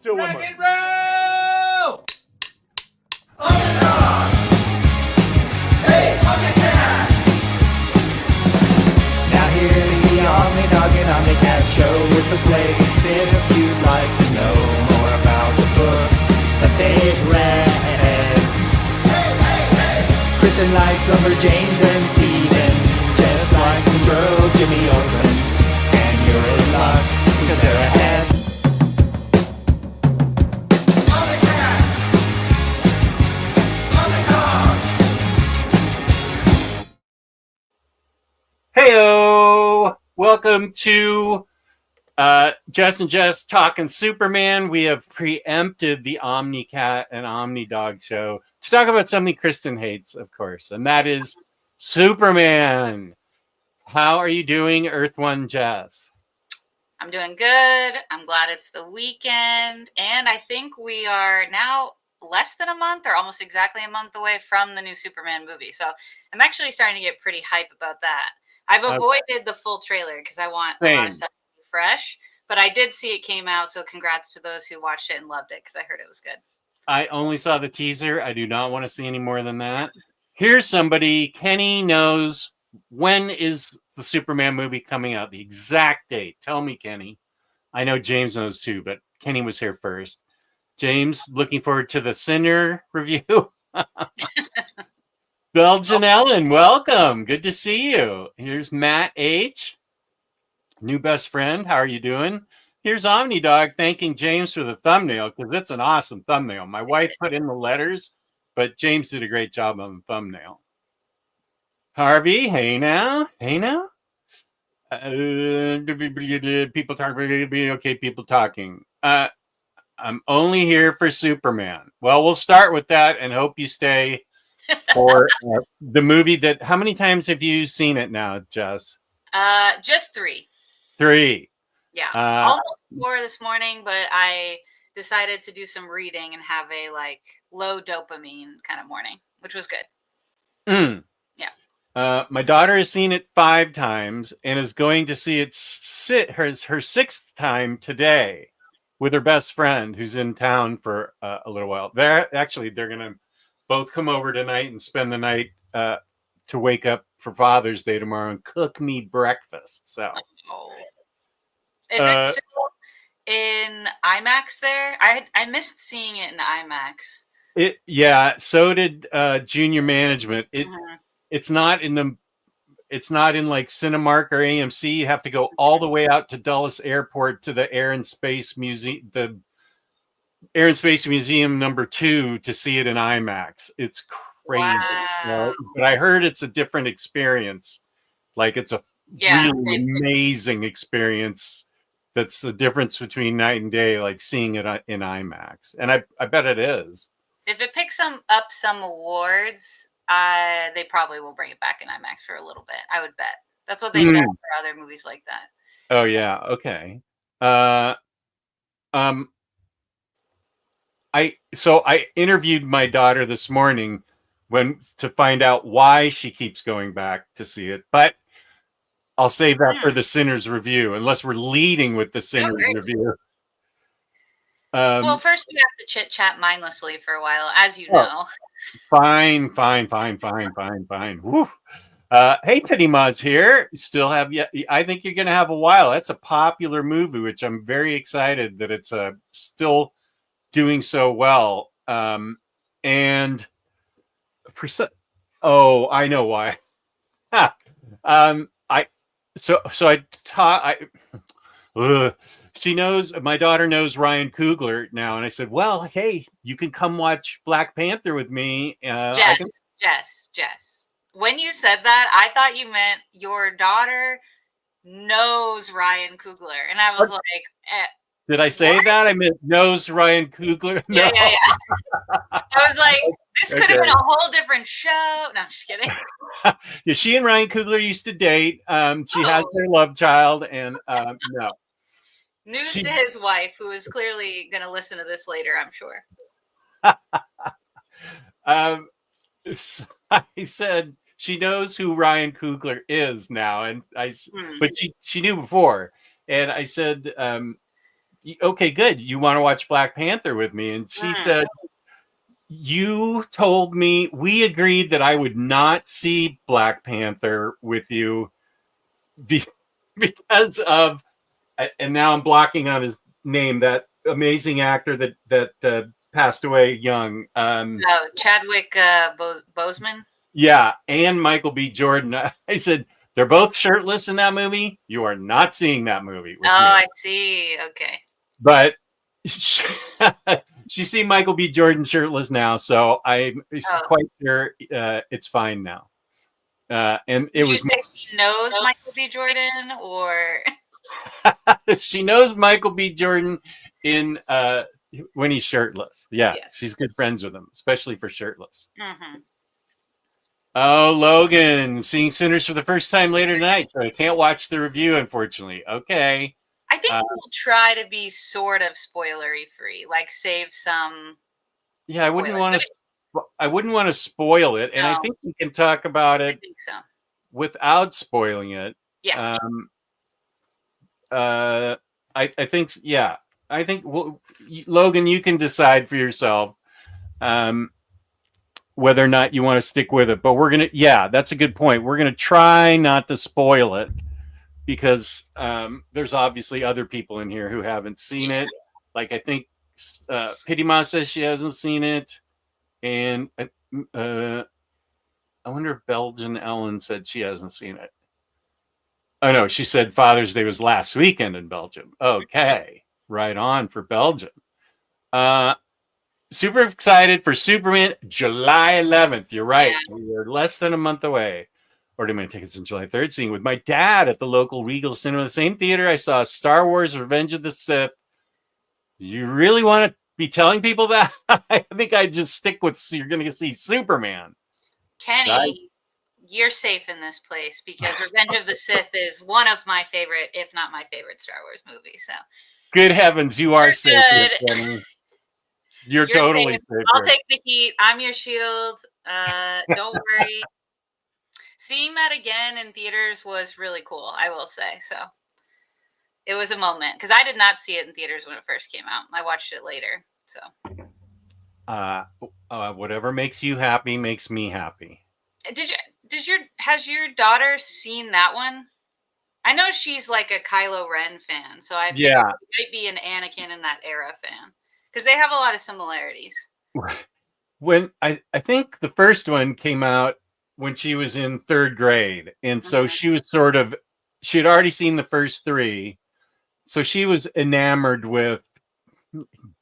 do one Rock more. and roll! Omnidog! Hey, Omnicat! Now here's the Omnidog and Omnicat show. It's the place to sit if you'd like to know more about the books that they've read. Kristen likes Lumberjanes and Steven. Jess likes Monroe, Jimmy Olsen. And you're in luck, because they're ahead. Omnicat! Omnidog! Heyo! Welcome to Jess and Jess Talking Superman. We have preempted the Omnicat and Omnidog show to talk about something Kristen hates, of course, and that is Superman. How are you doing, Earth One Jess? I'm doing good. I'm glad it's the weekend. And I think we are now less than a month or almost exactly a month away from the new Superman movie. So I'm actually starting to get pretty hype about that. I've avoided the full trailer because I want a lot of stuff to be fresh. But I did see it came out. So congrats to those who watched it and loved it because I heard it was good. I only saw the teaser. I do not want to see any more than that. Here's somebody. Kenny knows when is the Superman movie coming out, the exact date. Tell me, Kenny. I know James knows too, but Kenny was here first. James, looking forward to the Sinner review. Belgian Ellen, welcome. Good to see you. Here's Matt H., new best friend. How are you doing? Here's Omnidog thanking James for the thumbnail because it's an awesome thumbnail. My wife put in the letters, but James did a great job on the thumbnail. Harvey, hey now. People talking. Okay, people talking. I'm only here for Superman. Well, we'll start with that and hope you stay for the movie that. How many times have you seen it now, Jess? Just 3. 3. Yeah, almost 4 this morning, but I decided to do some reading and have a low dopamine kind of morning, which was good. Yeah. My daughter has seen it 5 times and is going to see it her 6th time today with her best friend who's in town for a little while. They're going to both come over tonight and spend the night to wake up for Father's Day tomorrow and cook me breakfast. So. Is it still in IMAX there? I missed seeing it in IMAX. So did Junior Management. It's not in like Cinemark or AMC. You have to go all the way out to Dulles Airport to the Air and Space Museum, the Air and Space Museum number 2 to see it in IMAX. It's crazy. Wow. But I heard it's a different experience. Like it's a really amazing experience. That's the difference between night and day, like seeing it in IMAX. And I bet it is. If it picks up some awards, they probably will bring it back in IMAX for a little bit. I would bet. That's what they've done for other movies like that. Oh, yeah. Okay. I interviewed my daughter this morning to find out why she keeps going back to see it. But I'll save that for the Sinners review, unless we're leading with the Sinners review. Well, first we have to chit-chat mindlessly for a while, as you know. Fine. Woo. Hey, Penny Moz here. Still have I think you're going to have a while. That's a popular movie, which I'm very excited that it's still doing so well. And I know why. She knows, my daughter knows Ryan Coogler now, and I said, well, hey, you can come watch Black Panther with me. Jess. When you said that, I thought you meant your daughter knows Ryan Coogler, and I was like, did I say that? I meant knows Ryan Coogler. No. Yeah. I was like, this could have been a whole different show. No, I'm just kidding. Yeah, she and Ryan Coogler used to date. She has their love child, and no. News to his wife, who is clearly going to listen to this later, I'm sure. I said she knows who Ryan Coogler is now, and but she knew before, and I said, okay, good. You want to watch Black Panther with me? And she said, you told me, we agreed that I would not see Black Panther with you because of, and now I'm blocking on his name, that amazing actor that passed away young. Chadwick Boseman. Yeah, and Michael B. Jordan. I said, they're both shirtless in that movie. You are not seeing that movie with me. I see. Okay. But she's seen Michael B. Jordan shirtless now, so I'm quite sure it's fine now. And it was. She knows Michael B. Jordan, or she knows Michael B. Jordan in when he's shirtless. Yeah, yes. She's good friends with him, especially for shirtless. Mm-hmm. Oh, Logan, seeing Sinners for the first time later tonight, so I can't watch the review, unfortunately. Okay. I think we'll try to be sort of spoilery free, like save some. Yeah, I wouldn't want to spoil it, and I think we can talk about it. I think so. Without spoiling it. Yeah. I think, yeah. I think, Logan, you can decide for yourself whether or not you want to stick with it. But we're going to, yeah, that's a good point. We're going to try not to spoil it because there's obviously other people in here who haven't seen it. Like, I think Pitima says she hasn't seen it. And I wonder if Belgian Ellen said she hasn't seen it. Oh, no, she said Father's Day was last weekend in Belgium. Okay, right on for Belgium. Super excited for Superman, July 11th. You're right. Yeah. We're less than a month away. Ordered my tickets on July 3rd, seeing with my dad at the local Regal Cinema, the same theater I saw Star Wars Revenge of the Sith. You really want to be telling people that? I think I'd just stick with, you're going to see Superman. Kenny. Right? You're safe in this place because Revenge of the Sith is one of my favorite, if not my favorite, Star Wars movie. So, good heavens, you are safe. You're totally safe. I'll take the heat. I'm your shield. Don't worry. Seeing that again in theaters was really cool, I will say. So, it was a moment because I did not see it in theaters when it first came out. I watched it later. So, whatever makes you happy makes me happy. Has your daughter seen that one? I know she's like a Kylo Ren fan, so I think it might be an Anakin in that era fan because they have a lot of similarities. When I think the first one came out when she was in 3rd grade, and so she was she had already seen the first 3, so she was enamored with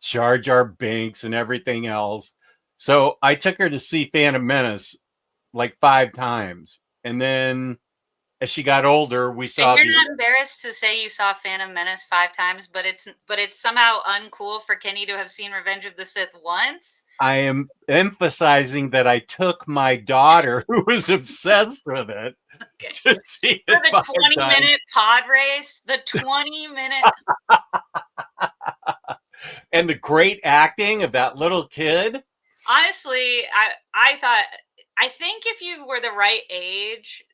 Jar Jar Binks and everything else. So I took her to see Phantom Menace like 5 times, and then as she got older, we saw. And you're not embarrassed to say you saw Phantom Menace 5 times, but it's somehow uncool for Kenny to have seen Revenge of the Sith once. I am emphasizing that I took my daughter, who was obsessed with it, to see for the 20-minute pod race. The 20-minute. And the great acting of that little kid. Honestly, I think if you were the right age,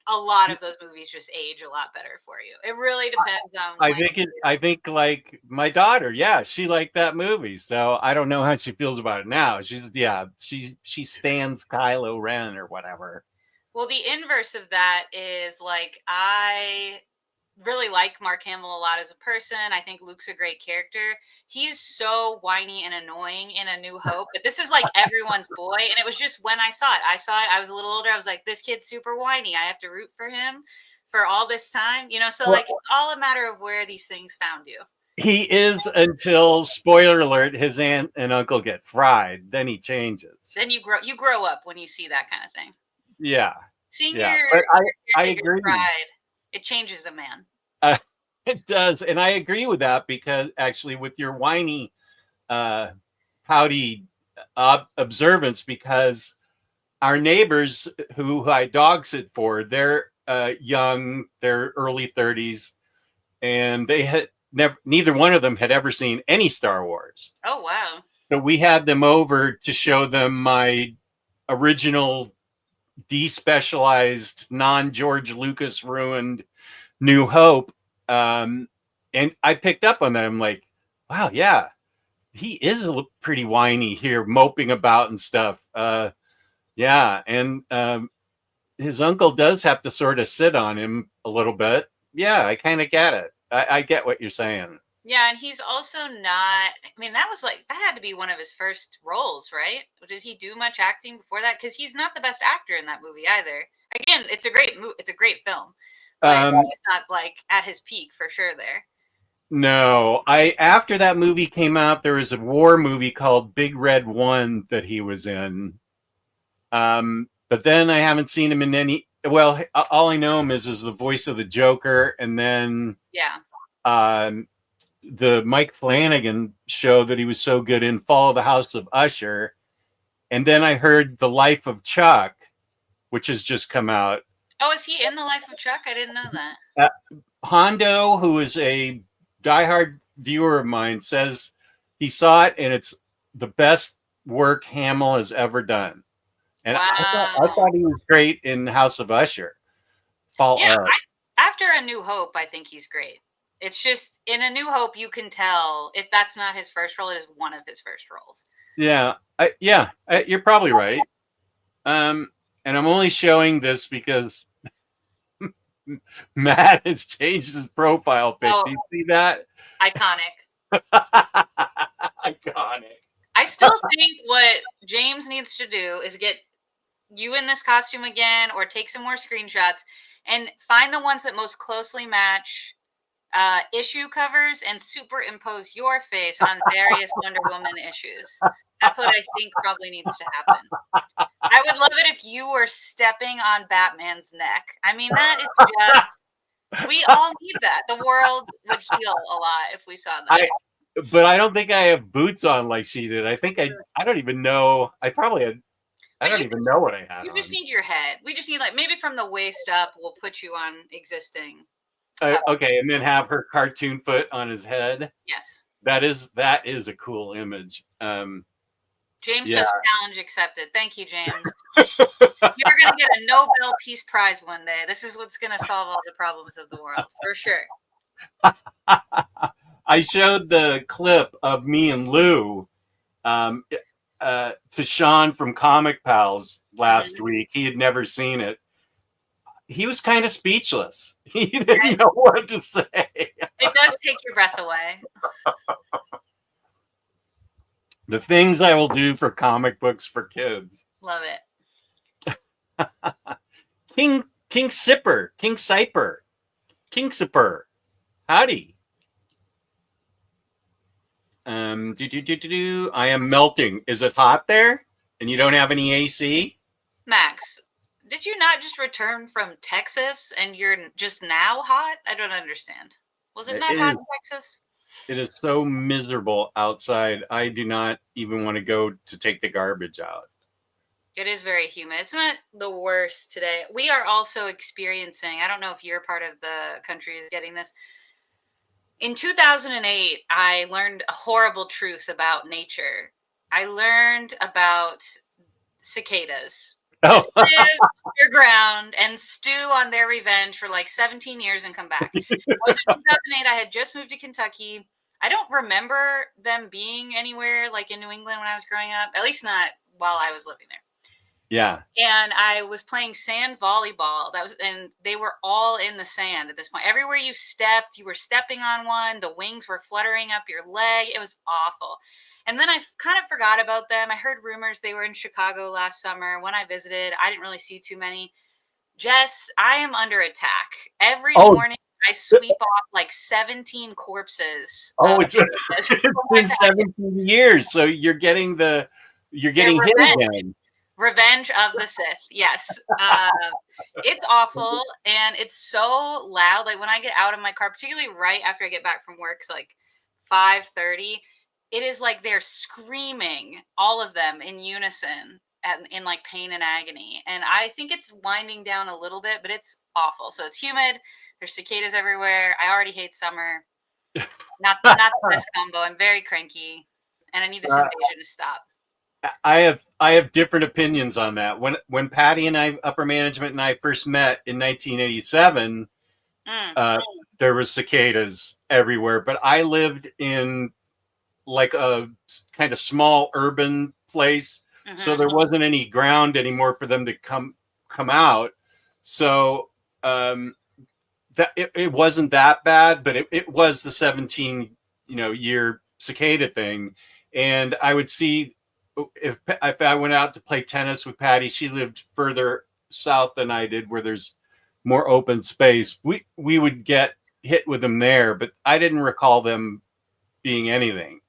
a lot of those movies just age a lot better for you. It really depends on. I think like my daughter, she liked that movie. So I don't know how she feels about it now. She stands Kylo Ren or whatever. Well, the inverse of that is like I really like Mark Hamill a lot as a person. I think Luke's a great character. He's so whiny and annoying in A New Hope, but this is like everyone's boy. And it was just when I saw it, I was a little older. I was like, this kid's super whiny. I have to root for him for all this time, So like, it's all a matter of where these things found you. He is until, spoiler alert, his aunt and uncle get fried. Then he changes. Then you grow up when you see that kind of thing. Yeah. Seeing I agree. Fried, it changes a man. It does. And I agree with that because actually with your whiny, pouty observance, because our neighbors who I dog sit for, they're young, they're early 30s, and they had neither one of them had ever seen any Star Wars. Oh, wow. So we had them over to show them my original despecialized, non-George Lucas ruined New Hope. And I picked up on that. I'm like, Wow, yeah, he is pretty whiny here, moping about and stuff. Yeah, and his uncle does have to sort of sit on him a little bit. Yeah, I kind of get it. I get what you're saying. Yeah, and he's also not. I mean, that was like that had to be one of his first roles, right? Did he do much acting before that? Because he's not the best actor in that movie either. Again, it's a great it's a great film, but he's not like at his peak for sure there. No, I after that movie came out, there was a war movie called Big Red One that he was in. But then I haven't seen him in any. Well, all I know him is the voice of the Joker, and then Yeah. The Mike Flanagan show that he was so good in Fall of the House of Usher, and then I heard The Life of Chuck, which has just come out. Oh, is he in The Life of Chuck? I didn't know that. Hondo, who is a diehard viewer of mine, says he saw it and it's the best work Hamill has ever done. And wow. I thought he was great in House of Usher. After A New Hope, I think he's great. It's just in A New Hope, you can tell if that's not his first role, it is one of his first roles. Yeah, you're probably right. And I'm only showing this because Matt has changed his profile pic. Do you see that? Iconic. Iconic. I still think what James needs to do is get you in this costume again or take some more screenshots and find the ones that most closely match issue covers and superimpose your face on various Wonder Woman issues. That's what I think probably needs to happen. I would love it if you were stepping on Batman's neck. I mean, that is just, we all need that. The world would heal a lot if we saw that. But I don't think I have boots on like she did. I think I don't even know. I probably had. I don't even know what I had. You just need your head. We just need like maybe from the waist up. We'll put you on existing. Okay, and then have her cartoon foot on his head. Yes. That is a cool image. James says challenge accepted. Thank you, James. You're going to get a Nobel Peace Prize one day. This is what's going to solve all the problems of the world, for sure. I showed the clip of me and Lou to Sean from Comic Pals last week. He had never seen it. He was kind of speechless. He didn't know what to say. It does take your breath away. The things I will do for comic books for kids. Love it. King Sipper. Howdy. I am melting. Is it hot there? And you don't have any AC? Max, did you not just return from Texas and you're just now hot? I don't understand. Was it not hot in Texas? It is so miserable outside. I do not even want to go to take the garbage out. It is very humid. It's not the worst today. We are also experiencing, I don't know if your part of the country is getting this. In 2008, I learned a horrible truth about nature. I learned about cicadas. Oh. Live underground and stew on their revenge for like 17 years and come back. It was in 2008. I had just moved to Kentucky. I don't remember them being anywhere like in New England when I was growing up, at least not while I was living there. Yeah. And I was playing sand volleyball. And they were all in the sand at this point. Everywhere you stepped, you were stepping on one. The wings were fluttering up your leg. It was awful. And then I kind of forgot about them. I heard rumors they were in Chicago last summer. When I visited, I didn't really see too many. Jess, I am under attack. Every morning I sweep off like 17 corpses. It's been 17 years. So you're getting hit again. Revenge of the Sith. Yes. It's awful. And it's so loud. Like when I get out of my car, particularly right after I get back from work, it's like 5:30. It is like they're screaming, all of them in unison in like pain and agony. And I think it's winding down a little bit, but it's awful. So it's humid. There's cicadas everywhere. I already hate summer. Not the best combo. I'm very cranky and I need this invasion to stop. I have different opinions on that. When Patty and I, upper management, and I first met in 1987, there was cicadas everywhere. But I lived in like a kind of small urban place, so there wasn't any ground anymore for them to come out. So that it wasn't that bad, but it was the 17 year cicada thing. And I would see if I went out to play tennis with Patty, she lived further south than I did, where there's more open space. We would get hit with them there, but I didn't recall them being anything.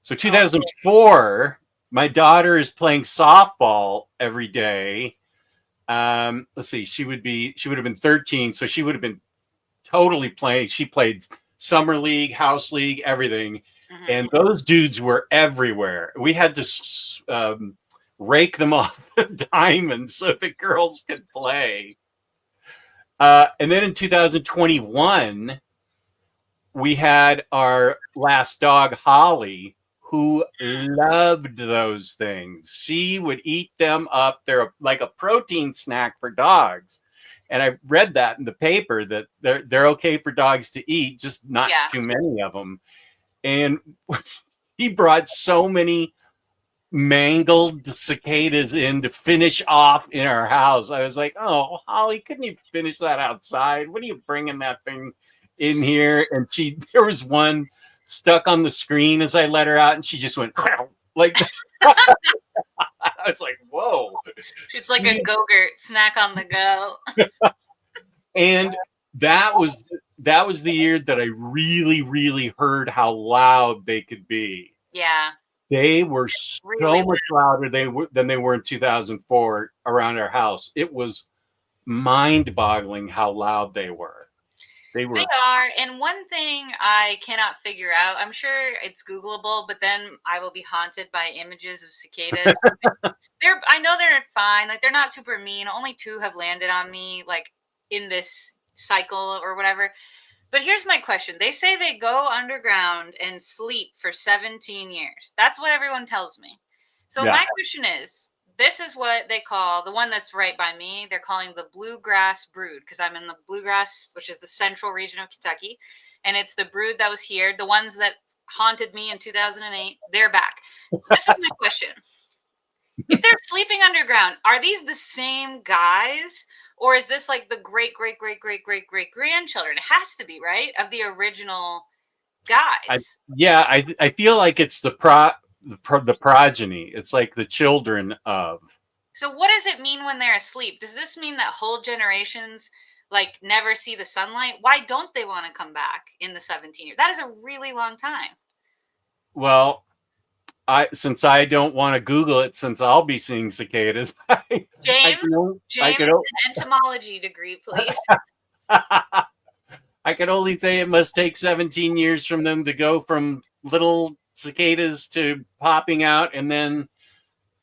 So 2004, my daughter is playing softball every day. Let's see, she would have been 13, so she would have been totally playing. She played summer league, house league, everything, and those dudes were everywhere. We had to rake them off the diamond so the girls could play. And then in 2021, we had our last dog, Holly, who loved those things. She would eat them up. They're like a protein snack for dogs. And I read that in the paper that they're okay for dogs to eat, just not too many of them. And he brought so many mangled cicadas in to finish off in our house. I was like, oh, Holly, couldn't you finish that outside? What are you bringing that thing in here? And there was one stuck on the screen as I let her out, and she just went like I was like, whoa. It's like a Go-Gurt snack on the go. And that was the year that I really, really heard how loud they could be. Yeah. They were so much louder than they were in 2004 around our house. It was mind-boggling how loud they were. They are. And one thing I cannot figure out, I'm sure it's Googleable, but then I will be haunted by images of cicadas. I know they're fine. Like, they're not super mean. Only 2 have landed on me, like, in this cycle or whatever. But here's my question. They say they go underground and sleep for 17 years. That's what everyone tells me. So my question is, this is what they call, the one that's right by me, they're calling the bluegrass brood, because I'm in the bluegrass, which is the central region of Kentucky. And it's the brood that was here. The ones that haunted me in 2008, they're back. This is my question. If they're sleeping underground, are these the same guys? Or is this like the great grandchildren? It has to be, right? Of the original guys. I feel like it's the progeny. It's like the children of. So what does it mean when they're asleep? Does this mean that whole generations like never see the sunlight? Why don't they want to come back in the 17 years? That is a really long time. Well, since I don't want to Google it, since I'll be seeing cicadas, James, an entomology degree, please. I can only say it must take 17 years from them to go from little cicadas to popping out, and then,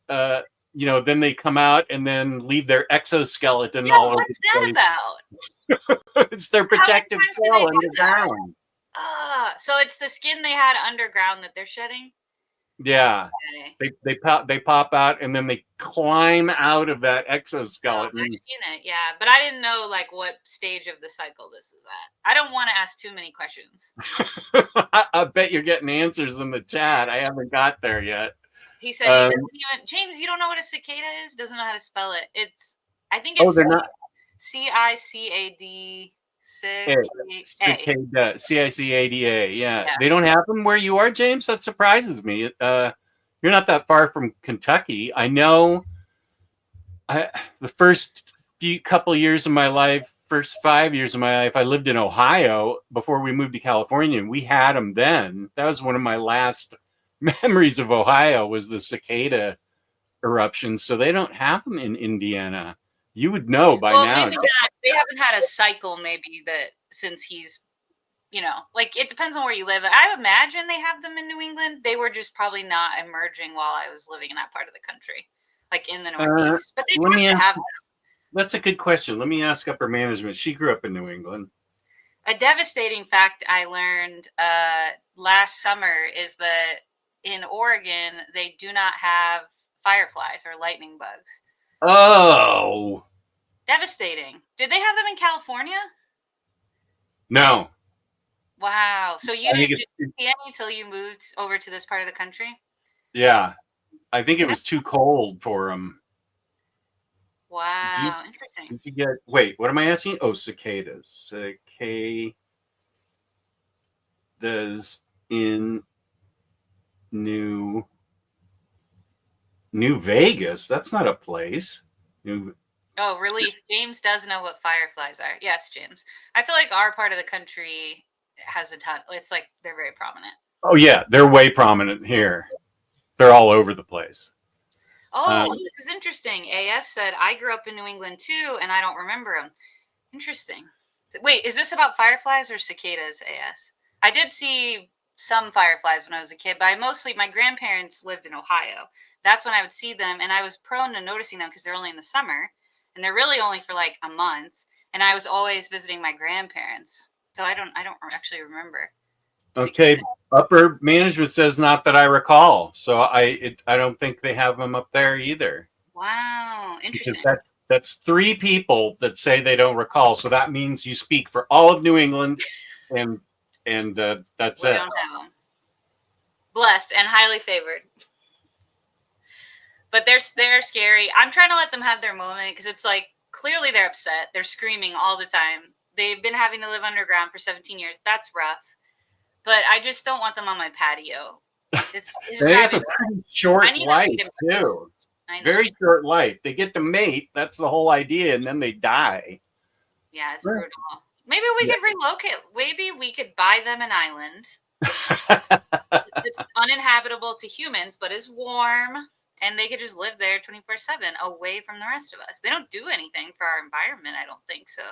then they come out and then leave their exoskeleton all over the place. What's that about? It's their protective shell underground. So it's the skin they had underground that they're shedding? Yeah, okay. They pop out and then they climb out of that exoskeleton. I've seen it, yeah, but I didn't know like what stage of the cycle this is at. I don't want to ask too many questions. I bet you're getting answers in the chat. I haven't got there yet. He said, James, you don't know what a cicada is? Doesn't know how to spell it. I think it's CICAD. Cicada, CICADA. Yeah, they don't have them where you are, James. That surprises me. You're not that far from Kentucky. I know. The first couple years of my life, first 5 years of my life, I lived in Ohio before we moved to California, and we had them then. That was one of my last memories of Ohio, was the cicada eruption. So they don't have them in Indiana. You would know by now. Maybe not. They haven't had a cycle, maybe, that since he's, like, it depends on where you live. I imagine they have them in New England. They were just probably not emerging while I was living in that part of the country, like in the Northeast. But they have to have them. That's a good question. Let me ask upper management. She grew up in New England. A devastating fact I learned last summer is that in Oregon, they do not have fireflies or lightning bugs. Oh. Devastating. Did they have them in California? No. Wow. So you I think didn't see any until you moved over to this part of the country? yeah, I think it was too cold for them. Did you Wow. Interesting. did you get? Wait, what am I asking? Oh, cicadas. Cicadas in New New Vegas. That's not a place. New. Oh, relief. James does know what fireflies are. Yes, James. I feel like our part of the country has a ton. It's like they're very prominent. Oh yeah, they're way prominent here. They're all over the place. Oh, this is interesting. AS said, I grew up in New England too, and I don't remember them. Interesting. Wait, is this about fireflies or cicadas, AS? I did see some fireflies when I was a kid, but my grandparents lived in Ohio. That's when I would see them, and I was prone to noticing them because they're only in the summer, and they're really only for like a month. And I was always visiting my grandparents, so I don't actually remember. Okay, upper management says not that I recall, so I don't think they have them up there either. Wow, Because interesting. that's three people that say they don't recall, so that means you speak for all of New England, and that's We it. don't have them. Blessed and highly favored. But they're scary. I'm trying to let them have their moment because it's like clearly they're upset. They're screaming all the time. They've been having to live underground for 17 years. That's rough. But I just don't want them on my patio. It's They have driving a me. pretty I short need a life mating place. too. I know. Very short life. They get to mate. That's the whole idea, and then they die. Yeah, it's brutal. Maybe we could relocate. Maybe we could buy them an island. It's uninhabitable to humans, but is warm, and they could just live there 24/7, away from the rest of us. They don't do anything for our environment, I don't think so.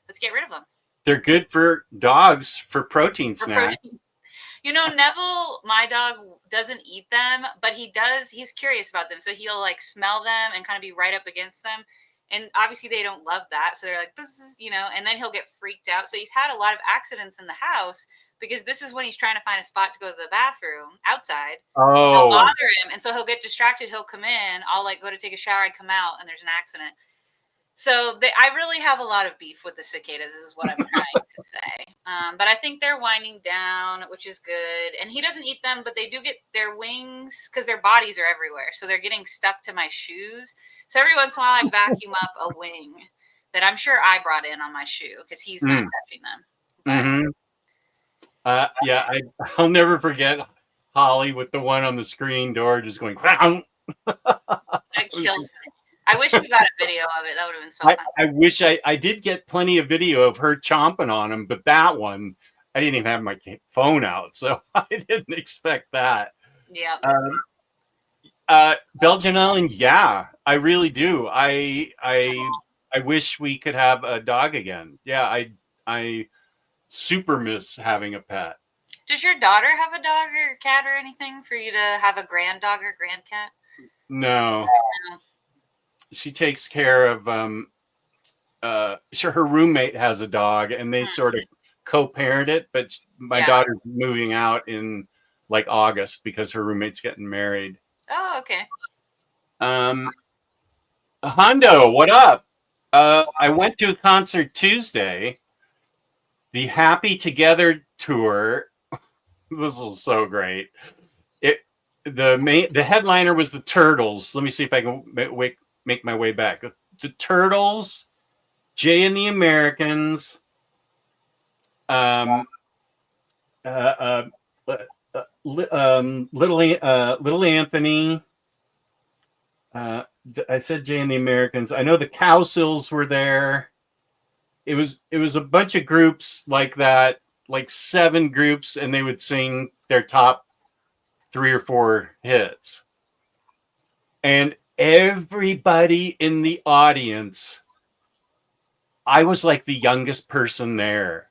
Let's get rid of them. They're good for dogs for protein For snack. protein. You know, Neville, my dog, doesn't eat them, but he's curious about them. So he'll like smell them and kind of be right up against them. And obviously they don't love that. So they're like, this is, and then he'll get freaked out. So he's had a lot of accidents in the house because this is when he's trying to find a spot to go to the bathroom outside. They'll Oh, bother him. And so he'll get distracted. He'll come in. I'll like go to take a shower. I come out and there's an accident. So I really have a lot of beef with the cicadas, is what I'm trying to say. But I think they're winding down, which is good. And he doesn't eat them, but they do get their wings because their bodies are everywhere. So they're getting stuck to my shoes. So every once in a while, I vacuum up a wing that I'm sure I brought in on my shoe because he's not touching them. But yeah. I'll never forget Holly with the one on the screen door just going. that kills me. I wish we got a video of it. That would have been so fun. I wish I did get plenty of video of her chomping on him, but that one I didn't even have my phone out, so I didn't expect that. Yeah. Belgian Island, yeah, I really do. I wish we could have a dog again. Yeah, I super miss having a pet. Does your daughter have a dog or a cat or anything for you to have a grand dog or grand cat? No. She takes care of sure, her roommate has a dog and they sort of co-parent it, but my daughter's moving out in like August because her roommate's getting married. Oh, okay. Hondo, what up? I went to a concert Tuesday, the Happy Together tour. This was so great. The headliner was the Turtles. Let me see if I can make my way back. The Turtles, Jay and the Americans, Little Anthony. I said Jay and the Americans. I know the Cowsills were there. It was a bunch of groups like that, like 7 groups, and they would sing their top 3 or 4 hits. And everybody in the audience, I was like the youngest person there.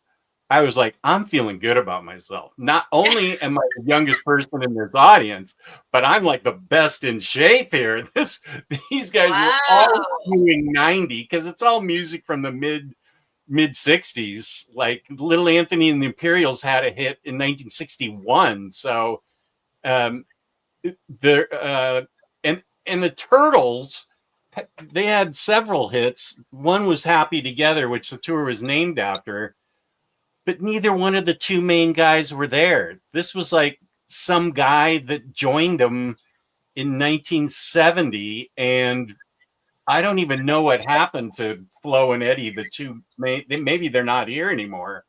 I was like, I'm feeling good about myself. Not only am I the youngest person in this audience, but I'm like the best in shape here. These guys were all doing 90 because it's all music from the mid 60s. Like Little Anthony and the Imperials had a hit in 1961. So and the Turtles, they had several hits. One was Happy Together, which the tour was named after. but neither one of the two main guys were there. This was like some guy that joined them in 1970, and I don't even know what happened to Flo and Eddie. The two, maybe they're not here anymore.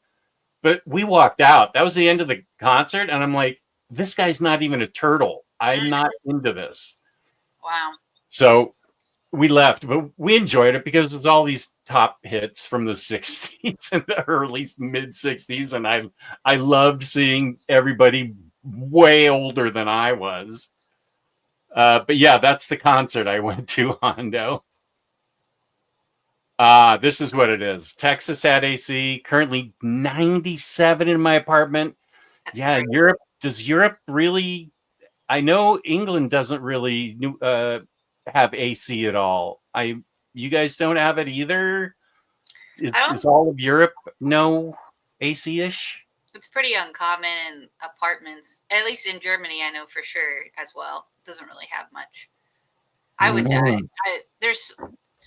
But we walked out. That was the end of the concert, and I'm like, this guy's not even a turtle. I'm not into this. Wow. So we left, but we enjoyed it because it was all these top hits from the 60s and the early mid 60s. And I loved seeing everybody way older than I was. But yeah, that's the concert I went to, Hondo. This is what it is. Texas had AC, currently 97 in my apartment. That's yeah, great. Europe, does Europe really? I know England doesn't really have AC at all. You guys don't have it either? Is all of Europe no AC-ish? It's pretty uncommon in apartments. At least in Germany, I know for sure as well. Doesn't really have much. I would die. There's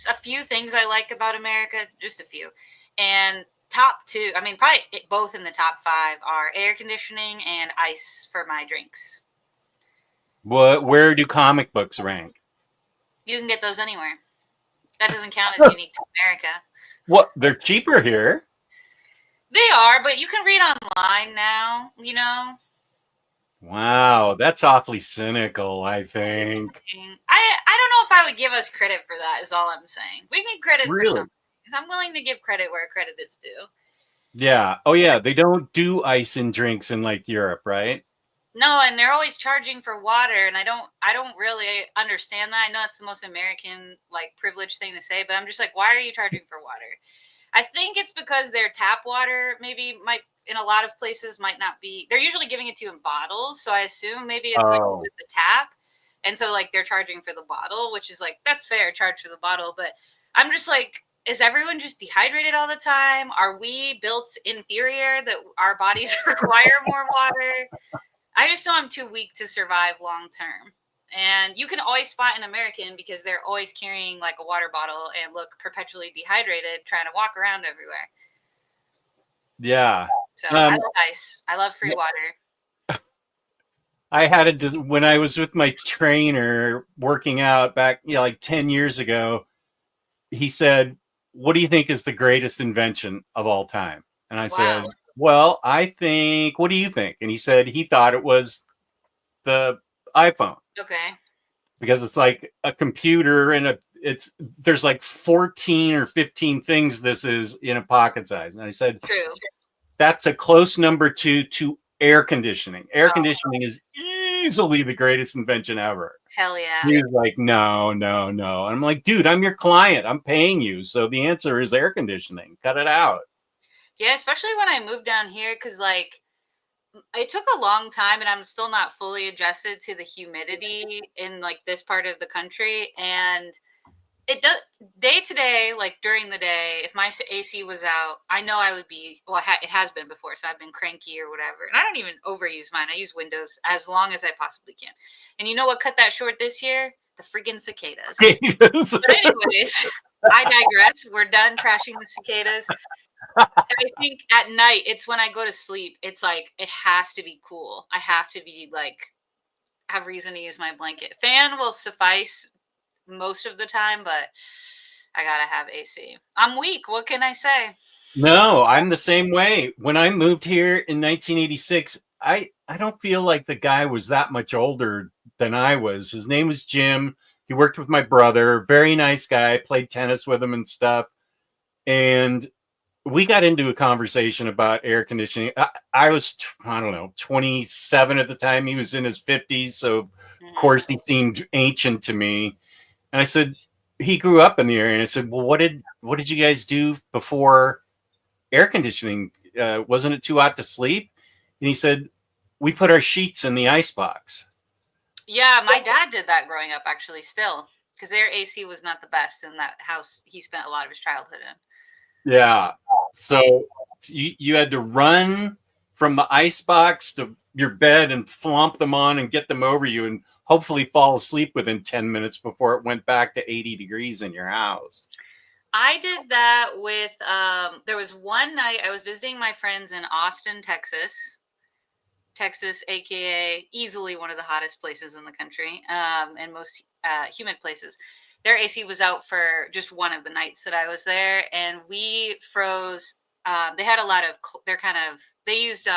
a few things I like about America, just a few. And top two, I mean, probably both in the top 5 are air conditioning and ice for my drinks. Where do comic books rank? You can get those anywhere. That doesn't count as unique to America. What? They're cheaper here. They are, but you can read online now, you know? Wow, that's awfully cynical, I think. I don't know if I would give us credit for that, is all I'm saying. We need credit for something. I'm willing to give credit where credit is due. Yeah. Oh, yeah. They don't do ice in drinks in like Europe, right? No, and they're always charging for water, and I don't really understand that. I know it's the most American like privileged thing to say, but I'm just like, why are you charging for water? I think it's because their tap water maybe might in a lot of places might not be. They're usually giving it to you in bottles, so I assume maybe it's like with the tap, and so like they're charging for the bottle, which is like that's fair, charge for the bottle. But I'm just like, is everyone just dehydrated all the time? Are we built inferior that our bodies require more water? I just know I'm too weak to survive long term. And you can always spot an American because they're always carrying like a water bottle and look perpetually dehydrated, trying to walk around everywhere. Yeah. So I love ice. I love free water. I had when I was with my trainer working out back, like 10 years ago. He said, "What do you think is the greatest invention of all time?" And I said, "Well, I think, what do you think?" And he said he thought it was the iPhone. Okay. Because it's like a computer and there's like 14 or 15 things this is in a pocket size. And I said, true. That's a close number to air conditioning. Air conditioning is easily the greatest invention ever. Hell yeah. He was like, no. I'm like, dude, I'm your client. I'm paying you. So the answer is air conditioning. Cut it out. Yeah, especially when I moved down here, because like it took a long time and I'm still not fully adjusted to the humidity in like this part of the country. And it does day to day, like during the day, if my AC was out, I know I would be, well, it has been before. So I've been cranky or whatever. And I don't even overuse mine. I use Windows as long as I possibly can. And you know what cut that short this year? The friggin' cicadas. But anyways, I digress. We're done trashing the cicadas. I think at night, it's when I go to sleep. It's like, it has to be cool. I have to be like, have reason to use my blanket. Fan will suffice most of the time, but I gotta have AC. I'm weak. What can I say? No, I'm the same way. When I moved here in 1986, I don't feel like the guy was that much older than I was. His name was Jim. He worked with my brother. Very nice guy. Played tennis with him and stuff. And we got into a conversation about air conditioning. I was, I don't know, 27 at the time. He was in his 50s. So, of course, he seemed ancient to me. And I said, he grew up in the area. And I said, well, what did you guys do before air conditioning? Wasn't it too hot to sleep? And he said, we put our sheets in the icebox. Yeah, my dad did that growing up, actually, still. Because their AC was not the best in that house he spent a lot of his childhood in. Yeah. So you had to run from the icebox to your bed and flomp them on and get them over you and hopefully fall asleep within 10 minutes before it went back to 80 degrees in your house. I did that with there was one night I was visiting my friends in Austin, Texas. Texas, aka easily one of the hottest places in the country, and most humid places. Their AC was out for just one of the nights that I was there, and we froze. They had a lot of. They used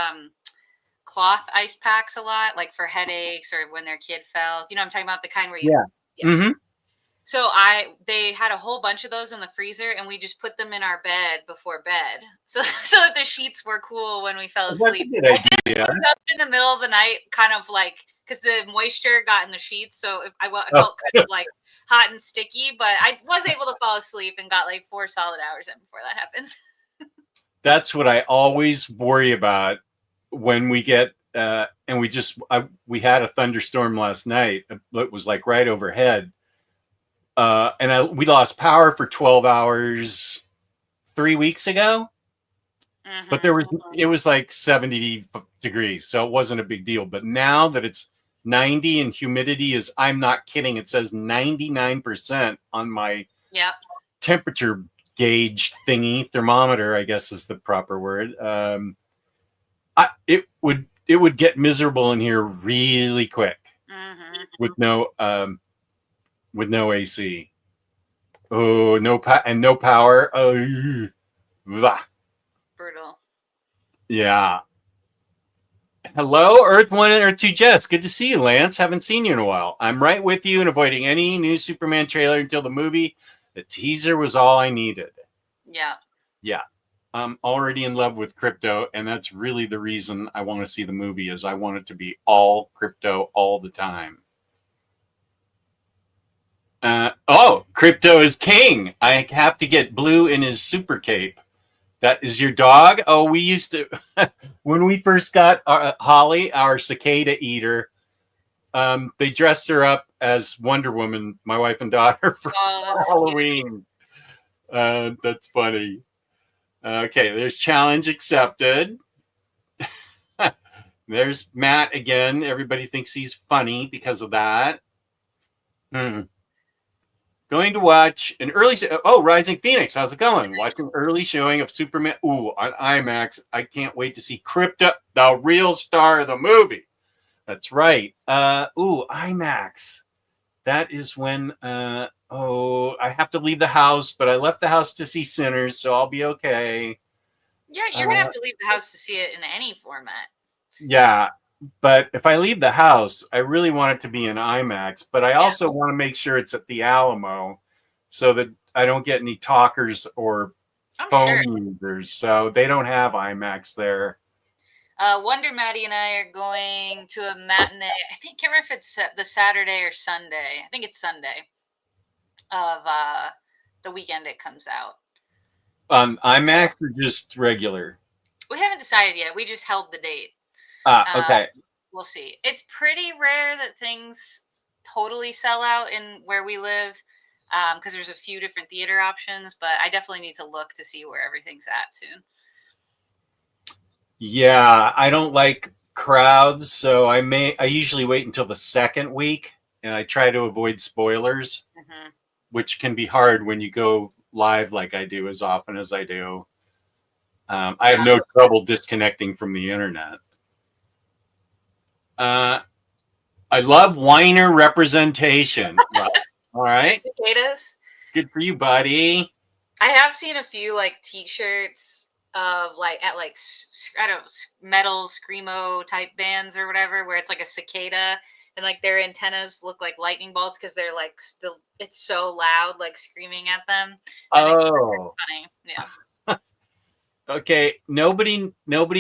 cloth ice packs a lot, like for headaches or when their kid fell. You know, I'm talking about the kind where you. Yeah. Yeah. Mm-hmm. So they had a whole bunch of those in the freezer, and we just put them in our bed before bed, so that the sheets were cool when we fell That's a asleep. good I did idea. put it up in the middle of the night, kind of like because the moisture got in the sheets, so I Oh, felt kind of like hot and sticky. But I was able to fall asleep and got like 4 solid hours in before that happens. that's what I always worry about when we get and we had a thunderstorm last night. It was like right overhead, and we lost power for 12 hours 3 weeks ago. But it was like 70 degrees, so it wasn't a big deal. But now that it's 90 and humidity is, I'm not kidding, it says 99% on my Yeah. temperature gauge thermometer, I guess is the proper word. It would get miserable in here really quick with no AC. Oh, no power. Oh, Brutal. yeah. Hello, Earth 1 and Earth 2 Jess. Good to see you, Lance. Haven't seen you in a while. I'm right with you in avoiding any new Superman trailer until the movie. The teaser was all I needed. Yeah. Yeah. I'm already in love with crypto, and that's really the reason I want to see the movie is I want it to be all crypto all the time. Crypto is king. I have to get Blue in his super cape. That is your dog? Oh, we used to, when we first got Holly, our cicada eater, they dressed her up as Wonder Woman, my wife and daughter, for Halloween. That's funny. Okay, there's challenge accepted. There's Matt again. Everybody thinks he's funny because of that. Going to watch an Rising Phoenix. How's it going? Watching early showing of Superman. Ooh, on IMAX. I can't wait to see Crypto, the real star of the movie. That's right. IMAX. That is when, I have to leave the house, but I left the house to see Sinners, so I'll be okay. Yeah, you're going to have to leave the house to see it in any format. Yeah, but if I leave the house, I really want it to be in IMAX, but I also want to make sure it's at the Alamo so that I don't get any talkers or phone users. So they don't have IMAX there. Wonder Maddie and I are going to a matinee. I can't remember if it's the Saturday or Sunday. I think it's Sunday of the weekend it comes out. IMAX or just regular? We haven't decided yet. We just held the date. Okay. We'll see. It's pretty rare that things totally sell out in where we live because there's a few different theater options, but I definitely need to look to see where everything's at soon. Yeah, I don't like crowds, so I usually wait until the second week, and I try to avoid spoilers, which can be hard when you go live like I do as often as I do. I have no trouble disconnecting from the internet. I love whiner representation. All right. Cicadas. Good for you, buddy. I have seen a few like t-shirts of like at like I don't know, metal screamo type bands or whatever, where it's like a cicada and like their antennas look like lightning bolts because they're like still it's so loud, like screaming at them. Oh, funny. Yeah. Okay. Nobody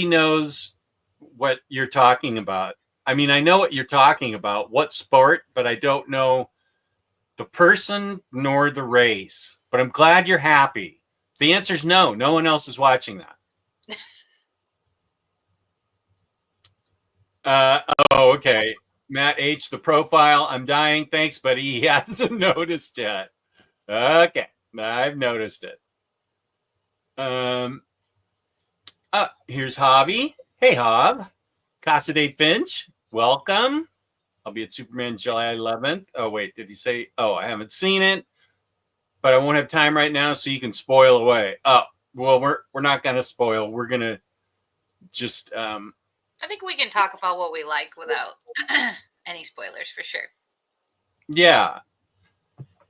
knows what you're talking about. I mean, I know what you're talking about, what sport, but I don't know the person nor the race. But I'm glad you're happy. The answer is no. No one else is watching that. Okay. Matt H, the profile. I'm dying. Thanks, buddy. He hasn't noticed yet. Okay. I've noticed it. Here's Hobby. Hey, Hob. Casa de Finch. Welcome. I'll be at Superman July 11th. Oh, wait. Did he say? Oh, I haven't seen it. but I won't have time right now, so you can spoil away. Oh, well, we're not gonna spoil. We're gonna just I think we can talk about what we like without any spoilers for sure. yeah.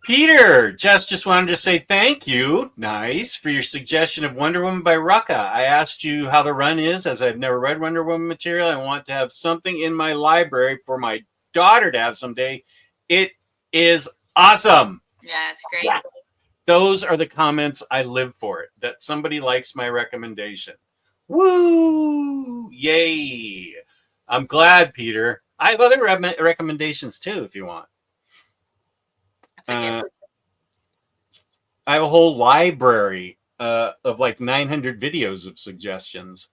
Peter, Jess just wanted to say thank you, nice, for your suggestion of Wonder Woman by Rucka. I asked you how the run is, as I've never read Wonder Woman material. I want to have something in my library for my daughter to have someday. It is awesome. Yeah, it's great. Yes. Those are the comments I live for, that somebody likes my recommendation. Woo! Yay! I'm glad, Peter. I have other recommendations too, if you want. I have a whole library of like 900 videos of suggestions.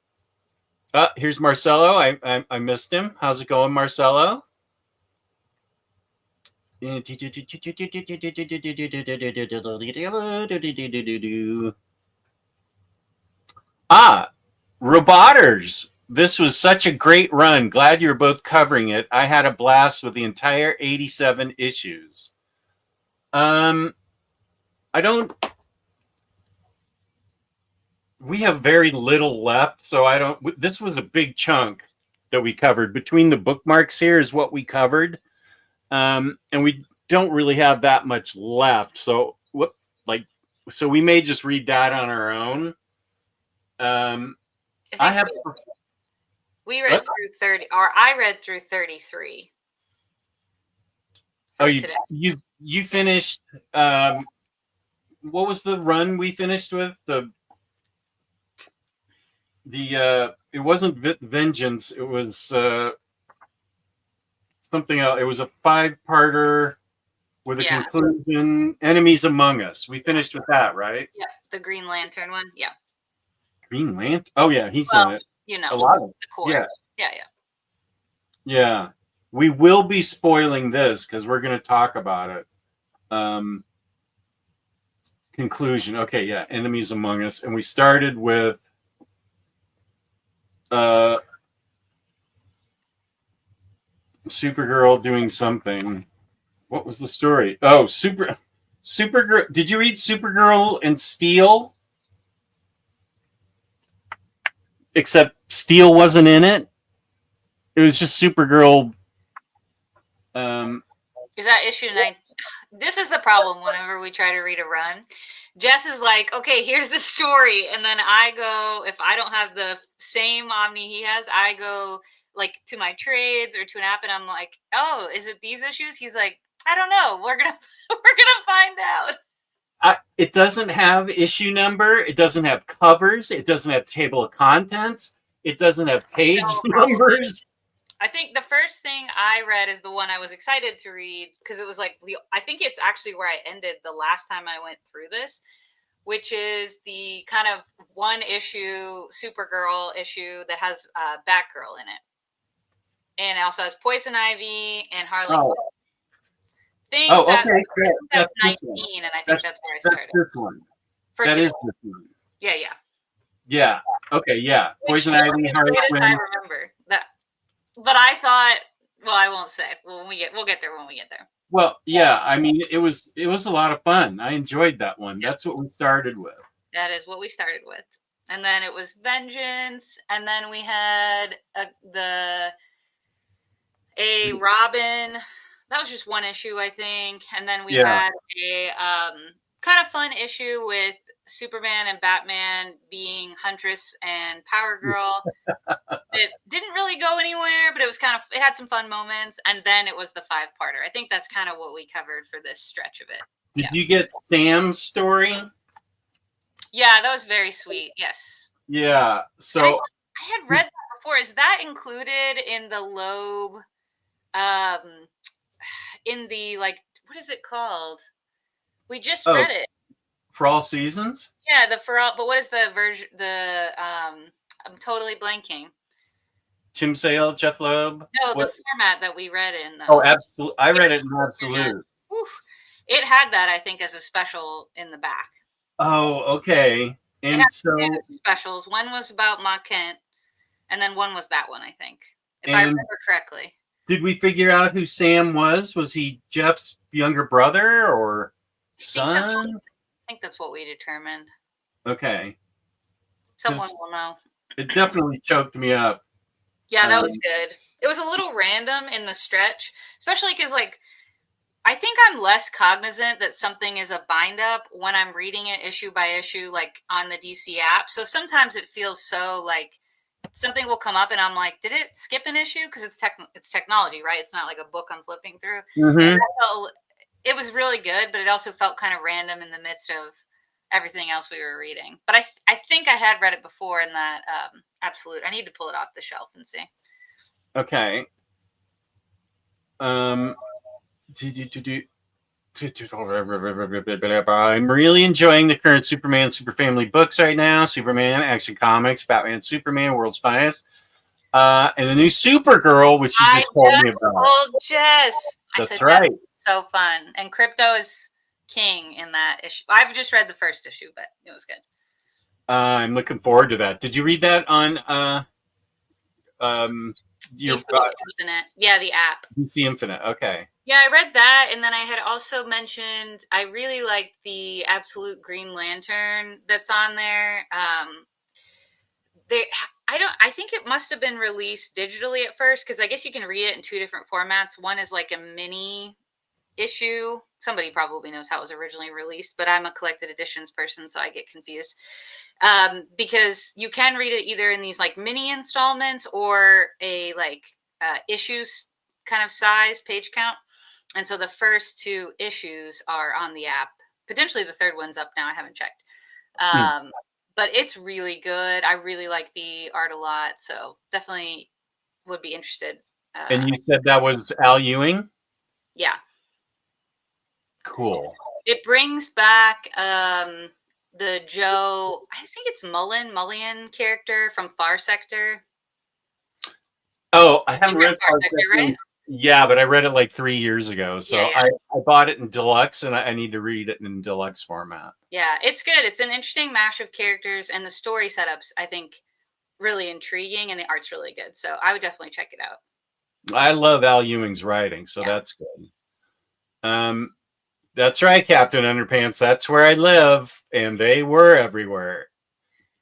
Here's Marcelo. I missed him. How's it going, Marcelo? Roboters. This was such a great run. Glad you were both covering it. I had a blast with the entire 87 issues. We have very little left, so this was a big chunk that we covered. Between the bookmarks here is what we covered. And we don't really have that much left. So we may just read that on our own. We read through 30, or I read through 33. Oh, you finished. What was the run we finished with? It wasn't Vengeance. It was something else. It was a 5-parter with a conclusion. Enemies Among Us. We finished with that, right? Yeah, the Green Lantern one. Yeah. Green Lantern. Oh yeah, he's in it. You know, a lot of the core. Yeah. Yeah. We will be spoiling this because we're going to talk about it. Conclusion. Okay, yeah. Enemies Among Us. And we started with Supergirl doing something. What was the story? Oh, Supergirl. Did you read Supergirl and Steel? Except Steel wasn't in it. It was just Supergirl. Is that issue 9? This is the problem whenever we try to read a run. Jess is like, okay, here's the story. And then I go, if I don't have the same Omni he has, I go like to my trades or to an app and I'm like, oh, is it these issues? He's like, I don't know. We're gonna find out. It doesn't have issue number. It doesn't have covers. It doesn't have table of contents. It doesn't have page numbers. I think the first thing I read is the one I was excited to read because it was like I think it's actually where I ended the last time I went through this, which is the kind of one issue Supergirl issue that has Batgirl in it, and it also has Poison Ivy and Harley Quinn. Okay, great. That's 19, and I think that's where I started. That's this one. That is this one. Yeah. Yeah. Okay. Yeah. Poison Ivy, Harley Quinn. I remember that, but I thought, well, I won't say. We'll get there when we get there. Well, yeah. I mean, it was a lot of fun. I enjoyed that one. That's what we started with. That is what we started with, and then it was Vengeance, and then we had a Robin. That was just one issue, I think. And then we had a kind of fun issue with Superman and Batman being Huntress and Power Girl. It didn't really go anywhere, but it had some fun moments. And then it was the 5-parter. I think that's kind of what we covered for this stretch of it. Did you get Sam's story? Yeah, that was very sweet. Yes. Yeah. So I had read that before. Is that included in the Loeb? In the what is it called? We just read it. For All Seasons? Yeah, but what is the version? I'm totally blanking. Tim Sale, Jeff Loeb? No, the format that we read in. Absolute. I read it in Absolute. It had that, I think, as a special in the back. Oh, okay. And so specials. One was about Ma Kent, and then one was that one, I think, if I remember correctly. Did we figure out who Sam was? Was he Jeff's younger brother or son? think that's what we determined. Okay. Someone will know. It definitely choked me up. Yeah, that was good. It was a little random in the stretch, especially because, like, I think I'm less cognizant that something is a bind up when I'm reading it issue by issue, like on the DC app. So sometimes it feels so like something will come up and I'm like, did it skip an issue? Because it's technology, right? It's not like a book I'm flipping through. It was really good, but it also felt kind of random in the midst of everything else we were reading. But I think I had read it before in that Absolute. I need to pull it off the shelf and see. Okay. I'm really enjoying the current Superman Super Family books right now. Superman, Action Comics, Batman, Superman, World's Finest, and the new Supergirl, which you just told me about. Oh, Jess. That's right. So fun. And Crypto is king in that issue. I've just read the first issue, but it was good. I'm looking forward to that. Did you read that on your Infinite? Yeah, the app. DC Infinite. Okay. Yeah, I read that, and then I had also mentioned I really like the Absolute Green Lantern that's on there. I think it must have been released digitally at first, because I guess you can read it in two different formats. One is like a mini issue. Somebody probably knows how it was originally released, but I'm a collected editions person, so I get confused. Because you can read it either in these like mini installments or a like issues kind of size page count. And so the first two issues are on the app. Potentially the third one's up now. I haven't checked. But it's really good. I really like the art a lot. So definitely would be interested. And you said that was Al Ewing? Yeah. Cool. It brings back the Joe, I think it's Mullion character from Far Sector. Oh, I haven't read Far Sector, right? Yeah, but I read it like 3 years ago. So yeah. I bought it in deluxe, and I need to read it in deluxe format. Yeah, it's good. It's an interesting mash of characters, and the story setups, I think, really intriguing, and the art's really good. So I would definitely check it out. I love Al Ewing's writing, so that's good. That's right, Captain Underpants. That's where I live, and they were everywhere.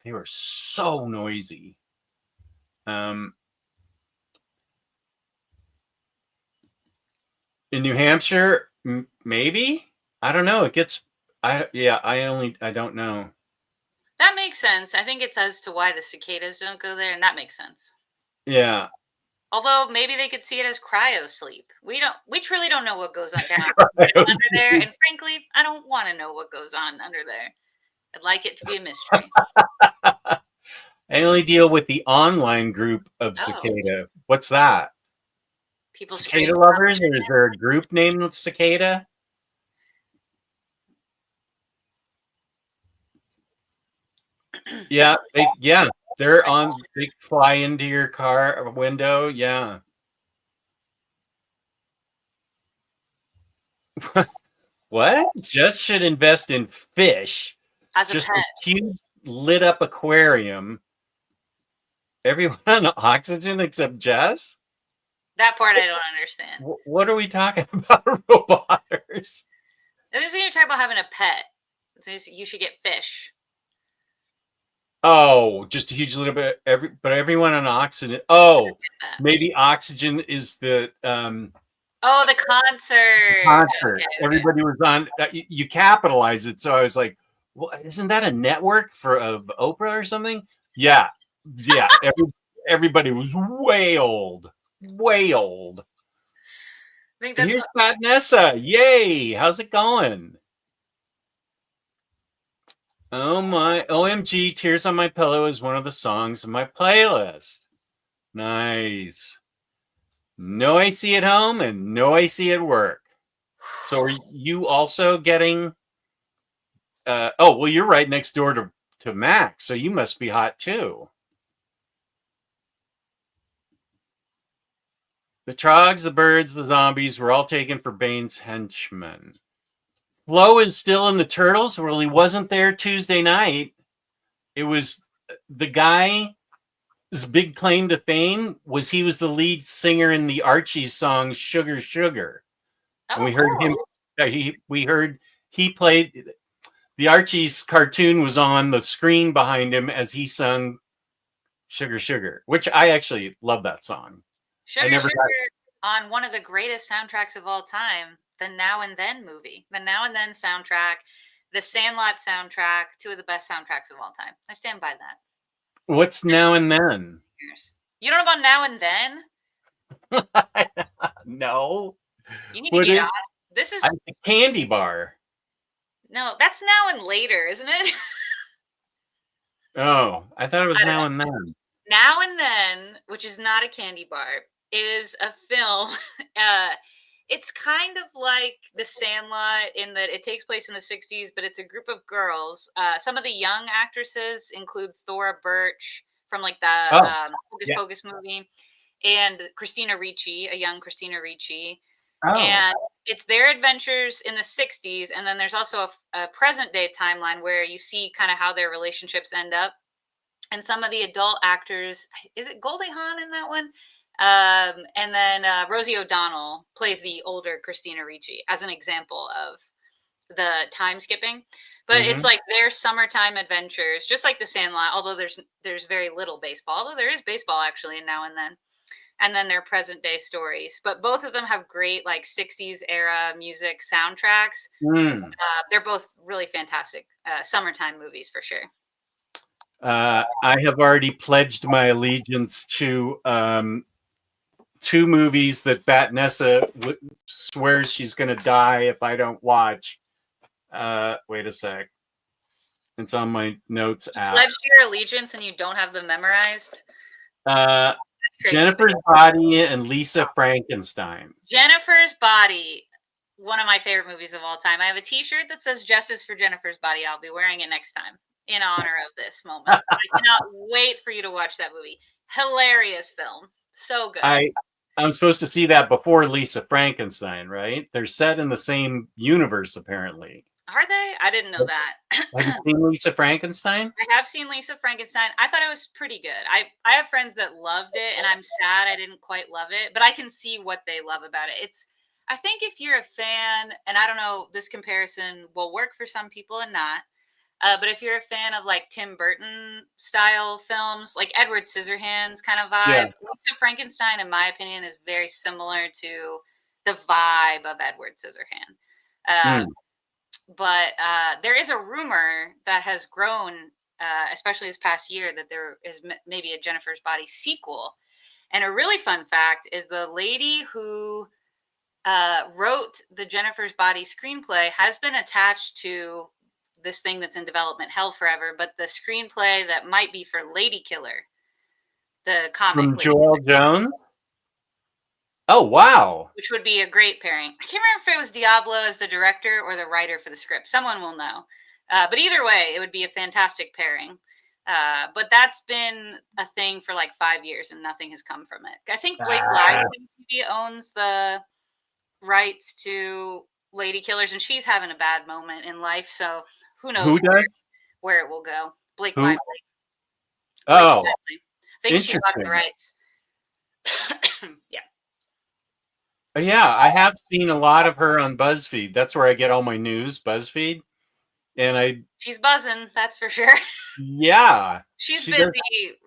They were so noisy. In New Hampshire, maybe. I don't know. It gets. I don't know. That makes sense. I think it's as to why the cicadas don't go there, and that makes sense. Yeah. Although maybe they could see it as cryo sleep. We truly don't know what goes on down under there, and frankly, I don't want to know what goes on under there. I'd like it to be a mystery. I only deal with the online group of Cicada. What's that? People Cicada lovers, or is there a group named Cicada? Yeah, they're on. They fly into your car window. Yeah. What? Jess should invest in fish. As a pet. A huge lit up aquarium. Everyone on oxygen except Jess? That part I don't understand. What are we talking about, robotters? This is when you're talking about having a pet. You should get fish. Oh, just a huge little bit. But everyone on oxygen. Oh, maybe oxygen is the. Oh, the concert. Okay. Everybody was on. You capitalize it, so I was like, "Well, isn't that a network of Oprah or something?" Yeah. Everybody was way old. Way old. Here's Pat Nessa. Yay! How's it going? Oh my OMG, Tears on My Pillow is one of the songs in my playlist. Nice. No AC at home and no AC at work. So are you also getting well, you're right next door to Max, so you must be hot too. The Trogs, the birds, the zombies were all taken for Bane's henchmen. Flo is still in the Turtles. Well, he wasn't there Tuesday night. It was the guy's big claim to fame was he was the lead singer in the Archie song Sugar Sugar. And we heard him. We heard he played. the Archie's cartoon was on the screen behind him as he sung "Sugar Sugar," which I actually love that song. Sugar Sugar on one of the greatest soundtracks of all time, the Now and Then movie, the Now and Then soundtrack, the Sandlot soundtrack, two of the best soundtracks of all time. I stand by that. What's Now and Then? You don't know about Now and Then? No. You need to get on. This is a candy bar. No, that's Now and Later, isn't it? Oh, I thought it was Now and Then. Now and Then, which is not a candy bar, is a film. It's kind of like The Sandlot in that it takes place in the 60s, but it's a group of girls. Some of the young actresses include Thora Birch from like the Hocus Pocus movie, and Christina Ricci, a young Christina Ricci. And it's their adventures in the 60s, and then there's also a present day timeline where you see kind of how their relationships end up. And some of the adult actors, is it Goldie Hawn in that one? And then Rosie O'Donnell plays the older Christina Ricci as an example of the time skipping. But it's like their summertime adventures, just like The Sandlot, although there's very little baseball, although there is baseball actually Now and Then. And then their present day stories. But both of them have great like 60s era music soundtracks. They're both really fantastic summertime movies for sure. I have already pledged my allegiance to two movies that Batnessa swears she's going to die if I don't watch. Wait a sec. It's on my notes app. Pledged your allegiance and you don't have them memorized? Jennifer's Body and Lisa Frankenstein. Jennifer's Body, one of my favorite movies of all time. I have a t-shirt that says Justice for Jennifer's Body. I'll be wearing it next time in honor of this moment. I cannot wait for you to watch that movie. Hilarious film. So good. I'm supposed to see that before Lisa Frankenstein, right? They're set in the same universe, apparently. Are they? I didn't know that. Have you seen Lisa Frankenstein? I have seen Lisa Frankenstein. I thought it was pretty good. I have friends that loved it, and I'm sad I didn't quite love it, but I can see what they love about it. I think if you're a fan, and I don't know, this comparison will work for some people and not, but if you're a fan of like Tim Burton style films, like Edward Scissorhands kind of vibe, Lisa Frankenstein, in my opinion, is very similar to the vibe of Edward Scissorhands. But there is a rumor that has grown, especially this past year, that there is maybe a Jennifer's Body sequel. And a really fun fact is the lady who wrote the Jennifer's Body screenplay has been attached to this thing that's in development, Hell Forever, but the screenplay that might be for Lady Killer, the comic. From Joel Jones? Oh, wow. Which would be a great pairing. I can't remember if it was Diablo as the director or the writer for the script. Someone will know. But either way, it would be a fantastic pairing. But that's been a thing for like 5 years and nothing has come from it. I think Blake Lively owns the rights to Lady Killers, and she's having a bad moment in life. So who knows where it will go. Blake Lively. Oh, I think she bought the rights. Yeah. Yeah, I have seen a lot of her on BuzzFeed. That's where I get all my news, BuzzFeed. And she's buzzing, that's for sure. Yeah. She's busy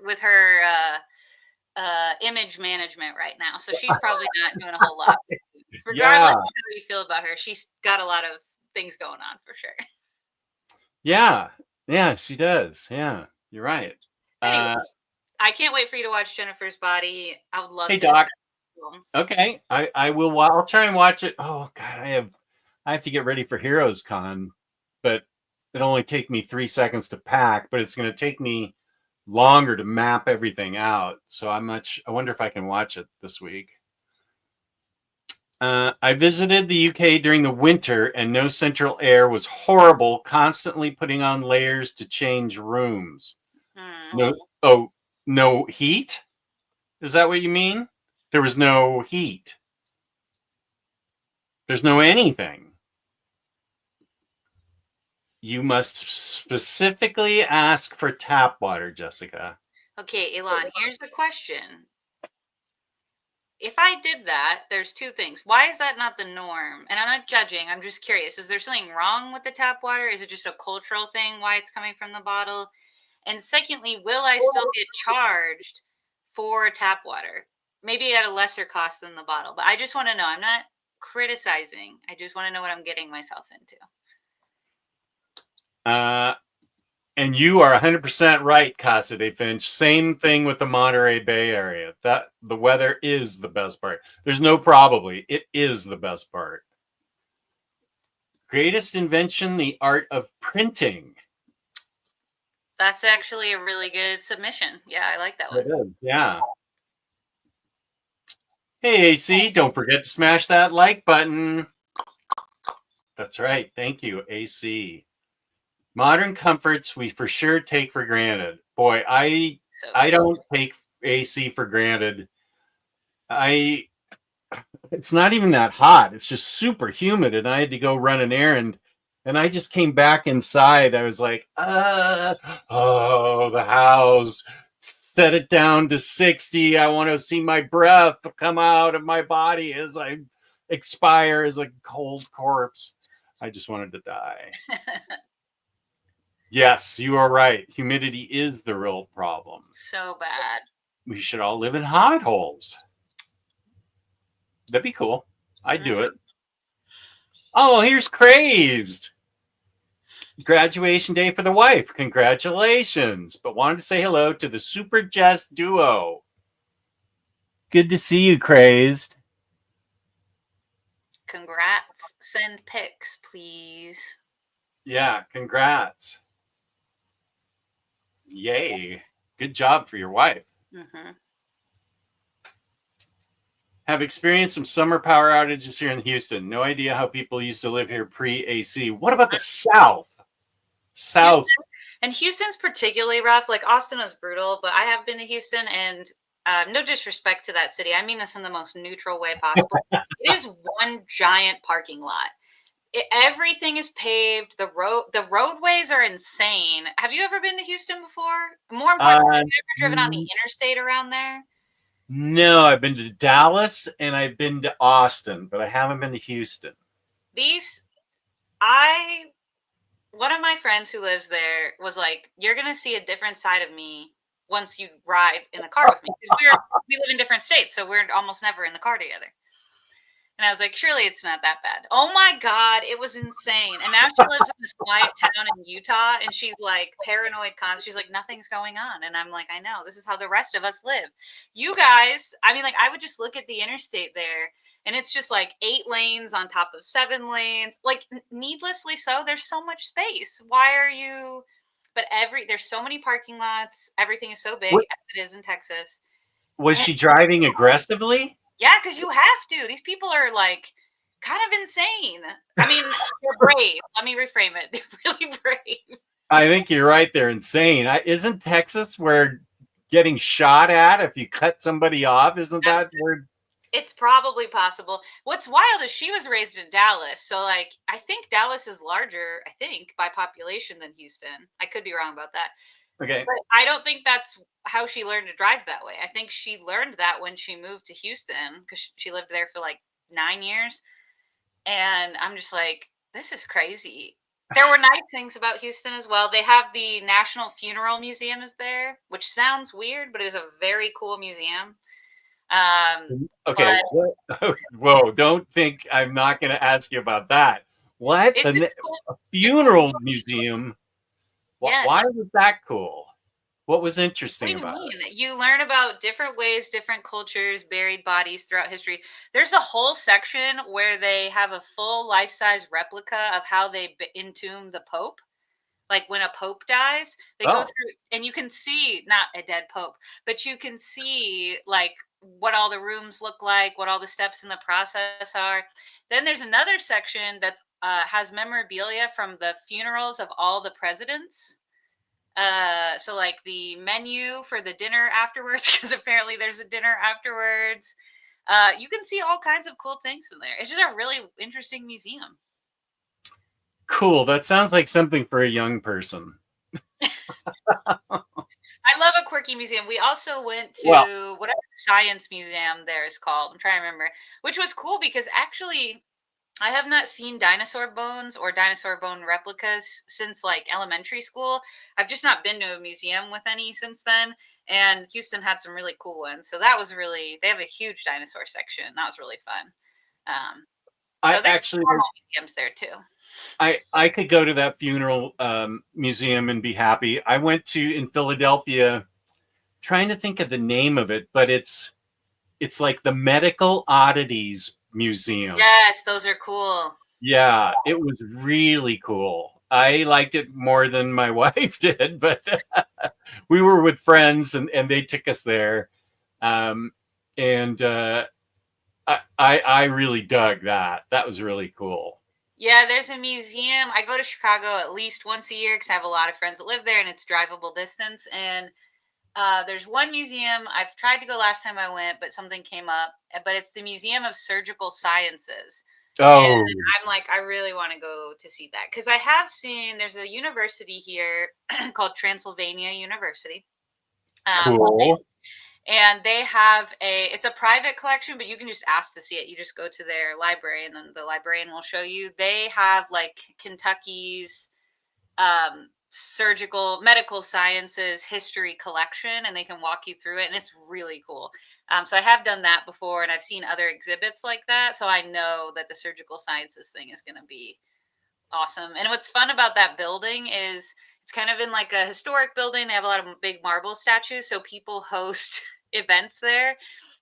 with her image management right now. So she's probably not doing a whole lot. Regardless of how you feel about her, she's got a lot of things going on for sure. Yeah. Yeah, she does. Yeah, you're right. Anyway, I can't wait for you to watch Jennifer's Body. I would love to. Hey, Doc. Okay, I will. I'll try and watch it. Oh God, I have to get ready for Heroes Con, but it'll only take me 3 seconds to pack. But it's going to take me longer to map everything out. So I wonder if I can watch it this week. I visited the UK during the winter, and no central air was horrible. Constantly putting on layers to change rooms. No heat. Is that what you mean? There was no heat. There's no anything. You must specifically ask for tap water, Jessica. Okay, Elon, here's the question. if I did that, there's two things. Why is that not the norm? And I'm not judging. I'm just curious. Is there something wrong with the tap water? Is it just a cultural thing why it's coming from the bottle? And secondly, will I still get charged for tap water? Maybe at a lesser cost than the bottle. But I just want to know. I'm not criticizing. I just want to know what I'm getting myself into. And you are 100% right, Casa de Finch. Same thing with the Monterey Bay area. That the weather is the best part. There's no probably. It is the best part. Greatest invention, the art of printing. That's actually a really good submission. Yeah, I like that one. It is, yeah. Hey, AC, don't forget to smash that like button. That's right. Thank you, AC. Modern comforts we for sure take for granted. Boy, I don't take AC for granted. It's not even that hot. It's just super humid, and I had to go run an errand, and I just came back inside. I was like, oh, the house. Set it down to 60. I want to see my breath come out of my body as I expire as a cold corpse. I just wanted to die. Yes, you are right. Humidity is the real problem. So bad. We should all live in hot holes. That'd be cool. I'd do it. Oh, here's Crazed. Graduation day for the wife. Congratulations. But wanted to say hello to the Super Jess duo. Good to see you, Crazed. Congrats. Send pics, please. Yeah, congrats. Yay. Good job for your wife. Mm-hmm. Have experienced some summer power outages here in Houston. No idea how people used to live here pre-AC. What about the South? South. And Houston's particularly rough. Like Austin was brutal, but I have been to Houston, and no disrespect to that city. I mean this in the most neutral way possible. It is one giant parking lot. Everything is paved. The roadways are insane. Have you ever been to Houston before? More importantly, have you ever driven on the interstate around there? No, I've been to Dallas and I've been to Austin, but I haven't been to Houston. One of my friends who lives there was like, you're going to see a different side of me once you ride in the car with me. Because we live in different states, so we're almost never in the car together. And I was like, surely it's not that bad. Oh my God, it was insane. And now she lives in this quiet town in Utah, and she's like paranoid She's like, nothing's going on. And I'm like, I know, this is how the rest of us live. You guys, I mean, like, I would just look at the interstate there, and it's just like 8 lanes on top of 7 lanes. Like, needlessly so, there's so much space. Why are you? But there's so many parking lots. Everything is so big, as it is in Texas. Was she driving aggressively? Yeah, because you have to. These people are like kind of insane. I mean, they're brave. Let me reframe it. They're really brave. I think you're right. They're insane. Isn't Texas where getting shot at if you cut somebody off? Isn't that where? It's probably possible. What's wild is she was raised in Dallas. So, like, I think Dallas is larger, by population than Houston. I could be wrong about that. Okay. But I don't think that's how she learned to drive that way. I think she learned that when she moved to Houston, because she lived there for like 9 years. And I'm just like, this is crazy. There were nice things about Houston as well. They have the National Funeral Museum is there, which sounds weird, but it is a very cool museum. Okay. Whoa, don't think I'm not going to ask you about that. What? The funeral museum? Yes. Why was that cool? What was interesting about it? You learn about different ways, different cultures, buried bodies throughout history. There's a whole section where they have a full life-size replica of how they entomb the Pope. Like when a Pope dies, they go through, and you can see, not a dead Pope, but you can see like what all the rooms look like, what all the steps in the process are. Then there's another section that's has memorabilia from the funerals of all the presidents. So like the menu for the dinner afterwards, because apparently there's a dinner afterwards. You can see all kinds of cool things in there. It's just a really interesting museum. Cool. That sounds like something for a young person. I I love a quirky museum. We also went Well, to whatever the science museum there is called. I'm trying to remember, which was cool because actually I have not seen dinosaur bones or dinosaur bone replicas since like elementary school. I've just not been to a museum with any since then. And Houston had some really cool ones. So that was really, they have a huge dinosaur section. That was really fun. So I there's actually, normal museums there too. I could go to that funeral museum and be happy. I went to in Philadelphia, trying to think of the name of it, but it's like the Medical Oddities Museum. Yes, those are cool. Yeah, it was really cool. I liked it more than my wife did, but we were with friends and they took us there. Um, and I really dug that. That was really cool. Yeah, there's a museum. I go to Chicago at least once a year because I have a lot of friends that live there and it's drivable distance. And there's one museum I've tried to go last time I went, but something came up. But it's the Museum of Surgical Sciences, and Oh, I'm like, I really want to go to see that because I have seen there's a university here called Transylvania University, cool. and they have it's a private collection, but you can just ask to see it. You just go to their library, and then the librarian will show you. They have like Kentucky's surgical medical sciences history collection, and they can walk you through it, and it's really cool. So I have done that before, and I've seen other exhibits like that, so I know that the surgical sciences thing is going to be awesome. And what's fun about that building is it's kind of in like a historic building. They have a lot of big marble statues, so people host events there.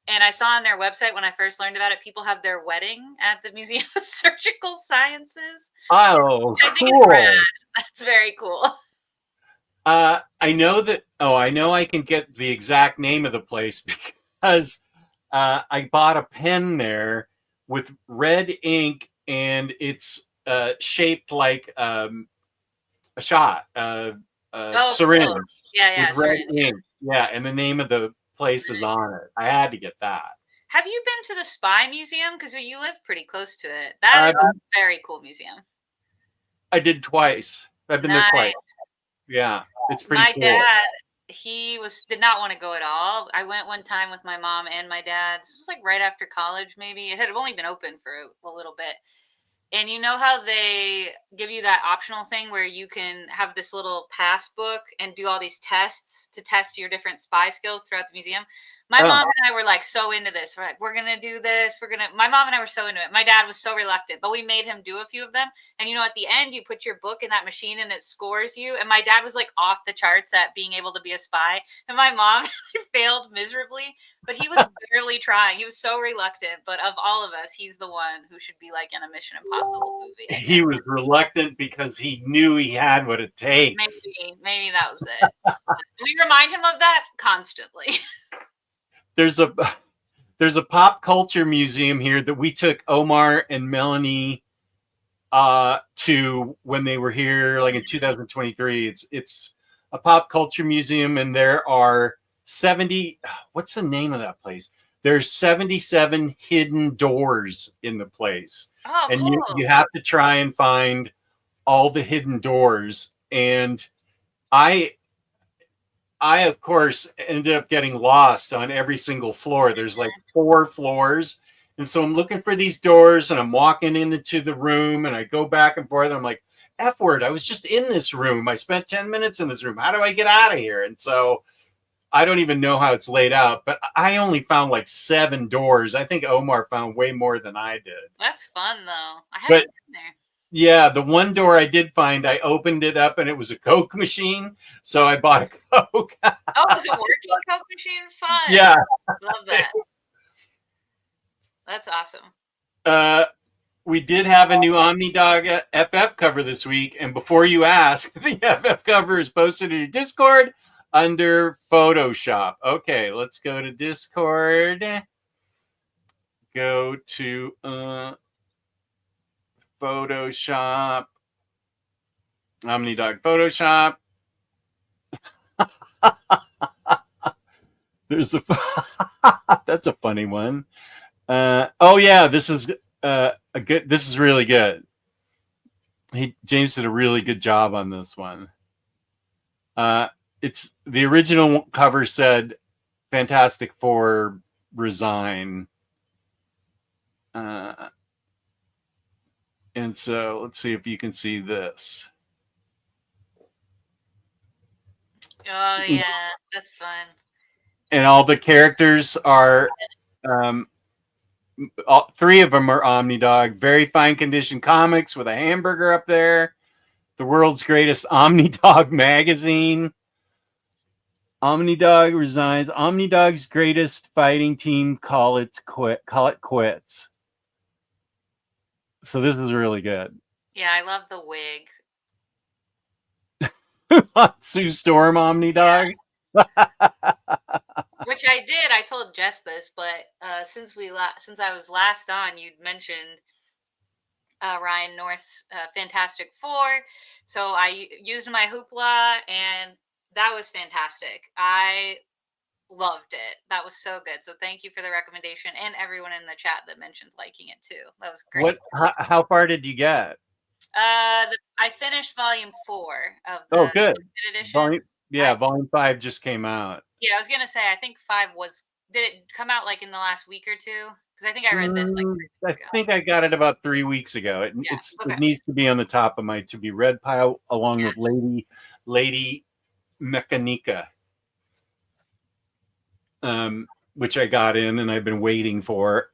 And I saw on their website when I first learned about it, people have their wedding at the Museum of Surgical Sciences, Oh, which I think is rad. cool. That's very cool. I know that. Oh, I know I can get the exact name of the place because I bought a pen there with red ink, and it's shaped like a shot, Oh, syringe cool. Yeah, with yeah, red syringe. ink. Yeah, and the name of the place is on it. I had to get that. Have you been to the Spy Museum? Because you live pretty close to it. That I is a very cool museum. I did twice. I've been there twice. Nice. Yeah, it's pretty My cool. dad, he did not want to go at all. I went one time with my mom and my dad. This was like right after college, maybe. It had only been open for a little bit. And you know how they give you that optional thing where you can have this little pass book and do all these tests to test your different spy skills throughout the museum? My Oh, mom and I were like so into this. We're like, we're gonna do this. My mom and I were so into it. My dad was so reluctant, but we made him do a few of them. And at the end, you put your book in that machine and it scores you. And my dad was like off the charts at being able to be a spy. And my mom failed miserably, but he was barely trying. He was so reluctant. But of all of us, he's the one who should be like in a Mission Impossible movie, I he think. was reluctant because he knew he had what it takes. Maybe that was it. We remind him of that constantly. There's a there's a pop culture museum here that we took Omar and Melanie to when they were here like in 2023. It's a pop culture museum, and there are 70, what's the name of that place? There's 77 hidden doors in the place, Oh, and you cool. you have to try and find all the hidden doors. And I I, of course, ended up getting lost on every single floor. There's like 4 floors. And so I'm looking for these doors and I'm walking into the room and I go back and forth. And I'm like, F word, I was just in this room. I spent 10 minutes in this room. How do I get out of here? And so I don't even know how it's laid out, but I only found like 7 doors. I think Omar found way more than I did. That's fun though. I haven't But been there. yeah, the one door I did find, I opened it up and it was a Coke machine. So I bought a Coke. Oh, is it working Coke machine? Fun. Yeah. Love that. That's awesome. We did have a new Omnidog FF cover this week. And before you ask, the FF cover is posted in your Discord under Photoshop. Okay, let's go to Discord. Go to Photoshop. Omnidog Photoshop. There's a that's a funny one. Oh yeah, this is a good. This is really good. James did a really good job on this one. it's the original cover said Fantastic Four resign. And so let's see if you can see this. Oh yeah, that's fun. And all the characters are three of them are Omnidog. Very fine condition comics with a hamburger up there. The world's greatest Omnidog magazine. Omnidog resigns. Omnidog's greatest fighting team call it quits. So this is really good. Yeah, I love the wig. Sue Storm Omnidog. Which I did. I told Jess this, but since I was last on, you'd mentioned Ryan North's Fantastic Four, so I used my hoopla, and that was fantastic. I loved it. That was so good. So thank you for the recommendation, and everyone in the chat that mentioned liking it too. That was great. How far did you get? I finished volume 4 of the good edition. Volume 5 just came out. Yeah, I was gonna say I think 5 was. Did it come out like in the last week or two? Because I think I read this like 3 weeks I ago. think I got it about 3 weeks ago. It needs to be on the top of my to be read pile along with Lady Mechanica, which I got in and I've been waiting for.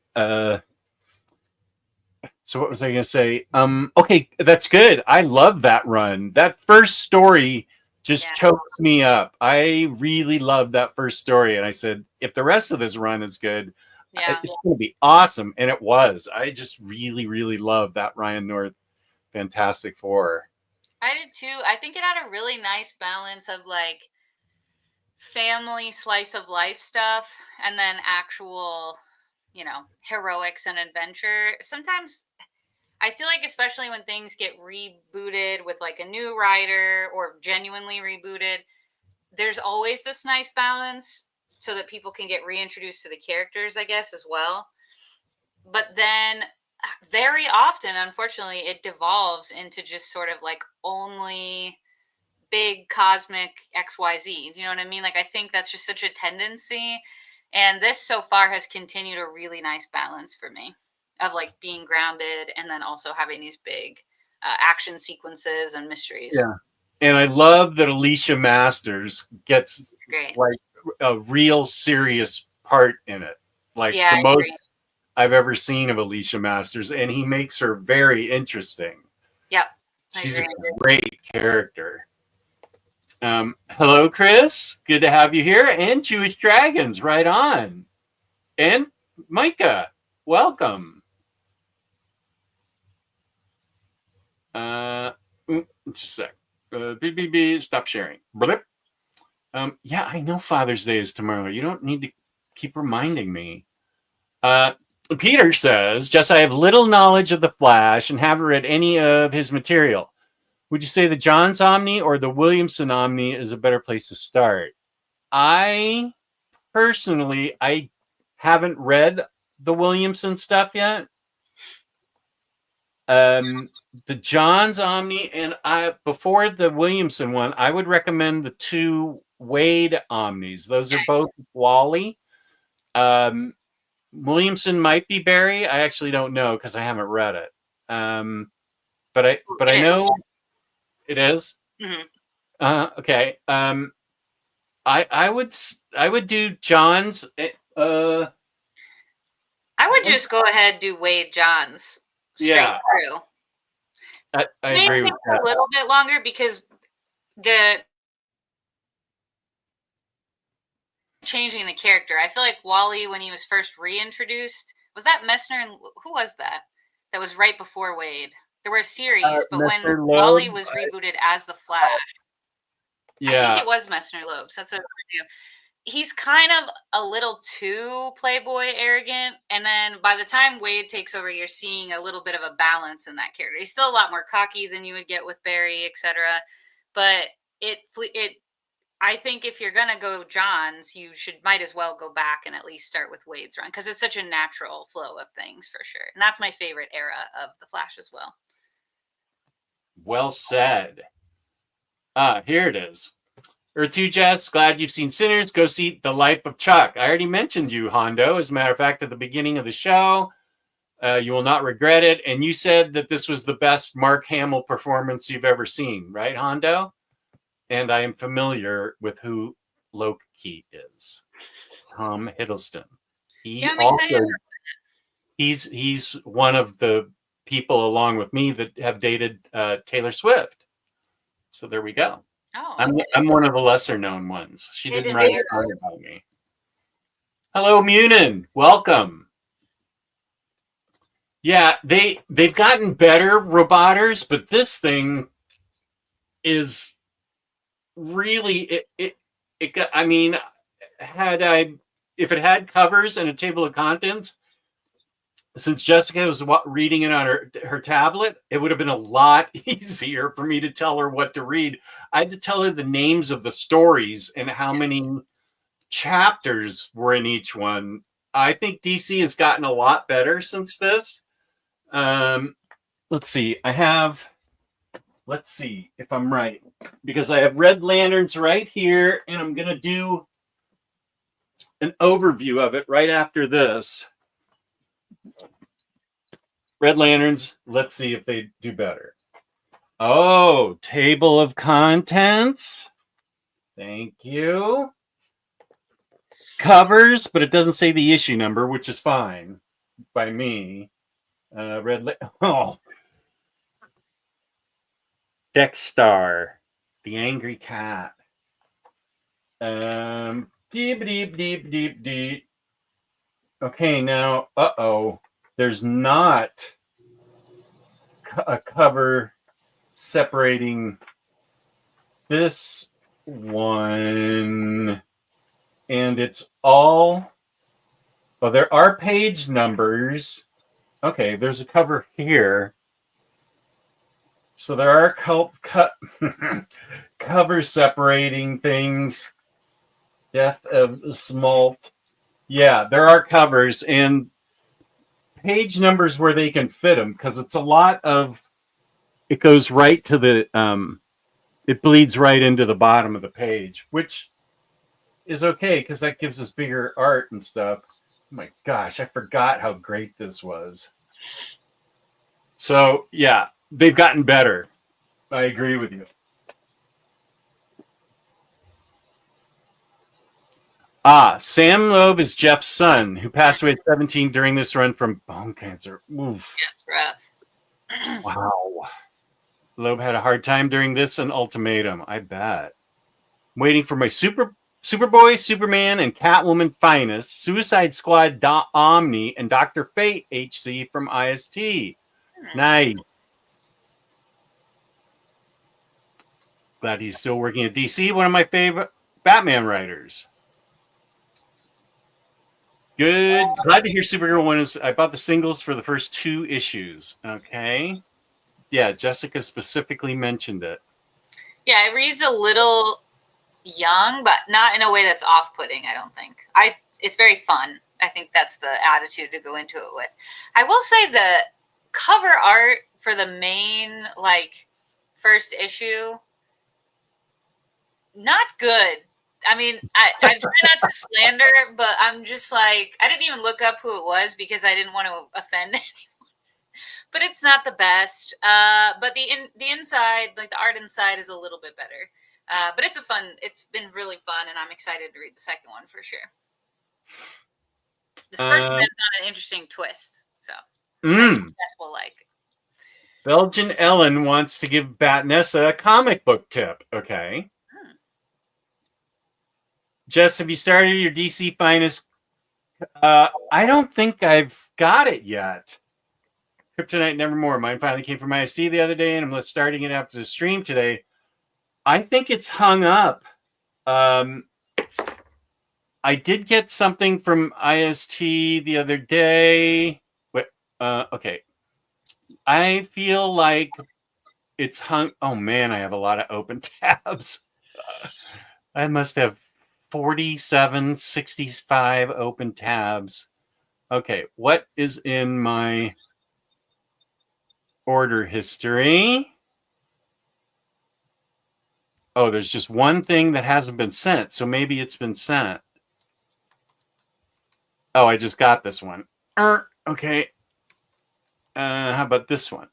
So what was I going to say? Okay, that's good. I love that run. That first story just chokes me up. I really love that first story. And I said, if the rest of this run is good, it's going to be awesome. And it was. I just really, really love that Ryan North Fantastic Four. I did too. I think it had a really nice balance of like family slice of life stuff and then actual, heroics and adventure. Sometimes I feel like, especially when things get rebooted with like a new writer or genuinely rebooted, there's always this nice balance so that people can get reintroduced to the characters, I guess, as well. But then very often, unfortunately, it devolves into just sort of like only big cosmic XYZ. Do you know what I mean? Like, I think that's just such a tendency. And this so far has continued a really nice balance for me of like being grounded and then also having these big action sequences and mysteries. Yeah. And I love that Alicia Masters gets like a real serious part in it. Like the most I've ever seen of Alicia Masters, and he makes her very interesting. Yep. She's a great character. Hello, Chris. Good to have you here. And Jewish Dragons, right on. And Micah, welcome. Just a sec. BBB, stop sharing. Blip. Yeah, I know Father's Day is tomorrow. You don't need to keep reminding me. Peter says, Jess, I have little knowledge of the Flash and haven't read any of his material. Would you say the Johns Omni or the Williamson Omni is a better place to start? I personally, I haven't read the Williamson stuff yet. The Johns Omni and before the Williamson one, I would recommend the 2 Wade Omnis. Those are both Wally. Williamson might be Barry. I actually don't know because I haven't read it. But I know it is. Mm-hmm. Okay. I would do John's. I would just go ahead and do Wade Johns straight through. I agree with that. A little bit longer because the changing the character. I feel like Wally, when he was first reintroduced, was that Messner and who was that? That was right before Wade. There were a series, but Messner when Wally was rebooted as the Flash, I think it was Messner Lopes. That's what I do. He's kind of a little too playboy arrogant, and then by the time Wade takes over, you're seeing a little bit of a balance in that character. He's still a lot more cocky than you would get with Barry, etc. But I think if you're gonna go Johns, you might as well go back and at least start with Wade's run because it's such a natural flow of things for sure, and that's my favorite era of the Flash as well. Well said. Here it is. Earth 2 Jess, glad you've seen Sinners. Go see The Life of Chuck. I already mentioned you, Hondo. As a matter of fact, at the beginning of the show, you will not regret it. And you said that this was the best Mark Hamill performance you've ever seen, right, Hondo? And I am familiar with who Loki is. Tom Hiddleston. He I'm excited. He's one of the people along with me that have dated Taylor Swift. So there we go. Oh, I'm one of the lesser known ones. She Hidden didn't write a hero. song about me. Hello, Munin. Welcome. Yeah, they've gotten better roboters, but this thing is really it got, I mean, if it had covers and a table of contents, since Jessica was reading it on her tablet, it would have been a lot easier for me to tell her what to read. I had to tell her the names of the stories and how many chapters were in each one. I think DC has gotten a lot better since this. Let's see. Let's see if I'm right, because I have Red Lanterns right here, and I'm going to do an overview of it right after this. Red Lanterns, let's see if they do better. Oh, table of contents. Thank you. Covers, but it doesn't say the issue number, which is fine by me. Oh. Dexstar, the angry cat. Deep, deep, deep, deep, deep. Okay, now, there's not a cover separating this one, and it's all, well, there are page numbers. Okay, there's a cover here. So there are covers separating things. Death of Smalt. Yeah, there are covers and page numbers where they can fit them, because it's a lot of, it goes right to the, it bleeds right into the bottom of the page, which is okay because that gives us bigger art and stuff. Oh my gosh, I forgot how great this was. So yeah, they've gotten better. I agree with you. Sam Loeb is Jeff's son, who passed away at 17 during this run from bone cancer. Oof. That's rough. Wow. Loeb had a hard time during this and Ultimatum, I bet. I'm waiting for my Superboy, Superman, and Catwoman finest, Suicide Squad Omni, and Dr. Fate HC from IST. Nice. Glad he's still working at DC, one of my favorite Batman writers. Good. Glad to hear Supergirl 1 is. I bought the singles for the first 2 issues. Okay. Yeah, Jessica specifically mentioned it. Yeah, it reads a little young, but not in a way that's off-putting, I don't think. It's very fun. I think that's the attitude to go into it with. I will say the cover art for the main, first issue, not good. I mean, I try not to slander, but I'm just like, I didn't even look up who it was because I didn't want to offend anyone. But it's not the best. But the inside, the art inside, is a little bit better. But it's been really fun, and I'm excited to read the second one for sure. This person has got an interesting twist, so I think Jess will like it. Belgian Ellen wants to give Batnessa a comic book tip. Okay. Jess, have you started your DC Finest? I don't think I've got it yet. Kryptonite Nevermore. Mine finally came from IST the other day, and I'm starting it after the stream today. I think it's hung up. I did get something from IST the other day. Wait, okay. I feel like it's hung. Oh man, I have a lot of open tabs. I must have 47, 65 open tabs. Okay, what is in my order history? Oh, there's just one thing that hasn't been sent, so maybe it's been sent. Oh, I just got this one. Okay. How about this one?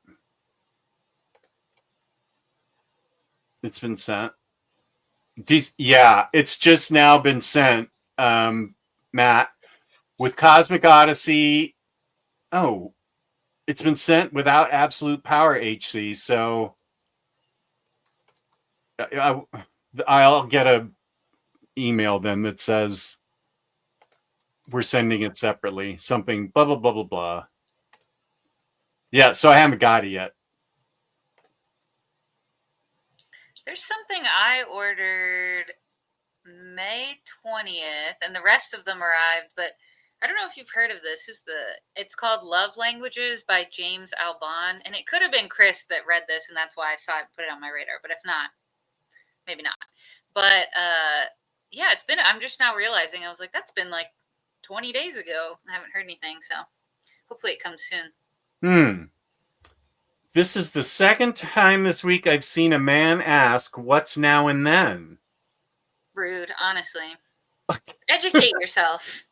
It's been sent. Yeah, it's just now been sent, Matt, with Cosmic Odyssey. Oh, it's been sent without Absolute Power HC, so I'll get a email then that says we're sending it separately. Something blah blah blah blah blah. Yeah, so I haven't got it yet. There's something I ordered May 20th, and the rest of them arrived, but I don't know if you've heard of this. It's called Love Languages by James Alban, and it could have been Chris that read this, and that's why I saw it, put it on my radar, but if not, maybe not. But yeah, I'm just now realizing, I was like, that's been like 20 days ago. I haven't heard anything, so hopefully it comes soon. This is the second time this week I've seen a man ask, "What's now and then?" Rude, honestly. Educate yourself.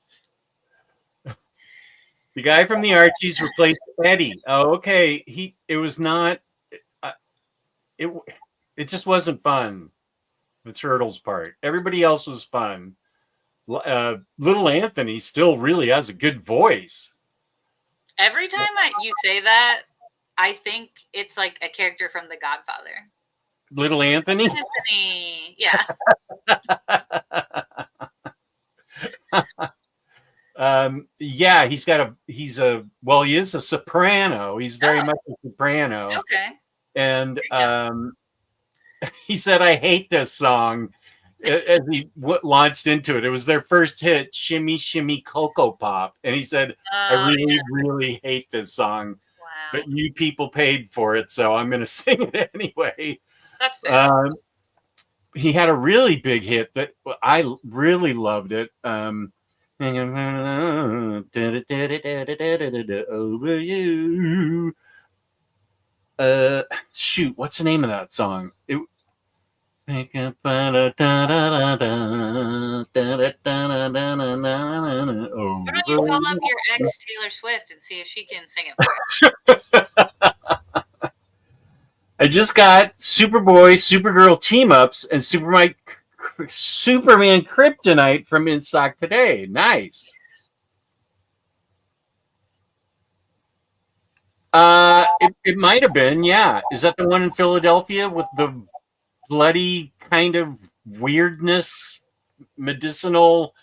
The guy from the Archies replaced Eddie. Oh, okay. It was not. It just wasn't fun. The Turtles part. Everybody else was fun. Little Anthony still really has a good voice. Every time you say that, I think it's like a character from The Godfather. Little Anthony? Anthony, yeah. Yeah, he is a soprano. He's very much a soprano. Okay. And he said, "I hate this song." As he launched into it, it was their first hit, "Shimmy Shimmy Cocoa Pop," and he said, "I really hate this song, but you people paid for it, so I'm going to sing it anyway." That's fair. He had a really big hit that I really loved it. Over you. Shoot, what's the name of that song? Why don't you call up your ex Taylor Swift and see if she can sing it for you? I just got Superboy, Supergirl team ups and Superman Kryptonite from In Stock today. Nice. It might have been, yeah. Is that the one in Philadelphia with the bloody kind of weirdness, medicinal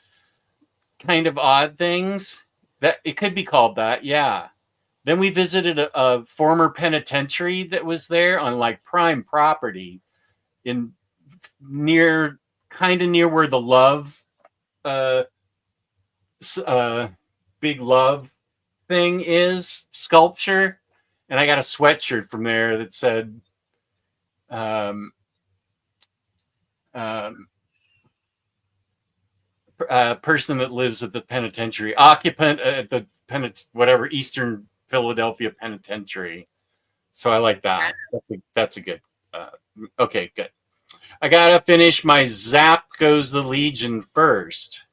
kind of odd things? That it could be called that, yeah. Then we visited a former penitentiary that was there on like prime property in near where the Love big Love thing is, sculpture. And I got a sweatshirt from there that said person that lives at the penitentiary, occupant at the whatever Eastern Philadelphia Penitentiary. So I like that. That's a good. Okay, good. I gotta finish my Zap Goes the Legion first.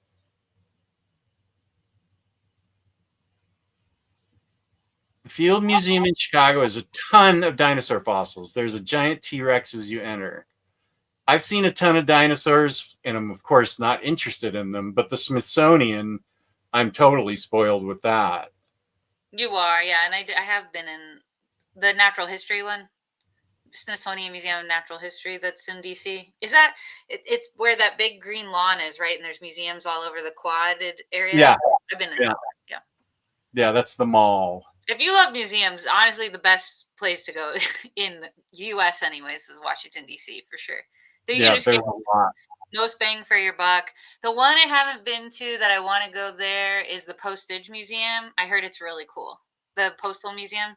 The Field Museum in Chicago has a ton of dinosaur fossils. There's a giant T-Rex as you enter. I've seen a ton of dinosaurs, and I'm, of course, not interested in them, but the Smithsonian, I'm totally spoiled with that. You are, yeah, and I have been in the natural history one, Smithsonian Museum of Natural History, that's in DC. Is that it's where that big green lawn is, right? And there's museums all over the quadded area. Yeah, I've been in. Yeah, that's the mall. If you love museums, honestly, the best place to go in the U.S. anyways is Washington D.C. for sure. There's a lot. No bang for your buck. The one I haven't been to that I want to go there is the Postage Museum. I heard it's really cool. The Postal Museum.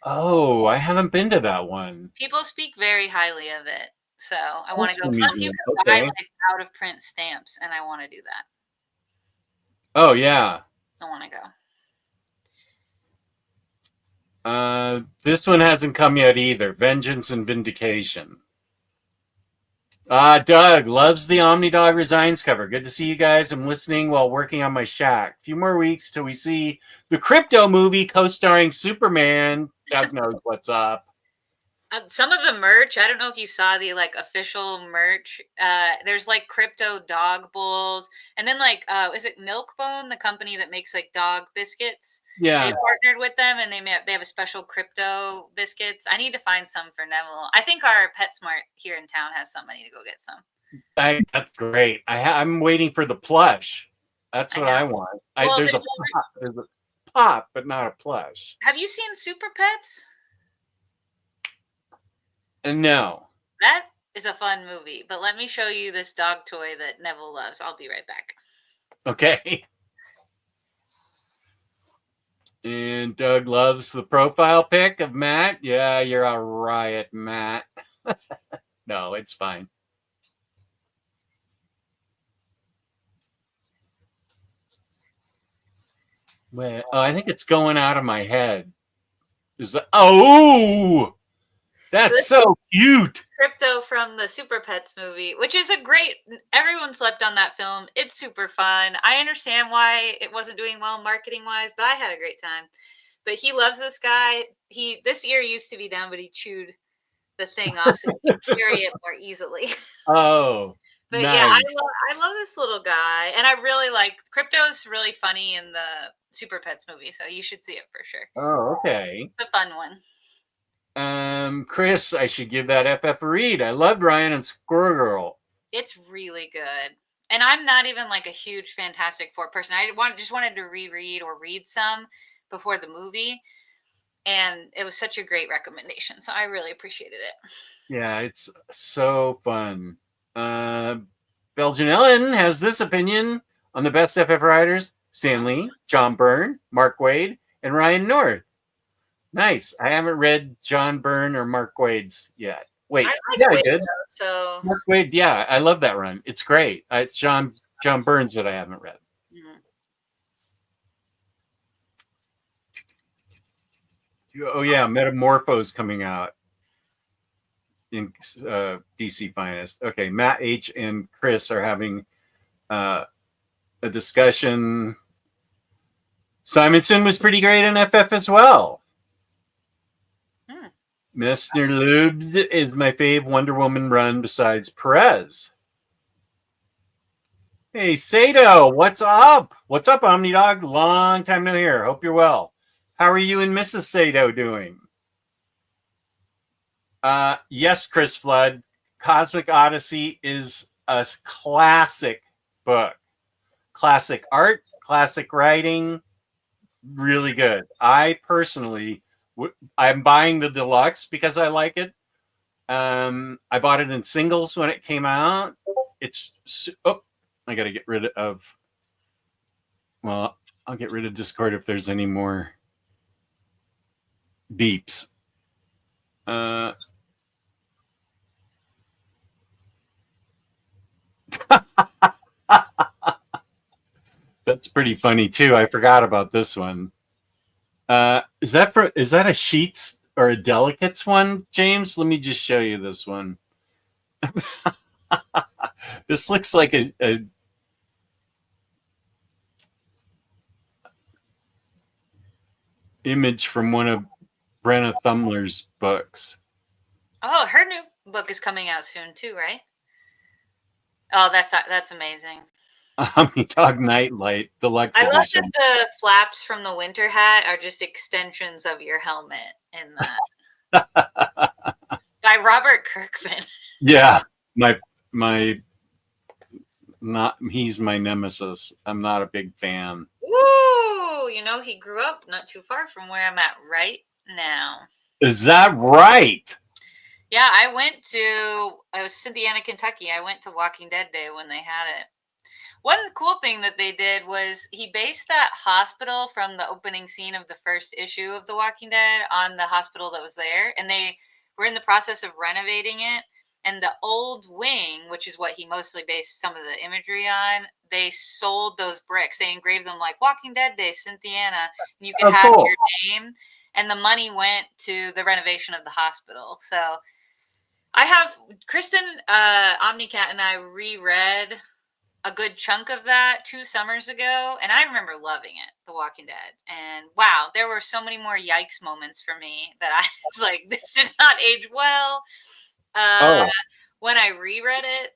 Oh, I haven't been to that one. People speak very highly of it, so I want to go. Plus, you can buy like out of print stamps, and I want to do that. Oh yeah, I want to go. This one hasn't come yet either. Vengeance and Vindication. Doug loves the Omnidog Resigns cover. Good to see you guys. I'm listening while working on my shack. A few more weeks till we see the Crypto movie co-starring Superman. Doug knows what's up. Some of the merch, I don't know if you saw the like official merch. There's like crypto dog bowls, and then like is it Milkbone, the company that makes like dog biscuits? Yeah, They partnered with them, and they have a special crypto biscuits. I need to find some for Neville. I think our PetSmart here in town has some. I need to go get some. that's great. I'm waiting for the plush. That's I what know. I want. Well, There's a pop, but not a plush. have you seen Super Pets? And no. That is a fun movie. But let me show you this dog toy that Neville loves. I'll be right back. Okay. And Doug loves the profile pic of Matt. Yeah, you're a riot, Matt. No, it's fine. Well, I think it's going out of my head. Is that? Oh, that's so cute. Crypto from the Super Pets movie, which is a great. Everyone slept on that film. It's super fun. I understand why it wasn't doing well marketing wise, but I had a great time. But he loves this guy. This ear used to be down, but he chewed the thing off so he could carry it more easily. Oh, But nice. yeah, I love this little guy, and I really like Crypto's really funny in the Super Pets movie, so you should see it for sure. Oh, okay. It's a fun one. Chris, I should give that FF a read. I loved Ryan and Squirrel Girl. It's really good. And I'm not even like a huge Fantastic Four person. Just wanted to reread or read some before the movie, and it was such a great recommendation. So I really appreciated it. Yeah, it's so fun. Belgian Ellen has this opinion on the best FF writers: Stan Lee, John Byrne, Mark Waid, and Ryan North. Nice. I haven't read John Byrne or Mark Waid's yet. Wait, yeah, I did. So Mark Waid, yeah, I love that run. It's great. It's John Byrne's that I haven't read. Oh yeah, Metamorphose coming out in DC Finest. Okay, Matt H and Chris are having a discussion. Simonson was pretty great in FF as well. Mr. Lubes is my fave Wonder Woman run besides Perez. Hey, Sato, what's up? What's up, Omnidog? Long time no hear. Hope you're well. How are you and Mrs. Sato doing? Yes, Chris Flood. Cosmic Odyssey is a classic book. Classic art, classic writing, really good. I personally, I'm buying the deluxe because I like it. I bought it in singles when it came out. I got to get rid of. Well, I'll get rid of Discord if there's any more beeps. That's pretty funny too. I forgot about this one. Is that a Sheets or a Delicates one, James? Let me just show you this one. This looks like a image from one of Brenna Thumler's books. Oh, her new book is coming out soon too, right? Oh, that's amazing. Omnidog Nightlight Deluxe I love Edition. that the flaps from the winter hat are just extensions of your helmet in that. By Robert Kirkman. Yeah, he's my nemesis. I'm not a big fan. Woo! He grew up not too far from where I'm at right now. Is that right? Yeah, I was in Indiana, Kentucky. I went to Walking Dead Day when they had it. One cool thing that they did was he based that hospital from the opening scene of the first issue of The Walking Dead on the hospital that was there. And they were in the process of renovating it. And the old wing, which is what he mostly based some of the imagery on, they sold those bricks. They engraved them like Walking Dead Day, Cynthiana. And you could have cool. your name. And the money went to the renovation of the hospital. So I have Kristen, Omnicat, and I reread a good chunk of that 2 summers ago, and I remember loving it, The Walking Dead. And wow, there were so many more yikes moments for me that I was like, this did not age well. Oh, When I reread it.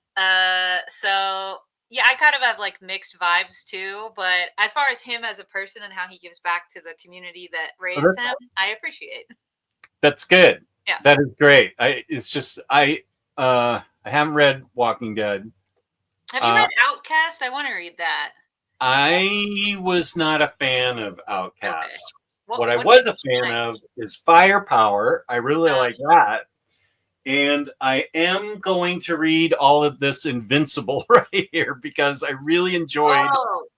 So yeah, I kind of have like mixed vibes too. But as far as him as a person and how he gives back to the community that raised him, I appreciate. that's good. Yeah. That is great. It's just I haven't read Walking Dead. Have you read Outcast? I want to read that. I was not a fan of Outcast. Okay. What I was a fan of is Firepower. I really like that. And I am going to read all of this Invincible right here because I really enjoyed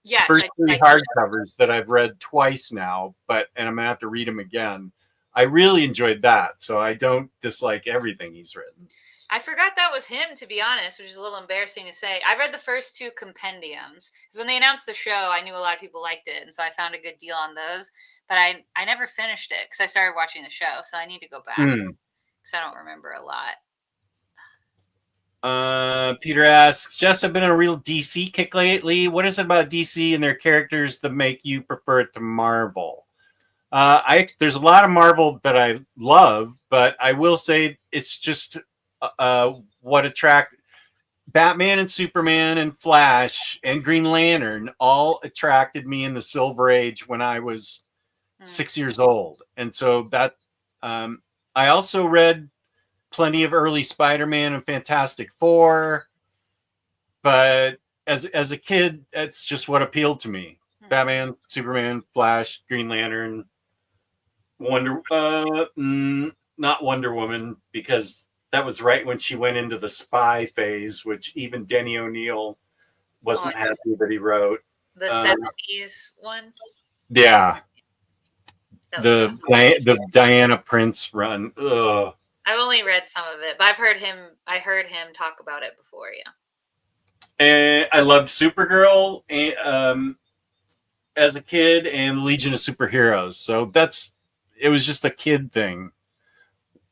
the first 3 hardcovers that I've read twice now, and I'm gonna have to read them again. I really enjoyed that, so I don't dislike everything he's written. I forgot that was him, to be honest, which is a little embarrassing to say. I read the first 2 compendiums because when they announced the show, I knew a lot of people liked it, and so I found a good deal on those. But I never finished it because I started watching the show, so I need to go back because I don't remember a lot. Peter asks, Jess, I've been on a real DC kick lately. What is it about DC and their characters that make you prefer it to Marvel? There's a lot of Marvel that I love, but I will say it's just what attract Batman and Superman and Flash and Green Lantern all attracted me in the Silver Age when I was 6 years old. And so that I also read plenty of early Spider-Man and Fantastic Four, but as a kid, that's just what appealed to me. Batman, Superman, Flash, Green Lantern, not Wonder Woman, because that was right when she went into the spy phase, which even Denny O'Neil wasn't happy that he wrote. The 70s one? Yeah. The Diana Prince run. Ugh. I've only read some of it, but I heard him talk about it before, yeah. And I loved Supergirl as a kid and Legion of Superheroes. So it was just a kid thing.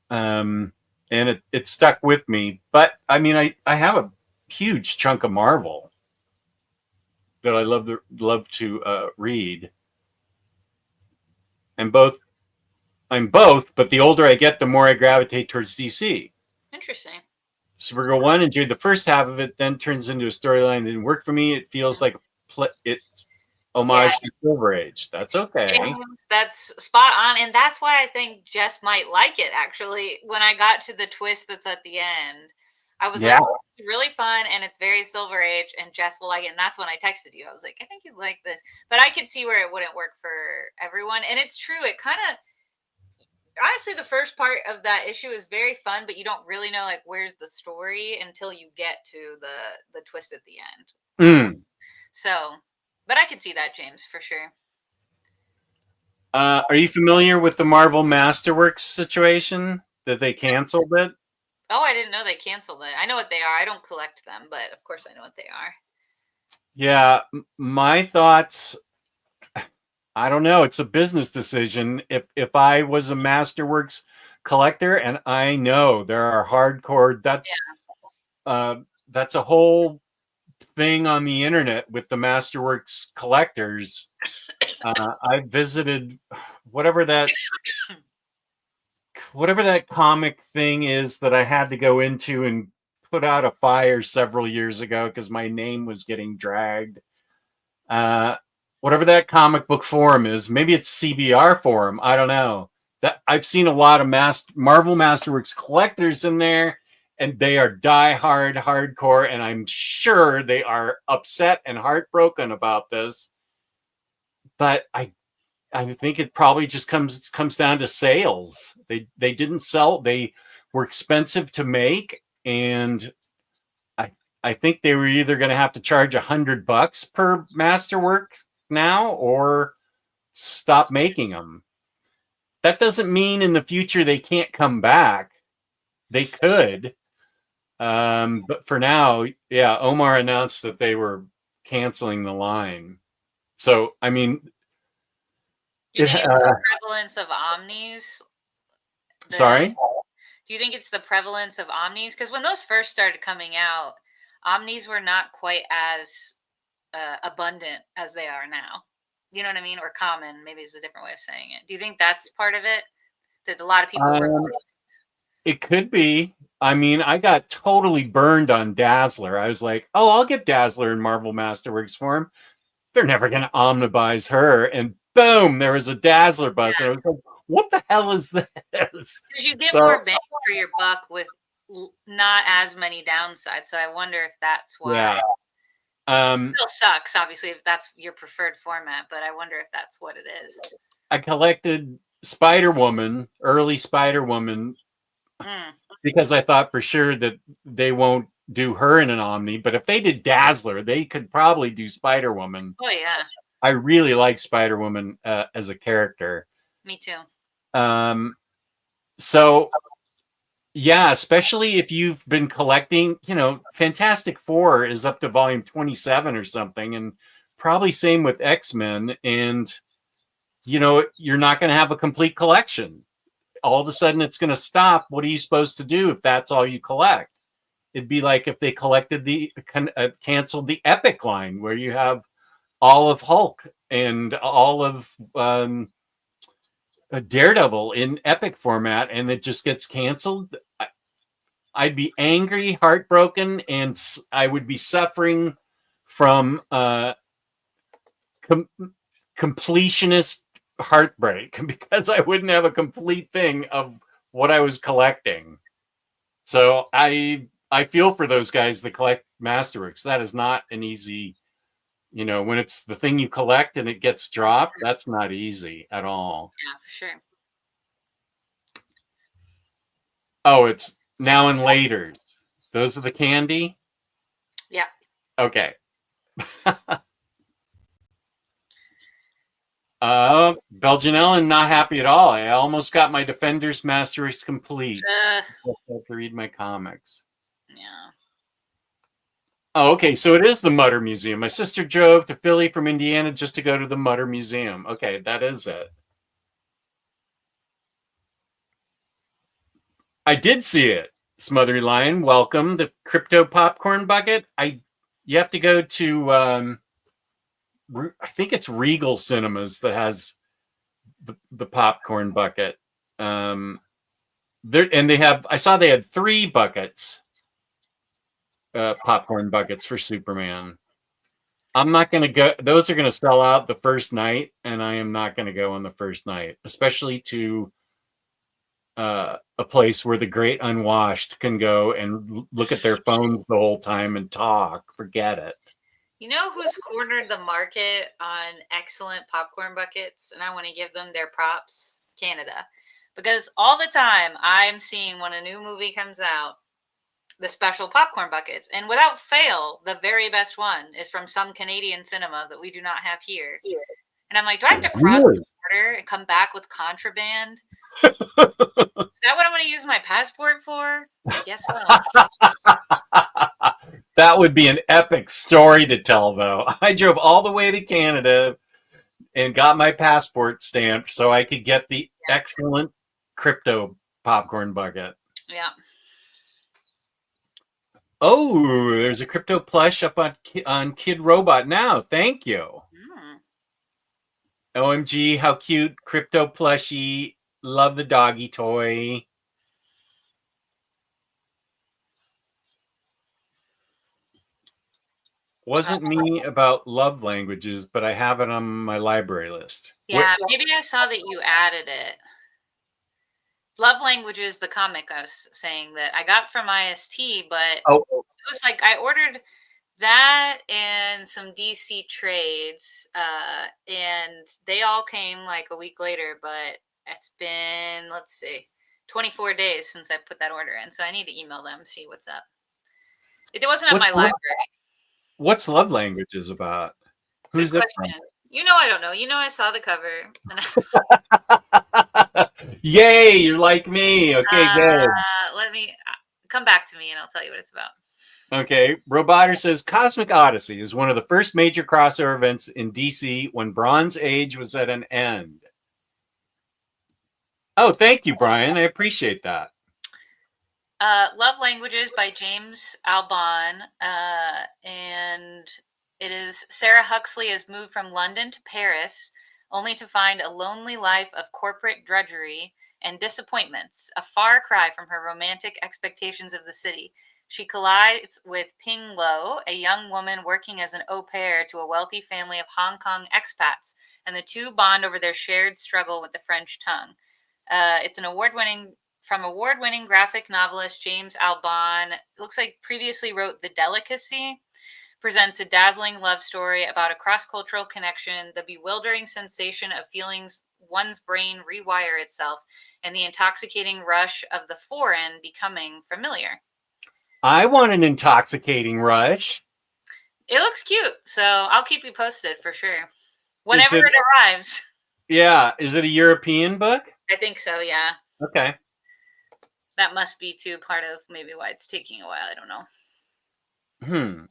And it stuck with me. But I mean, I have a huge chunk of Marvel that I love to read. And I'm both, but the older I get, the more I gravitate towards DC. Interesting. Supergirl 1, enjoyed the first half of it, then turns into a storyline that didn't work for me. It feels like it's homage to Silver Age. That's okay. That's spot on, and that's why I think Jess might like it, actually. When I got to the twist that's at the end, I was like, it's really fun, and it's very Silver Age, and Jess will like it. And that's when I texted you. I was like, I think you'd like this. But I could see where it wouldn't work for everyone. And it's true. It kind of, honestly, the first part of that issue is very fun, but you don't really know, like, where's the story until you get to the twist at the end. So, but I could see that, James, for sure. Are you familiar with the Marvel Masterworks situation that they canceled it? Oh, I didn't know they canceled it. I know what they are. I don't collect them, but of course I know what they are. Yeah, my thoughts, I don't know. It's a business decision. If I was a Masterworks collector, and I know there are hardcore, that's a whole thing on the internet with the Masterworks collectors. I visited whatever that comic thing is that I had to go into and put out a fire several years ago because my name was getting dragged. Whatever that comic book forum is, maybe it's CBR forum. I don't know. That I've seen a lot of Marvel Masterworks collectors in there, and they are diehard hardcore, and I'm sure they are upset and heartbroken about this. But I think it probably just comes down to sales. They didn't sell. They were expensive to make, and I think they were either going to have to charge $100 per Masterwork now or stop making them. That doesn't mean in the future they can't come back. They could, but for now, yeah. Omar announced that they were canceling the line. So I mean. Do you think the prevalence of omnis? Sorry? Do you think it's the prevalence of Omnis? Because when those first started coming out, Omnis were not quite as abundant as they are now. You know what I mean? Or common, maybe is a different way of saying it. Do you think that's part of it? That a lot of people replaced? It could be. I mean, I got totally burned on Dazzler. I was like, oh, I'll get Dazzler in Marvel Masterworks form. They're never going to omnibize her. And boom, there was a Dazzler bus. And I was like, what the hell is this? Because you get more bang for your buck with not as many downsides. So I wonder if that's why. Yeah. It still sucks, obviously, if that's your preferred format, but I wonder if that's what it is. I collected Spider-Woman, early Spider-Woman, because I thought for sure that they won't do her in an Omni. But if they did Dazzler, they could probably do Spider-Woman. Oh, yeah. I really like Spider-Woman as a character. Me too. So, yeah, especially if you've been collecting, Fantastic Four is up to volume 27 or something, and probably same with X-Men. And, you're not going to have a complete collection. All of a sudden it's going to stop. What are you supposed to do if that's all you collect? It'd be like if they collected canceled the Epic line where you have all of Hulk and all of Daredevil in Epic format, and it just gets canceled. I'd be angry, heartbroken, and I would be suffering from completionist heartbreak because I wouldn't have a complete thing of what I was collecting. So I feel for those guys that collect Masterworks. That is not an easy, when it's the thing you collect and it gets dropped, that's not easy at all. Yeah, for sure. Oh, it's now and laters. Those are the candy? Yeah. Okay. Belgian Ellen, not happy at all. I almost got my Defenders Masterworks complete. I have to read my comics. Yeah. Oh, okay. So it is the Mutter Museum. My sister drove to Philly from Indiana just to go to the Mutter Museum. Okay, that is it. I did see it. Smothery Lion, welcome. The Crypto Popcorn Bucket. You have to go to I think it's Regal Cinemas that has the popcorn bucket. I saw they had 3 buckets, popcorn buckets for Superman. I'm not going to go. Those are going to sell out the first night, and I am not going to go on the first night, especially to a place where the great unwashed can go and look at their phones the whole time and talk. Forget it. You know who's cornered the market on excellent popcorn buckets? And I want to give them their props? Canada. Because all the time I'm seeing when a new movie comes out, the special popcorn buckets. And without fail, the very best one is from some Canadian cinema that we do not have here. Yeah. And I'm like, do I have to cross the border and come back with contraband? Is that what I'm going to use my passport for? I guess so. That would be an epic story to tell, though. I drove all the way to Canada and got my passport stamped so I could get the excellent crypto popcorn bucket. Yeah. Oh, there's a crypto plush up on Kid Robot now. Thank you. OMG, how cute. Crypto plushie. Love the doggy toy. Wasn't me about love languages, but I have it on my library list. Yeah, maybe I saw that you added it. Love languages, the comic I was saying that I got from IST, but it was like I ordered that and some DC trades, and they all came like a week later, but it's been, let's see, 24 days since I put that order in, so I need to email them, see what's up. It wasn't at my library. What's Love Languages about? Who's that from? I don't know. I saw the cover. Yay, you're like me. Okay, good. Let me come back to me and I'll tell you what it's about. Okay, Roboter says Cosmic Odyssey is one of the first major crossover events in DC when Bronze Age was at an end. Oh, thank you, Brian. I appreciate that. Love Languages by James Albon. And it is Sarah Huxley has moved from London to Paris only to find a lonely life of corporate drudgery and disappointments, a far cry from her romantic expectations of the city. She collides with Ping Lo, a young woman working as an au pair to a wealthy family of Hong Kong expats, and the two bond over their shared struggle with the French tongue. It's an award-winning graphic novelist James Albon. Looks like previously wrote The Delicacy. Presents a dazzling love story about a cross-cultural connection, the bewildering sensation of feelings one's brain rewire itself, and the intoxicating rush of the foreign becoming familiar. I want an intoxicating rush. It looks cute, so I'll keep you posted for sure. Whenever it- it arrives. Yeah. Is it a European book? I think so, yeah. Okay. That must be too part of maybe why it's taking a while. I don't know.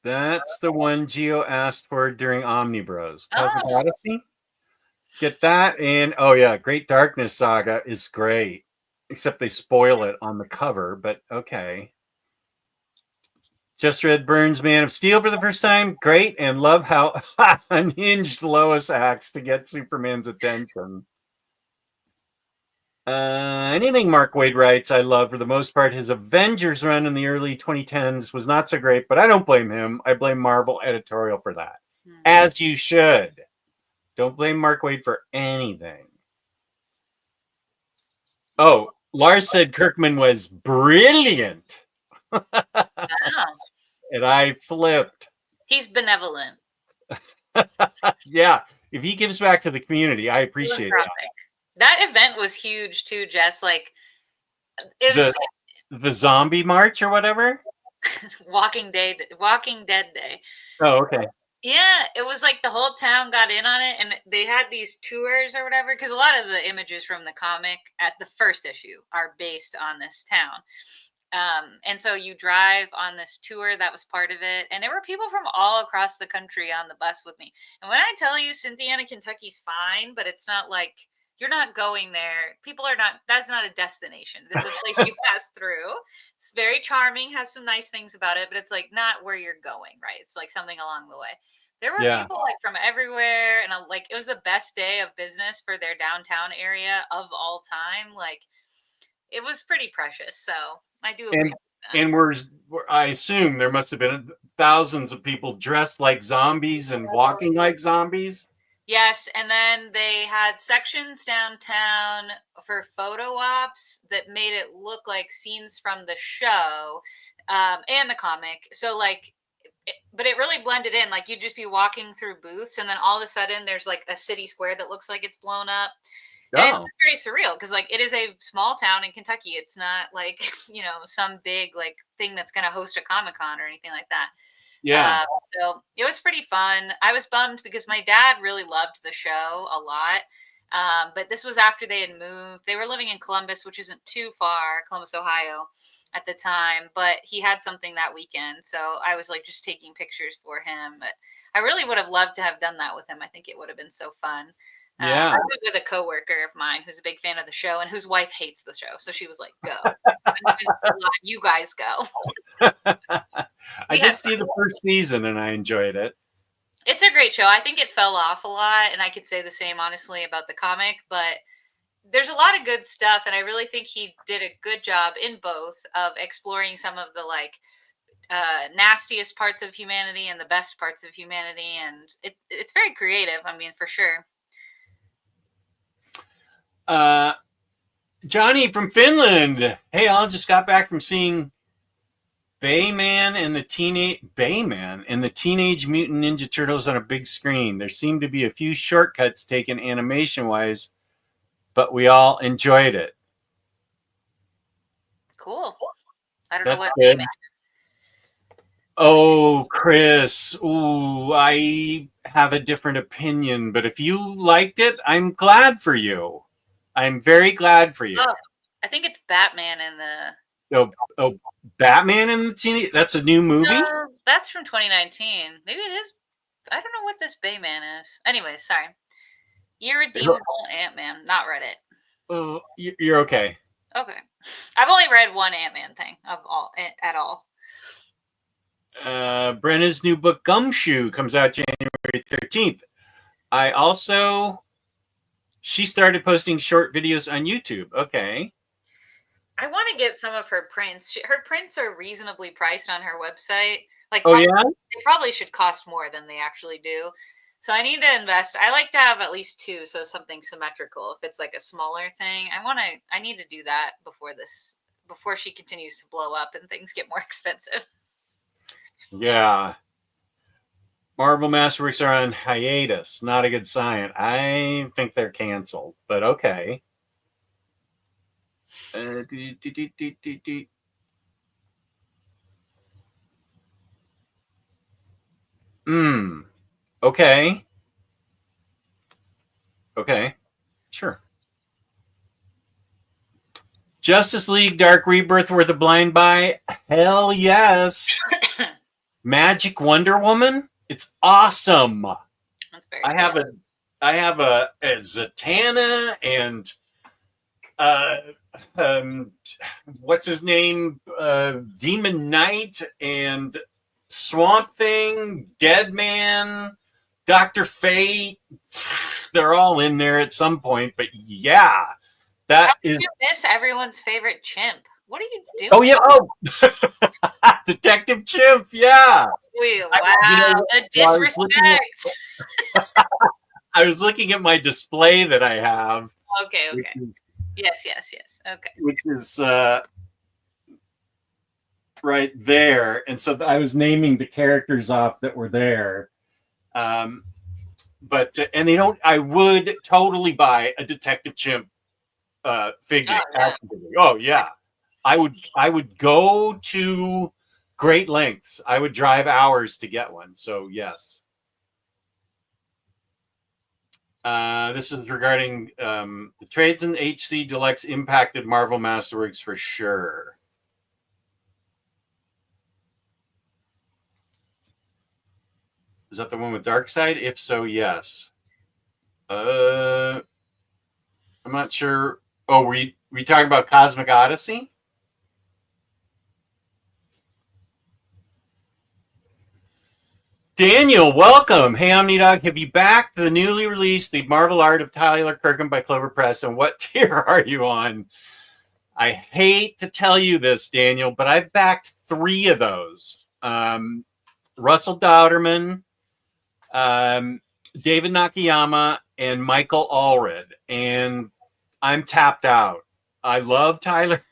That's the one Geo asked for during Omnibros. Cosmic Oh. Odyssey. Get that, and oh yeah, Great Darkness Saga is great. Except they spoil it on the cover, but okay. Just read Burns' Man of Steel for the first time. Great, and love how unhinged Lois acts to get Superman's attention. Anything Mark Waid writes, I love. For the most part, his Avengers run in the early 2010s was not so great, but I don't blame him. I blame Marvel editorial for that. As you should. Don't blame Mark Waid for anything. Oh, Lars said Kirkman was brilliant. And I flipped. He's benevolent. Yeah, if he gives back to the community, I appreciate that. That event was huge too, Jess. Like, it was the zombie march or whatever. Walking Dead Day. Oh, okay. Yeah, it was like the whole town got in on it, and they had these tours or whatever. Because a lot of the images from the comic at the first issue are based on this town. And so you drive on this tour that was part of it, and there were people from all across the country on the bus with me. And when I tell you Cynthiana, Kentucky's fine, but it's not like you're not going there. People are not, that's not a destination. This is a place you pass through. It's very charming, has some nice things about it, but it's like not where you're going, right? It's like something along the way. There were people like from everywhere, and like it was the best day of business for their downtown area of all time. Like, it was pretty precious. So I do agree. And I assume there must have been thousands of people dressed like zombies and walking like zombies. Yes, and then they had sections downtown for photo ops that made it look like scenes from the show and the comic. So like, but it really blended in. Like, you'd just be walking through booths, and then all of a sudden there's like a city square that looks like it's blown up. And it's very surreal because like it is a small town in Kentucky. It's not like, you know, some big like thing that's going to host a Comic-Con or anything like that. Yeah. So it was pretty fun. I was bummed because my dad really loved the show a lot. But this was after they had moved. They were living in Columbus, which isn't too far, Columbus, Ohio at the time, but he had something that weekend. So I was like just taking pictures for him, but I really would have loved to have done that with him. I think it would have been so fun. Yeah. I went with a coworker of mine who's a big fan of the show and whose wife hates the show. So she was like, go. You guys go. I did see the first season and I enjoyed it. It's a great show. I think it fell off a lot, and I could say the same honestly about the comic, but there's a lot of good stuff, and I really think he did a good job in both of exploring some of the like nastiest parts of humanity and the best parts of humanity, and it's very creative. I mean, for sure. Johnny from Finland. Hey, I just got back from seeing Bayman and the Teenage Mutant Ninja Turtles on a big screen. There seemed to be a few shortcuts taken animation-wise, but we all enjoyed it. Cool. I don't know what Bayman. Oh, Chris. Ooh, I have a different opinion, but if you liked it, I'm glad for you. I'm very glad for you. Oh, I think it's Batman and the... Oh, Batman and the Teenage... That's a new movie? No, that's from 2019. Maybe it is. I don't know what this Bayman is. Anyways, sorry. Irredeemable Ant-Man. Not Reddit. You're okay. Okay. I've only read one Ant-Man thing at all. Brenna's new book Gumshoe comes out January 13th. She started posting short videos on YouTube. Okay. I want to get some of her prints. Her prints are reasonably priced on her website. Like, Oh yeah. they probably should cost more than they actually do. So I need to invest. I like to have at least 2, so something symmetrical. If it's like a smaller thing, I need to do that before she continues to blow up and things get more expensive. Yeah. Marvel Masterworks are on hiatus. Not a good sign. I think they're canceled, but okay. Okay. Okay. Sure. Justice League Dark Rebirth worth a blind buy? Hell yes. Magic Wonder Woman? It's awesome. That's very I have a Zatanna and what's his name? Demon Knight and Swamp Thing, Dead Man, Dr. Fate. They're all in there at some point, but yeah, How did you miss everyone's favorite chimp? What are you doing? Oh yeah, Detective Chimp, yeah. Wow, the disrespect. I was looking at my display that I have. Okay. Yes. Okay. Which is right there, and so I was naming the characters off that were there. But and they don't. I would totally buy a Detective Chimp figure. Oh yeah, I would go to great lengths. I would drive hours to get one. So yes. This is regarding the trades in HC Deluxe impacted Marvel Masterworks for sure. Is that the one with Darkseid? If so, yes. I'm not sure. Oh, we talking about Cosmic Odyssey? Daniel, welcome. Hey, Omnidog, have you backed the newly released The Marvel Art of Tyler Kirkham by Clover Press, and what tier are you on? I hate to tell you this, Daniel, but I've backed 3 of those. Russell Dauterman, David Nakayama, and Michael Allred, and I'm tapped out. I love Tyler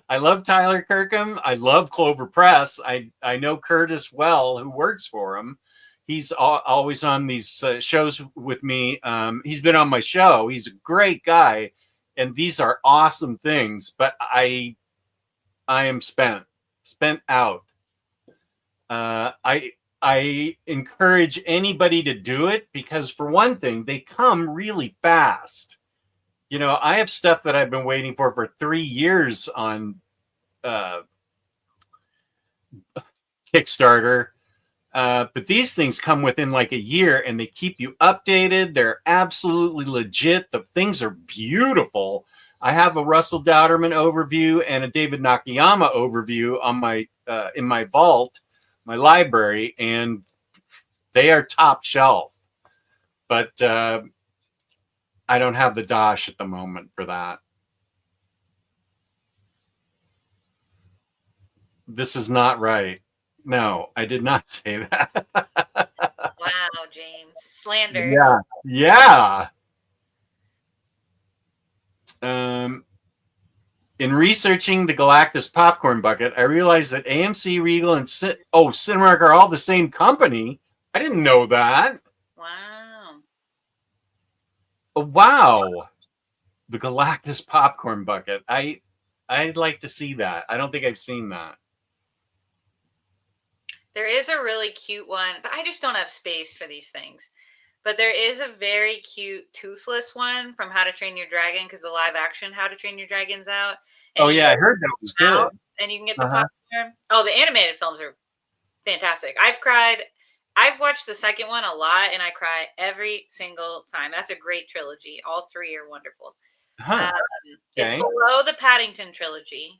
Kirkham. I love Clover Press. I know Curtis well, who works for him. He's always on these shows with me. He's been on my show. He's a great guy, and these are awesome things. But I am spent out. I encourage anybody to do it because, for one thing, they come really fast. You know, I have stuff that I've been waiting for 3 years on Kickstarter. But these things come within like a year and they keep you updated. They're absolutely legit. The things are beautiful. I have a Russell Dauterman overview and a David Nakayama overview on my in my vault, my library, and they are top shelf. But I don't have the dosh at the moment for that. This is not right. No, I did not say that. Wow, James. Slander. Yeah. In researching the Galactus popcorn bucket, I realized that AMC, Regal, and Cinemark are all the same company. I didn't know that. Wow. Wow. The Galactus popcorn bucket. I'd like to see that. I don't think I've seen that. There is a really cute one, but I just don't have space for these things. But there is a very cute toothless one from How to Train Your Dragon, because the live action How to Train Your Dragon's out. Oh yeah, I heard that was good. And you can get the popcorn. Oh, the animated films are fantastic. I've cried. I've watched the second one a lot, and I cry every single time. That's a great trilogy. All 3 are wonderful. Huh. It's Okay. below the Paddington trilogy,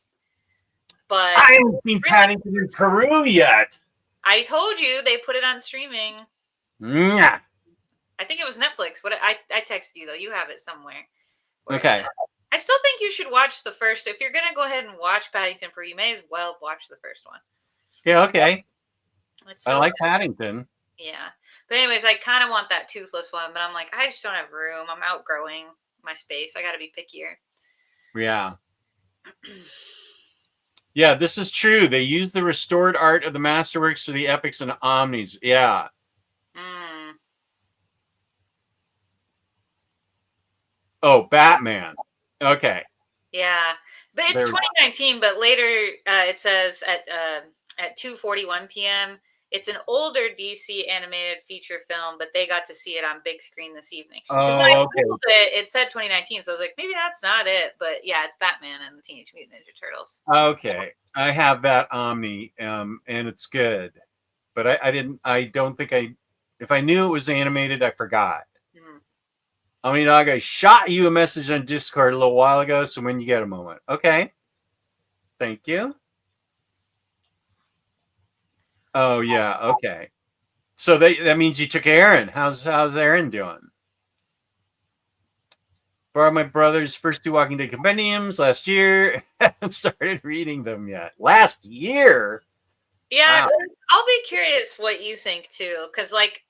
but I haven't seen Paddington in Peru yet. I told you they put it on streaming. Yeah. I think it was Netflix. What I texted you though. You have it somewhere. Okay. I still think you should watch the first. If you're gonna go ahead and watch Paddington Peru, you may as well watch the first one. Yeah. Okay. It's I so like good. Paddington. Yeah. But anyways, I kind of want that toothless one, but I'm like, I just don't have room. I'm outgrowing my space. I got to be pickier. Yeah. Yeah, this is true. They use the restored art of the masterworks for the epics and omnis. Yeah. Mm. Oh, Batman. Okay. Yeah. But it's There- 2019, but later it says at 2:41 p.m. It's an older DC animated feature film, but they got to see it on big screen this evening. Because when I Oh, okay. Googled it, it said 2019, so I was like, maybe that's not it. But yeah, it's Batman and the Teenage Mutant Ninja Turtles. Okay. I have that Omni, and it's good. But I don't think if I knew it was animated, I forgot. Mm. Omnidog, I shot you a message on Discord a little while ago, so when you get a moment. Okay. Thank you. Oh, yeah. Okay. So that means you took Aaron. How's Aaron doing? Borrowed my brother's first 2 Walking Dead compendiums last year. Haven't started reading them yet. Last year? Yeah, Wow. I'll be curious what you think too, because like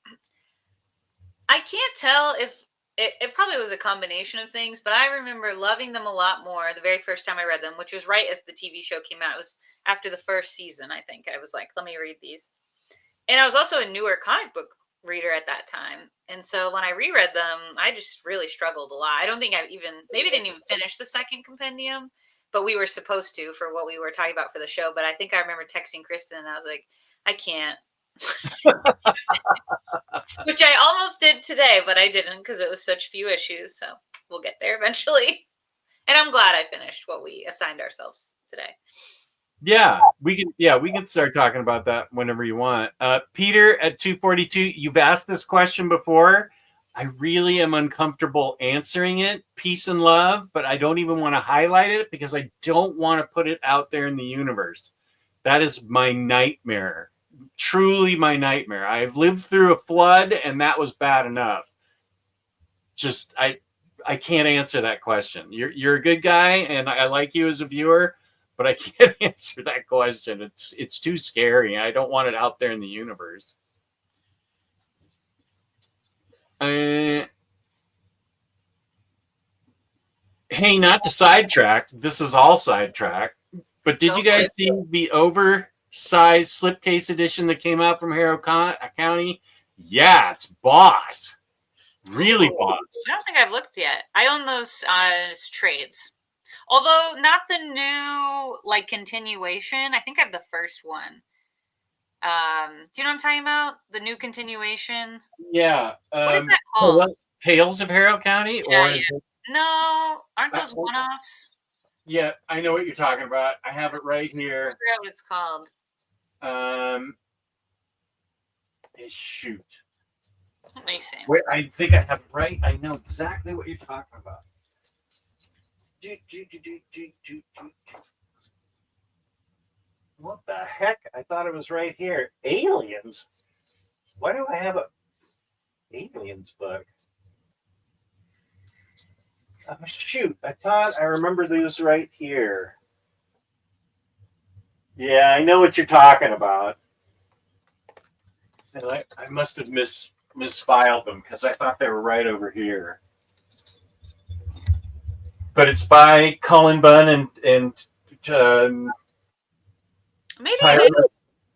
I can't tell if it probably was a combination of things, but I remember loving them a lot more the very first time I read them, which was right as the TV show came out. It was after the first season, I think. I was like, let me read these. And I was also a newer comic book reader at that time. And so when I reread them, I just really struggled a lot. I don't think maybe didn't even finish the second compendium, but we were supposed to for what we were talking about for the show. But I think I remember texting Kristen and I was like, I can't. Which I almost did today, but I didn't because it was such few issues. So we'll get there eventually. And I'm glad I finished what we assigned ourselves today. Yeah, we can start talking about that whenever you want. Peter at 242, you've asked this question before. I really am uncomfortable answering it. Peace and love, but I don't even want to highlight it because I don't want to put it out there in the universe. That is my nightmare. Truly my nightmare. I've lived through a flood and that was bad enough. Just I can't answer that question. You're a good guy and I like you as a viewer, but I can't answer that question. It's too scary. I don't want it out there in the universe. Hey, not to sidetrack. This is all sidetrack. But did you guys see the oversized slipcase edition that came out from Harrow County? Yeah, it's boss. Really boss. I don't think I've looked yet. I own those as trades. Although not the new like continuation. I think I have the first one. Do you know what I'm talking about? The new continuation. Yeah. What is that called? Tales of Harrow County? Yeah. No, aren't those one-offs? Yeah, I know what you're talking about. I have it right here. I forgot what it's called. Shoot. Let me see. Wait, I think I have it right. I know exactly what you're talking about. What the heck? I thought it was right here. Aliens? Why do I have a Aliens book? Oh, shoot. I thought I remember these right here. Yeah, I know what you're talking about. And I must have misfiled them because I thought they were right over here. But it's by Cullen Bunn and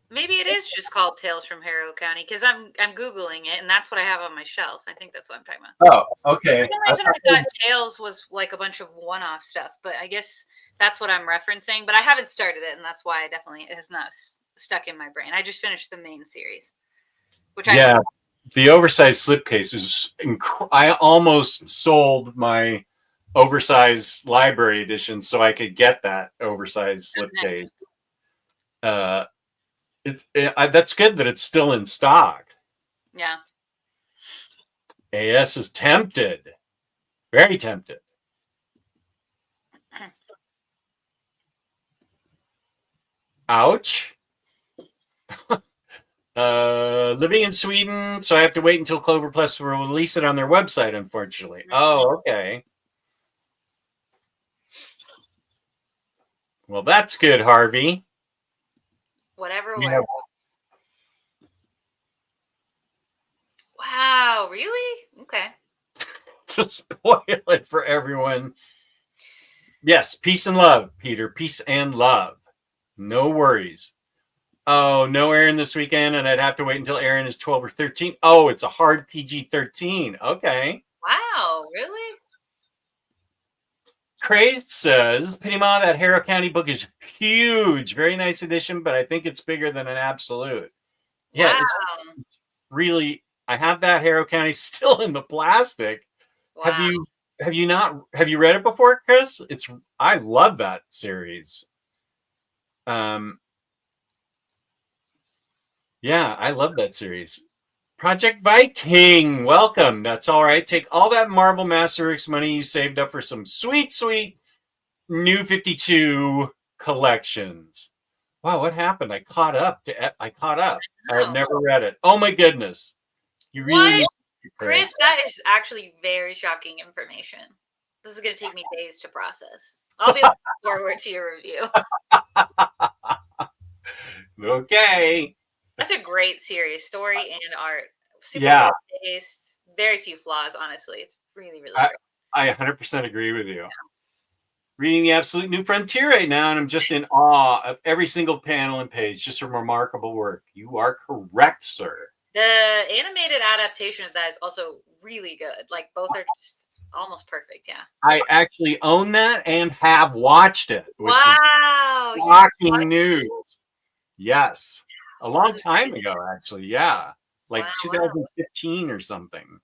maybe it is just called Tales from Harrow County because I'm googling it and that's what I have on my shelf. I think that's what I'm talking about. Oh, okay. For some reason I thought Tales was like a bunch of one-off stuff, but I guess that's what I'm referencing. But I haven't started it, and that's why it has not stuck in my brain. I just finished the main series, which the oversized slipcase is I almost sold my oversized library edition so I could get that oversized slipcase. That's good that it's still in stock. Yeah. AS is tempted. Very tempted. Ouch. Living in Sweden, so I have to wait until Clover Plus will release it on their website, unfortunately. Oh, okay. Well, that's good, Harvey. Whatever Yeah. works. Wow, really? Okay. To spoil it for everyone. Yes, peace and love, Peter. Peace and love. No worries. Oh, no Aaron this weekend, and I'd have to wait until Aaron is 12 or 13. Oh, it's a hard PG-13. Okay. Wow, really? Crazed says, Penny Ma, that Harrow County book is huge. Very nice edition, but I think it's bigger than an absolute. Yeah, Wow. it's really, I have that Harrow County still in the plastic. Wow. Have you read it before, Chris? I love that series. Yeah, I love that series. Project Viking, welcome. That's all right. Take all that Marvel Masterworks money you saved up for some sweet, sweet New 52 collections. Wow, what happened? I caught up. I have never read it. Oh my goodness. You really need to, Chris, that is actually very shocking information. This is going to take me days to process. I'll be looking forward to your review. Okay. That's a great series, story and art. Super well based, very few flaws, honestly. It's really, really great. I 100% agree with you. Yeah. Reading The Absolute New Frontier right now, and I'm just in awe of every single panel and page. Just a remarkable work. You are correct, sir. The animated adaptation of that is also really good. Like, both are just almost perfect, yeah. I actually own that and have watched it, which is shocking news. Yes. A long time ago, actually. Yeah. Like 2015 or something.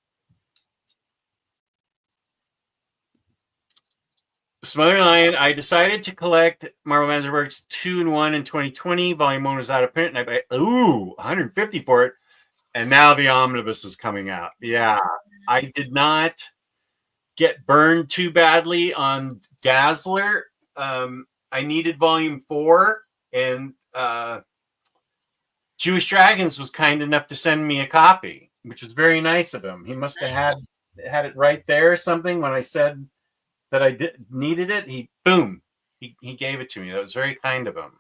Smother Lion, I decided to collect Marvel Masterworks 2-in-1 in 2020. Volume 1 was out of print, and I paid, $150 for it. And now the omnibus is coming out. Yeah. I did not get burned too badly on Dazzler. I needed volume 4, and Jewish Dragons was kind enough to send me a copy, which was very nice of him. He must have had it right there or something when I said that I needed it. He gave it to me. That was very kind of him.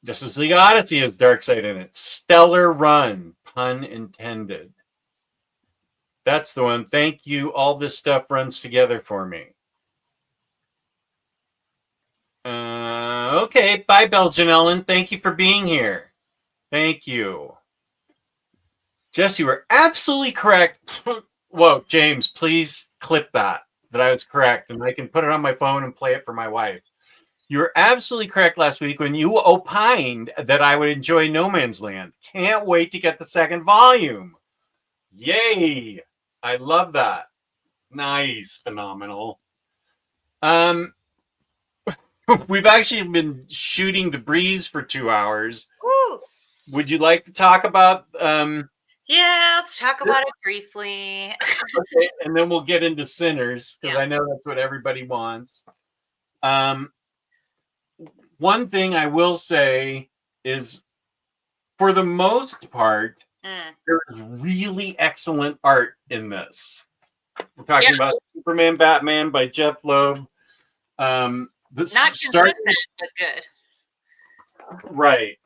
Justice League Odyssey has Darkseid in it. Stellar run, pun intended. That's the one. Thank you. All this stuff runs together for me. Okay. Bye, Belgian Ellen. Thank you for being here. Thank you. Jess, you were absolutely correct. Whoa, James, please clip that I was correct, and I can put it on my phone and play it for my wife. You were absolutely correct last week when you opined that I would enjoy No Man's Land. Can't wait to get the second volume. Yay. I love that. Nice. Phenomenal. We've actually been shooting the breeze for 2 hours. Woo. Would you like to talk about yeah, let's talk about it briefly. Okay, and then we'll get into Sinners, because I know that's what everybody wants. One thing I will say is, for the most part, there's really excellent art in this. We're talking about Superman, Batman by Jeff Loeb. Not consistent, but good. Right.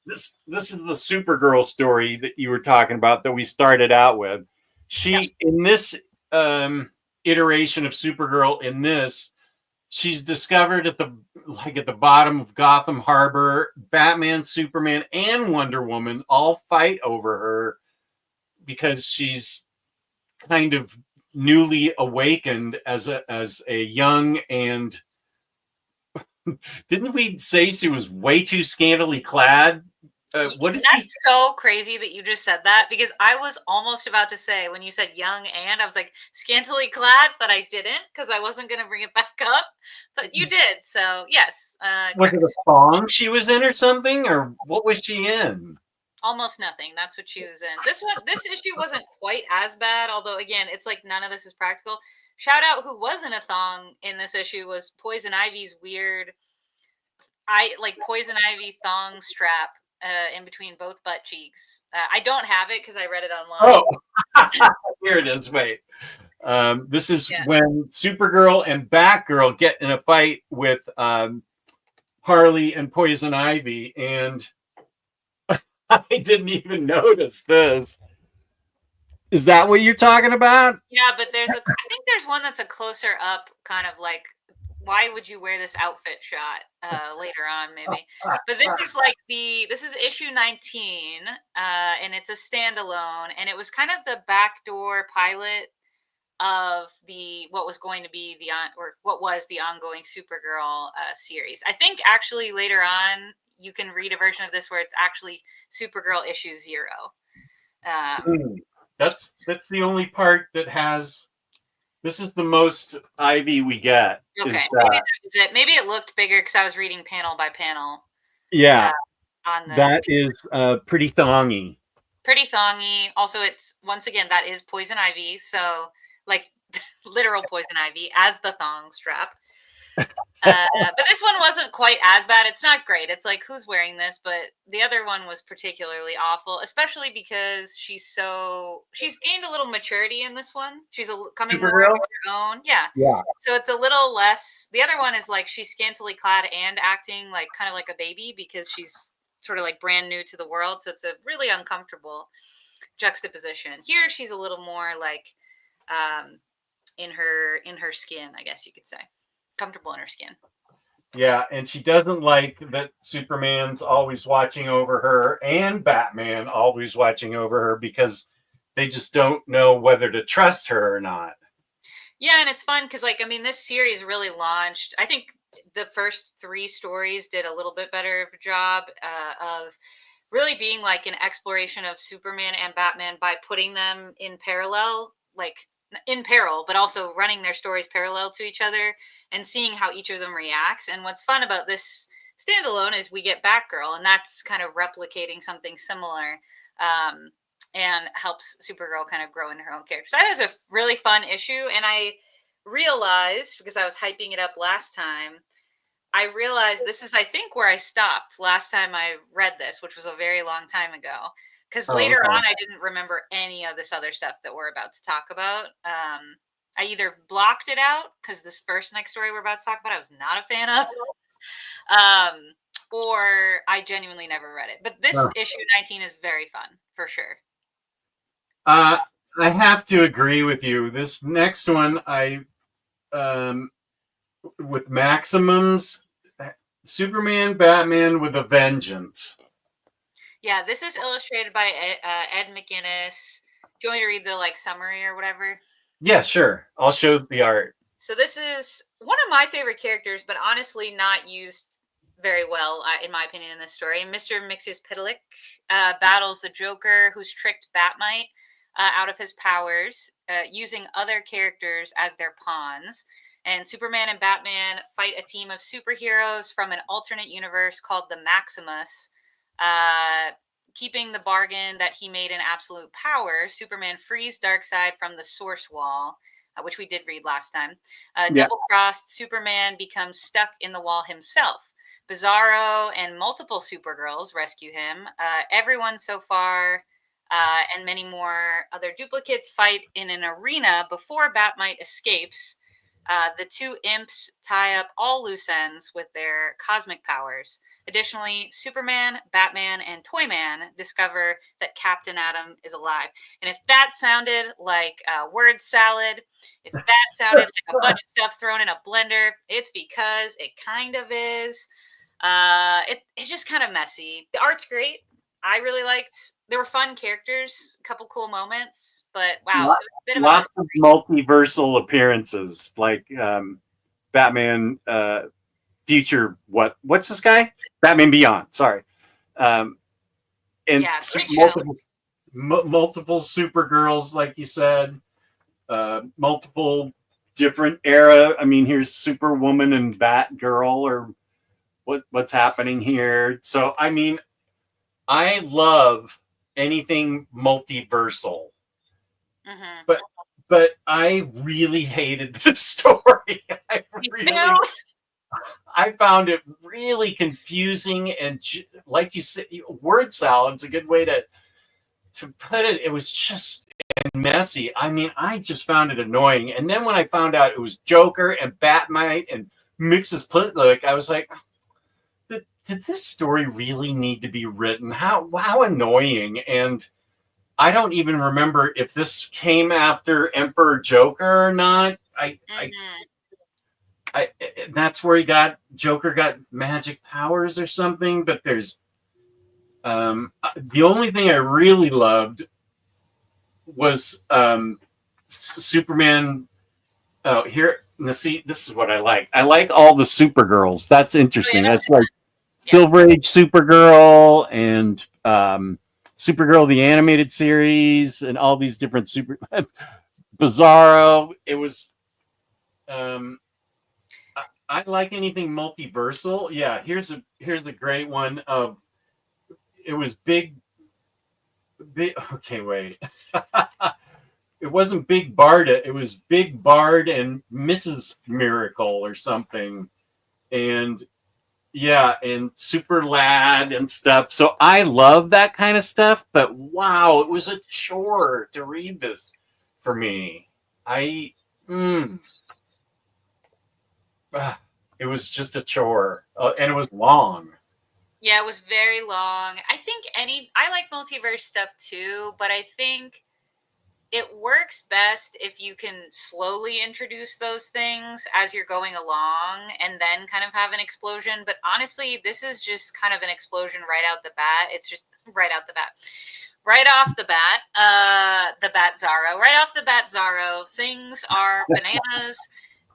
This is the Supergirl story that you were talking about that we started out with. She in this iteration of Supergirl, in this, she's discovered at the bottom of Gotham Harbor. Batman, Superman, and Wonder Woman all fight over her because she's kind of newly awakened as a young and didn't we say she was way too scantily clad? That's so crazy that you just said that, because I was almost about to say, when you said young and, I was like, scantily clad, but I didn't, because I wasn't going to bring it back up, but you did. So yes. Was it a thong she was in or something, or what was she in? Almost nothing. That's what she was in. This issue wasn't quite as bad, although again, it's like none of this is practical. shout out who wasn't a thong in this issue was Poison Ivy's weird, Poison Ivy thong strap in between both butt cheeks. I don't have it because I read it online. Oh, here it is. Wait. This is when Supergirl and Batgirl get in a fight with Harley and Poison Ivy, and I didn't even notice this. Is that what you're talking about? Yeah, but I think there's one that's a closer up kind of like, why would you wear this outfit shot later on maybe. But this is this is issue 19 and it's a standalone, and it was kind of the backdoor pilot of what was going to be what was the ongoing Supergirl series. I think actually later on you can read a version of this where it's actually Supergirl issue 0. That's the only part that has. This is the most Ivy we get. Okay, maybe that was it. Maybe it looked bigger because I was reading panel by panel. Yeah, that is pretty thongy. Pretty thongy. Also, it's once again that is Poison Ivy, so literal Poison Ivy as the thong strap. But this one wasn't quite as bad. It's not great. It's like, who's wearing this? But the other one was particularly awful, especially because she's gained a little maturity in this one. She's coming more of her own. Yeah. So it's a little less. The other one is like she's scantily clad and acting like kind of like a baby because she's sort of like brand new to the world. So it's a really uncomfortable juxtaposition. Here, she's a little more like in her skin, I guess you could say. Comfortable in her skin. Yeah, and she doesn't like that Superman's always watching over her and Batman always watching over her because they just don't know whether to trust her or not. Yeah, and it's fun because this series really launched. I think the first 3 stories did a little bit better of a job of really being like an exploration of Superman and Batman by putting them in parallel, in peril, but also running their stories parallel to each other and seeing how each of them reacts. And what's fun about this standalone is we get Batgirl, and that's kind of replicating something similar and helps Supergirl kind of grow into her own character. So that was a really fun issue. And I realized, because I was hyping it up last time, I realized this is, I think, where I stopped last time I read this, which was a very long time ago. Because later on, I didn't remember any of this other stuff that we're about to talk about. I either blocked it out because this next story we're about to talk about, I was not a fan of, or I genuinely never read it. But this issue 19 is very fun, for sure. I have to agree with you. This next one, with Maximums, Superman, Batman with a Vengeance. Yeah, this is illustrated by Ed McGuinness. Do you want me to read the summary or whatever? Yeah, sure. I'll show the art. So this is one of my favorite characters, but honestly not used very well, in my opinion, in this story. Mr. Mxyzptlk battles the Joker, who's tricked Batmite out of his powers, using other characters as their pawns. And Superman and Batman fight a team of superheroes from an alternate universe called the Maximus. Keeping the bargain that he made in absolute power, Superman frees Darkseid from the source wall, which we did read last time. Double-crossed Superman becomes stuck in the wall himself. Bizarro and multiple Supergirls rescue him. Everyone so far and many more other duplicates fight in an arena before Batmite escapes. The 2 imps tie up all loose ends with their cosmic powers. Additionally, Superman, Batman, and Toyman discover that Captain Atom is alive. And if that sounded like a word salad, if that sounded like a bunch of stuff thrown in a blender, it's because it kind of is. It's just kind of messy. The art's great. I really liked. There were fun characters, a couple cool moments, but wow, it was a bit of lots of multiversal appearances, like Batman Future. What's this guy? Batman Beyond. Sorry, and multiple Supergirls, like you said, multiple different era. I mean, here's Superwoman and Batgirl, or what's happening here. So, I mean, I love anything multiversal, but but I really hated this story. I found it really confusing and, like you said, word salad's a good way to put it. It was just messy. I mean, I just found it annoying. And then when I found out it was Joker and Batmite and Mixes Plitlick, I was like, did this story really need to be written? How annoying. And I don't even remember if this came after Emperor Joker or not. That's where Joker got magic powers or something. But there's the only thing I really loved was Superman. Oh, here, see, this is what I like. I like all the Supergirls. That's interesting. That's like Silver Age Supergirl and Supergirl the animated series and all these different Bizarro. It was I like anything multiversal. Yeah, here's a great one of it was big. Okay, wait. It wasn't Big Barda. It was Big Bard and Mrs. Miracle or something. And yeah, and Super Lad and stuff. So I love that kind of stuff, but wow, it was a chore to read this for me. It was just a chore, and it was long. Yeah, it was very long. I like multiverse stuff too, but I think it works best if you can slowly introduce those things as you're going along and then kind of have an explosion. But honestly, this is just kind of an explosion right out the bat. It's just right out the bat. Right off the bat, the Bat Zorro. Right off the bat, Zorro. Things are bananas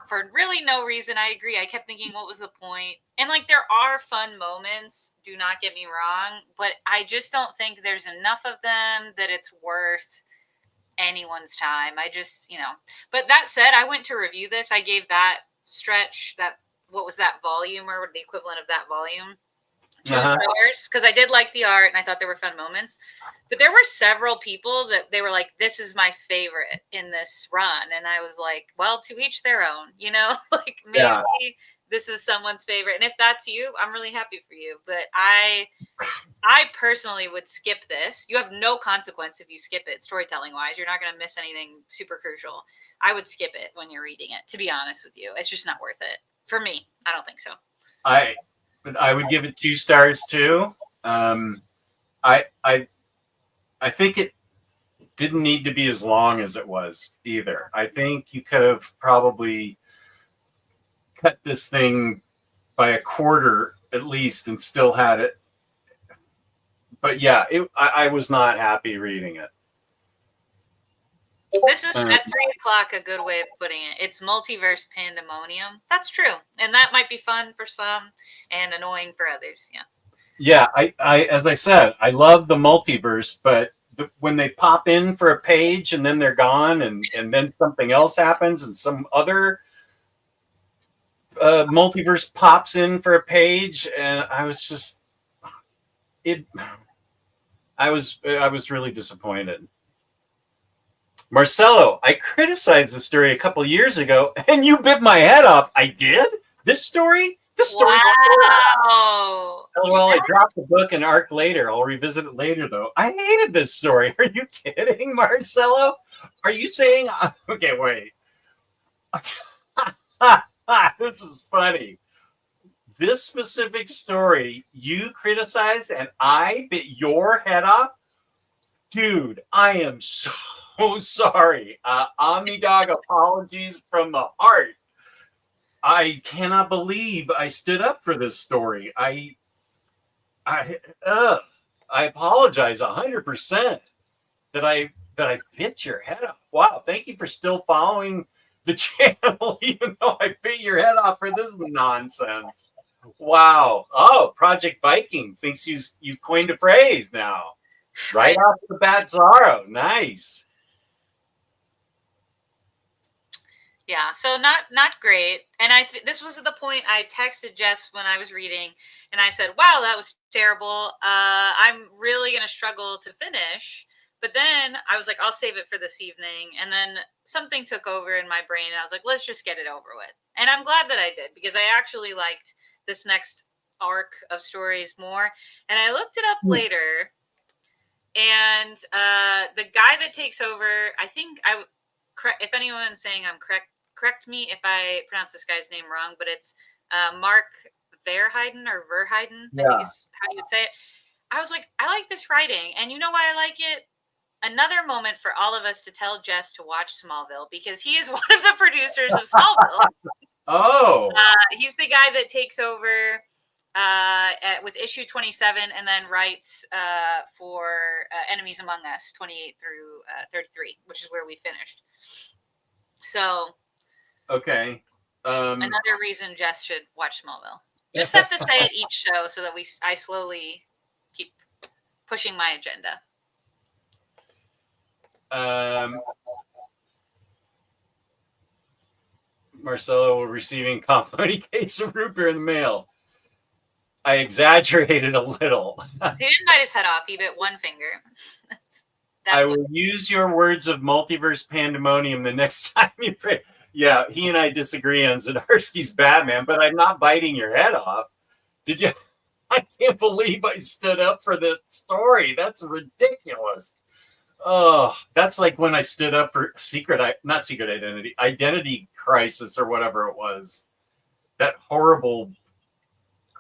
for really no reason. I agree. I kept thinking, what was the point? And like, there are fun moments. Do not get me wrong, but I just don't think there's enough of them that it's worth anyone's time. I just, but that said, I went to review this. I gave that stretch, what was that volume or the equivalent of that volume, 2 stars, because I did like the art and I thought there were fun moments. But there were several people that they were like, this is my favorite in this run. And I was like, well, to each their own, like maybe this is someone's favorite. And if that's you, I'm really happy for you. But I personally would skip this. You have no consequence if you skip it, storytelling wise. You're not going to miss anything super crucial. I would skip it when you're reading it, to be honest with you. It's just not worth it. For me, I don't think so. I would give it 2 stars too. I think it didn't need to be as long as it was either. I think you could have probably cut this thing by a quarter at least and still had it. But yeah, I was not happy reading it. This is at 3 o'clock, a good way of putting it. It's multiverse pandemonium. That's true. And that might be fun for some and annoying for others. Yeah. Yeah, I as I said, I love the multiverse, but when they pop in for a page and then they're gone and then something else happens and some other multiverse pops in for a page and I was really disappointed. Marcelo, I criticized the story a couple years ago and you bit my head off. I did? This story? Wow. Well, I dropped the book an arc later. I'll revisit it later, though. I hated this story. Are you kidding, Marcelo? Are you saying... Okay, wait. This is funny. This specific story, you criticized and I bit your head off? Dude, I am so sorry. Omnidog apologies from the heart. I cannot believe I stood up for this story. I apologize 100% that I bit your head off. Wow, thank you for still following the channel, even though I bit your head off for this nonsense. Wow. Oh, Project Viking thinks you coined a phrase now. Right off the bat, Zorro. Nice. Yeah, so not great. And this was the point I texted Jess when I was reading, and I said, "Wow, that was terrible. I'm really gonna struggle to finish." But then I was like, "I'll save it for this evening." And then something took over in my brain, and I was like, let's just get it over with. And I'm glad that I did, because I actually liked this next arc of stories more. And I looked it up later, and the guy that takes over, I think if anyone's saying I'm correct me if I pronounce this guy's name wrong, but it's Mark Verheiden or Verheiden, I think is how you would say it. I was like, I like this writing, and you know why I like it? Another moment for all of us to tell Jess to watch Smallville, because he is one of the producers of Smallville. Oh. He's the guy that takes over with issue 27 and then writes for Enemies Among Us 28 through 33, which is where we finished. So. Okay. Another reason Jess should watch Smallville. Just have to say it each show so that I slowly keep pushing my agenda. Marcelo receiving complimentary case of root beer in the mail. I exaggerated a little. He didn't bite his head off. He bit one finger. I will use your words of multiverse pandemonium the next time you pray. Yeah, he and I disagree on Zdarsky's Batman, but I'm not biting your head off. Did you? I can't believe I stood up for the story. That's ridiculous. Oh, that's like when I stood up for Identity Crisis or whatever it was. That horrible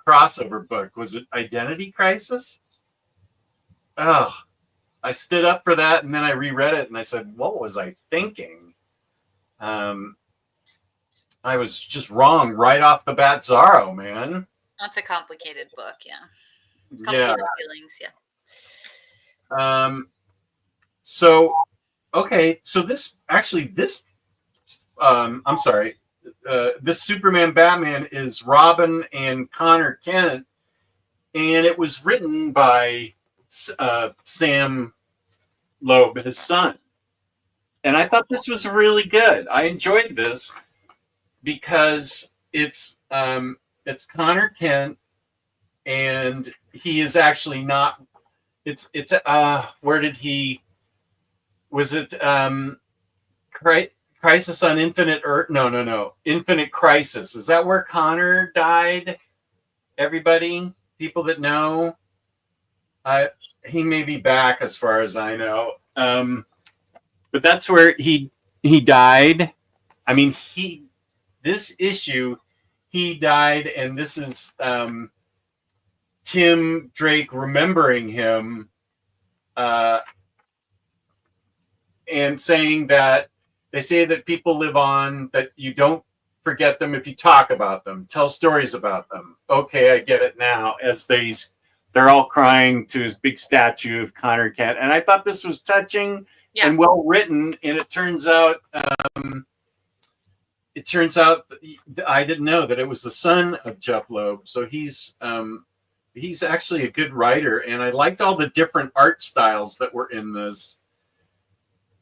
crossover book. Was it Identity Crisis? Oh, I stood up for that, and then I reread it, and I said, what was I thinking? I was just wrong right off the bat. Zorro, man. That's a complicated book, yeah. Complicated feelings, yeah. So, okay. So this Superman Batman is Robin and Connor Kent, and it was written by Sam Loeb, his son. And I thought this was really good. I enjoyed this because it's Connor Kent, and he is actually not. It's where did he? Was it Crisis on Infinite Earth? No. Infinite Crisis. Is that where Connor died? Everybody, people that know, he may be back as far as I know. But that's where he died. I mean, this issue, he died, and this is Tim Drake remembering him and saying that they say that people live on, that you don't forget them if you talk about them, tell stories about them. Okay, I get it now, as they're all crying to his big statue of Connor Kent. And I thought this was touching and well written, and it turns out I didn't know that it was the son of Jeff Loeb. So he's actually a good writer, and I liked all the different art styles that were in this.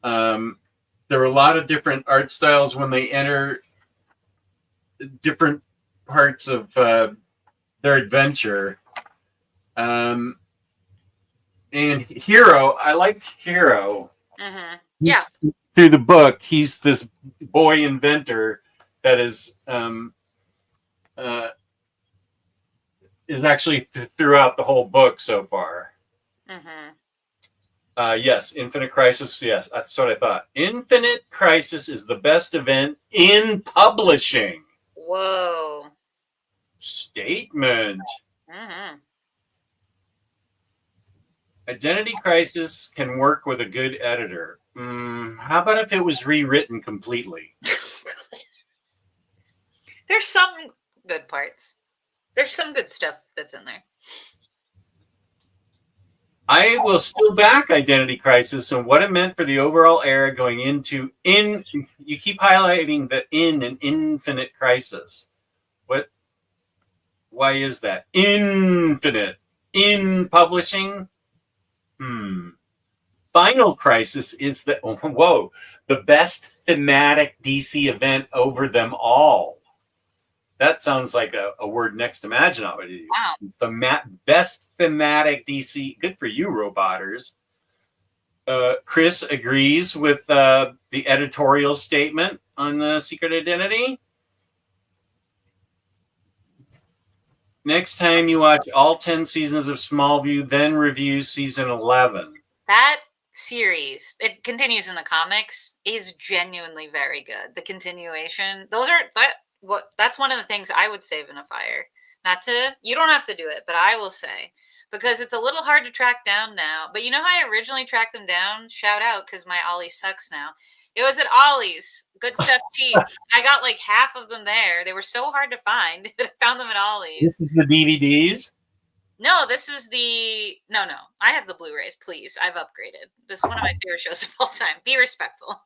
There were a lot of different art styles when they enter different parts of their adventure. And Hero, I liked Hero. Mm-hmm. Yeah. Through the book, he's this boy inventor that is actually throughout the whole book so far. Mm-hmm. Yes, Infinite Crisis. Yes, that's what I thought. Infinite Crisis is the best event in publishing. Whoa. Statement. Mm-hmm. Identity Crisis can work with a good editor. How about if it was rewritten completely? There's some good parts. There's some good stuff that's in there. I will still back Identity Crisis and what it meant for the overall era going into you keep highlighting the in an Infinite Crisis. Why is that? Infinite. In publishing? Final Crisis is the best thematic DC event over them all. That sounds like a word next to Maginot. Wow. Best thematic DC. Good for you, Roboters. Chris agrees with the editorial statement on the Secret Identity. Next time you watch all 10 seasons of Smallview, then review season 11. That series, it continues in the comics, is genuinely very good. The continuation, that's one of the things I would save in a fire. You don't have to do it, but I will say, because it's a little hard to track down now. But you know how I originally tracked them down? Shout out, because my Ollie sucks now. It was at Ollie's. Good stuff cheap. I got like half of them there. They were so hard to find that I found them at Ollie's. This is the DVDs? No, this is the no. I have the Blu-rays. Please, I've upgraded. This is one of my favorite shows of all time. Be respectful.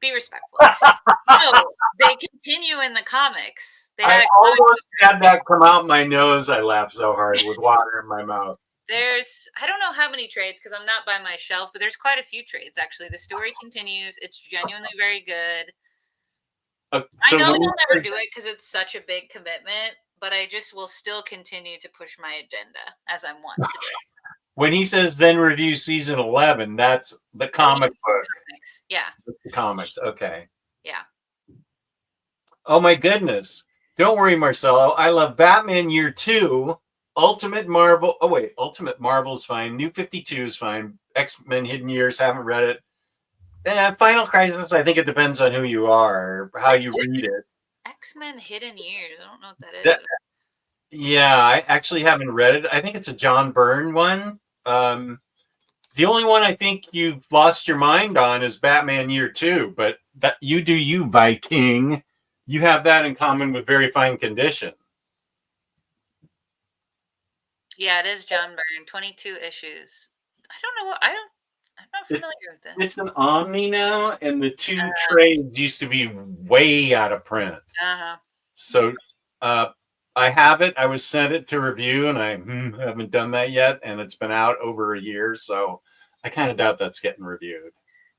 Be respectful. No, they continue in the comics. I almost had that come out my nose. I laughed so hard with water in my mouth. I don't know how many trades because I'm not by my shelf, but there's quite a few trades actually. The story continues. It's genuinely very good. I know they'll never do it because it's such a big commitment, but I just will still continue to push my agenda as I'm wont to do. When he says then review season 11, that's the comic book. Comics. Yeah. The comics. Okay. Yeah. Oh my goodness. Don't worry, Marcelo. I love Batman Year 2, Ultimate Marvel. Oh wait, Ultimate Marvel is fine. New 52 is fine. X-Men Hidden Years, haven't read it. Final Crisis, I think it depends on who you are, how you read it. X-Men Hidden Years. I don't know what that is. Yeah, I actually haven't read it. I think it's a John Byrne one. The only one I think you've lost your mind on is Batman Year 2, but that you do you, Viking. You have that in common with Very Fine Condition. Yeah, it is John Byrne. 22 issues. I don't know what I'm not familiar with this. It's an Omni now, and the two trades used to be way out of print. So I have it. I was sent it to review, and I haven't done that yet, and it's been out over a year, so I kind of doubt that's getting reviewed.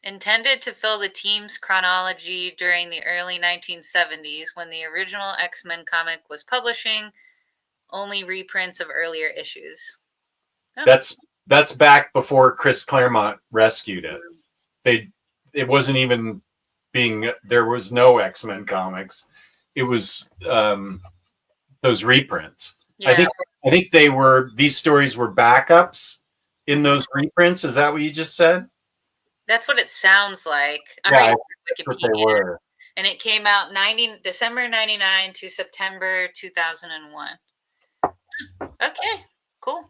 Intended to fill the team's chronology during the early 1970s when the original X-Men comic was publishing only reprints of earlier issues. Oh. That's back before Chris Claremont rescued it. It wasn't even there was no X-Men comics. It was those reprints. Yeah. I think these stories were backups in those reprints. Is that what you just said? That's what it sounds like. Yeah, that's what they were. And it came out December 99 to September 2001. Okay, cool.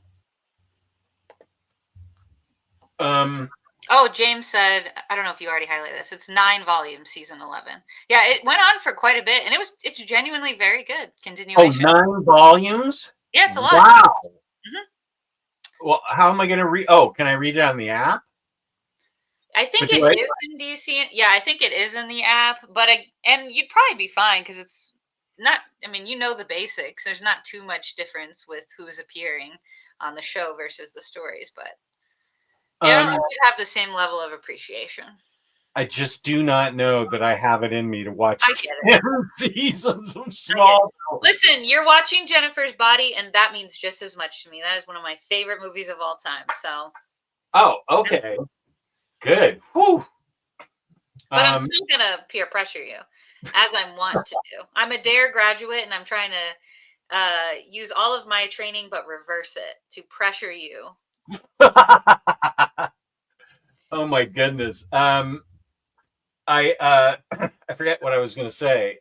James said, I don't know if you already highlighted this. It's 9 volumes, season 11. Yeah, it went on for quite a bit, and it's genuinely very good. Continuation. Oh, 9 volumes? Yeah, it's a lot. Wow. Mm-hmm. Well, how am I going to read? Oh, can I read it on the app? I think it is in DC. Yeah, I think it is in the app, and you'd probably be fine because it's not. I mean, you know the basics. There's not too much difference with who's appearing on the show versus the stories, but I don't know if you have the same level of appreciation. I just do not know that I have it in me to watch 10 seasons of Smallville. Listen, you're watching Jennifer's Body, and that means just as much to me. That is one of my favorite movies of all time. So. Oh, okay. Good. Whew. But I'm still going to peer pressure you, as I'm wont to do. I'm a DARE graduate, and I'm trying to use all of my training, but reverse it to pressure you. Oh, my goodness. I forget what I was going to say.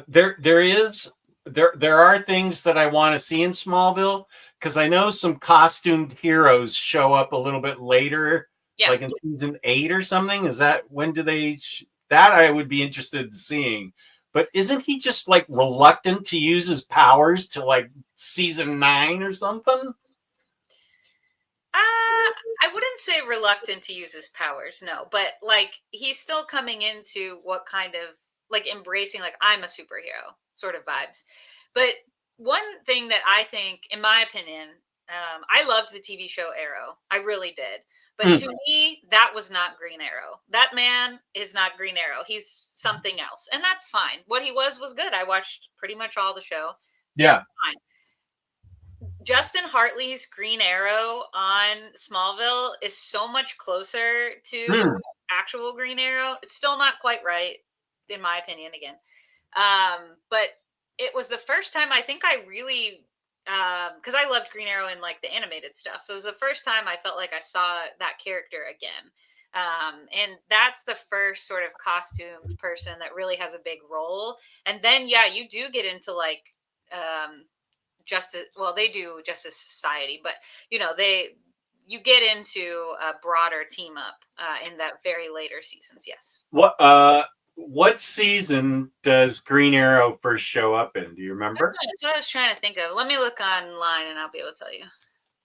There are things that I want to see in Smallville, because I know some costumed heroes show up a little bit later, like in season 8 or something. Is that when do they? That I would be interested in seeing. But isn't he just like reluctant to use his powers to like season 9 or something? I wouldn't say reluctant to use his powers, no. But like he's still coming into what kind of like embracing like I'm a superhero sort of vibes. But one thing that I think, in my opinion, I loved the TV show Arrow. I really did. But to me, that was not Green Arrow. That man is not Green Arrow. He's something else. And that's fine. What he was good. I watched pretty much all the show. Yeah. Fine. Justin Hartley's Green Arrow on Smallville is so much closer to actual Green Arrow. It's still not quite right, in my opinion, again. But it was the first time I think I really, because I loved Green Arrow and like the animated stuff. So it was the first time I felt like I saw that character again. And that's the first sort of costumed person that really has a big role. And then, yeah, you do get into like, Justice, well, they do Justice Society, but you get into a broader team up in that very later seasons. Yes. What season does Green Arrow first show up in? Do you remember? That's what I was trying to think of. Let me look online and I'll be able to tell you.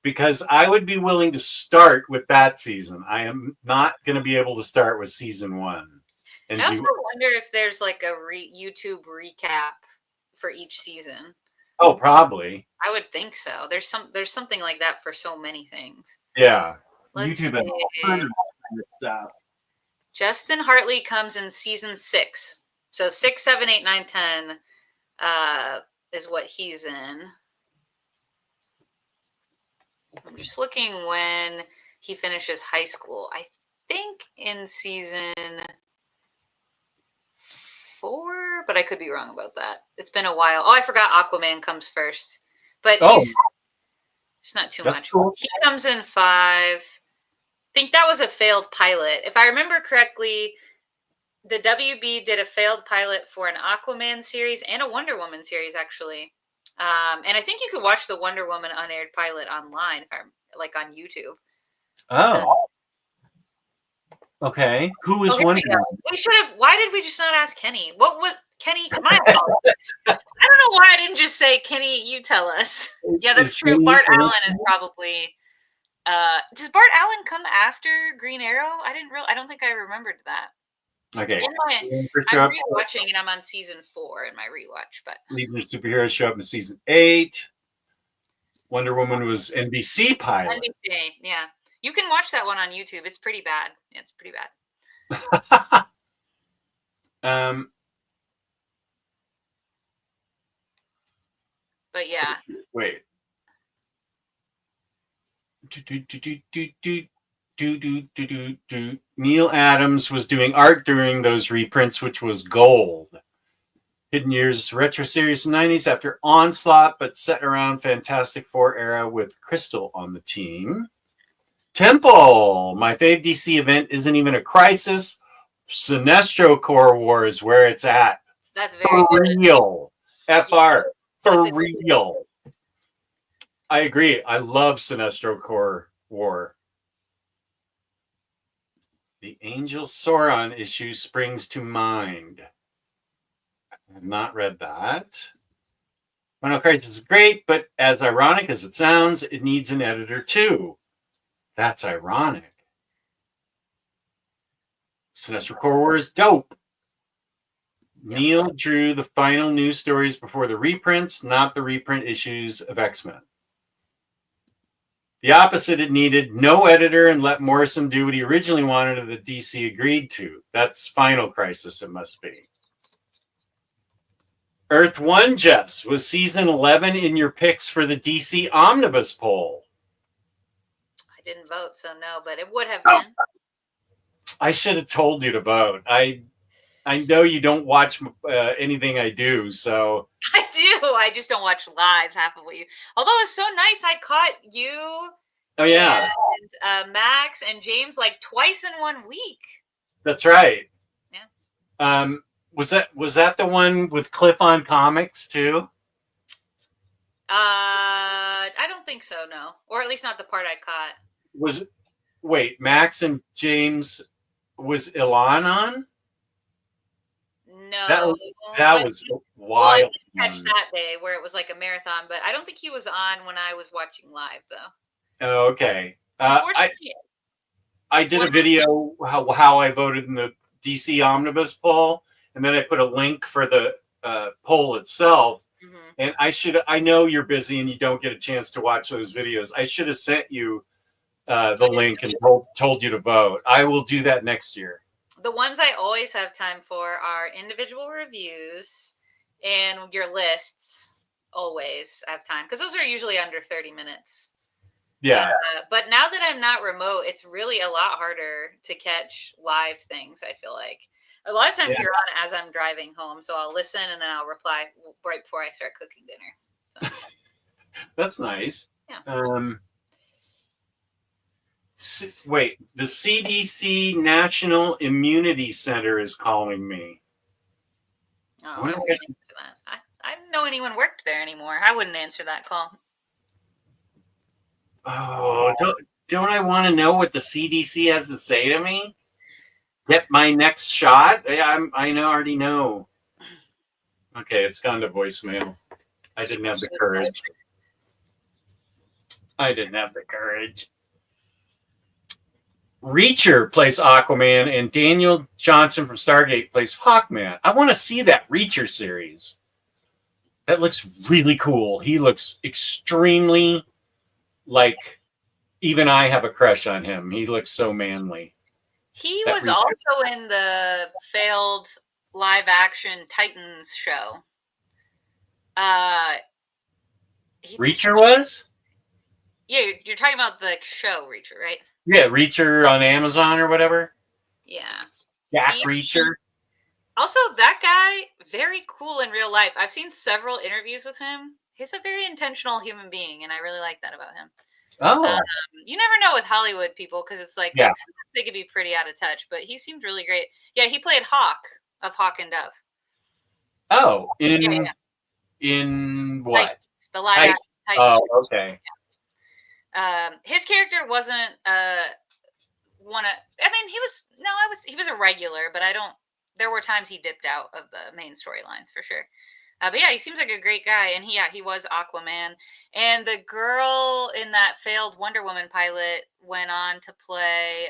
Because I would be willing to start with that season. I am not going to be able to start with season 1. And I also wonder if there's like a YouTube recap for each season. Oh, probably. I would think so. There's something like that for so many things. Yeah. Let's YouTube and all kinds of stuff. Justin Hartley comes in season 6. So 6, 7, 8, 9, 10 is what he's in. I'm just looking when he finishes high school. I think in season 4, but I could be wrong about that. It's been a while. Oh, I forgot Aquaman comes first. But it's not too much. Cool. He comes in 5. I think that was a failed pilot. If I remember correctly, the WB did a failed pilot for an Aquaman series and a Wonder Woman series, actually. And I think you could watch the Wonder Woman unaired pilot online, if I'm like on YouTube. Oh. Okay. Who is Wonder Woman? We should have. Why did we just not ask Kenny? What was Kenny? My apologies. I don't know why I didn't just say, Kenny, you tell us. Yeah, that's true. Bart Allen is probably. Does Bart Allen come after Green Arrow? I don't think I remembered that. Okay. I'm rewatching and I'm on season 4 in my rewatch, but Legion of Superheroes show up in season 8. Wonder Woman was NBC pilot. NBC, yeah. You can watch that one on YouTube. It's pretty bad. Yeah, it's pretty bad. But yeah. Wait. Neil Adams was doing art during those reprints, which was gold. Hidden Years retro series from the 90s after Onslaught, but set around Fantastic Four era with Crystal on the team. Temple, my fave DC event isn't even a crisis. Sinestro Corps War is where it's at. That's very real. FR. For real. I agree. I love Sinestro Corps War. The Angel Sauron issue springs to mind. I have not read that. Final Crisis is great, but as ironic as it sounds, it needs an editor too. That's ironic. Sinestro Corps War is dope. Yep. Neil drew the final news stories before the reprints, not the reprint issues of X-Men. The opposite it needed, no editor, and let Morrison do what he originally wanted and the DC agreed to. That's Final Crisis, it must be. Earth 1, Jess, was season 11 in your picks for the DC Omnibus poll? I didn't vote, so no, but it would have been. I should have told you to vote. I know you don't watch anything I do, so. I do. I just don't watch live half of what you. Although it's so nice, I caught you. Oh yeah. And Max and James like twice in 1 week. That's right. Yeah. Was that the one with Cliff on Comics too? I don't think so. No, or at least not the part I caught. Wait, Max and James was Ilan on? No, that was wild. Well, I didn't catch that day where it was like a marathon, but I don't think he was on when I was watching live, though. Oh, okay. I did a video how I voted in the DC Omnibus poll, and then I put a link for the poll itself. Mm-hmm. And I know you're busy and you don't get a chance to watch those videos. I should have sent you the link and told you to vote. I will do that next year. The ones I always have time for are individual reviews and your lists. always have time because those are usually under 30 minutes. Yeah. But now that I'm not remote, it's really a lot harder to catch live things, I feel like. A lot of times you're on as I'm driving home, so I'll listen and then I'll reply right before I start cooking dinner. So. That's nice. Yeah. Wait, the CDC National Immunity Center is calling me. Oh, I wouldn't answer that. I don't know anyone worked there anymore. I wouldn't answer that call. Oh, don't I want to know what the CDC has to say to me? Get my next shot? I already know. Okay, it's gone to voicemail. I didn't have the courage. Reacher plays Aquaman, and Daniel Johnson from Stargate plays Hawkman. I want to see that Reacher series. That looks really cool. He looks extremely like even I have a crush on him. He looks so manly. He was also in the failed live action Titans show. Reacher was? Yeah, you're talking about the show Reacher, right? Yeah, Reacher on Amazon or whatever. Yeah. Jack Reacher. Also, that guy, very cool in real life. I've seen several interviews with him. He's a very intentional human being, and I really like that about him. Oh. You never know with Hollywood people because it's like they could be pretty out of touch, but he seemed really great. Yeah, he played Hawk of Hawk and Dove. Oh, in what? Titans, the live action Titans. Oh, okay. Yeah. His character wasn't he was a regular, but there were times he dipped out of the main storylines for sure. But yeah, he seems like a great guy, and he was Aquaman. And the girl in that failed Wonder Woman pilot went on to play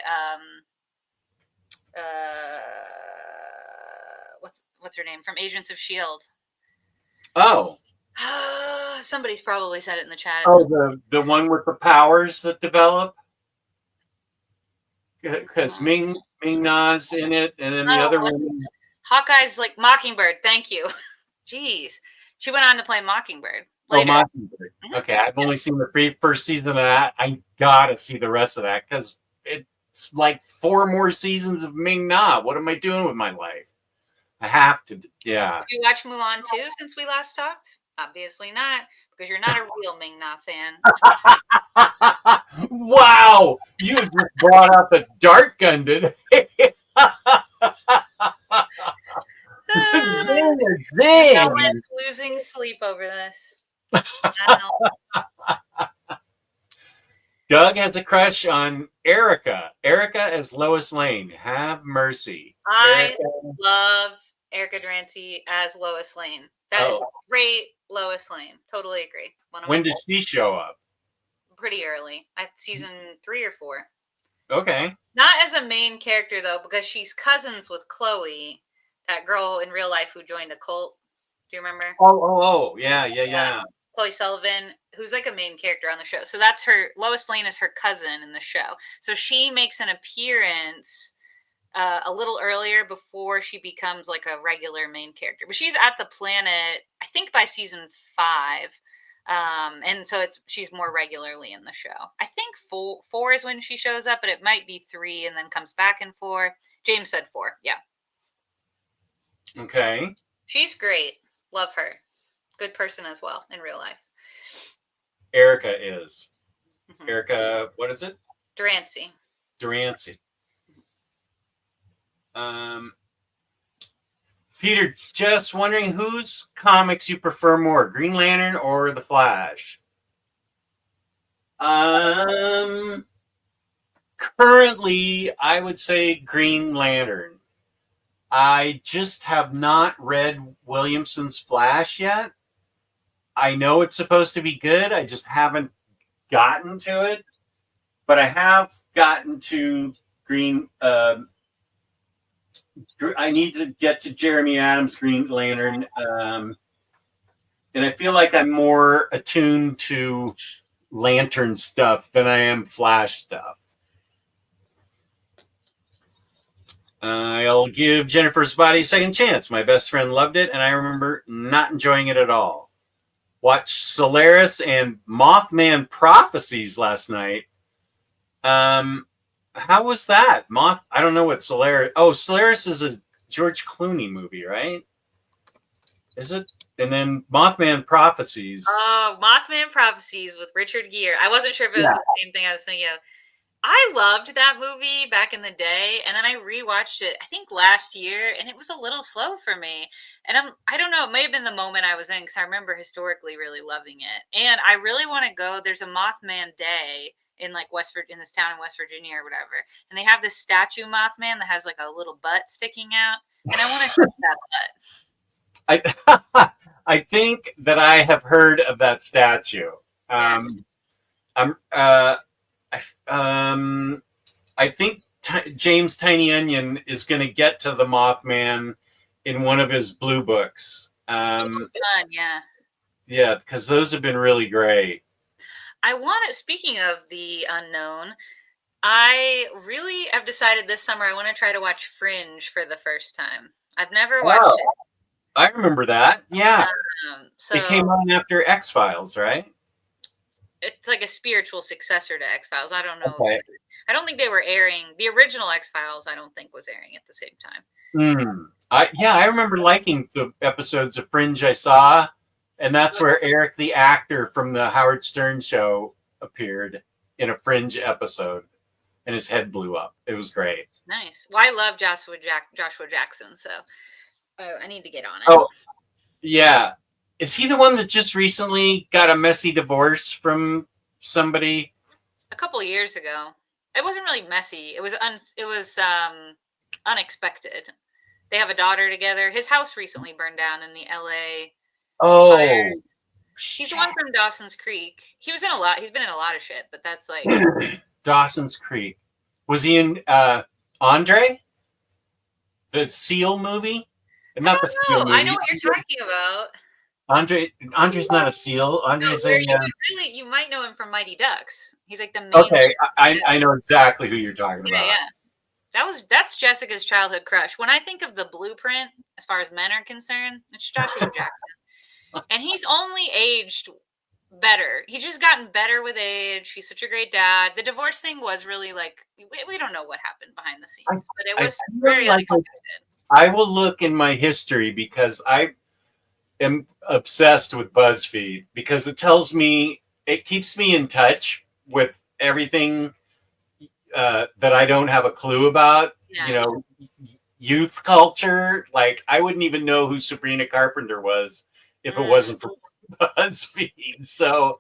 what's her name from Agents of S.H.I.E.L.D. Oh. Somebody's probably said it in the chat. Oh, the one with the powers that develop? Because Ming-Na's in it, and then the other one. Hawkeye's like Mockingbird. Thank you. Jeez. She went on to play Mockingbird later. Oh, Mockingbird. Okay, I've only seen the first season of that. I gotta see the rest of that because it's like 4 more seasons of Ming-Na. What am I doing with my life? I have to, yeah. Did you watch Mulan too since we last talked? Obviously not, because you're not a real Ming-Na fan. Wow! You just brought up a dart gun today. No one's losing sleep over this. Doug has a crush on Erica. Erica as Lois Lane. Have mercy. I love Erica Durante as Lois Lane. That is a great Lois Lane. Totally agree. When does she show up? Pretty early. At season 3 or 4. Okay. Not as a main character, though, because she's cousins with Chloe, that girl in real life who joined a cult. Do you remember? Oh. Yeah. Chloe Sullivan, who's like a main character on the show. So that's her. Lois Lane is her cousin in the show. So she makes an appearance a little earlier before she becomes like a regular main character. But she's at the planet, I think, by season 5. And so she's more regularly in the show. I think 4 is when she shows up, but it might be 3 and then comes back in 4. James said 4. Yeah. Okay. She's great. Love her. Good person as well in real life. Erica is. Mm-hmm. Erica, what is it? Durante. Peter, just wondering whose comics you prefer more, Green Lantern or The Flash? Currently, I would say Green Lantern. I just have not read Williamson's Flash yet. I know it's supposed to be good. I just haven't gotten to it. But I have gotten to Green. I need to get to Jeremy Adams' Green Lantern. And I feel like I'm more attuned to Lantern stuff than I am Flash stuff. I'll give Jennifer's Body a second chance. My best friend loved it, and I remember not enjoying it at all. watched Solaris and Mothman Prophecies last night. How was that? I don't know what Solaris. Oh, Solaris is a George Clooney movie, right? Is it? And then Mothman Prophecies. Oh, Mothman Prophecies with Richard Gere. I wasn't sure if it was the same thing I was thinking of. I loved that movie back in the day, and then I rewatched it, I think last year, and it was a little slow for me. And I don't know, it may have been the moment I was in, because I remember historically really loving it. And I really want to go. There's a Mothman Day in like in this town in West Virginia or whatever, and they have this statue Mothman that has like a little butt sticking out, and I want to touch that I butt. I think that I have heard of that statue. I think James Tiny Onion is going to get to the Mothman in one of his blue books. Fun, yeah. Yeah, because those have been really great. Speaking of the unknown, I really have decided this summer I want to try to watch Fringe for the first time. I've never watched it. I remember that. Yeah. So it came on after X-Files, right? It's like a spiritual successor to X-Files. I don't know. Okay. I don't think they were airing the original X-Files. I don't think was airing at the same time. I remember liking the episodes of Fringe I saw, and that's where Eric, the actor from the Howard Stern show, appeared in a Fringe episode, and his head blew up. It was great. Nice. Well, I love Joshua Jackson, so I need to get on it. Oh, yeah. Is he the one that just recently got a messy divorce from somebody? A couple of years ago. It wasn't really messy. It was unexpected. They have a daughter together. His house recently burned down in the LA. Oh, fires. He's the one from Dawson's Creek. He's been in a lot of shit, but that's like Dawson's Creek. Was he in Andre? The Seal movie? Not the Seal movie. I know what you're talking about. Andre's not a seal. Andre's you might know him from Mighty Ducks. He's like the main. Okay, I know exactly who you're talking about. Yeah. That's Jessica's childhood crush. When I think of the blueprint, as far as men are concerned, it's Joshua Jackson, and he's only aged better. He's just gotten better with age. He's such a great dad. The divorce thing was really like we don't know what happened behind the scenes, but it was very unexpected. I will look in my history because I am obsessed with BuzzFeed because it keeps me in touch with everything that I don't have a clue about. Yeah. You know, youth culture. Like I wouldn't even know who Sabrina Carpenter was if it wasn't for BuzzFeed. So,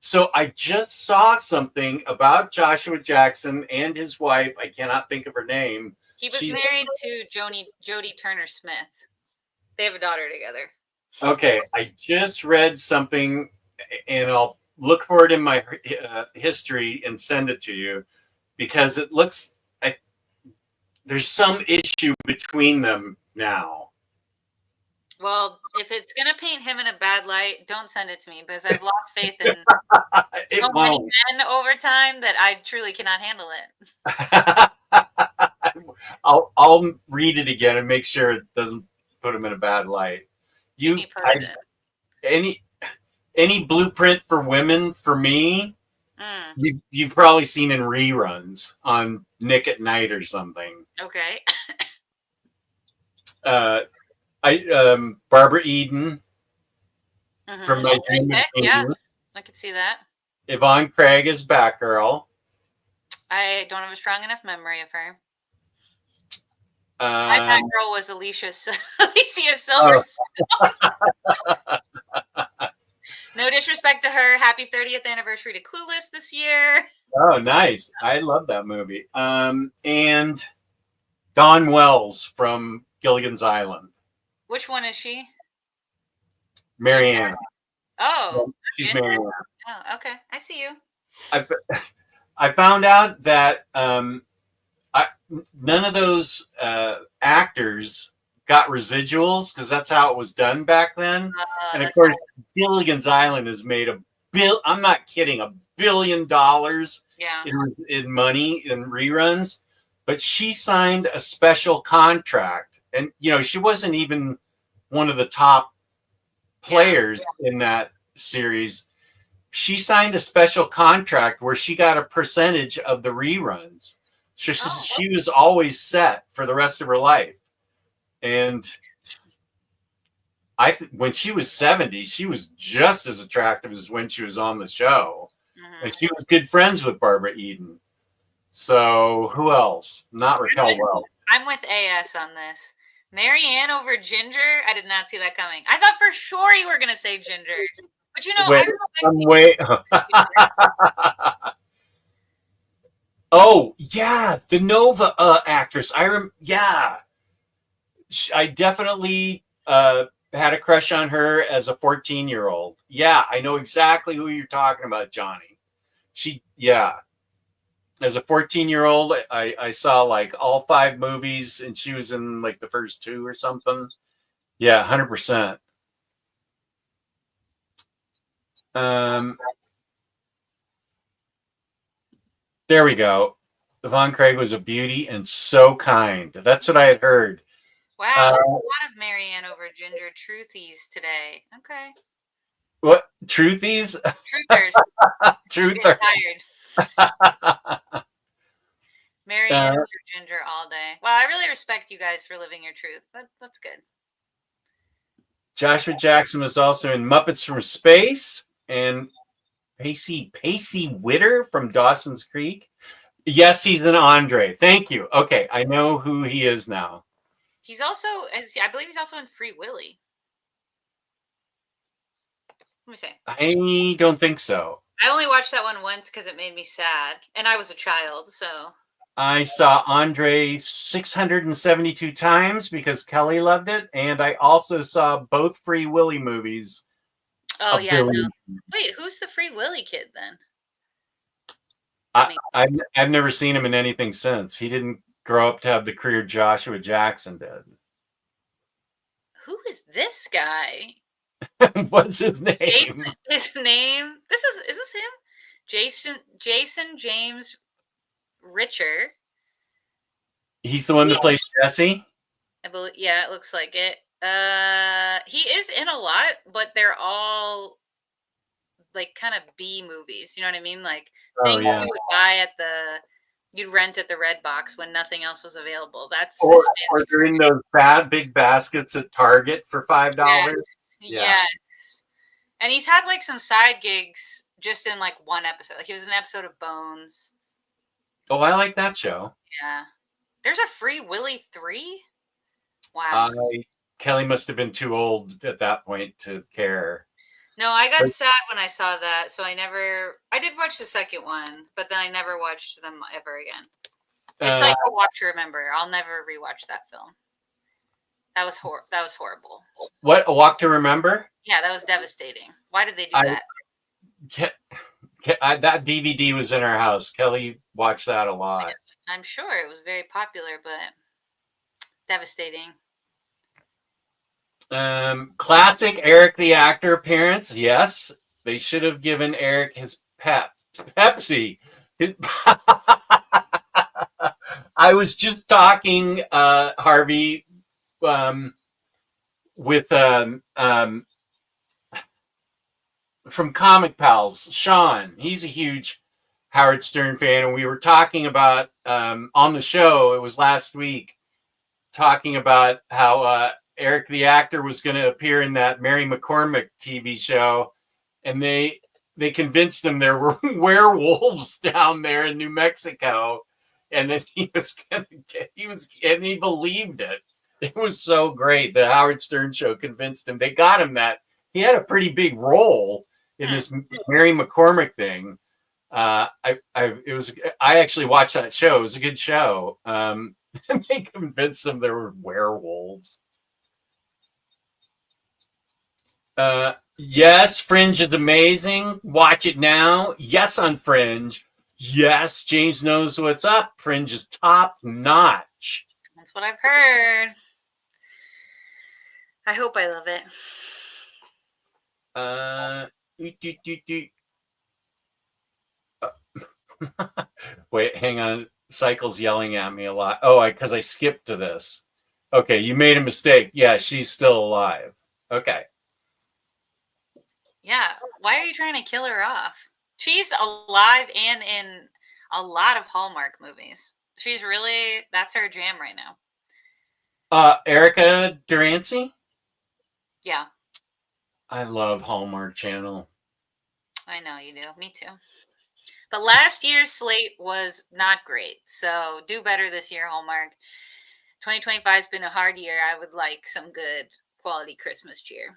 so I just saw something about Joshua Jackson and his wife. I cannot think of her name. He was married to Jodie Turner-Smith. They have a daughter together. Okay, I just read something, and I'll look for it in my history and send it to you, because it looks like there's some issue between them now. Well, if it's going to paint him in a bad light, don't send it to me, because I've lost faith in so many men over time that I truly cannot handle it. I'll read it again and make sure it doesn't put him in a bad light. Any blueprint for women for me? You've probably seen in reruns on Nick at Night or something. Okay. Barbara Eden from My Dream. Yeah, I could see that. Yvonne Craig is Batgirl. I don't have a strong enough memory of her. My Batgirl was Alicia Silverstone. No disrespect to her. Happy 30th anniversary to Clueless this year. Oh, nice. I love that movie. And Dawn Wells from Gilligan's Island. Which one is she? Marianne. Oh. She's Marianne. Oh, okay. I see you. I found out that none of those actors got residuals because that's how it was done back then. And of course, Gilligan's Island has made I'm not kidding, $1 billion in money in reruns. But she signed a special contract. And, you know, she wasn't even one of the top players in that series, she signed a special contract where she got a percentage of the reruns. So she was always set for the rest of her life. And when she was 70, she was just as attractive as when she was on the show. Mm-hmm. And she was good friends with Barbara Eden. So who else? Not Raquel Welch. I'm with AS on this. Marianne over Ginger? I did not see that coming. I thought for sure you were going to say Ginger. But you know, Oh, yeah, the Nova actress. I definitely had a crush on her as a 14-year-old. Yeah, I know exactly who you're talking about, Johnny. As a 14-year-old, I saw like all 5 movies, and she was in like the first 2 or something. Yeah, 100%. There we go. Yvonne Craig was a beauty and so kind. That's what I had heard. Wow, a lot of Marianne over Ginger truthies today. Okay. What? Truthies? Truthers. Truthers. Marianne over Ginger all day. Well, I really respect you guys for living your truth. That's good. Joshua Jackson was also in Muppets from Space, and Pacey Witter from Dawson's Creek. Yes, he's an Andre. Thank you. Okay, I know who he is now. He's also, I believe he's also in Free Willy. Let me see. I don't think so. I only watched that one once because it made me sad, and I was a child, so. I saw Andre 672 times because Kelly loved it, and I also saw both Free Willy movies. Oh, yeah. No. Wait, who's the Free Willy kid then? I've never seen him in anything since. He didn't grow up to have the career Joshua Jackson did. Who is this guy? What's his name? His name? Is this him? Jason James Richer. He's the one that played Jesse? I believe, yeah, it looks like it. He is in a lot, but they're all like kind of B movies. You know what I mean? Like things you would buy you'd rent at the Red Box when nothing else was available. Or they're in those big baskets at Target for $5. Yes. And he's had like some side gigs just in like one episode. Like he was in an episode of Bones. Oh, I like that show. Yeah. There's a Free Willy 3? Wow. Kelly must have been too old at that point to care. No, I got sad when I saw that, so I did watch the second one, but then I never watched them ever again. It's like A Walk to Remember. I'll never rewatch that film. That was horrible. What, A Walk to Remember? Yeah, that was devastating. Why did they do that? That DVD was in our house. Kelly watched that a lot. I'm sure it was very popular, but devastating. Classic Eric the actor appearance. Yes, they should have given Eric his Pepsi. I was just talking, Harvey, with from Comic Pals, Sean. He's a huge Howard Stern fan, and we were talking about on the show. It was last week, talking about how Eric the actor was going to appear in that Mary McCormick TV show, and they convinced him there were werewolves down there in New Mexico, and that he believed it. It was so great. The Howard Stern show convinced him. They got him that he had a pretty big role in this Mary McCormick thing. I actually watched that show. It was a good show. And they convinced him there were werewolves. Yes, Fringe is amazing. Watch it now. Yes, on Fringe. Yes, James knows what's up. Fringe is top notch. That's what I've heard. I hope I love it. Wait, hang on. Cycle's yelling at me a lot. Oh, because I skipped to this. Okay, you made a mistake. Yeah, she's still alive. Okay. Yeah. Why are you trying to kill her off? She's alive and in a lot of Hallmark movies. She's really, that's her jam right now. Erica Durancy? Yeah, I love Hallmark Channel. I know you do. Me too. But last year's slate was not great. So do better this year, Hallmark. 2025 has been a hard year. I would like some good quality Christmas cheer.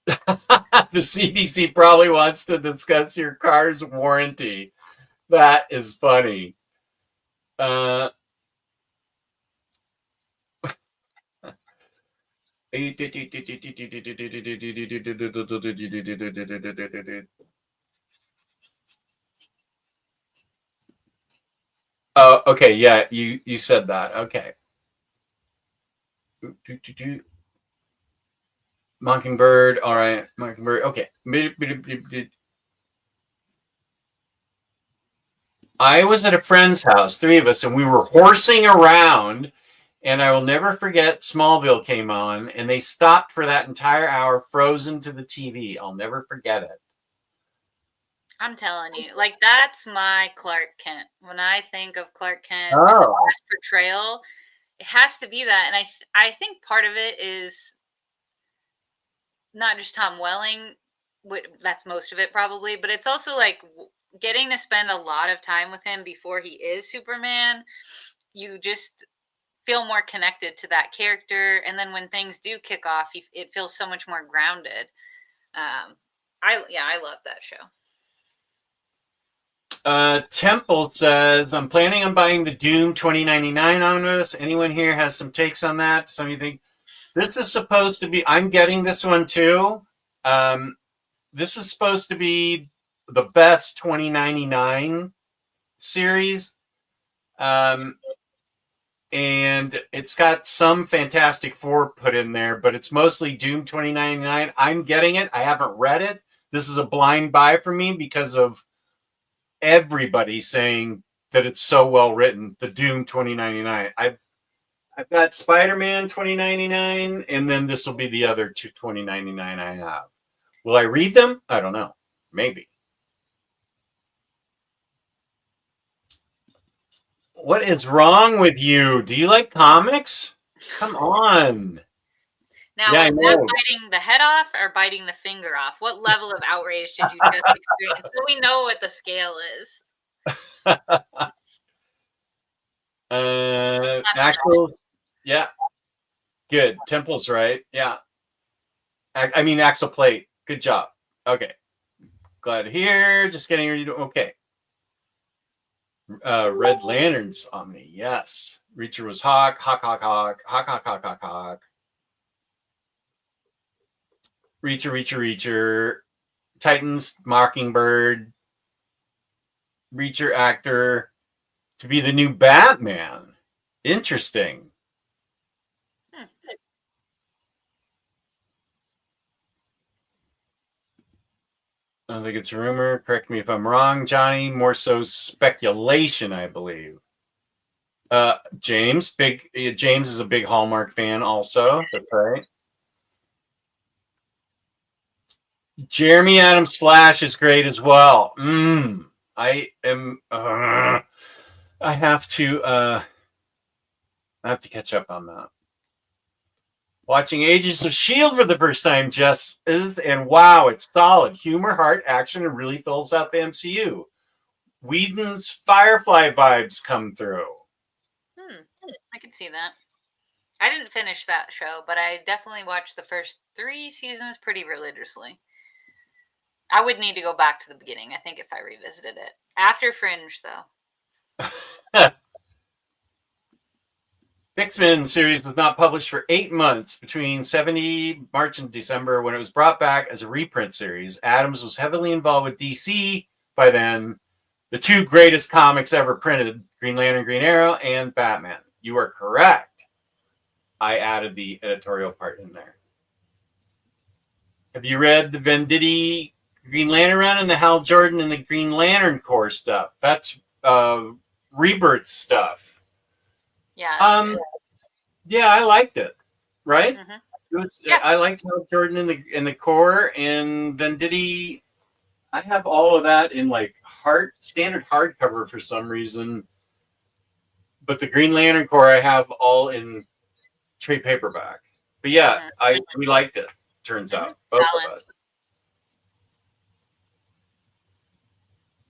The CDC probably wants to discuss your car's warranty. That is funny. Uh, oh, okay. Yeah, you said that. Okay. Mockingbird. All right. Mockingbird. Okay. I was at a friend's house, three of us, and we were horsing around. And I will never forget Smallville came on, and they stopped for that entire hour, frozen to the TV. I'll never forget it. I'm telling you, like that's my Clark Kent. When I think of Clark Kent and the Oh, best portrayal, it has to be that. And I think part of it is not just Tom Welling. That's most of it probably, but it's also like getting to spend a lot of time with him before he is Superman. You just feel more connected to that character, and then when things do kick off, it feels so much more grounded. I love that show. Temple says, I'm planning on buying the Doom 2099 omnibus. Anyone here has some takes on that? Some you think this is supposed to be, I'm getting this one too. This is supposed to be the best 2099 series. And it's got some Fantastic Four put in there, but it's mostly Doom 2099. I'm getting it. I haven't read it. This is a blind buy for me because of everybody saying that it's so well written. The Doom 2099. I've got Spider-Man 2099, and then this will be the other two 2099 I have. Will I read them? I don't know. Maybe. What is wrong with you? Do you like comics? Come on. Now, Yeah, I was that know. biting the head off or biting the finger off? What level of outrage did you just experience? So we know what the scale is. Axel, yeah, good. Temple's right. Yeah. I mean, Axel Plate. Good job. Okay. Glad to hear. Just getting ready to. Okay. Red Lanterns Omni. Yes. Reacher was Hawk. Hawk, Hawk, Hawk. Hawk, Hawk, Hawk, Hawk, Hawk. Reacher, Reacher, Reacher. Titans, Mockingbird. Reacher actor to be the new Batman. Interesting. I don't think it's a rumor. Correct me if I'm wrong, Johnny. More so speculation, I believe. James is a big Hallmark fan also. That's right. Jeremy Adams Flash is great as well. I am I have to catch up on that. Watching Agents of S.H.I.E.L.D. for the first time, Jess is, and wow, it's solid. Humor, heart, action, and really fills out the MCU. Whedon's Firefly vibes come through. I can see that. I didn't finish that show, but I definitely watched the first 3 seasons pretty religiously. I would need to go back to the beginning, I think, if I revisited it. After Fringe, though. X-Men series was not published for 8 months between March and December when it was brought back as a reprint series. Adams was heavily involved with DC by then. The 2 greatest comics ever printed, Green Lantern, Green Arrow, and Batman. You are correct. I added the editorial part in there. Have you read the Venditti Green Lantern run and the Hal Jordan and the Green Lantern Corps stuff? That's Rebirth stuff. Yeah. Yeah, I liked it. Right? Hmm. It was, Yeah. I liked Hal Jordan in the core, and then did he? I have all of that in like standard hardcover for some reason, but the Green Lantern core I have all in trade paperback. But yeah, Hmm. we liked it. Turns Hmm. out, both of Solid. us.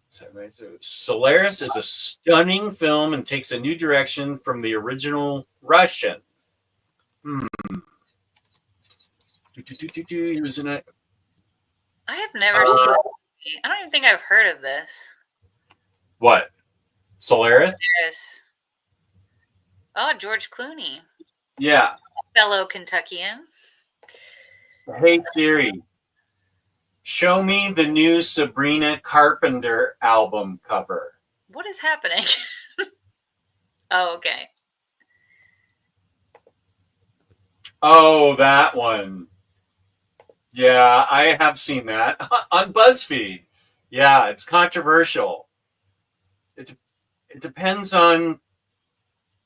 So Solaris is a stunning film and takes a new direction from the original Russian. Hmm. He was in a. I have never seen it. I don't even think I've heard of this. What? Solaris? Yes. Oh, George Clooney, Yeah. fellow Kentuckian. Hey Siri, show me the new Sabrina Carpenter album cover. What is happening? Oh, okay. Oh, that one. Yeah, I have seen that on BuzzFeed. Yeah, it's controversial. It, it depends on.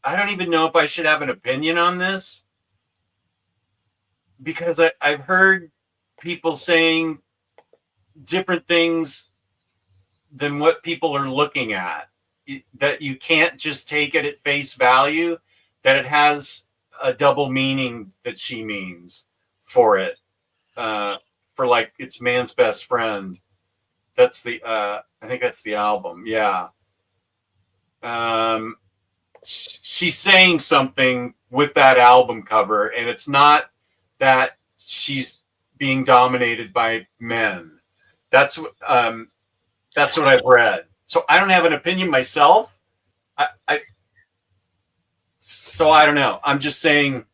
I don't even know if I should have an opinion on this because I've heard people saying different things than what people are looking at. That you can't just take it at face value, that it has a double meaning that she means for it. Uh, for like it's man's best friend. That's the I think that's the album. Yeah. Um, she's saying something with that album cover, and it's not that she's being dominated by men. That's that's what I've read. So I don't have an opinion myself. So I don't know. I'm just saying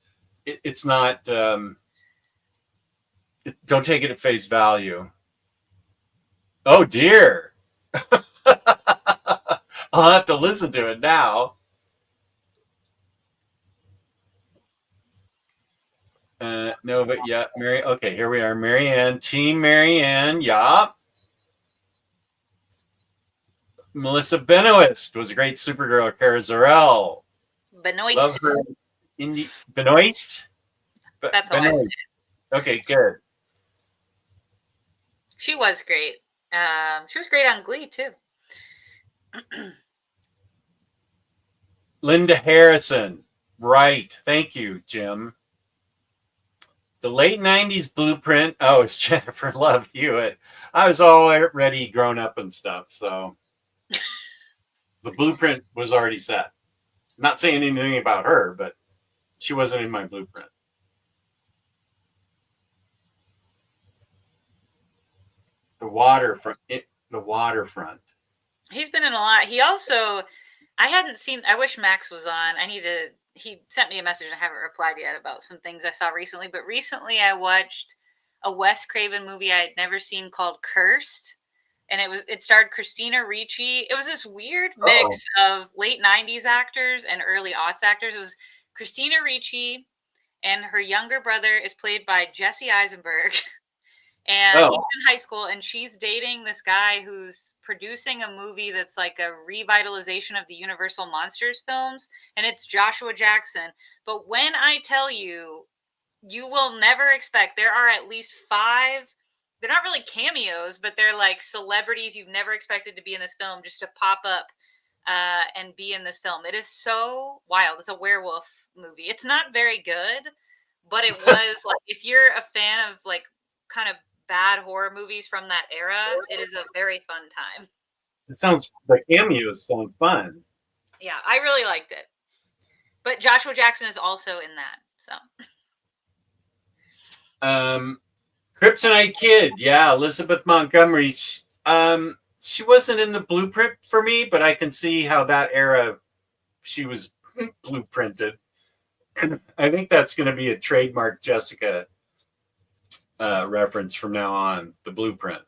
it's not. Don't take it at face value. Oh dear. I'll have to listen to it now. No, but yeah, Mary. Okay, here we are. Marianne, Team Marianne. Yeah. Melissa Benoist was a great Supergirl. Cara Zor-El. Love Benoist. her. Indie Benoist. That's how I say Benoist. it. Okay, good. She was great. She was great on Glee too. Linda Harrison. Right. Thank you, Jim. The late 90s blueprint. Oh, it's Jennifer Love Hewitt. I was already grown up and stuff, so the blueprint was already set. Not saying anything about her, but she wasn't in my blueprint. The waterfront. The waterfront. He's been in a lot. He also, I hadn't seen. I wish Max was on. I need to. He sent me a message and I haven't replied yet about some things I saw recently. But recently, I watched a Wes Craven movie I had never seen called Cursed, and it starred Christina Ricci. It was this weird mix of late '90s actors and early aughts actors. It was Christina Ricci, and her younger brother is played by Jesse Eisenberg. And he's in high school and she's dating this guy who's producing a movie that's like a revitalization of the Universal Monsters films, and it's Joshua Jackson. But when I tell you, you will never expect, there are at least 5, they're not really cameos, but they're like celebrities you've never expected to be in this film just to pop up and be in this film. It is so wild. It's a werewolf movie. It's not very good, but it was like, if you're a fan of like kind of bad horror movies from that era, it is a very fun time. It sounds the cameos sound fun. Yeah, I really liked it. But Joshua Jackson is also in that. So Kryptonite Kid. Yeah, Elizabeth Montgomery. She wasn't in the blueprint for me, but I can see how that era she was blueprinted. I think that's going to be a trademark Jessica reference from now on. The blueprint.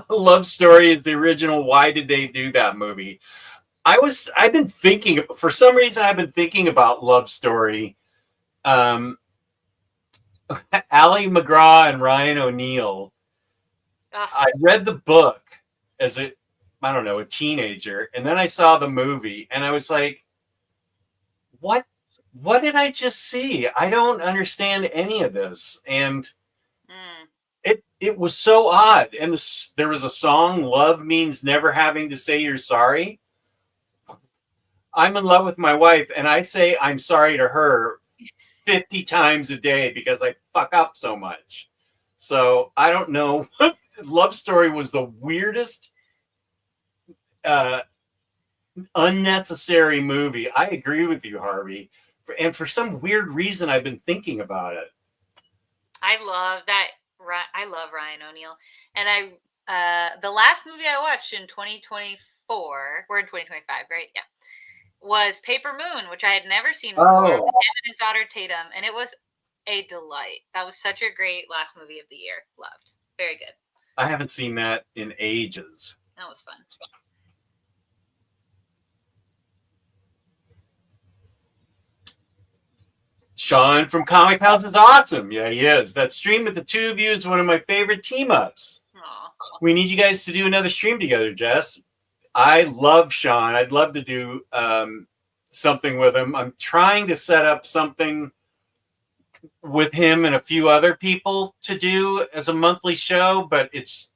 Love Story is the original. Why did they do that movie? I've been thinking, for some reason I've been thinking about Love Story. Ali McGraw and Ryan O'Neal. I read the book as I don't know, a teenager. And then I saw the movie and I was like, what did I just see? I don't understand any of this. And Mm. it was so odd. And there was a song, Love Means Never Having to Say You're Sorry. I'm in love with my wife, and I say I'm sorry to her 50 times a day because I fuck up so much. So I don't know. Love Story was the weirdest, uh, unnecessary movie. I agree with you, Harvey. And for some weird reason, I've been thinking about it. I love that. I love Ryan O'Neal, and the last movie I watched in 2024. We're in 2025, right? Yeah. Was Paper Moon, which I had never seen before, with him and his daughter Tatum, and it was a delight. That was such a great last movie of the year. Loved. Very good. I haven't seen that in ages. That was fun. Sean from Comic House is awesome. Yeah, he is. That stream with the two of you is one of my favorite team ups. Aww. We need you guys to do another stream together, Jess. I love Sean. I'd love to do something with him. I'm trying to set up something with him and a few other people to do as a monthly show, but it's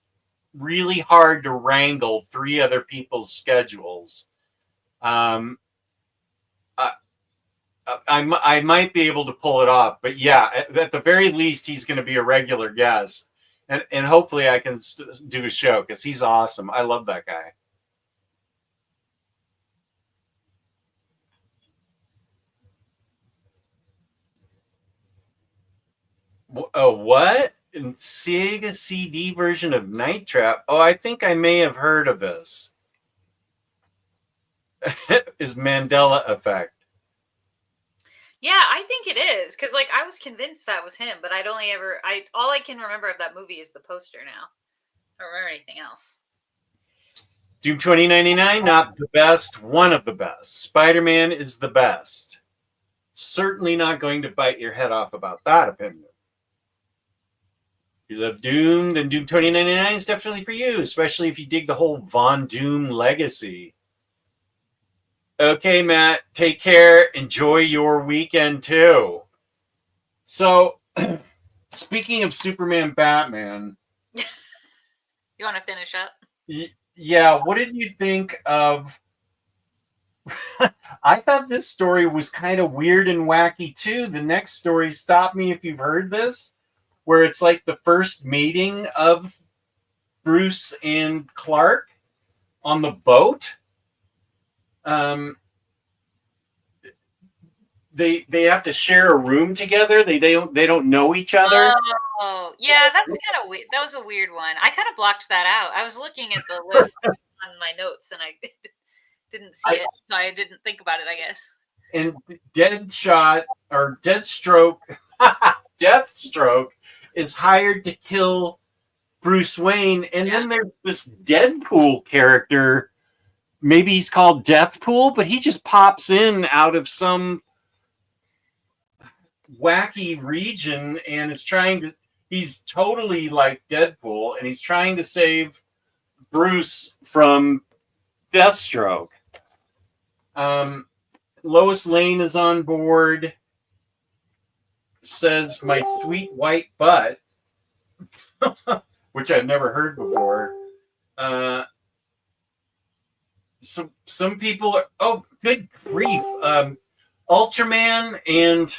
really hard to wrangle 3 other people's schedules. I might be able to pull it off, but yeah, at the very least, he's going to be a regular guest, and hopefully I can do a show because he's awesome. I love that guy. Oh, what? Sega CD version of Night Trap? Oh, I think I may have heard of this. Is Mandela Effect? Yeah, I think it is because like I was convinced that was him, but all I can remember of that movie is the poster now. I don't remember anything else. Doom 2099, not the best, one of the best. Spider-Man is the best. Certainly not going to bite your head off about that opinion. If you love Doom, then Doom 2099 is definitely for you, especially if you dig the whole Von Doom legacy. Okay, Matt, take care. Enjoy your weekend too. So, speaking of Superman Batman, You want to finish up? Yeah, what did you think of? I thought this story was kind of weird and wacky too. The next story, stop me if you've heard this, where it's like the first meeting of Bruce and Clark on the boat. They have to share a room together. They don't know each other. Oh, yeah, that's kind of weird. That was a weird one. I kind of blocked that out. I was looking at the list on my notes and I didn't see it, so I didn't think about it, I guess. And Deathstroke Deathstroke is hired to kill Bruce Wayne, and then there's this Deadpool character. Maybe he's called Deathpool, but he just pops in out of some wacky region and is he's totally like Deadpool, and he's trying to save Bruce from Deathstroke. Lois Lane is on board, says my sweet white butt, which I've never heard before. Some people are, oh, good grief. Ultraman and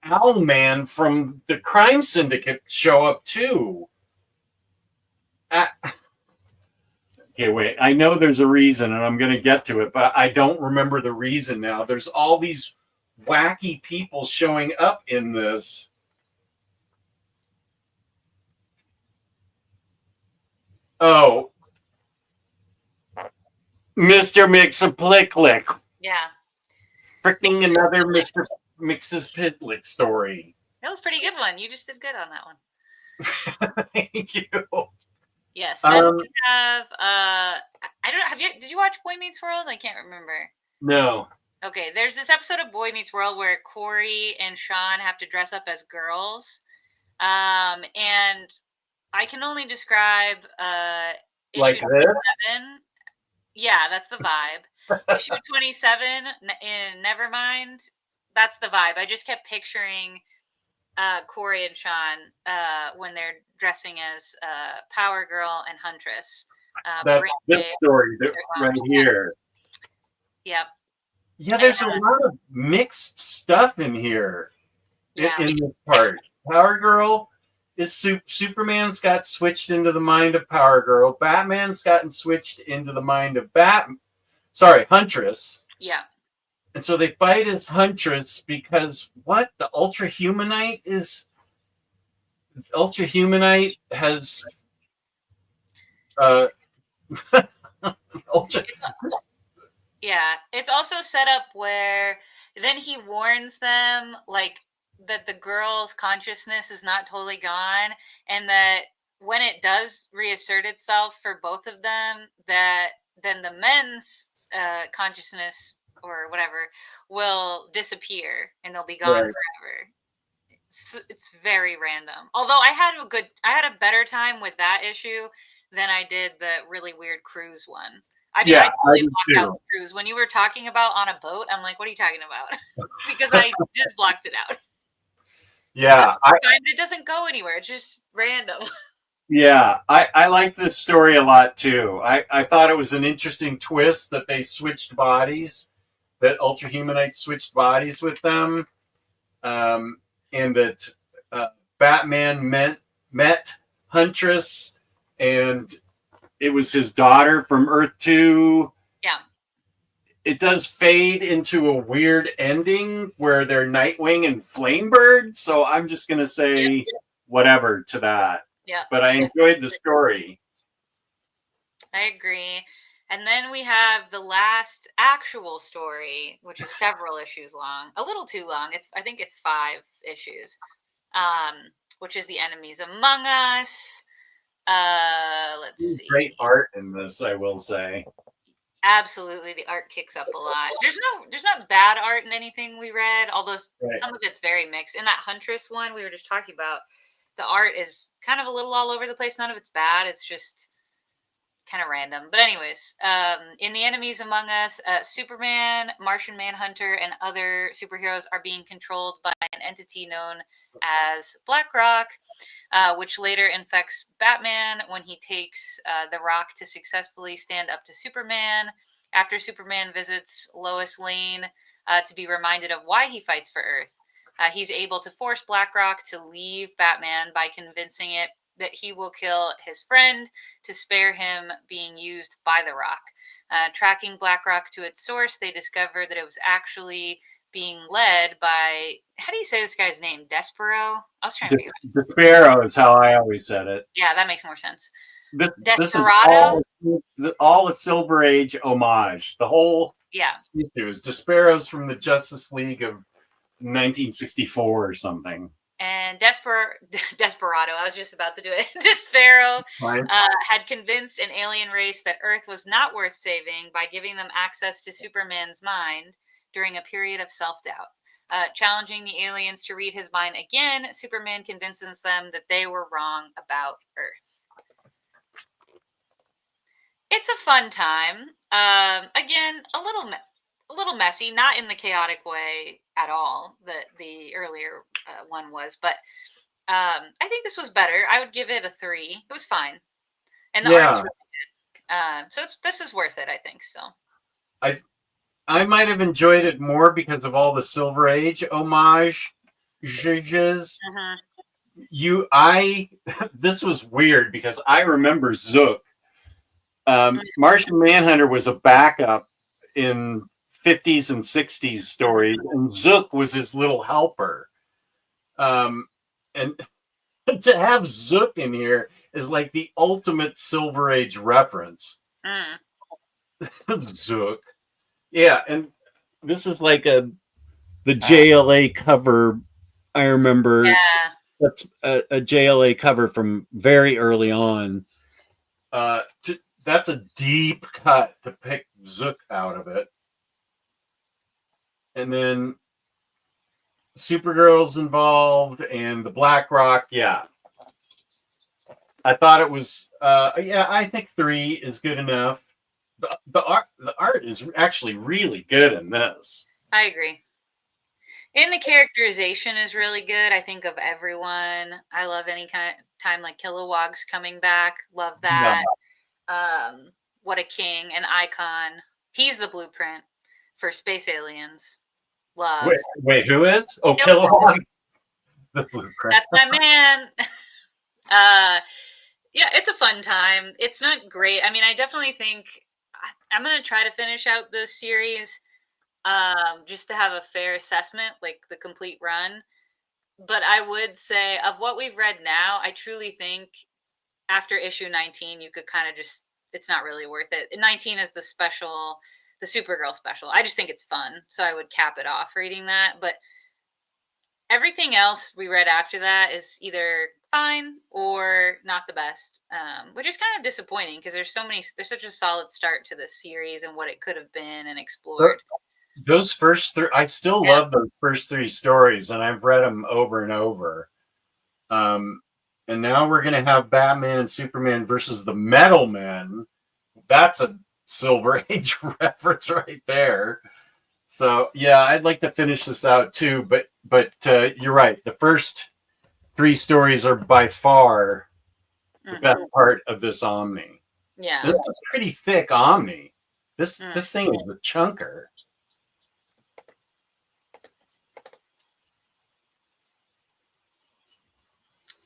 Owlman from the Crime Syndicate show up too. Okay, wait. I know there's a reason, and I'm going to get to it, but I don't remember the reason now. There's all these wacky people showing up in this. Oh, Mr. Mix-a-Plick-Lick. Yeah. Freaking another Mr. Mix's Pitlick story. That was a pretty good one. You just did good on that one. Thank you. Yes. Then we have I don't know. Did you watch Boy Meets World? I can't remember. No. Okay, there's this episode of Boy Meets World where Corey and Sean have to dress up as girls. And I can only describe Like issue this? 27. Yeah, that's the vibe. Issue 27 in Nevermind. That's the vibe. I just kept picturing Corey and Sean when they're dressing as Power Girl and Huntress. That this Brave, story that right yeah. here. Yep. Yeah, there's a lot of mixed stuff in here. Yeah. In this part. Power Girl is Superman's got switched into the mind of Power Girl. Batman's gotten switched into the mind of Huntress. Yeah. And so they fight as Huntress because what? The Ultra Humanite has Ultra. Yeah, it's also set up where then he warns them like that the girl's consciousness is not totally gone, and that when it does reassert itself for both of them, that then the men's consciousness or whatever will disappear and they'll be gone Right. forever. It's very random. Although I had a better time with that issue than I did the really weird cruise one. I mean, Yeah, I totally do blocked out the cruise. When you were talking about on a boat, I'm like, what are you talking about? Because I just blocked it out. Yeah, It doesn't go anywhere. It's just random. yeah, I like this story a lot too. I thought it was an interesting twist that they switched bodies, that Ultra Humanite switched bodies with them, and that Batman met Huntress, and it was his daughter from Earth 2. Yeah. It does fade into a weird ending where they're Nightwing and Flamebird, so I'm just going to say whatever to that. Yeah. But I enjoyed the story. I agree. And then we have the last actual story, which is several issues long, a little too long. I think it's 5 issues, which is The Enemies Among Us. Let's see. Great art in this, I will say. Absolutely, the art kicks up a lot. There's not bad art in anything we read, although some of it's very mixed. In that Huntress one we were just talking about, the art is kind of a little all over the place. None of it's bad. It's just kind of random. But anyways, in The Enemies Among Us, Superman, Martian Manhunter, and other superheroes are being controlled by an entity known as BlackRock, which later infects Batman when he takes the rock to successfully stand up to Superman. After Superman visits Lois Lane to be reminded of why he fights for Earth, he's able to force BlackRock to leave Batman by convincing it that he will kill his friend to spare him being used by the rock. Tracking BlackRock to its source, they discover that it was actually being led by, how do you say this guy's name? Despero? I was trying to figure it out. Despero is how I always said it. Yeah, that makes more sense. This is all a Silver Age homage. The whole issue is Despero's from the Justice League of 1964 or something. And Desperado, I was just about to do it. Despero had convinced an alien race that Earth was not worth saving by giving them access to Superman's mind during a period of self-doubt. Challenging the aliens to read his mind again, Superman convinces them that they were wrong about Earth. It's a fun time. Again, a little messy, not in the chaotic way at all that the earlier one was, but I think this was better. I would give it a 3. It was fine, and the art's really good. So this is worth it, I think. So I might have enjoyed it more because of all the Silver Age homages. This was weird because I remember Zook. Martian Manhunter was a backup in 50s and 60s stories, and Zook was his little helper. And to have Zook in here is like the ultimate Silver Age reference. Zook. Yeah, and this is like the JLA cover. I remember that's a JLA cover from very early on. That's a deep cut to pick Zook out of it. And then Supergirl's involved and the BlackRock. Yeah. I thought it was. Yeah, I think 3 is good enough. The art is actually really good in this. I agree. And the characterization is really good. I think of everyone. I love any kind of time like Kilowog's coming back. Love Yeah. that. What a king, an icon. He's the blueprint for space aliens. Love. Wait, who is? Oh, Kilowog. Kilowog, the blueprint. That's my man. Yeah, it's a fun time. It's not great. I mean, I definitely think I'm gonna try to finish out this series, just to have a fair assessment, like the complete run. But I would say of what we've read now, I truly think after issue 19, you could kind of just it's not really worth it. 19 is the special, the Supergirl special. I just think it's fun, so I would cap it off reading that. But everything else we read after that is either fine or not the best, which is kind of disappointing because there's such a solid start to this series and what it could have been and explored. Those first 3, I still love those first 3 stories, and I've read them over and over. And now we're going to have Batman and Superman versus the Metal Men. That's a Silver Age reference right there. So yeah, I'd like to finish this out too. But you're right. The first 3 stories are by far the best part of this Omni. Yeah, This is a pretty thick Omni. This thing is the chunker.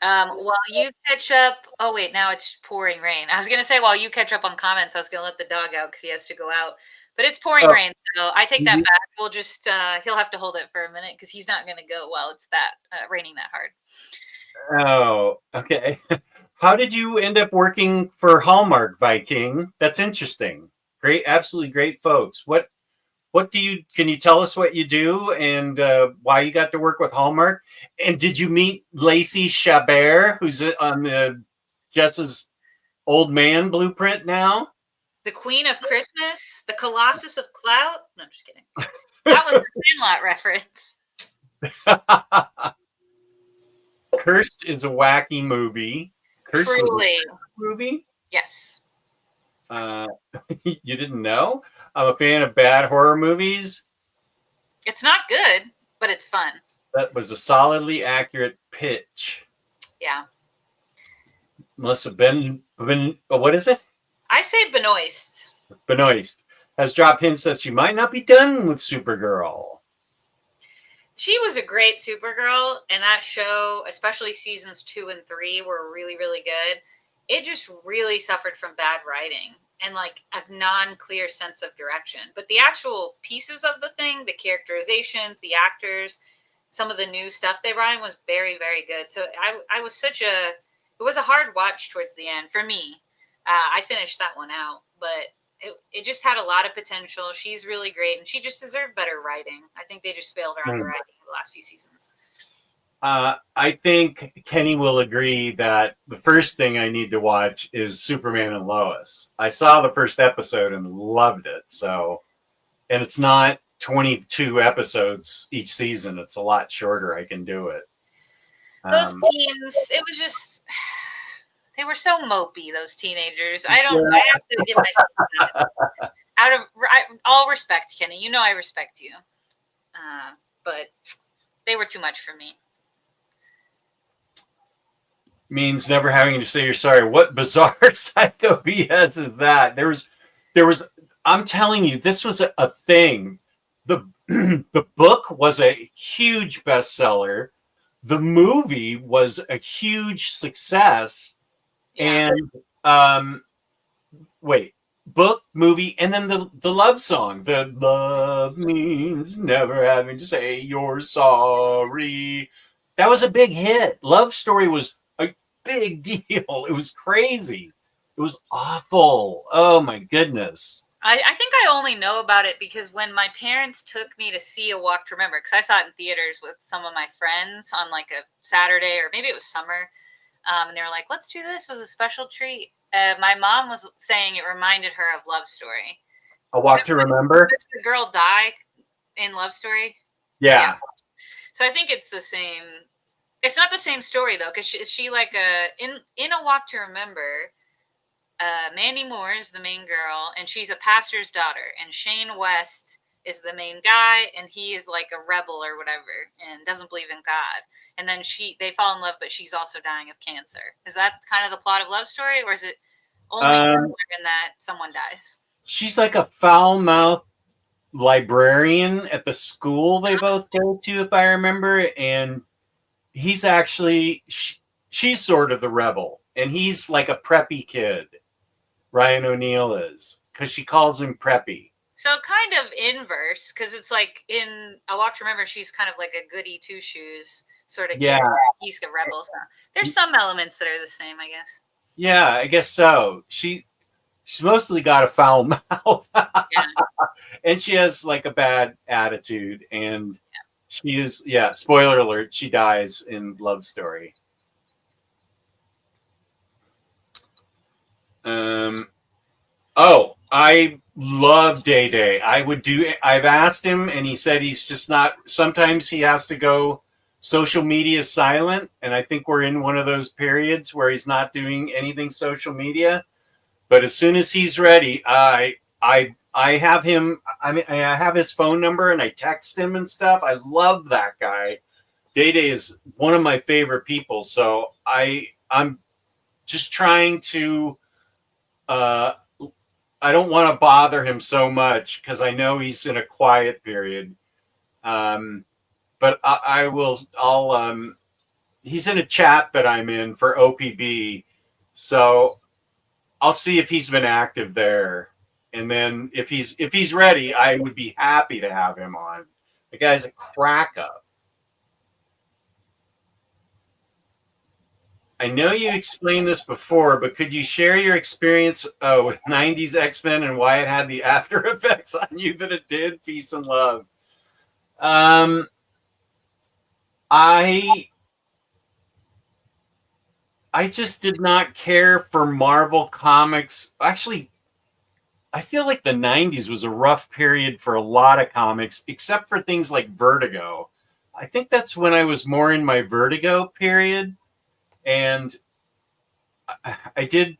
While you catch up, oh wait, now it's pouring rain. I was gonna say while you catch up on comments, I was gonna let the dog out because he has to go out, but it's pouring rain, so I take that back. We'll just he'll have to hold it for a minute because he's not gonna go while it's that raining that hard. Oh, okay. How did you end up working for Hallmark, Viking? That's interesting. Great, absolutely great folks. What do you, can you tell us what you do and why you got to work with Hallmark? And did you meet Lacey Chabert, who's on the Jess's old man blueprint now? The Queen of Christmas, the Colossus of Clout. No, I'm just kidding. That was the Sandlot reference. Cursed is a wacky movie. Cursed Truly. movie? Yes. You didn't know? I'm a fan of bad horror movies. It's not good, but it's fun. That was a solidly accurate pitch. Yeah. Melissa what is it? I say Benoist. Benoist has dropped hints that she might not be done with Supergirl. She was a great Supergirl, and that show, especially seasons 2 and 3, were really, really good. It just really suffered from bad writing and like a non-clear sense of direction. But the actual pieces of the thing, the characterizations, the actors, some of the new stuff they brought in was very, very good. So I was it was a hard watch towards the end for me. I finished that one out, but it just had a lot of potential. She's really great, and she just deserved better writing. I think they just failed her on the writing in the last few seasons. I think Kenny will agree that the first thing I need to watch is Superman and Lois. I saw the first episode and loved it. So, and it's not 22 episodes each season. It's a lot shorter. I can do it. Those teens, it was just, they were so mopey, those teenagers. I have to give myself that. Out of all respect, Kenny, you know I respect you. But they were too much for me. Means never having to say you're sorry. What bizarre psycho BS is that? There was I'm telling you, this was a thing. The the book was a huge bestseller. The movie was a huge success. Yeah. And book, movie, and then the love song. The love means never having to say you're sorry. That was a big hit. Love Story was a big deal. It was crazy. It was awful. Oh my goodness. I think I only know about it because when my parents took me to see A Walk to Remember, because I saw it in theaters with some of my friends on like a Saturday or maybe it was summer, and they were like, let's do this as a special treat. My mom was saying it reminded her of Love Story. A Walk to Remember? Does the girl die in Love Story? Yeah. So I think it's the same It's not the same story though, because she like in A Walk to Remember. Mandy Moore is the main girl, and she's a pastor's daughter, and Shane West is the main guy, and he is like a rebel or whatever, and doesn't believe in God. And then they fall in love, but she's also dying of cancer. Is that kind of the plot of Love Story, or is it only in that someone dies? She's like a foul-mouthed librarian at the school they both go to, if I remember, and he's actually she's sort of the rebel, and he's like a preppy kid. Ryan O'Neal is, because she calls him preppy. So kind of inverse, because it's like in A Walk to Remember, she's kind of like a goody two shoes sort of kid. He's a rebel. So there's some elements that are the same, I guess. Yeah, I guess so. She's mostly got a foul mouth, and she has like a bad attitude, and she is, spoiler alert, she dies in Love Story. I love Day Day. I've asked him, and he said he's just not, sometimes he has to go social media silent, and I think we're in one of those periods where he's not doing anything social media. But as soon as he's ready, I have him. I mean, I have his phone number, and I text him and stuff. I love that guy. Day Day is one of my favorite people. So I'm just trying to. I don't want to bother him so much because I know he's in a quiet period. But I will. He's in a chat that I'm in for OPB, so I'll see if he's been active there, and then if he's ready, I would be happy to have him on. The guy's a crack up. I know you explained this before, but could you share your experience with 90s X-Men and why it had the after effects on you that it did? Peace and love. I just did not care for Marvel Comics. Actually, I feel like the 90s was a rough period for a lot of comics, except for things like Vertigo. I think that's when I was more in my Vertigo period. And I did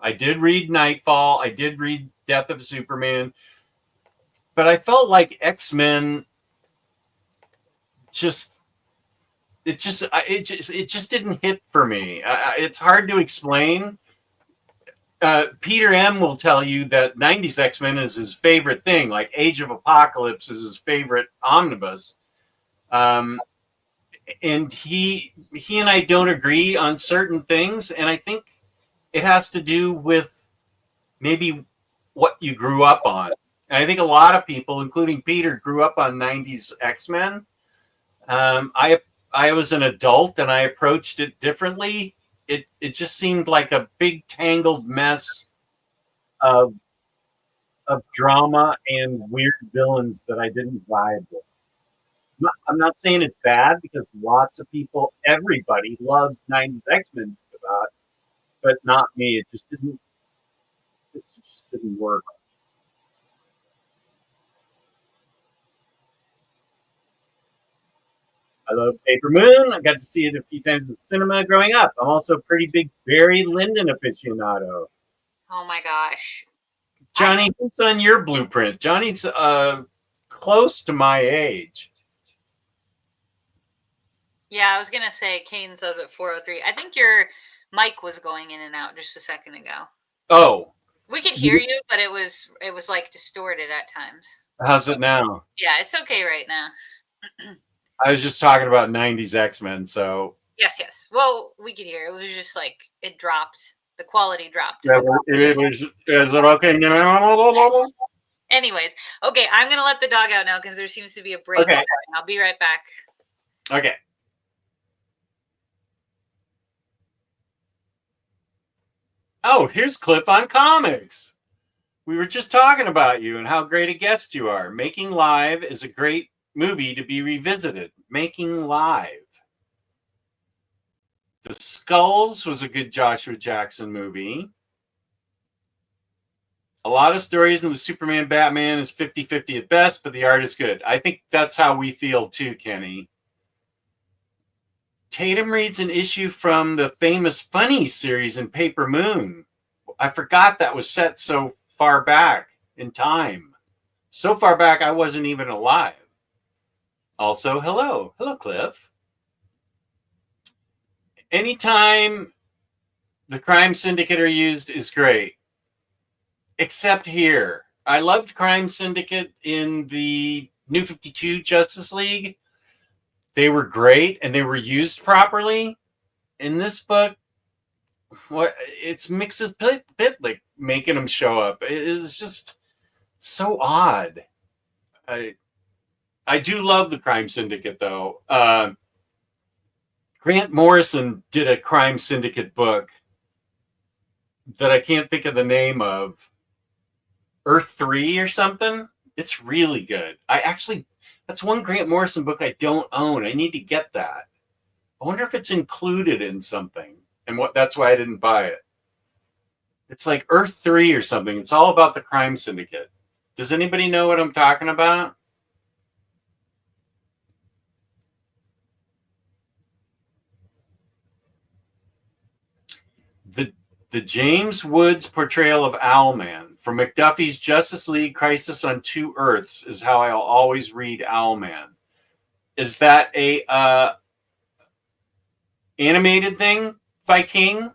read Nightfall. I did read Death of Superman. But I felt like X-Men it just didn't hit for me. It's hard to explain. Peter M will tell you that 90s X-Men is his favorite thing. Like Age of Apocalypse is his favorite omnibus. And he and I don't agree on certain things, and I think it has to do with maybe what you grew up on. And I think a lot of people, including Peter, grew up on 90s X-Men. I was an adult and I approached it differently. It just seemed like a big tangled mess of drama and weird villains that I didn't vibe with. I'm not saying it's bad, because lots of people, everybody loves 90s X-Men, but not me. It just didn't work. I love Paper Moon. I got to see it a few times at the cinema growing up. I'm also a pretty big Barry Lyndon aficionado. Oh my gosh. Johnny, what's on your blueprint? Johnny's close to my age. Yeah, I was gonna say Kane says at 4:03. I think your mic was going in and out just a second ago. Oh. We could hear you, but it was like distorted at times. How's it now? Yeah, it's okay right now. I was just talking about 90s X-Men, so. Yes. Well, we could hear. It was just like it dropped. The quality dropped. Yeah, is it okay now? Anyways, okay, I'm gonna let the dog out now because there seems to be a break. Okay. I'll be right back. Okay. Oh, here's Cliff on comics. We were just talking about you and how great a guest you are. Making Live is a great movie to be revisited. Making Live. The Skulls was a good Joshua Jackson movie. A lot of stories in the Superman Batman is 50-50 at best, but the art is good. I think that's how we feel too, Kenny. Tatum reads an issue from the famous Funny series in Paper Moon. I forgot that was set so far back in time. So far back, I wasn't even alive. Also, hello. Hello, Cliff. Anytime the Crime Syndicate are used is great. Except here. I loved Crime Syndicate in the New 52 Justice League. They were great and they were used properly. In this book, it's Mix's Pitlick making them show up. It is just so odd. I do love the Crime Syndicate, though. Grant Morrison did a Crime Syndicate book that I can't think of the name of. Earth 3 or something. It's really good. That's one Grant Morrison book I don't own. I need to get that. I wonder if it's included in something, and that's why I didn't buy it. It's like Earth 3 or something. It's all about the Crime Syndicate. Does anybody know what I'm talking about? The James Woods portrayal of Owlman from McDuffie's Justice League Crisis on Two Earths is how I'll always read Owlman. Is that a animated thing, Viking?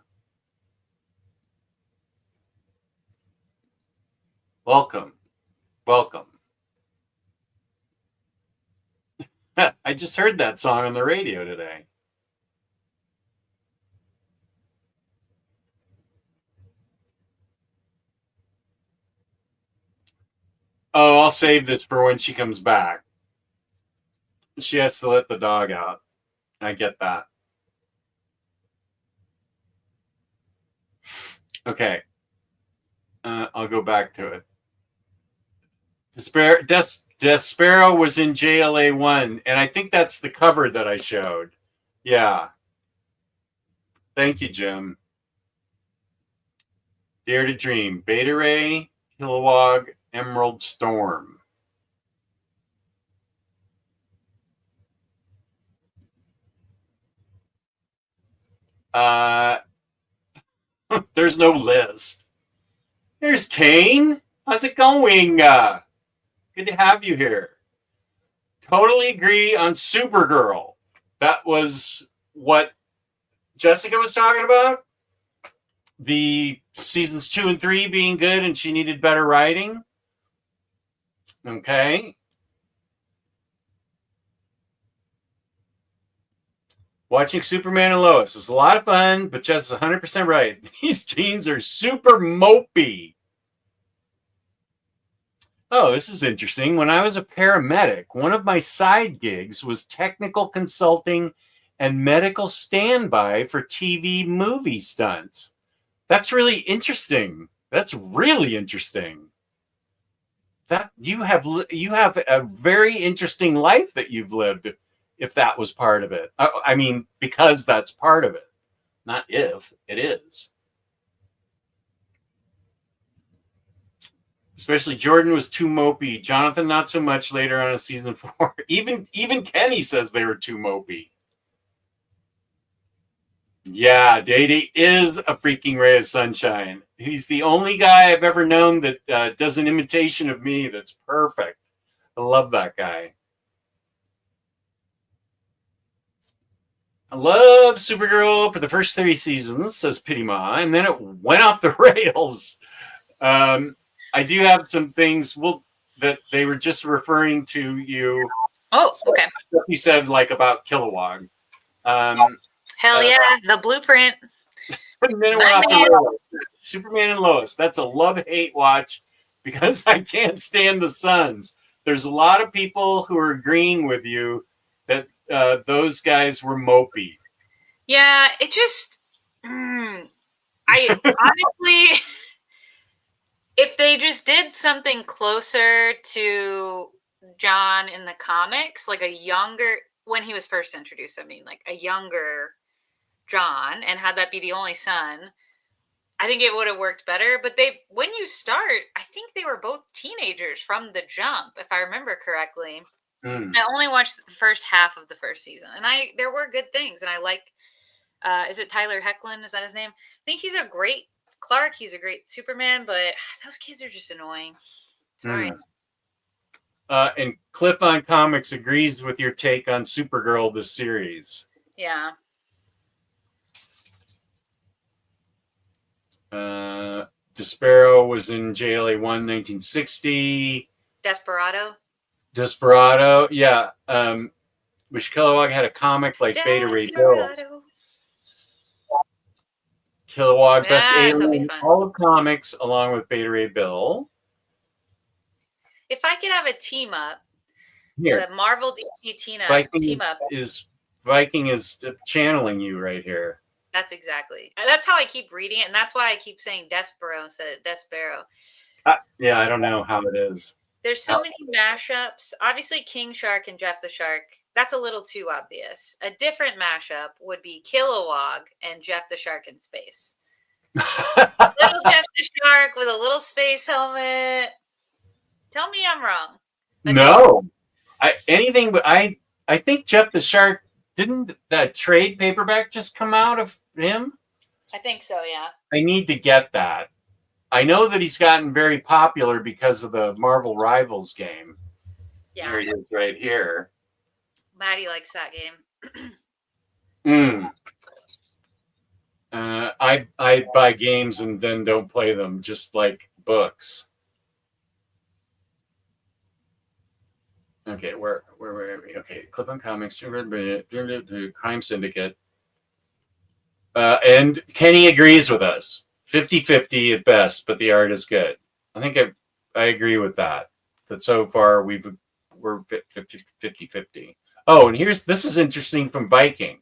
Welcome. I just heard that song on the radio today. Oh, I'll save this for when she comes back. She has to let the dog out. I get that. Okay. I'll go back to it. Despero was in JLA 1, and I think that's the cover that I showed. Yeah. Thank you, Jim. Dare to Dream. Beta Ray, Kilowog, Emerald Storm. There's no list. There's Kane. How's it going? Good to have you here. Totally agree on Supergirl. That was what Jessica was talking about. The seasons 2 and 3 being good and she needed better writing. Okay. Watching Superman and Lois is a lot of fun, but Jess is 100% right. These teens are super mopey. Oh, this is interesting. When I was a paramedic, one of my side gigs was technical consulting and medical standby for TV movie stunts. That's really interesting. That you have a very interesting life that you've lived, if that was part of it. I mean, because that's part of it, not if it is. Especially Jordan was too mopey. Jonathan, not so much later on in season 4. Even Kenny says they were too mopey. Yeah, Day-Day is a freaking ray of sunshine. He's the only guy I've ever known that does an imitation of me that's perfect. I love that guy. I love Supergirl for the first 3 seasons, says Pity Ma, and then it went off the rails. I do have some things that they were just referring to you. Oh, okay. Stuff you said like about Kilowog. Hell yeah, the blueprint. And then it went off the rails. Superman and Lois. That's a love-hate watch because I can't stand the Suns. There's a lot of people who are agreeing with you that those guys were mopey. Yeah, it just... I honestly... If they just did something closer to John in the comics, like a younger, when he was first introduced, I mean, like a younger John, and had that be the only son, I think it would have worked better. But when you start, I think they were both teenagers from the jump, if I remember correctly. Mm. I only watched the first half of the first season, and there were good things, and I like. Is it Tyler Hoechlin? Is that his name? I think he's a great Clark. He's a great Superman, but those kids are just annoying. Sorry. And Cliff on Comics agrees with your take on Supergirl, the series. Yeah. Despero was in JLA 1, 1960. Desperado. Yeah. Wish Kilowog had a comic like Beta Ray Bill. Kilowog, best Yes, that'll be alien in fun. all of comics, along with Beta Ray Bill. If I could have a team up, Here, a Marvel DC team up. Viking is channeling you right here. That's exactly. That's how I keep reading it, and that's why I keep saying Despero instead of Despero. Yeah, I don't know how it is. There's so many mashups. Obviously, King Shark and Jeff the Shark. That's a little too obvious. A different mashup would be Kilowog and Jeff the Shark in space. Little Jeff the Shark with a little space helmet. Tell me I'm wrong. No, anything but I think Jeff the Shark, didn't that trade paperback just come out of him? I think so, yeah. I need to get that. I know that he's gotten very popular because of the Marvel Rivals game. Yeah. Here he is right here. Maddie likes that game. I buy games and then don't play them, just like books. Okay, where are we? Okay, Clip on Comics, Crime Syndicate. And Kenny agrees with us. 50-50 at best, but the art is good. I think I agree with that. That so far we're 50-50. Oh, and this is interesting from Viking.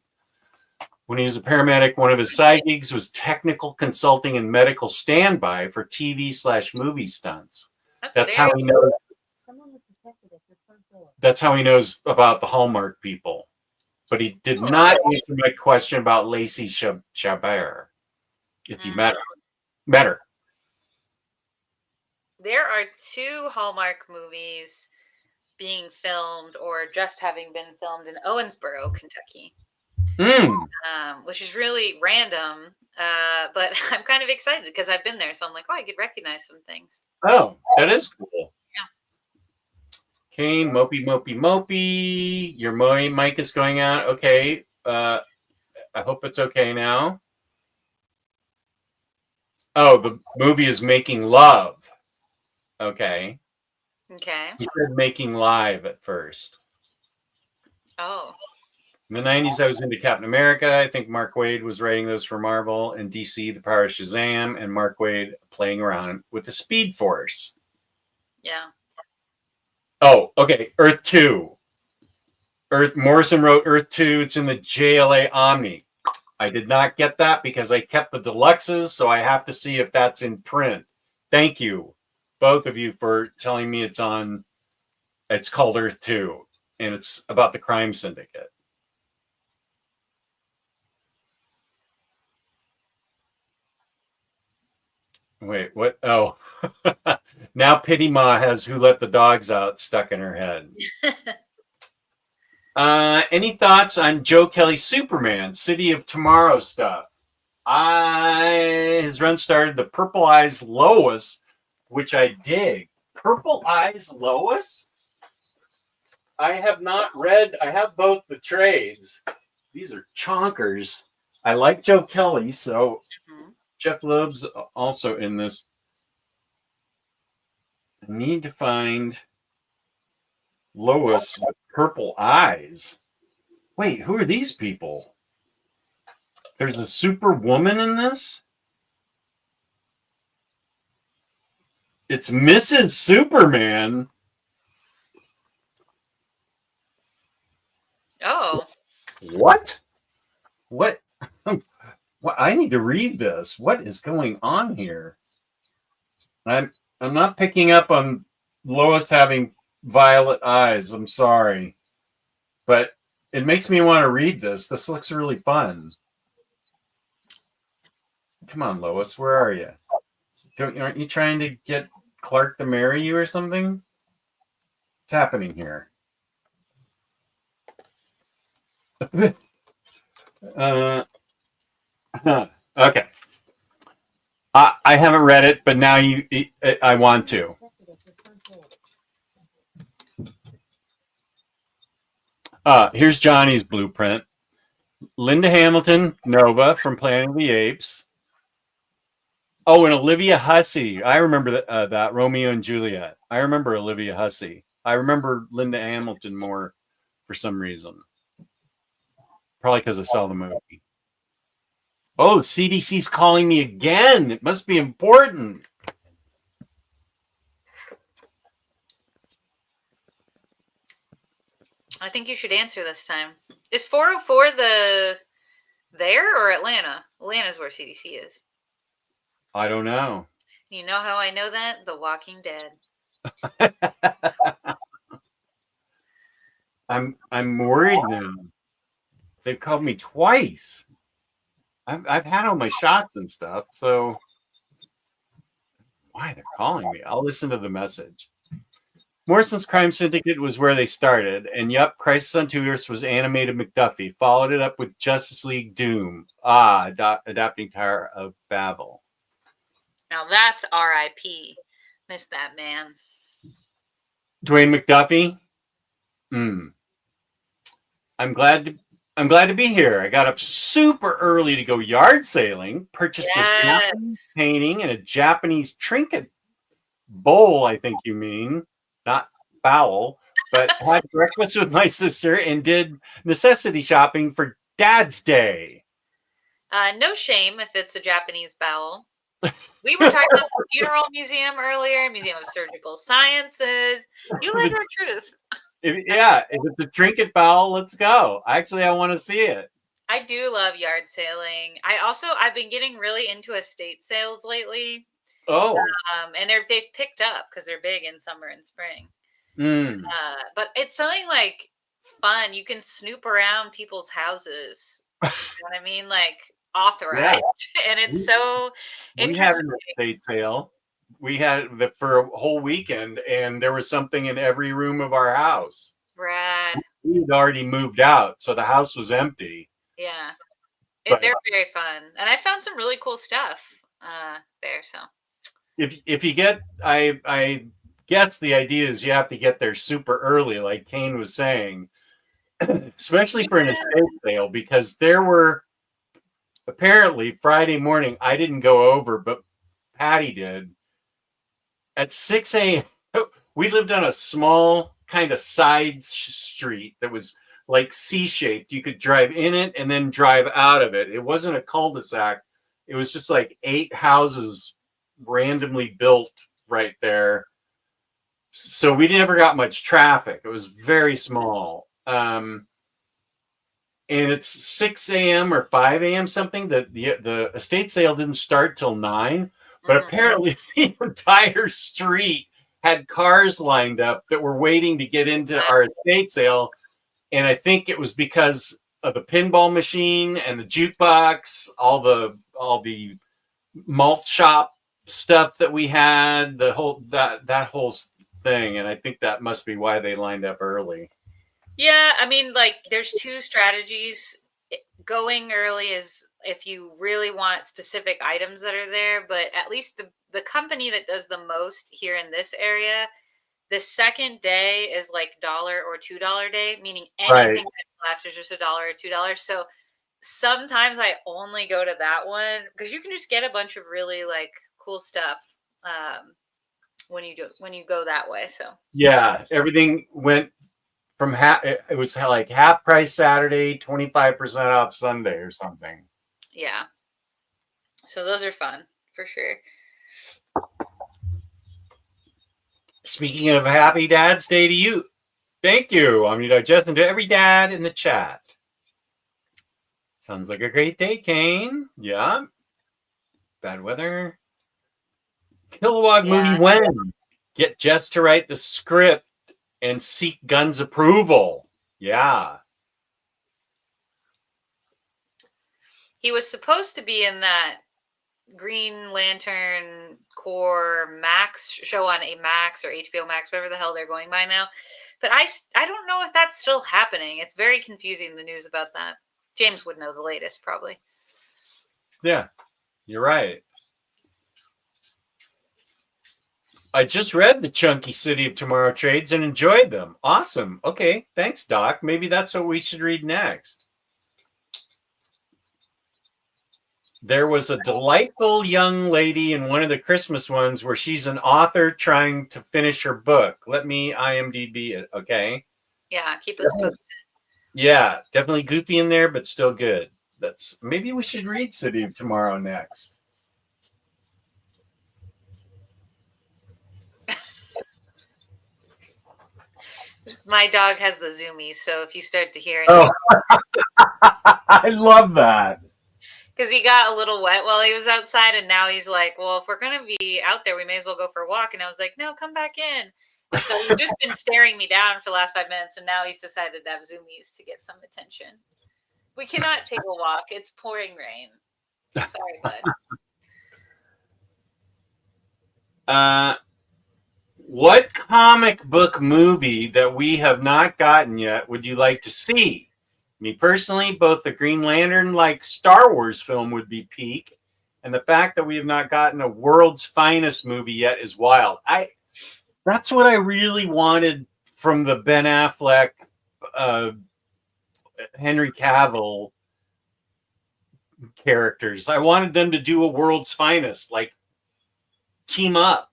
When he was a paramedic, one of his side gigs was technical consulting and medical standby for TV/movie stunts. That's how he knows. That's how he knows about the Hallmark people. But he did not answer my question about Lacey Chabert. If you met her. There are 2 Hallmark movies being filmed or just having been filmed in Owensboro, Kentucky. Which is really random, but I'm kind of excited because I've been there, so I'm like, I could recognize some things. Oh, that is cool. Yeah. Kane, Mopey. Your mic is going out. Okay. I hope it's okay now. Oh, the movie is Making Love. Okay. Okay. He said Making Live at first. Oh. In the 90s, I was into Captain America. I think Mark Waid was writing those for Marvel, and DC, The Power of Shazam, and Mark Waid playing around with the Speed Force. Yeah. Oh, okay. Earth 2. Morrison wrote Earth 2. It's in the JLA Omni. I did not get that because I kept the deluxes, so I have to see if that's in print. Thank you, both of you, for telling me it's on. It's called Earth 2, and it's about the crime syndicate. Wait, what? Oh, now Pity Ma has Who Let the Dogs Out stuck in her head. Any thoughts on Joe Kelly's Superman, City of Tomorrow stuff? His run started the Purple Eyes Lois, which I dig. Purple Eyes Lois? I have not read. I have both the trades. These are chonkers. I like Joe Kelly, so Jeff Loeb's also in this. I need to find Lois with purple eyes. Wait, who are these people? There's a Superwoman in this? It's Mrs. Superman. Oh. What? What? I need to read this. What is going on here? I'm not picking up on Lois having violet eyes. I'm sorry. But it makes me want to read this. This looks really fun. Come on, Lois. Where are you? Aren't you trying to get Clark to marry you or something? What's happening here? Okay. I haven't read it, but now I want to. Here's Johnny's blueprint. Linda Hamilton, Nova from Planet of the Apes. Oh, and Olivia Hussey. I remember that Romeo and Juliet. I remember Olivia Hussey. I remember Linda Hamilton more for some reason. Probably because I saw the movie. Oh, CDC's calling me again. It must be important. I think you should answer this time. Is 404 there or Atlanta? Atlanta's where CDC is. I don't know. You know how I know that? The Walking Dead. I'm worried now. They've called me twice. I've had all my shots and stuff, so why they're calling me? I'll listen to the message. Morrison's Crime Syndicate was where they started, and yup, Crisis on Two Earths was animated McDuffie. Followed it up with Justice League Doom. Adapting Tower of Babel. Now that's R.I.P. Miss that man. Dwayne McDuffie. I'm glad to be here. I got up super early to go yard sailing, purchased a Japanese painting and a Japanese trinket bowl, I think you mean, not bowel, but had breakfast with my sister and did necessity shopping for Dad's Day. No shame if it's a Japanese bowel. We were talking about the Funeral Museum earlier, Museum of Surgical Sciences. You live your truth. If it's a trinket bowel, let's go. Actually, I want to see it. I do love yard sailing. I've been getting really into estate sales lately. Oh. And they've picked up because they're big in summer and spring. Mm. But it's something like fun. You can snoop around people's houses. You know what I mean? Like authorized. Yeah. And it's so interesting. We had an estate sale. We had it for a whole weekend, and there was something in every room of our house. Rad. We had already moved out, so the house was empty. Yeah. They're very fun. And I found some really cool stuff there. So if you get, I guess the idea is you have to get there super early, like Kane was saying, especially for an estate sale, because there were apparently Friday morning, I didn't go over, but Patty did. At 6 a.m., we lived on a small kind of side street that was like C-shaped. You could drive in it and then drive out of it. It wasn't a cul-de-sac. It was just like 8 houses randomly built right there. So we never got much traffic. It was very small. And it's 6 a.m. or 5 a.m. something. That the estate sale didn't start till 9. But apparently the entire street had cars lined up that were waiting to get into our estate sale. And I think it was because of the pinball machine and the jukebox, all the malt shop stuff that we had, the whole that whole thing. And I think that must be why they lined up early. Yeah, I mean, like there's 2 strategies. Going early is if you really want specific items that are there, but at least the company that does the most here in this area, the second day is like $1 or $2 day, meaning anything that's left is just $1 or $2. So sometimes I only go to that one because you can just get a bunch of really like cool stuff when you go that way. So yeah, everything went from it was like half price Saturday, 25% off Sunday or something. Yeah. So those are fun for sure. Speaking of happy Dad's Day to you, thank you, Omnidog Jess, and to every dad in the chat. Sounds like a great day, Kane. Yeah. Bad weather. Kilowog Moody when? Get Jess to write the script and seek Gunn's approval. Yeah. He was supposed to be in that Green Lantern Corps Max show on a Max or HBO Max, whatever the hell they're going by now. But I don't know if that's still happening. It's very confusing, the news about that. James would know the latest, probably. Yeah, you're right. I just read the Chunky City of Tomorrow trades and enjoyed them. Awesome. Okay, thanks, Doc. Maybe that's what we should read next. There was a delightful young lady in one of the Christmas ones where she's an author trying to finish her book. Let me IMDb it, okay? Yeah, keep us posted. Yeah, definitely goofy in there, but still good. Maybe we should read City of Tomorrow next. My dog has the zoomies, so if you start to hear it, I love that. because he got a little wet while he was outside, and now he's like, well, if we're going to be out there, we may as well go for a walk. And I was like, no, come back in. And so he's just been staring me down for the last 5 minutes, and now he's decided to have zoomies to get some attention. We cannot take a walk. It's pouring rain. Sorry, bud. What comic book movie that we have not gotten yet would you like to see? Me personally, both the Green Lantern like Star Wars film would be peak, and the fact that we have not gotten a World's Finest movie yet is wild. That's what I really wanted from the Ben Affleck, Henry Cavill characters. I wanted them to do a World's Finest, like team up,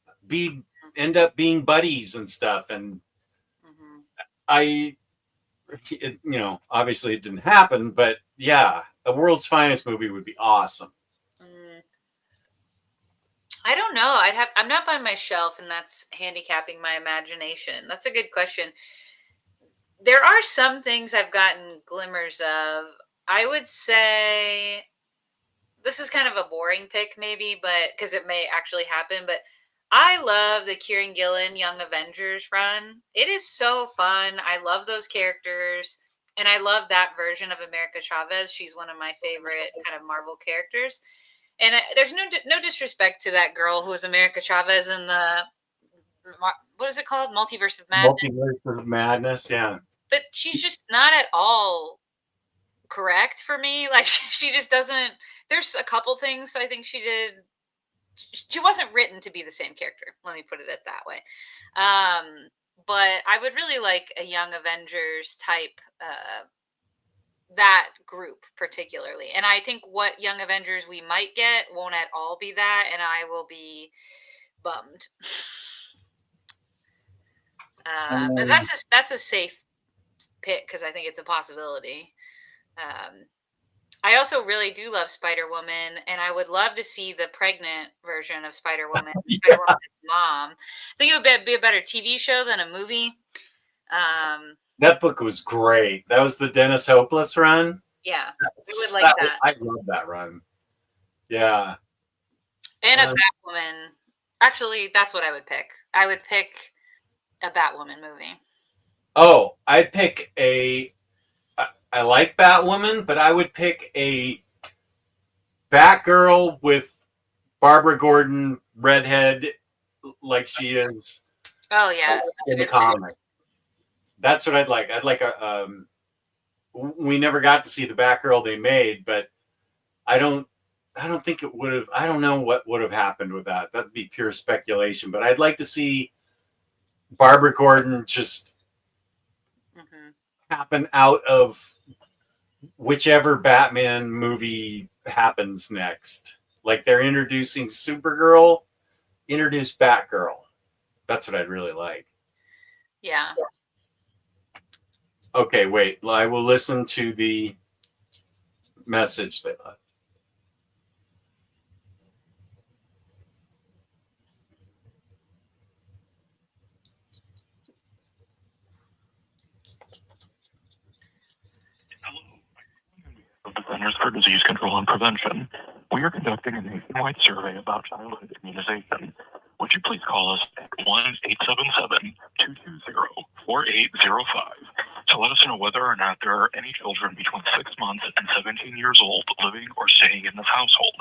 end up being buddies and stuff. And obviously it didn't happen, but yeah, a World's Finest movie would be awesome. I don't know. I'm not by my shelf, and that's handicapping my imagination. That's a good question. There are some things I've gotten glimmers of. I would say this is kind of a boring pick, maybe, but because it may actually happen, but I love the Kieran Gillen Young Avengers run. It is so fun. I love those characters, and I love that version of America Chavez. She's one of my favorite kind of Marvel characters. And there's no disrespect to that girl who was America Chavez in the, what is it called? Multiverse of Madness. Multiverse of Madness, yeah. But she's just not at all correct for me. Like, she just doesn't, there's a couple things I think she did. She wasn't written to be the same character. Let me put it that way. But I would really like a Young Avengers type that group particularly, and I think what Young Avengers we might get won't at all be that, and I will be bummed. But that's a safe pick because I think it's a possibility. I also really do love Spider-Woman, and I would love to see the pregnant version of Spider-Woman, Spider-Woman's mom. I think it would be a better TV show than a movie. That book was great. That was the Dennis Hopeless run. Yeah, I would like that. I love that run. Yeah. And a Batwoman. Actually, that's what I would pick. I would pick a Batwoman movie. Oh, I'd pick I like Batwoman, but I would pick a Batgirl with Barbara Gordon, redhead, like she is. Oh yeah, in the comic. That's what I'd like. I'd like a. We never got to see the Batgirl they made, but I don't think it would have. I don't know what would have happened with that. That'd be pure speculation. But I'd like to see Barbara Gordon just happen out of whichever Batman movie happens next. Like they're introducing Supergirl, introduce Batgirl. That's what I'd really like. Yeah. Okay, wait. I will listen to the message they left. Of the Centers for Disease Control and Prevention, we are conducting a nationwide survey about childhood immunization. Would you please call us at 1-877-220-4805 to let us know whether or not there are any children between 6 months and 17 years old living or staying in this household.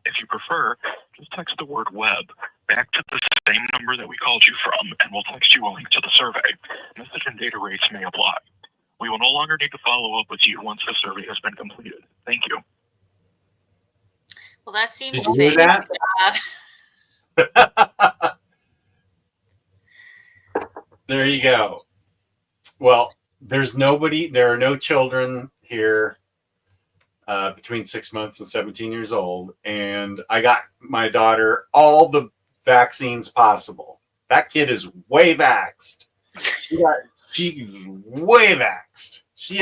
If If you prefer, just text the word web back to the same number that we called you from, and we'll text you a link to the survey. Message and data rates may apply. We will no longer need to follow up with you once the survey has been completed. Thank you. Well, that seems Did you hear that? There you go. Well, there are no children here between 6 months and 17 years old. And I got my daughter all the vaccines possible. That kid is way vaxxed. She's way vaxxed. She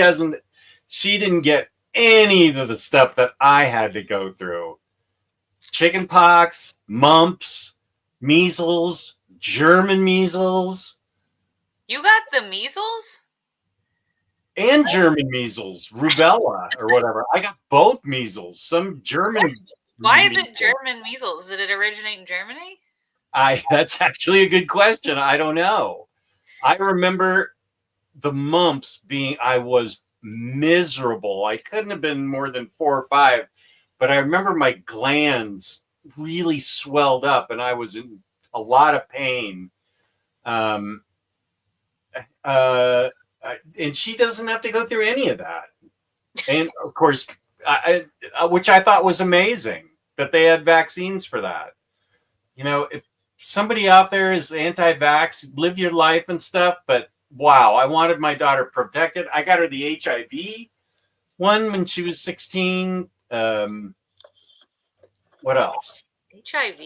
didn't get any of the stuff that I had to go through. Chicken pox, mumps, measles, German measles. You got the measles? And German measles, rubella or whatever. I got both measles. Some German. Why is it German measles? Did it originate in Germany? That's actually a good question. I don't know. I remember the mumps I was miserable. I couldn't have been more than 4 or 5, but I remember my glands really swelled up and I was in a lot of pain. And she doesn't have to go through any of that. And of course, which I thought was amazing that they had vaccines for that. You know, if somebody out there is anti-vax, live your life and stuff, but wow, I wanted my daughter protected. I got her the HIV one when she was 16. What else? HIV?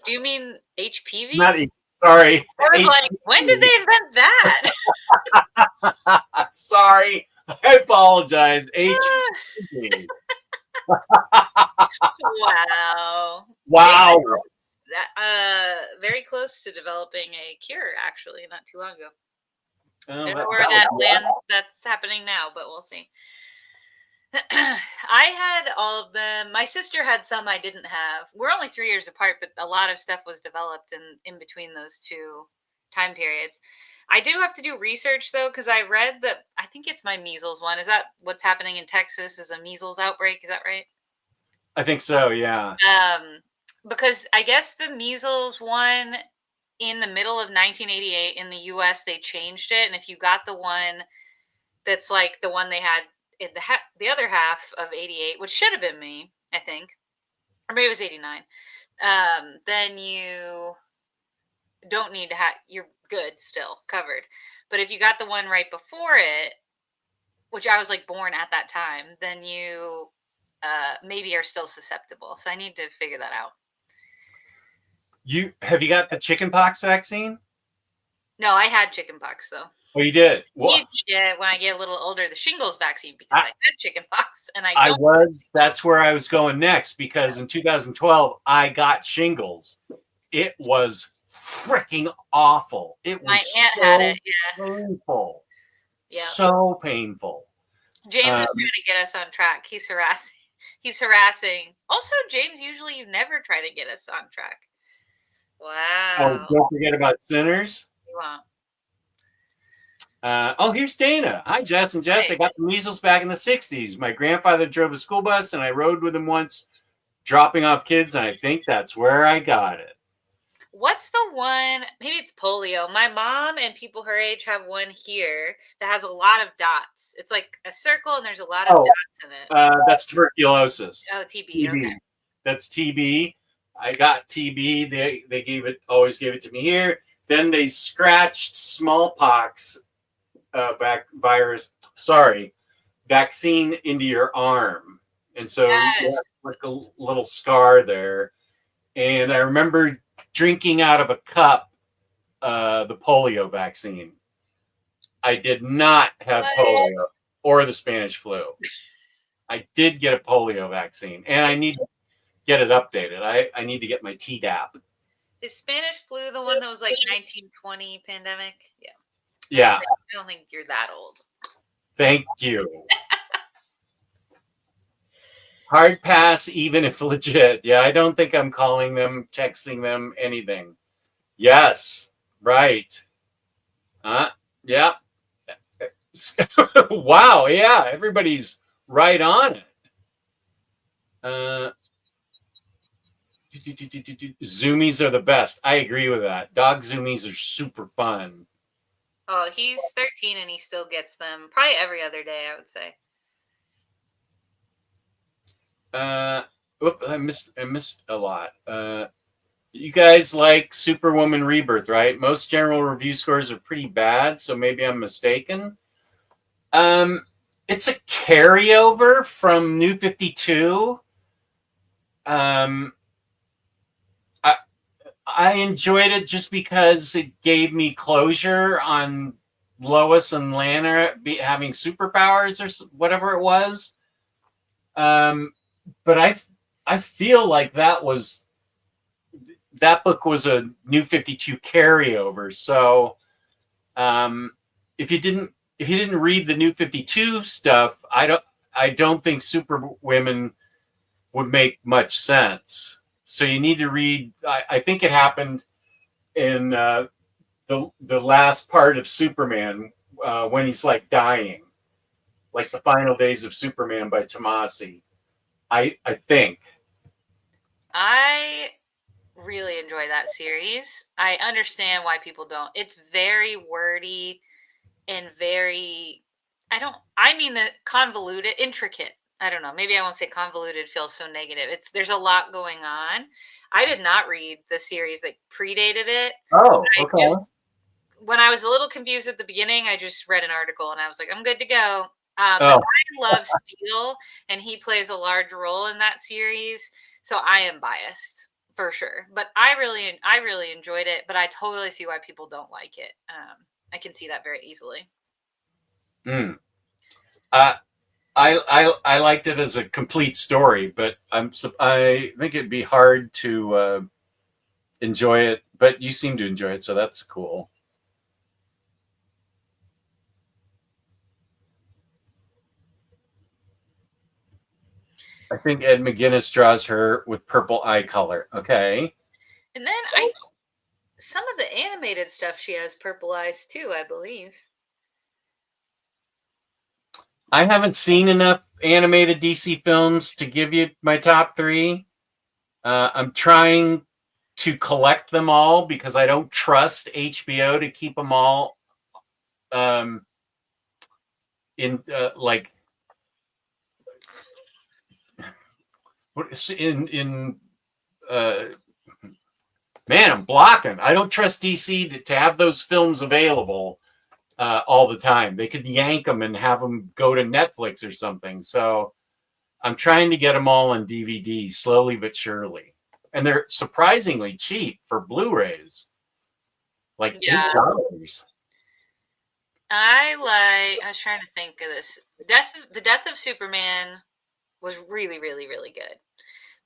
Do you mean HPV? Not sorry. I was like, when did they invent that? Sorry, I apologize. HPV. Wow. Wow. Very close to developing a cure, actually, not too long ago. Oh, I don't know where that lands. That's happening now, but we'll see. I had all of them. My sister had some I didn't have. We're only 3 years apart, but a lot of stuff was developed in between those two time periods. I do have to do research, though, because I read that I think it's my measles one. Is that what's happening in Texas is a measles outbreak? Is that right? I think so, yeah. Because I guess the measles one in the middle of 1988 in the U.S., they changed it. And if you got the one that's like the one they had in the other half of 88, which should have been me, I think, or maybe it was 89, then you don't need to have, you're good still, covered. But if you got the one right before it, which I was like born at that time, then you maybe are still susceptible. So I need to figure that out. Have you got the chickenpox vaccine? No, I had chickenpox though. Oh, you did? Well, when I get a little older, the shingles vaccine, because I had chickenpox, and that's where I was going next, because in 2012 I got shingles. It was freaking awful. It was my aunt had it. Yeah, painful. Yeah, so painful. James is trying to get us on track. He's harassing. Also, James, usually you never try to get us on track. Wow. Oh, don't forget about sinners. You won't. Here's Dana. Hi, Jess and Jess. Hey. I got the measles back in the 60s. My grandfather drove a school bus, and I rode with him once, dropping off kids, and I think that's where I got it. What's the one? Maybe it's polio. My mom and people her age have one here that has a lot of dots. It's like a circle, and there's a lot of dots in it. That's tuberculosis. Oh, TB. Okay. That's TB. I got TB. They always gave it to me here. Then they scratched smallpox vaccine into your arm, and so you have like a little scar there. And I remember drinking out of a cup the polio vaccine. I did not have polio or the Spanish flu. I did get a polio vaccine, and I need to get it updated. I need to get my Tdap. Is Spanish flu the one that was like 1920 pandemic? Yeah. Yeah. I don't think you're that old. Thank you. Hard pass, even if legit. Yeah, I don't think I'm calling them, texting them, anything. Yes, right. Yeah. Wow, yeah, everybody's right on it. Zoomies are the best. I agree with that. Dog zoomies are super fun. Oh, he's 13 and he still gets them probably every other day, I would say. I missed a lot. You guys like Superwoman Rebirth, right? Most general review scores are pretty bad, so maybe I'm mistaken. It's a carryover from New 52. I enjoyed it just because it gave me closure on Lois and Lana having superpowers or whatever it was. But I feel like that book was a New 52 carryover. So if you didn't read the New 52 stuff, I don't think Superwomen would make much sense. So you need to read. I think it happened in the last part of Superman when he's like dying, like the final days of Superman by Tomasi. I think. I really enjoy that series. I understand why people don't. It's very wordy and very I mean the convoluted, intricate. I don't know. Maybe I won't say convoluted feels so negative. There's a lot going on. I did not read the series that predated it. Oh, okay. When I was a little confused at the beginning, I just read an article and I was like, I'm good to go. But Oh. I love Steel, and he plays a large role in that series, so I am biased for sure. But I really enjoyed it. But I totally see why people don't like it. I can see that very easily. I liked it as a complete story, but I think it'd be hard to enjoy it. But you seem to enjoy it, so that's cool. I think Ed McGuinness draws her with purple eye color. Okay. And then some of the animated stuff, she has purple eyes too, I believe. I haven't seen enough animated DC films to give you my top 3. I'm trying to collect them all because I don't trust HBO to keep them all in man, I'm blocking. I don't trust DC to have those films available all the time. They could yank them and have them go to Netflix or something. So I'm trying to get them all on DVD slowly but surely. And they're surprisingly cheap for Blu-rays. Like $8. I was trying to think of this. The Death of Superman was really, really, really good.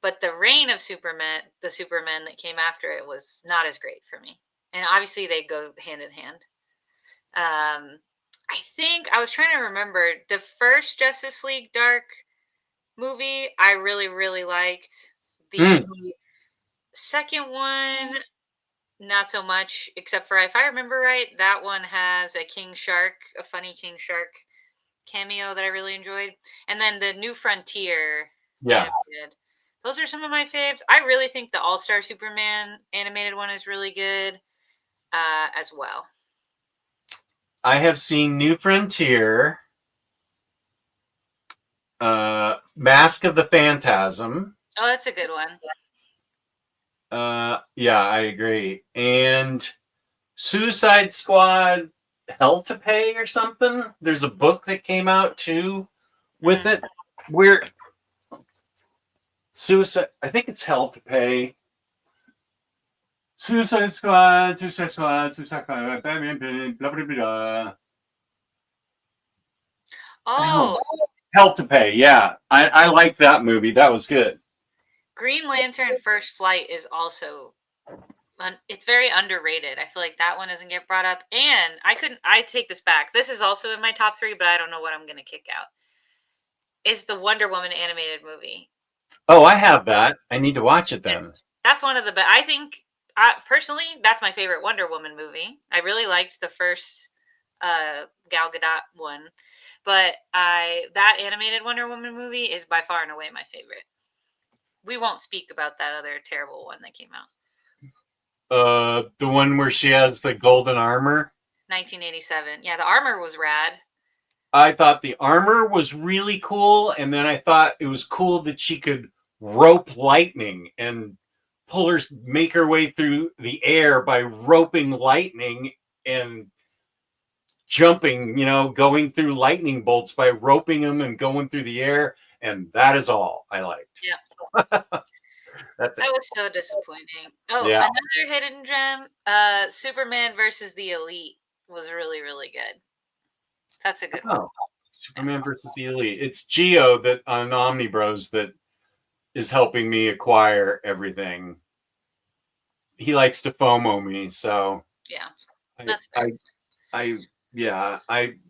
But the Reign of Superman, the Superman that came after it, was not as great for me. And obviously they go hand in hand. I think I was trying to remember the first Justice League Dark movie I really, really liked. The second one, not so much, except for, if I remember right, that one has a funny King Shark cameo that I really enjoyed. And then the New Frontier animated. Those are some of my faves. I really think the All-Star Superman animated one is really good as well. I have seen New Frontier, Mask of the Phantasm. Oh, that's a good one. Yeah, I agree. And Suicide Squad, Hell to Pay or something. There's a book that came out too with it. Where I think it's Hell to Pay. Suicide Squad, Batman, blah, blah, blah. Oh, Hell to Pay. Yeah, I like that movie. That was good. Green Lantern First Flight is also, it's very underrated. I feel like that one doesn't get brought up. And I take this back. This is also in my top 3, but I don't know what I'm going to kick out. Is the Wonder Woman animated movie. Oh, I have that. I need to watch it then. That's one of the best. I think, personally, that's my favorite Wonder Woman movie. I really liked the first Gal Gadot one. But that animated Wonder Woman movie is by far and away my favorite. we won't speak about that other terrible one that came out. The one where she has the golden armor. 1987. Yeah, the armor was rad. I thought the armor was really cool, and then I thought it was cool that she could rope lightning and make her way through the air by roping lightning and jumping, going through lightning bolts by roping them and going through the air. And that is all I liked. Yeah. That's it. That was so disappointing. Oh, Yeah. another hidden gem, Superman versus the Elite was really, really good. That's a good one. Superman versus the Elite. It's Geo that on Omnibros that is helping me acquire everything. He likes to FOMO me, so yeah, that's fair.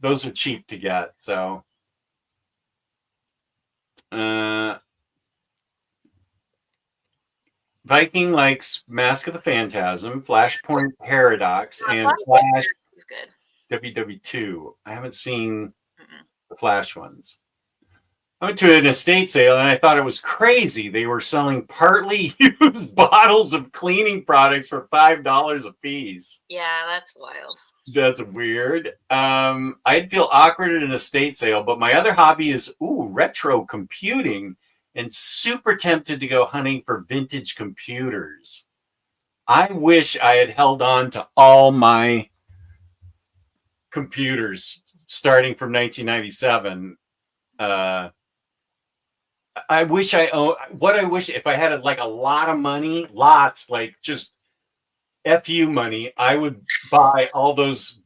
Those are cheap to get. So, Viking likes Mask of the Phantasm, Flashpoint Paradox, and Flash is good. WW2. I haven't seen the Flash ones. I went to an estate sale and I thought it was crazy. They were selling partly used bottles of cleaning products for $5 a piece. Yeah, that's wild. That's weird. I'd feel awkward at an estate sale, but my other hobby is retro computing, and super tempted to go hunting for vintage computers. I wish I had held on to all my computers starting from 1997. I wish I wish if I had like a lot of money, like just FU money, I would buy all those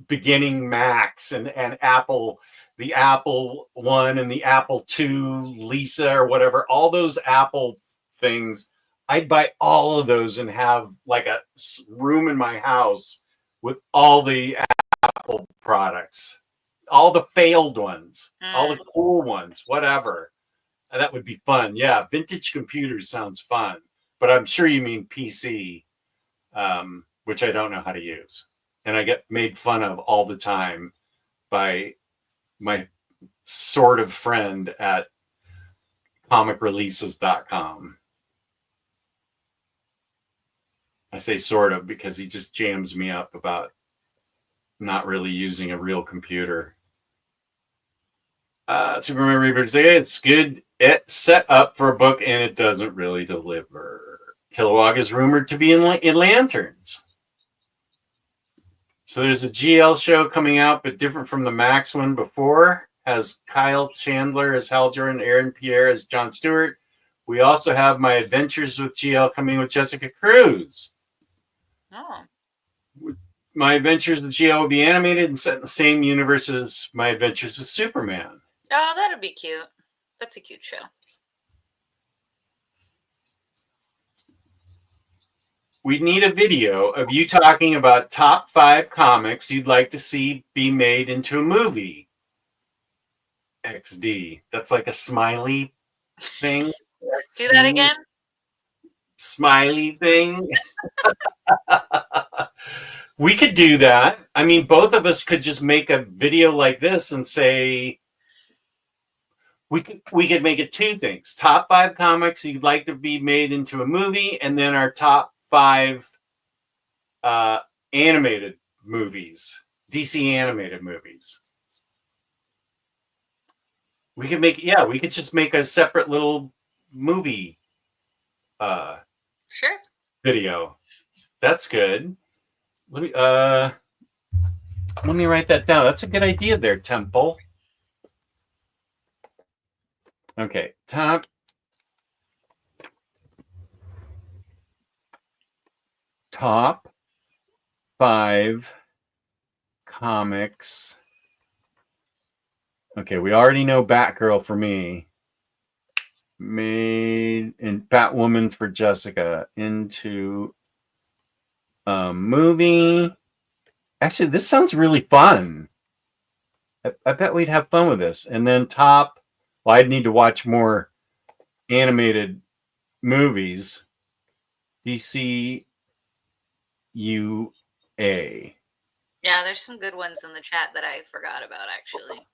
beginning Macs and Apple, the Apple one and the Apple II, Lisa or whatever, all those Apple things. I'd buy all of those and have like a room in my house with all the Apple products, all the failed ones, all the cool ones, whatever. That would be fun. Yeah, vintage computers sounds fun, but I'm sure you mean PC, which I don't know how to use. And I get made fun of all the time by my sort of friend at comicreleases.com. I say sort of because he just jams me up about not really using a real computer. Superman Rebirth, it's good. It's set up for a book and it doesn't really deliver. Kilowog is rumored to be in Lanterns. So there's a GL show coming out, but different from the Max one before. Has Kyle Chandler as Hal Jordan, Aaron Pierre as John Stewart. We also have My Adventures with GL coming with Jessica Cruz. Oh. My Adventures with GL will be animated and set in the same universe as My Adventures with Superman. Oh, that'd be cute. That's a cute show. We need a video of you talking about top 5 comics you'd like to see be made into a movie. XD. That's like a smiley thing. Do that again? Smiley thing. We could do that. I mean, both of us could just make a video like this and say, we could make it 2 things. Top 5 comics you'd like to be made into a movie, and then our top 5 animated movies, DC animated movies. We could we could just make a separate little movie sure. video. That's good. Let me write that down. That's a good idea there, Temple. Okay, top 5 comics. Okay, we already know Batgirl for me. Made and Batwoman for Jessica into a movie. Actually, this sounds really fun. I bet we'd have fun with this. And then I'd need to watch more animated movies. DC UA. Yeah, there's some good ones in the chat that I forgot about, actually.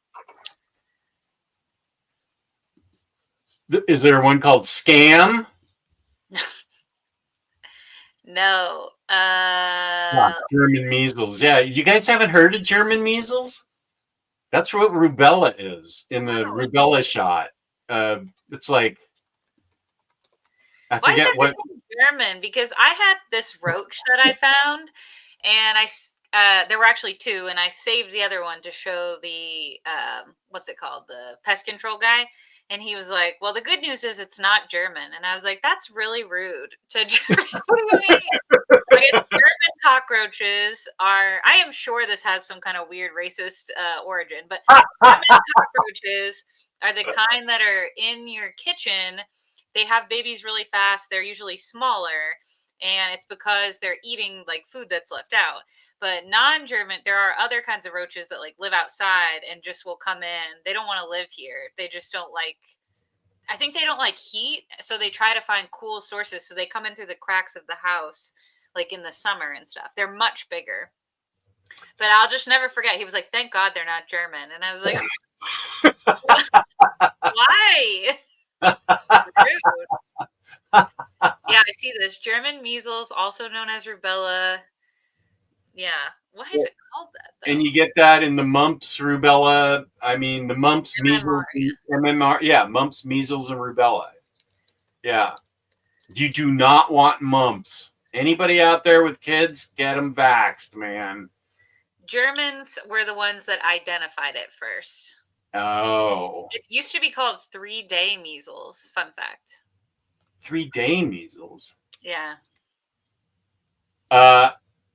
Is there one called Scam? No. German measles. Yeah, you guys haven't heard of German measles? That's what rubella is in the rubella shot. It's like I Why is forget what. everything German? Because I had this roach that I found, and there were actually two, and I saved the other one to show the what's it called, the pest control guy, and he was like, "Well, the good news is it's not German," and I was like, "That's really rude to German." What do you mean? Like, German cockroaches are. I am sure this has some kind of weird racist origin, but German cockroaches are the kind that are in your kitchen. They have babies really fast. They're usually smaller, and it's because they're eating like food that's left out. But non-German, there are other kinds of roaches that like live outside and just will come in. They don't want to live here. They just don't like. I think they don't like heat, so they try to find cool sources. So they come in through the cracks of the house, like in the summer and stuff. They're much bigger. But I'll just never forget. He was like, "Thank God they're not German," and I was like, "Why?" Rude. Yeah, I see this. German measles, also known as rubella. Yeah. Why is it called that, though? And you get that in the mumps, rubella. I mean, the mumps, measles, MMR. Yeah, mumps, measles, and rubella. Yeah. You do not want mumps. Anybody out there with kids, get them vaxxed, man. Germans were the ones that identified it first. Oh. It used to be called 3-day measles. Fun fact. 3-day measles. Yeah.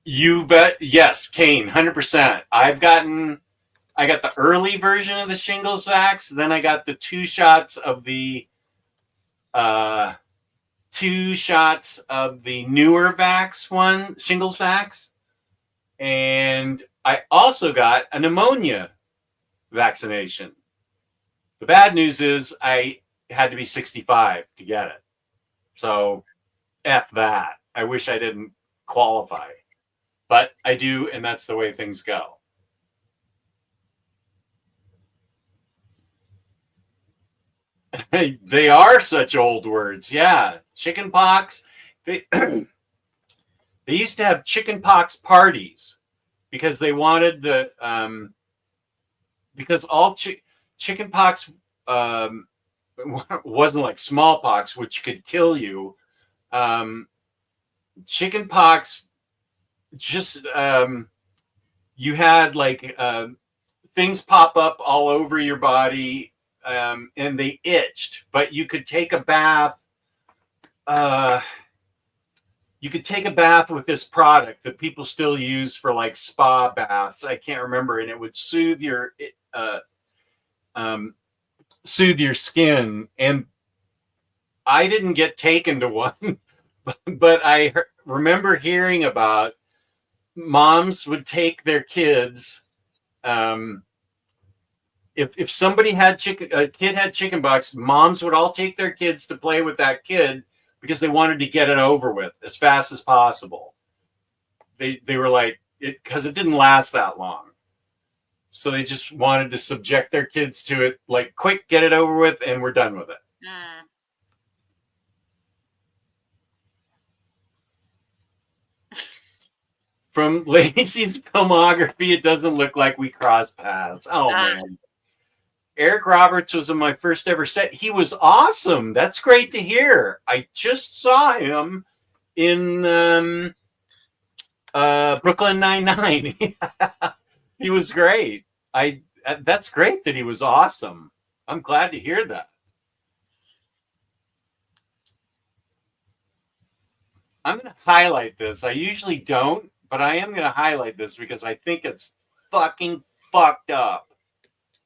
You bet. Yes, Kane, 100%. I got the early version of the shingles vax. Then I got the 2 shots of the newer vax one, shingles vax. And I also got a pneumonia vaccination. The bad news is I had to be 65 to get it. So F that. I wish I didn't qualify. But I do, and that's the way things go. They are such old words. Yeah. Chicken pox. They used to have chicken pox parties because they wanted the because all chicken pox wasn't like smallpox, which could kill you. Chicken pox just you had like things pop up all over your body, and they itched, but you could take a bath. You could take a bath with this product that people still use for like spa baths. I can't remember, and it would soothe your skin. And I didn't get taken to one, but I remember hearing about moms would take their kids. If somebody had a kid had chicken pox, moms would all take their kids to play with that kid because they wanted to get it over with as fast as possible. They were like, because it didn't last that long. So they just wanted to subject their kids to it, like, quick, get it over with, and we're done with it. From Lacey's filmography, it doesn't look like we crossed paths. Oh, man. Eric Roberts was in my first ever set. He was awesome. That's great to hear. I just saw him in Brooklyn Nine-Nine. He was great. That's great that he was awesome. I'm glad to hear that. I'm going to highlight this. I usually don't, but I am going to highlight this because I think it's fucking fucked up.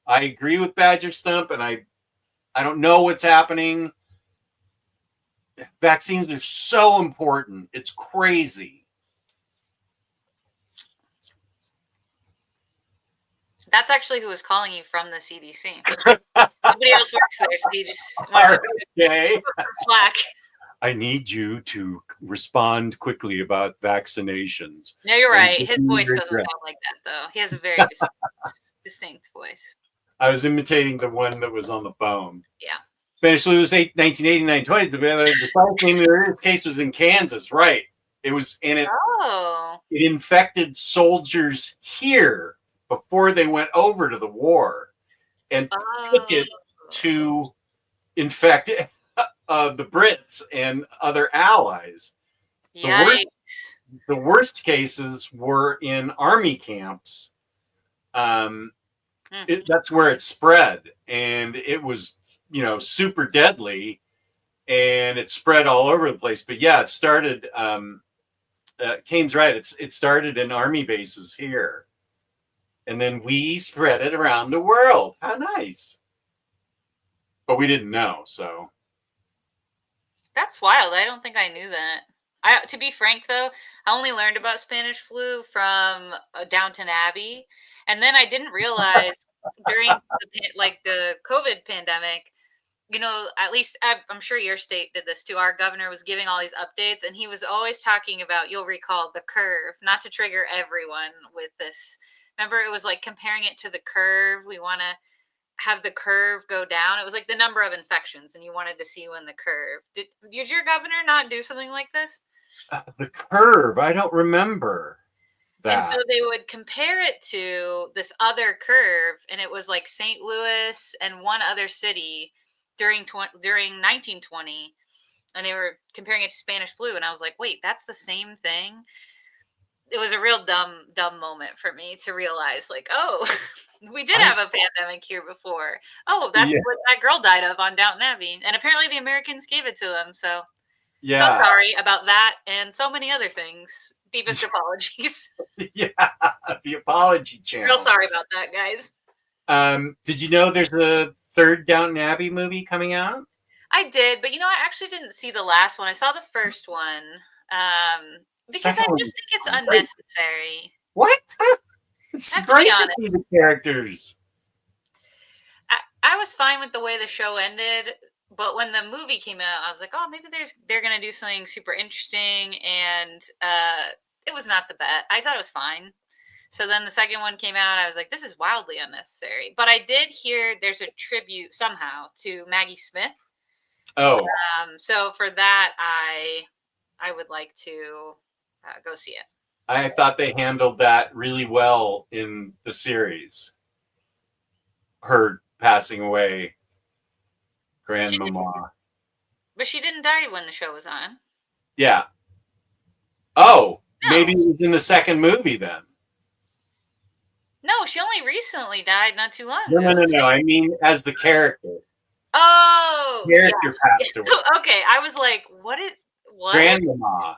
I agree with Badger Stump, and I don't know what's happening. Vaccines are so important. It's crazy. That's actually who was calling you from the CDC. Nobody else works there, so you just okay. Slack. I need you to respond quickly about vaccinations. No, you're right. His voice doesn't sound like that, though. He has a very distinct voice. I was imitating the one that was on the phone. Yeah. Spanish flu was 1980, 1920. The spanish name of the earliest case was in Kansas, right? It was, and it infected soldiers here before they went over to the war, and took it to infect the Brits and other allies. The worst cases were in army camps. That's where it spread, and it was, super deadly, and it spread all over the place. But yeah, it started. Kane's right. It started in army bases here, and then we spread it around the world. How nice! But we didn't know, so. That's wild. I don't think I knew that. To be frank, though, I only learned about Spanish flu from Downton Abbey, and then I didn't realize during the COVID pandemic, at least I'm sure your state did this too. Our governor was giving all these updates, and he was always talking about, you'll recall, the curve, not to trigger everyone with this. Remember, it was like comparing it to the curve. We want to have the curve go down. It was like the number of infections, and you wanted to see when the curve. Did your governor not do something like this? The curve, I don't remember that. And so they would compare it to this other curve, and it was like St. Louis and one other city during 1920, and they were comparing it to Spanish flu, and I was like, wait, that's the same thing? It was a real dumb moment for me to realize, like, oh, we did have a pandemic here before. Oh, that's what that girl died of on Downton Abbey. And apparently the Americans gave it to them. So, so sorry about that and so many other things. Deepest apologies. Yeah, the apology channel. Real sorry about that, guys. Did you know there's a third Downton Abbey movie coming out? I did, but I actually didn't see the last one. I saw the first one. Because I just think it's unnecessary. What? It's great to see the characters. I was fine with the way the show ended, but when the movie came out, I was like, oh, maybe they're going to do something super interesting, and it was not the best. I thought it was fine. So then the second one came out, I was like, this is wildly unnecessary. But I did hear there's a tribute somehow to Maggie Smith. Oh. So for that, I would like to go see it. I thought they handled that really well in the series. Her passing away, grandmama. But she didn't die when the show was on. Yeah. Oh, no. Maybe it was in the second movie then. No, she only recently died not too long ago. No. I mean, as the character. Oh. Character passed away. Okay, I was like, what? Grandmama.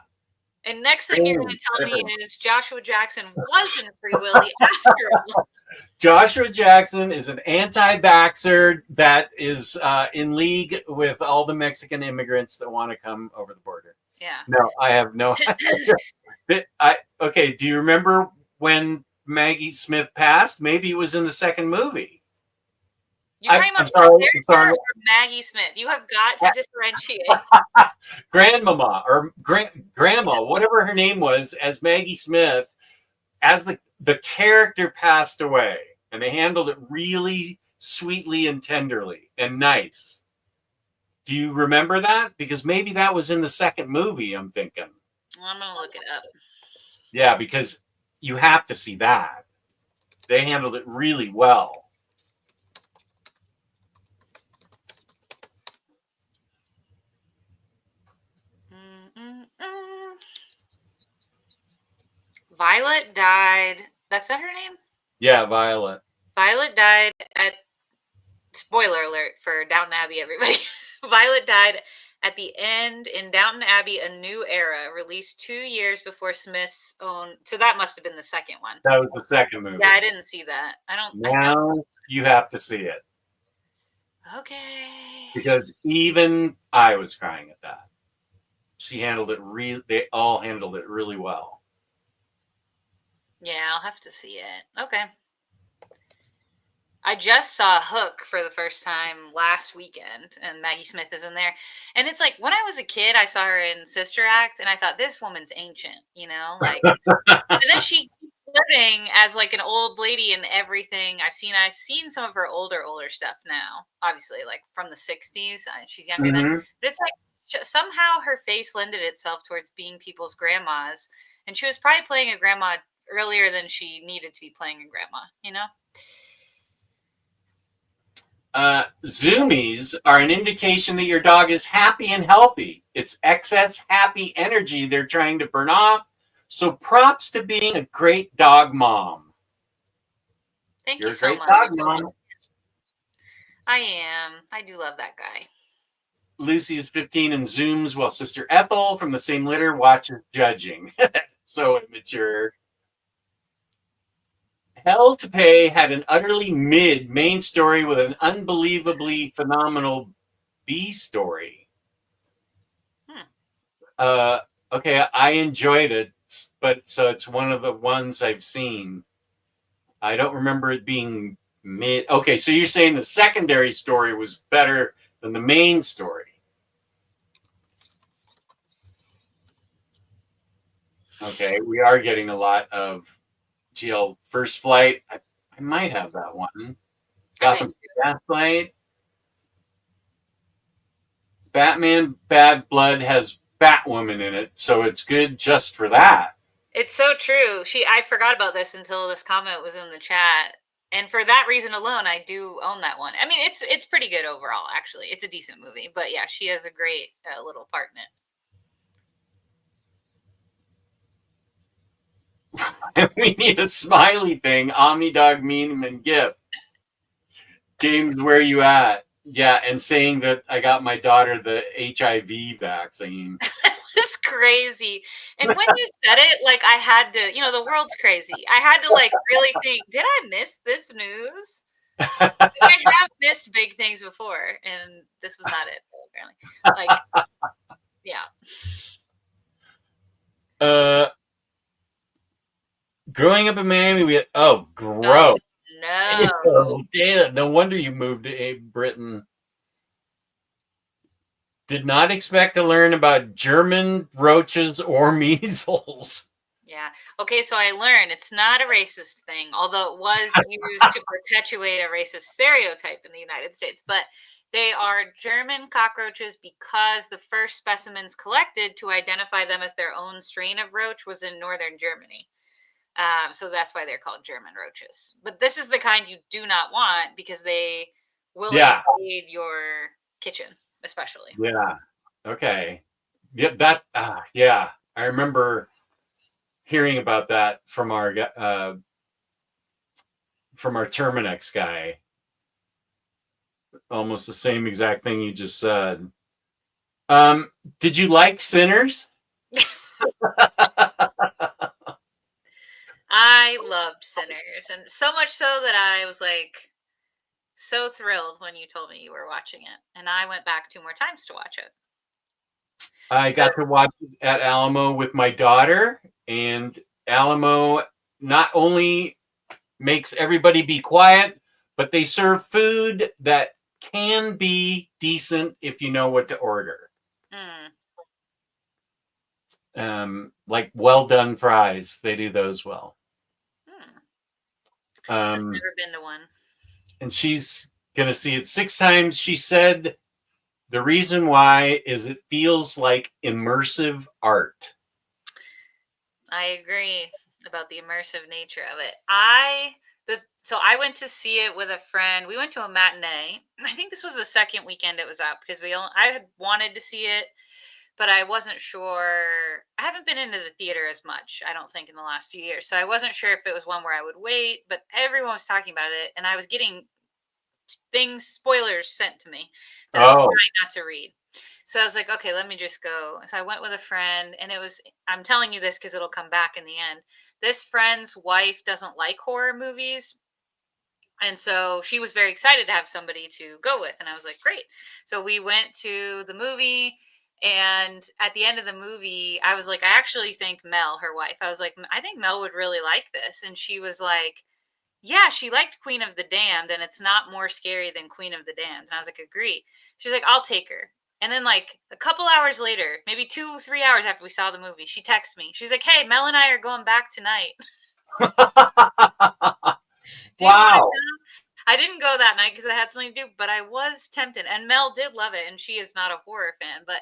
And next thing you're going to tell me is Joshua Jackson wasn't Free Willy after all. Joshua Jackson is an anti-vaxxer that is in league with all the Mexican immigrants that want to come over the border. Yeah. No, I have no idea. Okay, do you remember when Maggie Smith passed? Maybe it was in the second movie. You're talking about or Maggie Smith. You have got to differentiate. Grandmama or grandma, whatever her name was, as Maggie Smith, as the character passed away, and they handled it really sweetly and tenderly and nice. Do you remember that? Because maybe that was in the second movie, I'm thinking. I'm going to look it up. Yeah, because you have to see that. They handled it really well. Violet died. That's not her name? Yeah, Violet. Violet died at, spoiler alert for Downton Abbey, everybody. Violet died at the end in Downton Abbey, A New Era, released 2 years before Smith's own. So that must have been the second one. That was the second movie. Yeah, I didn't see that. Now you have to see it. Okay. Because even I was crying at that. She handled it they all handled it really well. Yeah, I'll have to see it. Okay. I just saw Hook for the first time last weekend, and Maggie Smith is in there. And it's like, when I was a kid, I saw her in Sister Act, and I thought, this woman's ancient, like. And then she keeps living as like an old lady and everything. I've seen some of her older stuff now. Obviously, like from the '60s. She's younger then, but it's like somehow her face lended itself towards being people's grandmas, and she was probably playing a grandma earlier than she needed to be playing a grandma. You know. Zoomies are an indication that your dog is happy and healthy. It's excess happy energy they're trying to burn off. So props to being a great dog mom. Thank You're you a so great much. dog mom. I am. I do love that guy. Lucy is 15 and Zooms while Sister Ethel from the same litter watches judging. So immature. Hell to Pay had an utterly mid main story with an unbelievably phenomenal B story. Okay, I enjoyed it, but so it's one of the ones I've seen. I don't remember it being mid. Okay, so you're saying the secondary story was better than the main story. Okay, we are getting a lot of GL First Flight. I might have that one. Gotham Gaslight. Batman Bad Blood has Batwoman in it, so it's good just for that. It's so true. I forgot about this until this comment was in the chat. And for that reason alone, I do own that one. I mean, it's pretty good overall, actually. It's a decent movie. But yeah, she has a great little part in it. We need a smiley thing. Omnidog meme and GIF. James, where you at? Yeah, and saying that I got my daughter the HIV vaccine. It's crazy. And when you said it, like I had to, the world's crazy. I had to like really think, did I miss this news? I have missed big things before, and this was not it, apparently. Like, yeah. Growing up in Miami, we had gross. No. Dana, no wonder you moved to Britain. Did not expect to learn about German roaches or measles. Yeah. Okay, so I learned it's not a racist thing, although it was used to perpetuate a racist stereotype in the United States. But they are German cockroaches because the first specimens collected to identify them as their own strain of roach was in northern Germany. So that's why they're called German roaches. But this is the kind you do not want because they will invade your kitchen, especially. Yeah. Okay. Yeah. That. Yeah. I remember hearing about that from our Terminex guy. Almost the same exact thing you just said. Did you like Sinners? I loved Sinners, and so much so that I was like so thrilled when you told me you were watching it, and I went back 2 more times to watch it. I got to watch it at Alamo with my daughter, and Alamo not only makes everybody be quiet, but they serve food that can be decent if you know what to order. Like well done fries, they do those well. I've never been to one. And she's gonna see it 6 times. She said the reason why is it feels like immersive art. I agree about the immersive nature of it. So I went to see it with a friend. We went to a matinee. I think this was the second weekend it was up because I had wanted to see it, but I wasn't sure. I haven't been into the theater as much, I don't think, in the last few years. So I wasn't sure if it was one where I would wait, but everyone was talking about it, and I was getting spoilers sent to me that I was trying not to read. So I was like, okay, let me just go. So I went with a friend, and I'm telling you this because it'll come back in the end. This friend's wife doesn't like horror movies. And so she was very excited to have somebody to go with. And I was like, great. So we went to the movie. And at the end of the movie, I was like, I actually think Mel, her wife, I was like, I think Mel would really like this. And she was like, yeah, she liked Queen of the Damned, and it's not more scary than Queen of the Damned. And I was like, agree. She's like, I'll take her. And then like a couple hours later, maybe 2-3 hours after we saw the movie, she texts me. She's like, hey, Mel and I are going back tonight. Do you want to Wow. know? I didn't go that night because I had something to do, but I was tempted. And Mel did love it, and she is not a horror fan. But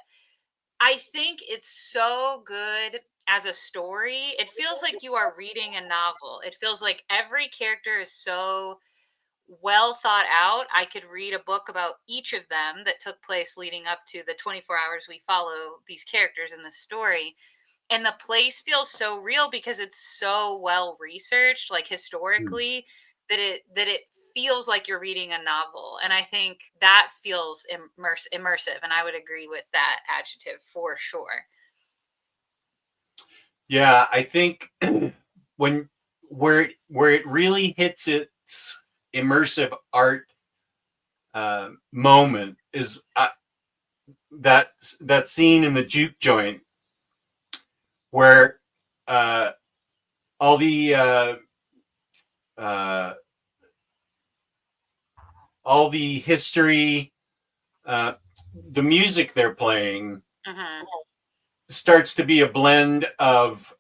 I think it's so good as a story. It feels like you are reading a novel. It feels like every character is so well thought out. I could read a book about each of them that took place leading up to the 24 hours we follow these characters in the story. And the place feels so real because it's so well researched, like historically, that it feels like you're reading a novel. And I think that feels immersive. And I would agree with that adjective for sure. Yeah, I think when where it really hits its immersive art moment is that that scene in the juke joint where uh, all the uh, all the history, uh, the music they're playing Hmm. starts to be a blend of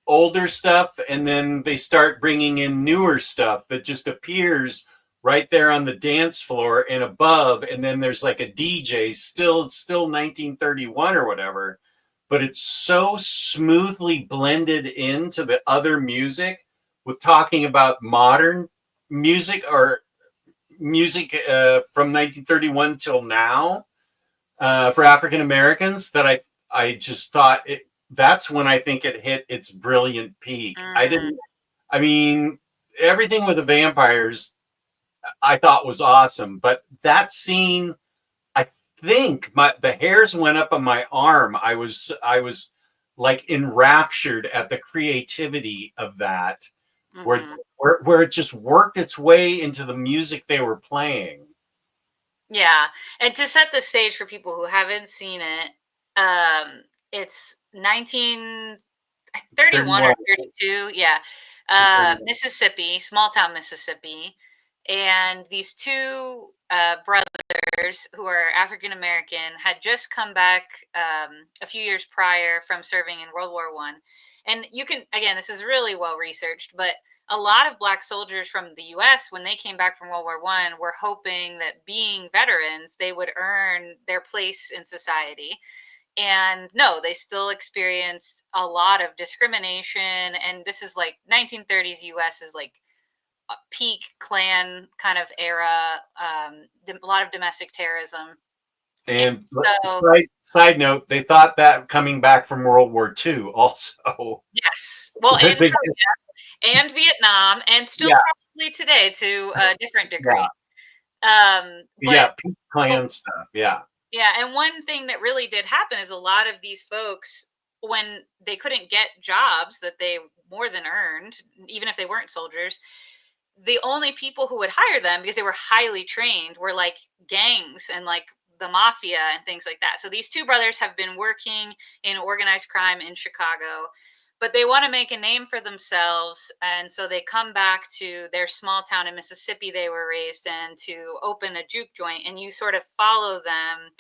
older stuff, and then they start bringing in newer stuff that just appears right there on the dance floor and above, and then there's like a DJ. It's still 1931 or whatever, but it's so smoothly blended into the other music with talking about modern music or music from 1931 till now for African Americans that I just thought it. That's when I think it hit its brilliant peak. Mm, I mean, everything with the vampires I thought was awesome, but that scene, I think the hairs went up on my arm. I was like enraptured at the creativity of that, where hmm. where it just worked its way into the music they were playing. Yeah. And to set the stage for people who haven't seen it, it's 1931 or 31. 32. Yeah. Mississippi, small town Mississippi. And these two brothers who are African American had just come back a few years prior from serving in World War I. And you can, again, this is really well researched, but a lot of black soldiers from the US, when they came back from World War I, were hoping that being veterans, they would earn their place in society. And no, they still experienced a lot of discrimination. And this is like 1930s US is like a peak Klan kind of era, a lot of domestic terrorism. And And so, side note, they thought that coming back from World War II also. yes, well, and They- Korea and Vietnam, and still yeah, probably today to a different yeah, degree. But yeah, peak Klan stuff. Yeah, yeah, and one thing that really did happen is a lot of these folks, when they couldn't get jobs that they more than earned, even if they weren't soldiers, the only people who would hire them because they were highly trained were like gangs and like the mafia and things like that. So these two brothers have been working in organized crime in Chicago, but they want to make a name for themselves. And so they come back to their small town in Mississippi they were raised in to open a juke joint. And you sort of follow them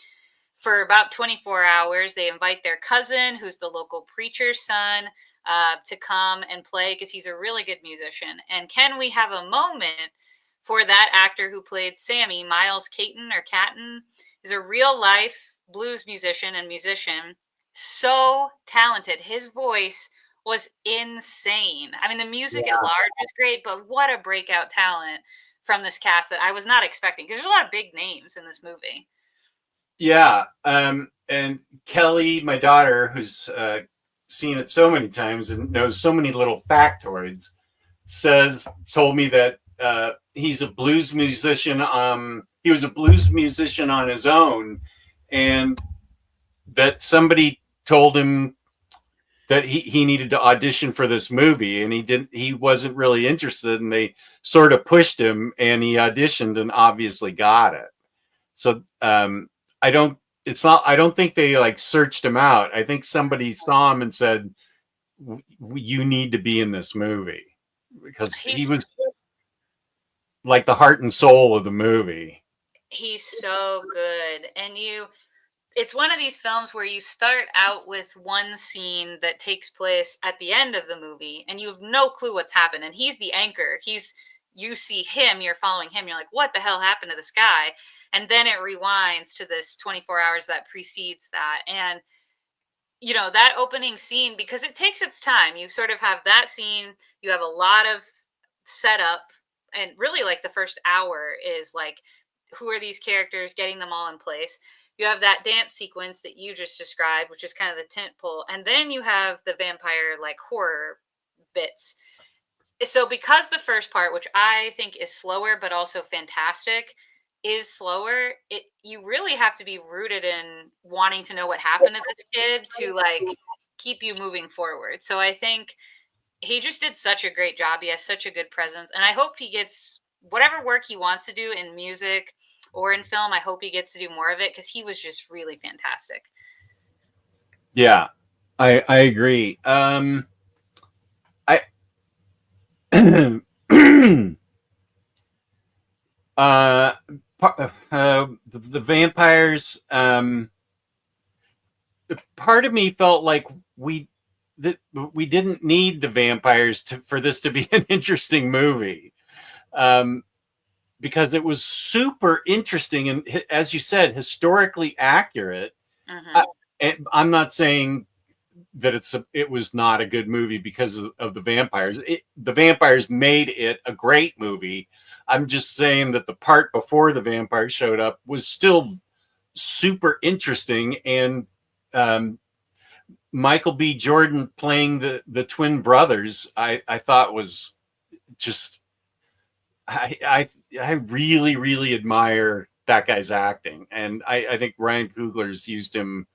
for about 24 hours. They invite their cousin, who's the local preacher's son, to come and play because he's a really good musician. And can we have a moment for that actor who played Sammy, Miles Caton or Catton, is a real life blues musician and musician. So talented. His voice was insane. I mean, the music at yeah, large was great, but what a breakout talent from this cast that I was not expecting because there's a lot of big names in this movie. yeah. And Kelly, my daughter, who's seen it so many times and knows so many little factoids, told me that he's a blues musician. He was a blues musician on his own, and that somebody told him that he needed to audition for this movie, and he wasn't really interested, and they sort of pushed him, and he auditioned and obviously got it. So I don't it's not I don't think they like searched him out. I think somebody saw him and said, you need to be in this movie, because he He's was like the heart and soul of the movie. he's so good. And it's one of these films where you start out with one scene that takes place at the end of the movie and you have no clue what's happened, and he's the anchor. You see him, you're following him, you're like, what the hell happened to this guy? And then it rewinds to this 24 hours that precedes that. And that opening scene, because it takes its time, you sort of have that scene, you have a lot of setup, and really like the first hour is like, who are these characters, getting them all in place. You have that dance sequence that you just described, which is kind of the tent pole, and then you have the vampire like horror bits. So because the first part, which I think is slower but also fantastic, is slower, you really have to be rooted in wanting to know what happened to this kid to like keep you moving forward. So I think he just did such a great job. He has such a good presence, and I hope he gets whatever work he wants to do in music or in film. I hope he gets to do more of it because he was just really fantastic. Yeah, I agree. I the vampires. Part of me felt like we didn't need the vampires for this to be an interesting movie, because it was super interesting and, as you said, historically accurate. Mm-hmm. I'm not saying that it was not a good movie because of the vampires. The vampires made it a great movie. I'm just saying that the part before the vampires showed up was still super interesting, and Michael B. Jordan playing the twin brothers, I thought was just, I really, really admire that guy's acting, and I think Ryan Coogler's used him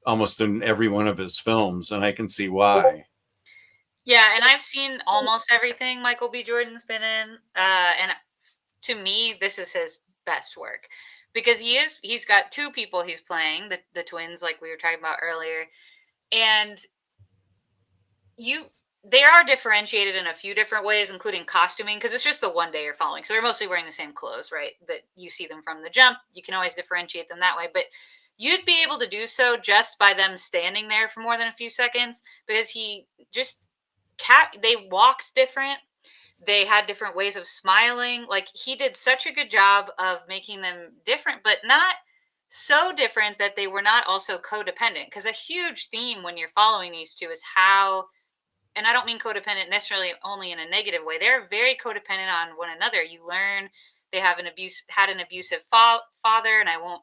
almost in every one of his films, and I can see why. Yeah, and I've seen almost everything Michael B. Jordan's been in, and to me, this is his best work because he's got two people he's playing, the twins, like we were talking about earlier, and they are differentiated in a few different ways, including costuming, because it's just the one day you're following. So they're mostly wearing the same clothes, right? That you see them from the jump. You can always differentiate them that way. But you'd be able to do so just by them standing there for more than a few seconds, because they walked different. They had different ways of smiling. Like, he did such a good job of making them different, but not so different that they were not also codependent. Because a huge theme when you're following these two is how, and I don't mean codependent necessarily only in a negative way. They're very codependent on one another. You learn they had an abusive father, and I won't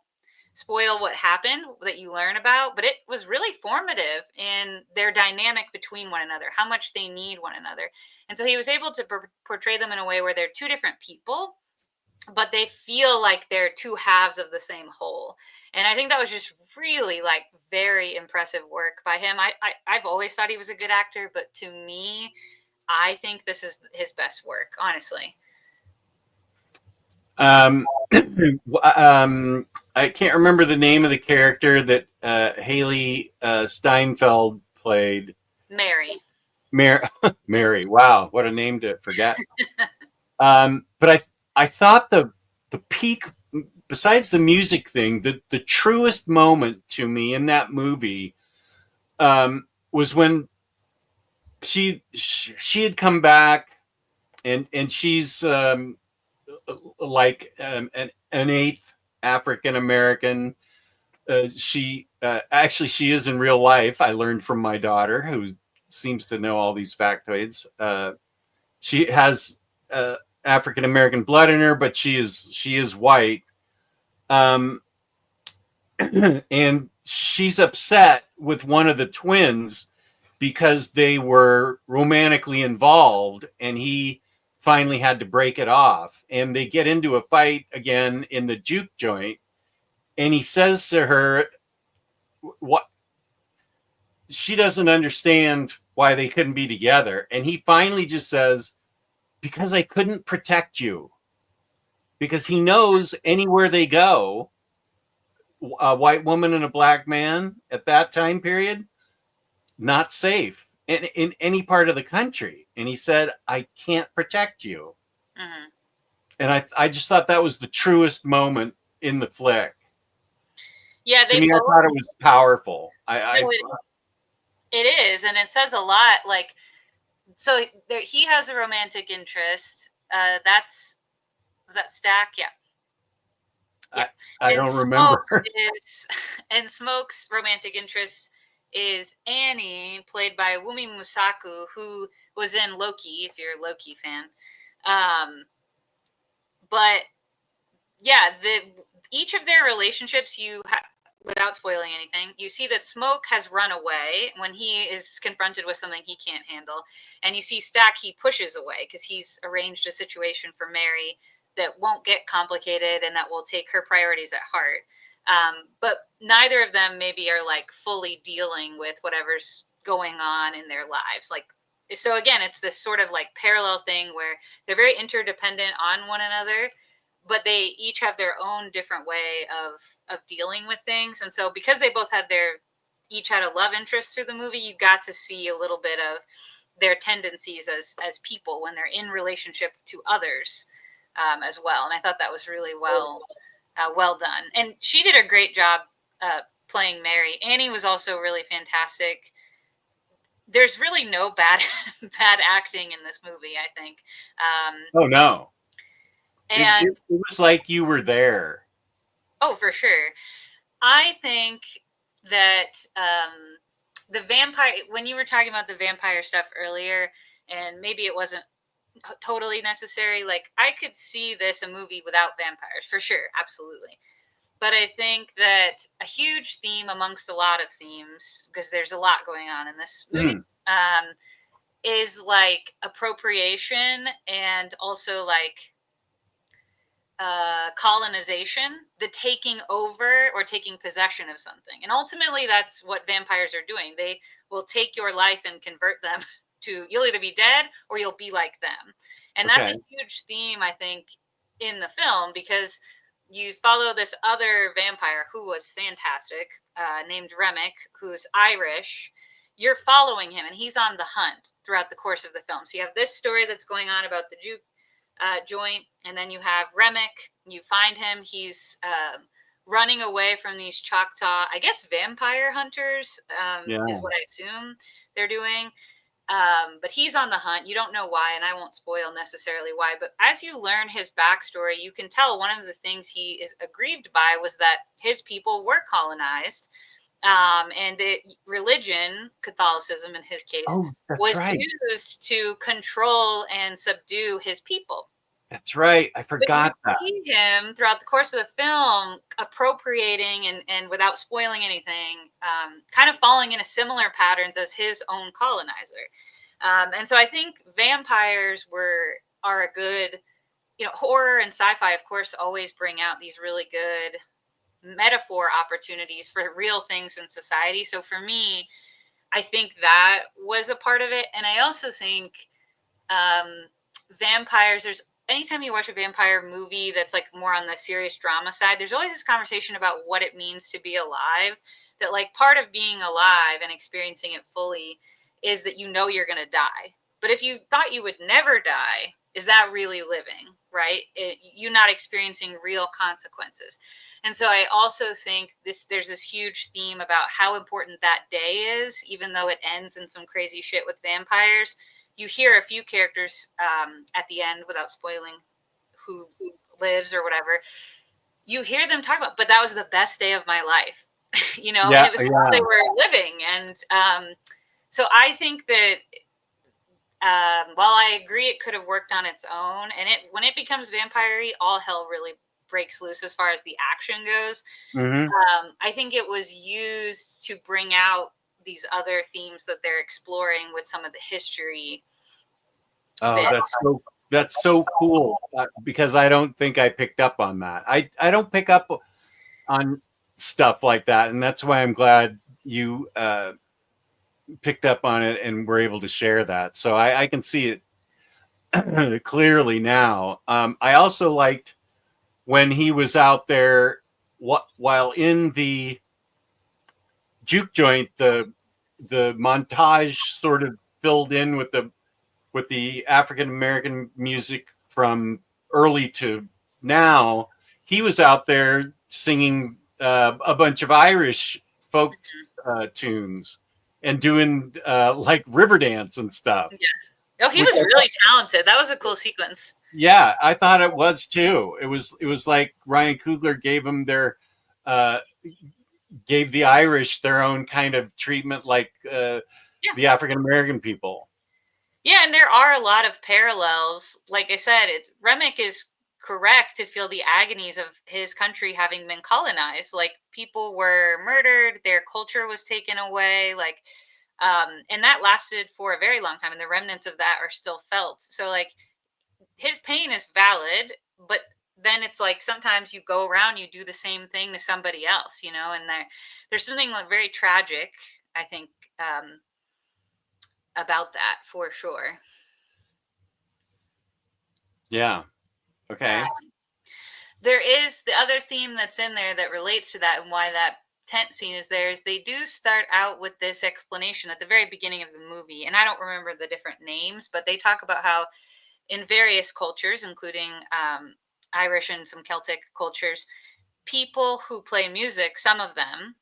spoil what happened that you learn about, but it was really formative in their dynamic between one another, how much they need one another. And so he was able to portray them in a way where they're two different people, but they feel like they're two halves of the same whole. And I think that was just really like very impressive work by him. I've always thought he was a good actor, but to me, I think this is his best work, honestly. I can't remember the name of the character that Haley Steinfeld played. Mary. Mary. Wow, what a name to forget. But I thought the peak, besides the music thing, the truest moment to me in that movie was when she had come back, and she's like an eighth African American. She is in real life. I learned from my daughter, who seems to know all these factoids. She has African American blood in her, but she is white. And she's upset with one of the twins because they were romantically involved, and he finally had to break it off. And they get into a fight again in the juke joint, and he says to her, what, she doesn't understand why they couldn't be together. And he finally just says, because I couldn't protect you. Because he knows anywhere they go, a white woman and a black man at that time period, not safe in any part of the country. And he said, I can't protect you. Mm-hmm. And I just thought that was the truest moment in the flick. Yeah, To they me, I both. thought it was powerful. No, it is, and it says a lot. Like, so he has a romantic interest. Was that Stack? Yeah. Yeah. I And don't remember. Smoke's romantic interest is Annie, played by Wumi Musaku, who was in Loki, if you're a Loki fan. But yeah, each of their relationships, without spoiling anything, you see that Smoke has run away when he is confronted with something he can't handle, and you see Stack, he pushes away because he's arranged a situation for Mary that won't get complicated and that will take her priorities at heart. But neither of them maybe are like fully dealing with whatever's going on in their lives. Like, so again, it's this sort of like parallel thing where they're very interdependent on one another, but they each have their own different way of dealing with things. And so because they both had each had a love interest through the movie, you got to see a little bit of their tendencies as people when they're in relationship to others as well. And I thought that was really well done. And she did a great job playing Mary. Annie was also really fantastic. There's really no bad acting in this movie, I think. Oh no. And it was like you were there. Oh, for sure. I think that the vampire, when you were talking about the vampire stuff earlier, and maybe it wasn't totally necessary, like I could see this a movie without vampires for sure, absolutely. But I think that a huge theme amongst a lot of themes, because there's a lot going on in this movie, is like appropriation and also like colonization, the taking over or taking possession of something. And ultimately, that's what vampires are doing. They will take your life and convert them to, you'll either be dead or you'll be like them. And that's a huge theme, I think, in the film, because you follow this other vampire who was fantastic, named Remick, who's Irish. You're following him, and he's on the hunt throughout the course of the film. So you have this story that's going on about the juke joint, and then you have Remick. You find him. He's running away from these Choctaw, I guess, vampire hunters is what I assume they're doing. But he's on the hunt. You don't know why, and I won't spoil necessarily why. But as you learn his backstory, you can tell one of the things he is aggrieved by was that his people were colonized. And the religion, Catholicism in his case, was used to control and subdue his people. That's right. I forgot that. You see him throughout the course of the film appropriating and without spoiling anything, kind of falling into similar patterns as his own colonizer. And so I think vampires are a good, horror and sci-fi, of course, always bring out these really good metaphor opportunities for real things in society. So for me, I think that was a part of it. And I also think vampires, anytime you watch a vampire movie that's like more on the serious drama side, there's always this conversation about what it means to be alive. That like part of being alive and experiencing it fully is that you know you're going to die. But if you thought you would never die, is that really living, right? You're not experiencing real consequences. And so I also think there's this huge theme about how important that day is, even though it ends in some crazy shit with vampires. You hear a few characters at the end, without spoiling who lives or whatever. You hear them talk about, but that was the best day of my life, and it was how they were living. And so I think that while I agree it could have worked on its own, and when it becomes vampire-y, all hell really breaks loose as far as the action goes. I think it was used to bring out these other themes that they're exploring with some of the history. Oh, that's so cool, because I don't think I picked up on that. I don't pick up on stuff like that, and that's why I'm glad you picked up on it and were able to share that. So I can see it clearly now. I also liked when he was out there while in the juke joint, the montage sort of filled in with the African American music from early to now. He was out there singing a bunch of Irish folk tunes and doing like river dance and stuff. Yeah. Oh, he Which was really talented. That was a cool sequence. Yeah, I thought it was too. It was like Ryan Coogler uh, gave the Irish their own kind of treatment, like the African American people. Yeah, and there are a lot of parallels. Like I said, Remick is correct to feel the agonies of his country having been colonized. Like people were murdered, their culture was taken away, and that lasted for a very long time, and the remnants of that are still felt. So like his pain is valid, but then it's like sometimes you go around, you do the same thing to somebody else, and there's something like very tragic, I think, about that for sure. Yeah. Okay. There is the other theme that's in there that relates to that, and why that tent scene is there is they do start out with this explanation at the very beginning of the movie, and I don't remember the different names, but they talk about how in various cultures, including Irish and some Celtic cultures, people who play music, some of them,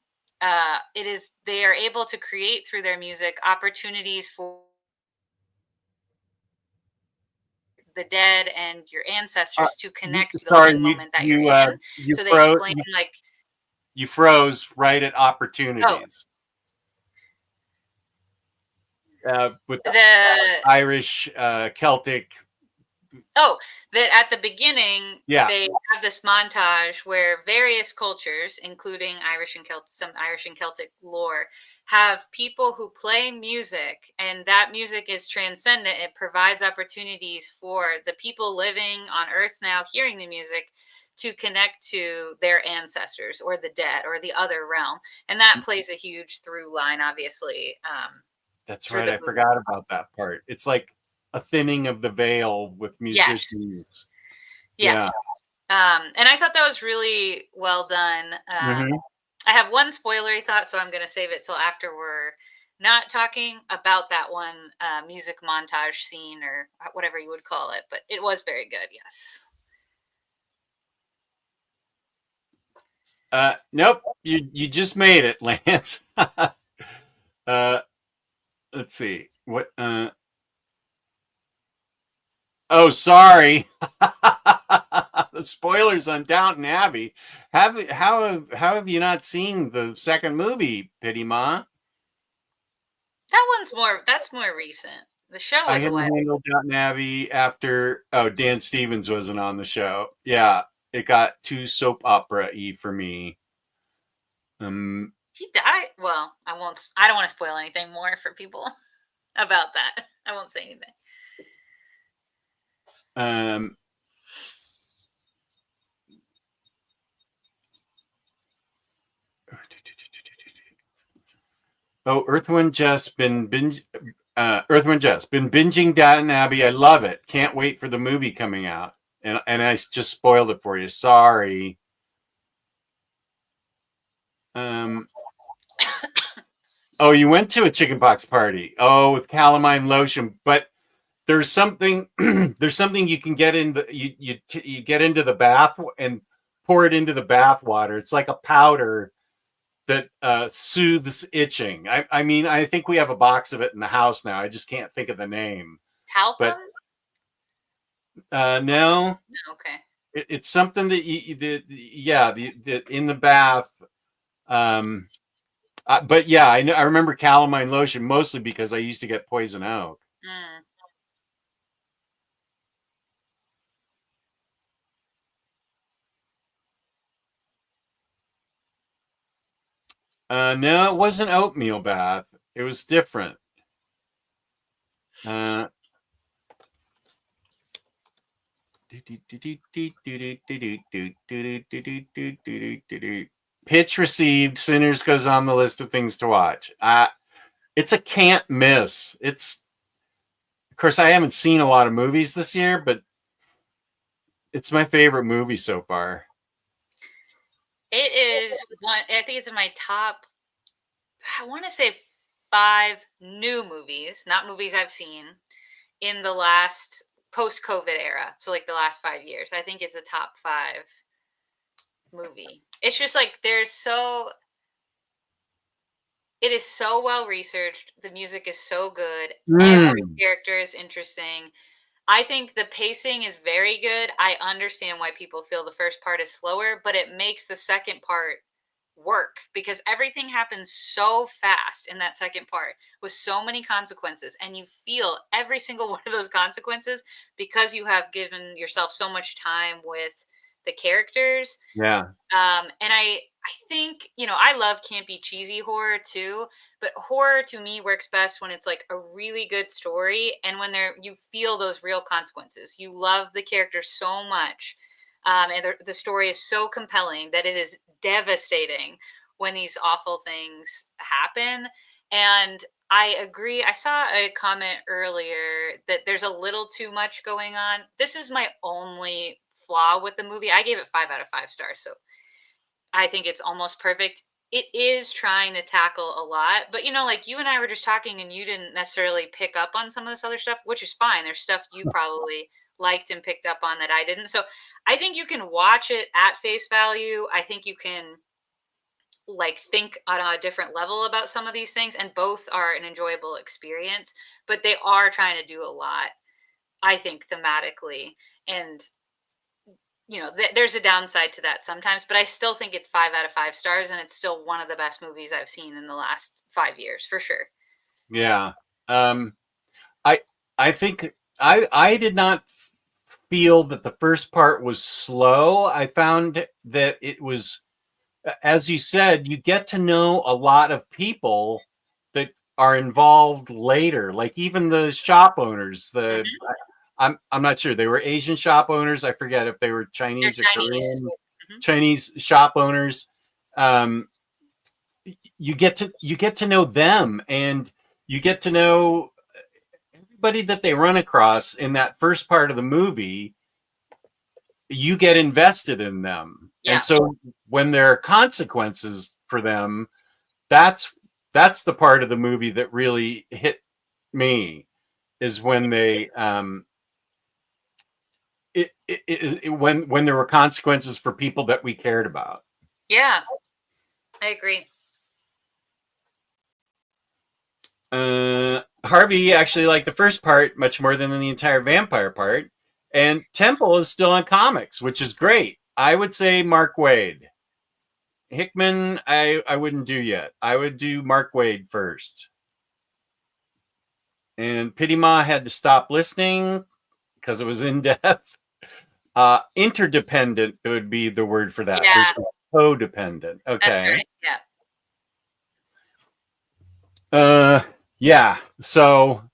they are able to create through their music opportunities for the dead and your ancestors to connect to the Sorry, living moment that you're in. you So they froze. explain like, You froze right at oh, opportunities. With the the Irish, Celtic. that at the beginning Yeah. they have this montage where various cultures, including some Irish and Celtic lore, have people who play music, and that music is transcendent. It provides opportunities for the people living on Earth now hearing the music to connect to their ancestors or the dead or the other realm, and that plays a huge through line, obviously. That's Through right. the I movie. forgot about that part. It's like a thinning of the veil with Yes. musicians. Yes. And I thought that was really well done. Mhm. I have one spoilery thought, so I'm going to save it till after we're not talking about that one music montage scene or whatever you would call it. But it was very good. Yes. Nope. You just made it, Lance. Let's see. What? Oh, sorry. The spoilers on Downton Abbey. How have you not seen the second movie, Pity Ma? That's more recent. The show I was a hadn't while. handled Downton Abbey after Dan Stevens wasn't on the show. Yeah, it got too soap opera-y for me. He died. Well, I won't. I don't want to spoil anything more for people about that. I won't say anything. Oh, Earthwind Jess been binging Downton Abbey. I love it. Can't wait for the movie coming out. And I just spoiled it for you. Sorry. Oh, you went to a chickenpox party. Oh, with calamine lotion, but there's something there's something you can get in the you get into the bath and pour it into the bath water. It's like a powder that soothes itching. I mean, I think we have a box of it in the house now. I just can't think of the name. Talcum? But no. Okay. It's something that in the bath. But yeah, I remember calamine lotion mostly because I used to get poison oak. No, it wasn't oatmeal bath. It was different. Pitch received. Sinners goes on the list of things to watch. It's a can't miss. Of course, I haven't seen a lot of movies this year, but it's my favorite movie so far. It is one. I think it's in my top. I want to say 5 new movies, not movies I've seen in the last post-COVID era. So like the last 5 years. I think it's a top 5 movie. It's just like it is so well researched. The music is so good. Every character is interesting. I think the pacing is very good. I understand why people feel the first part is slower, but it makes the second part work because everything happens so fast in that second part with so many consequences, and you feel every single one of those consequences because you have given yourself so much time with the characters. Yeah. And I think, I love campy, cheesy horror too, but horror to me works best when it's like a really good story and when you feel those real consequences. You love the characters so much, and the story is so compelling that it is devastating when these awful things happen. And I agree. I saw a comment earlier that there's a little too much going on. This is my only flaw with the movie. I gave it 5 out of 5 stars, so I think it's almost perfect. It is trying to tackle a lot, but like you and I were just talking and you didn't necessarily pick up on some of this other stuff, which is fine. There's stuff you probably liked and picked up on that I didn't. So I think you can watch it at face value. I think you can think on a different level about some of these things, and both are an enjoyable experience, but they are trying to do a lot, I think, thematically. And there's a downside to that sometimes, but I still think it's 5 out of 5 stars, and it's still one of the best movies I've seen in the last 5 years, for sure. Yeah. I I think I did not feel that the first part was slow. I found that it was, as you said, you get to know a lot of people that are involved later, like even the shop owners. I'm not sure, they were Asian shop owners. I forget if they were They're Chinese or Chinese. Korean. Mhm. Chinese shop owners. You get to know them, and you get to know everybody that they run across in that first part of the movie. You get invested in them, Yeah. and so when there are consequences for them, that's the part of the movie that really hit me, is when they when there were consequences for people that we cared about. Yeah, I agree. Harvey actually liked the first part much more than the entire vampire part, and Temple is still on comics, which is great. I would say Mark Waid. Hickman, I wouldn't do yet. I would do Mark Waid first. And Pity Ma had to stop listening because it was in depth. Interdependent would be the word for that. Yeah. Versus codependent. Okay. That's right. Yeah. Yeah. So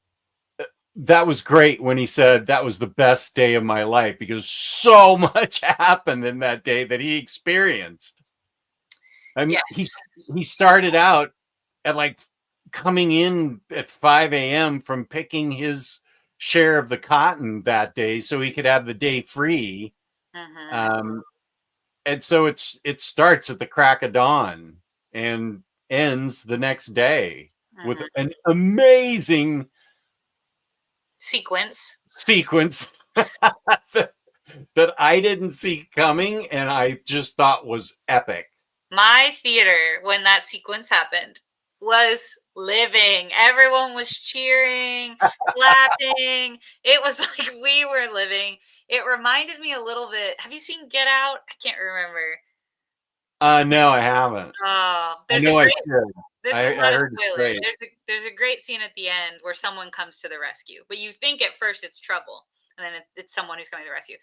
that was great when he said that was the best day of my life, because so much happened in that day that he experienced. I mean, Yes. he started out at coming in at 5 a.m. from picking his share of the cotton that day so he could have the day free. Mhm. And so it starts at the crack of dawn and ends the next day with Mhm. an amazing Sequence. sequence that I didn't see coming, and I just thought was epic. My theater, when that sequence happened, was living. Everyone was cheering, clapping. It was like we were living. It reminded me a little bit. Have you seen Get Out? I can't remember. No, I haven't. Oh, I there's a know I great. should. This is I not a heard it's spoiler. great. There's a great scene at the end where someone comes to the rescue, but you think at first it's trouble, and then it's someone who's coming to the rescue.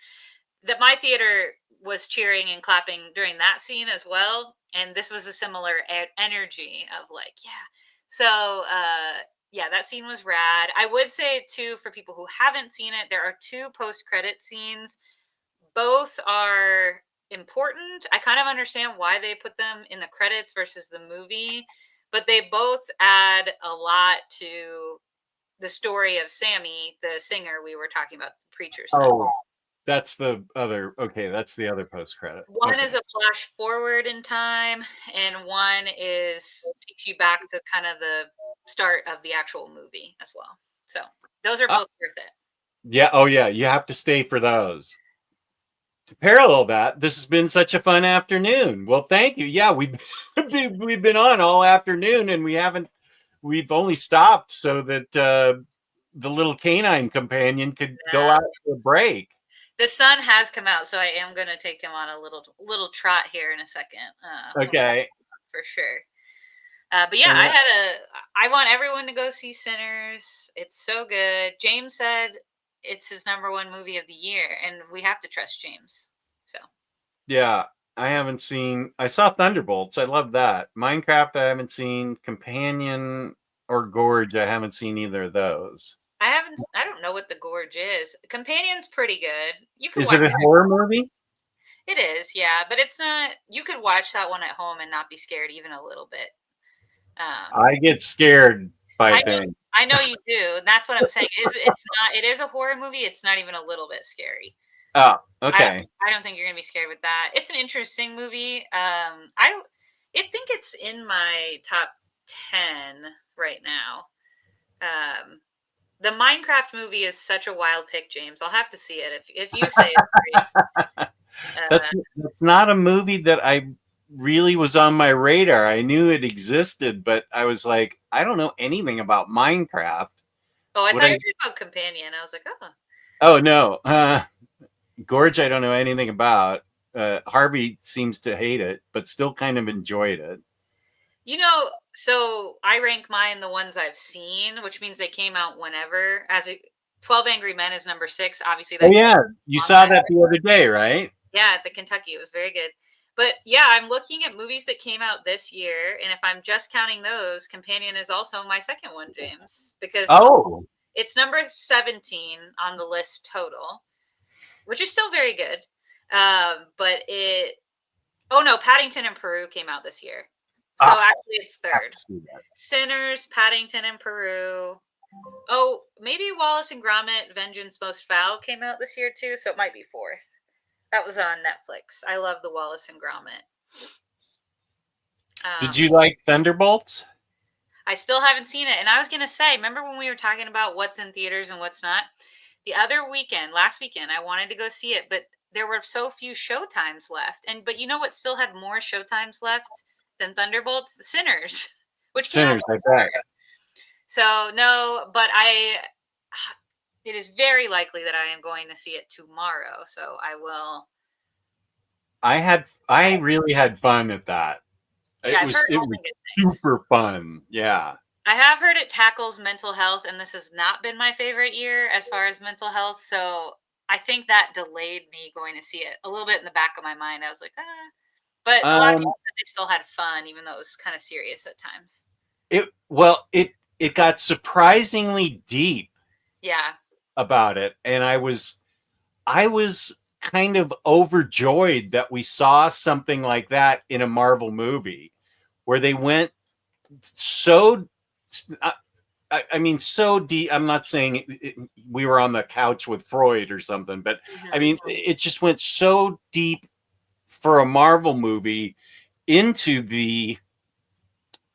That my theater was cheering and clapping during that scene as well, and this was a similar energy of yeah. So yeah, that scene was rad. I would say too, for people who haven't seen it, there are 2 post-credit scenes. Both are important. I kind of understand why they put them in the credits versus the movie, but they both add a lot to the story of Sammy, the singer we were talking about, the preacher's son. Oh, that's the other. Okay, that's the other post credit. One Okay. is a flash forward in time, and one takes you back to kind of the start of the actual movie as well. So those are both worth it. Yeah. Oh, yeah. You have to stay for those to parallel that, this has been such a fun afternoon. Well, thank you. Yeah, we've been on all afternoon, and we've only stopped so that the little canine companion could go out for a break. The sun has come out, so I am going to take him on a little trot here in a second. Okay. For sure. But yeah, I want everyone to go see Sinners. It's so good. James said it's his #1 movie of the year, and we have to trust James. So yeah, I saw Thunderbolts. I love that. Minecraft I haven't seen. Companion or Gorge, I haven't seen either of those. I don't know what The Gorge is. Companion's pretty good. You could Is it a horror movie? It is, yeah, but it's not. You could watch that one at home and not be scared even a little bit. I get scared by things. I know you do. And that's what I'm saying. It's not. It is a horror movie. It's not even a little bit scary. Oh, okay. I don't think you're gonna be scared with that. It's an interesting movie. I think it's in my top 10 right now. The Minecraft movie is such a wild pick, James. I'll have to see it if you say it's great. That's not a movie that I really was on my radar. I knew it existed, but I was like, I don't know anything about Minecraft. Oh, I thought you were talking about Companion. I was like, oh. Oh no, Gorge, I don't know anything about. Harvey seems to hate it, but still kind of enjoyed it. You know, so I rank mine the ones I've seen, which means they came out whenever. 12 Angry Men is number 6. Obviously, oh yeah, you saw that the other day, right? Yeah, at the Kentucky. It was very good. But yeah, I'm looking at movies that came out this year, and if I'm just counting those, Companion is also my second one, James, because it's number 17 on the list total, which is still very good. But Paddington and Peru came out this year. So actually it's third. Sinners, Paddington and Peru. Oh, maybe Wallace and Gromit, Vengeance Most Foul came out this year too, so it might be fourth. That was on Netflix. I love the Wallace and Gromit. Did you like Thunderbolts? I still haven't seen it. And I was going to say, remember when we were talking about what's in theaters and what's not? The other weekend, last weekend, I wanted to go see it, but there were so few showtimes left. But you know what still had more showtimes left than Thunderbolts? The Sinners. Sinners, I bet. So, no, but it is very likely that I am going to see it tomorrow. So I will. I really had fun at that. Yeah, it was super fun. Yeah. I have heard it tackles mental health, and this has not been my favorite year as far as mental health. So I think that delayed me going to see it a little bit in the back of my mind. I was like, But a lot of people said they still had fun, even though it was kind of serious at times. It got surprisingly deep. Yeah. About it, and I was kind of overjoyed that we saw something like that in a Marvel movie, where they went so. I mean, so deep. I'm not saying we were on the couch with Freud or something, but I mean, it just went so deep for a Marvel movie into the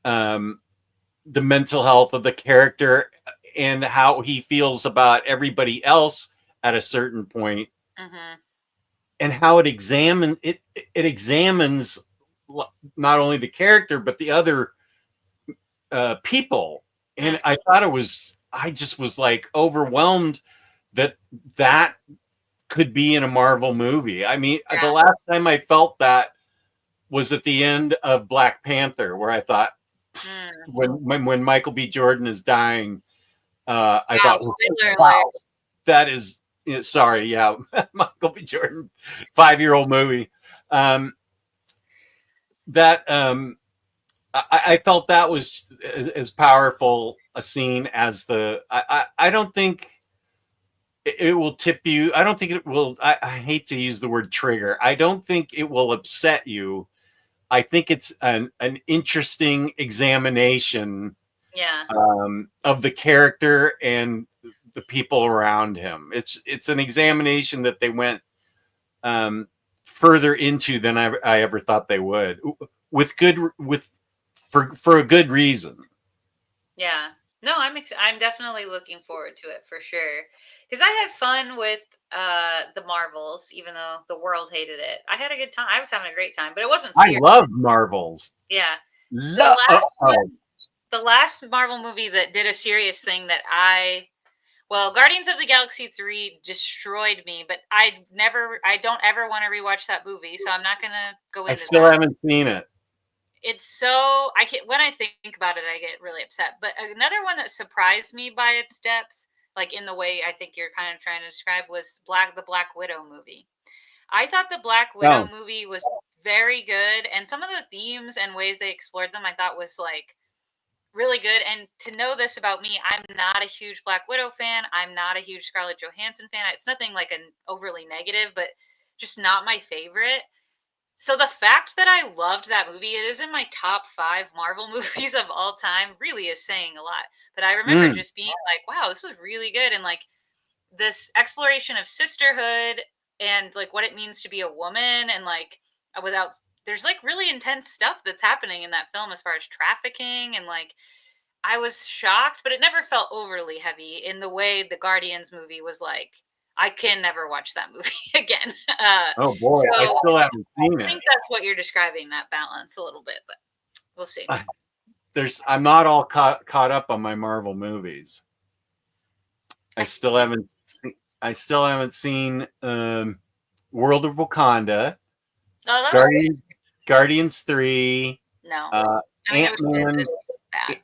mental health of the character and how he feels about everybody else at a certain point, and how it examines not only the character but the other people. And I just was like overwhelmed that could be in a Marvel movie. I mean, the last time I felt that was at the end of Black Panther, where I thought when Michael B. Jordan is dying. I thought, wow, that is sorry, yeah, Michael B. Jordan, 5-year-old movie. I felt that was as powerful a scene as I don't think it will tip you. I don't think it will. I hate to use the word trigger. I don't think it will upset you. I think it's an interesting examination. Yeah. Of the character and the people around him. It's an examination that they went further into than I ever thought they would, for a good reason. Yeah. No, I'm definitely looking forward to it for sure. Because I had fun with the Marvels, even though the world hated it. I had a good time. I was having a great time, but it wasn't I serious. love Marvels. Yeah. Love. The last Marvel movie that did a serious thing that well, Guardians of the Galaxy 3 destroyed me, but I don't ever want to rewatch that movie, so I'm not gonna go I into still that. haven't seen it. It's so I can when I think about it, I get really upset. But another one that surprised me by its depth, like in the way I think you're kind of trying to describe, was the Black Widow movie. I thought the Black Widow No. movie was very good, and some of the themes and ways they explored them, I thought was like really good. And to know this about me, I'm not a huge Black Widow fan. I'm not a huge Scarlett Johansson fan. It's nothing like an overly negative, but just not my favorite. So the fact that I loved that movie, it is in my top 5 Marvel movies of all time, really is saying a lot. But I remember just being like, wow, this was really good. And like this exploration of sisterhood and like what it means to be a woman and like without there's like really intense stuff that's happening in that film as far as trafficking and like I was shocked, but it never felt overly heavy in the way the Guardians movie was like, I can never watch that movie again. Oh boy, I So still haven't seen I it. think that's what you're describing, that balance a little bit, but we'll see. I'm not all caught up on my Marvel movies. I still haven't seen World of Wakanda, Oh, that was Guardians 3, no. I mean, it was Ant-Man, good, but it's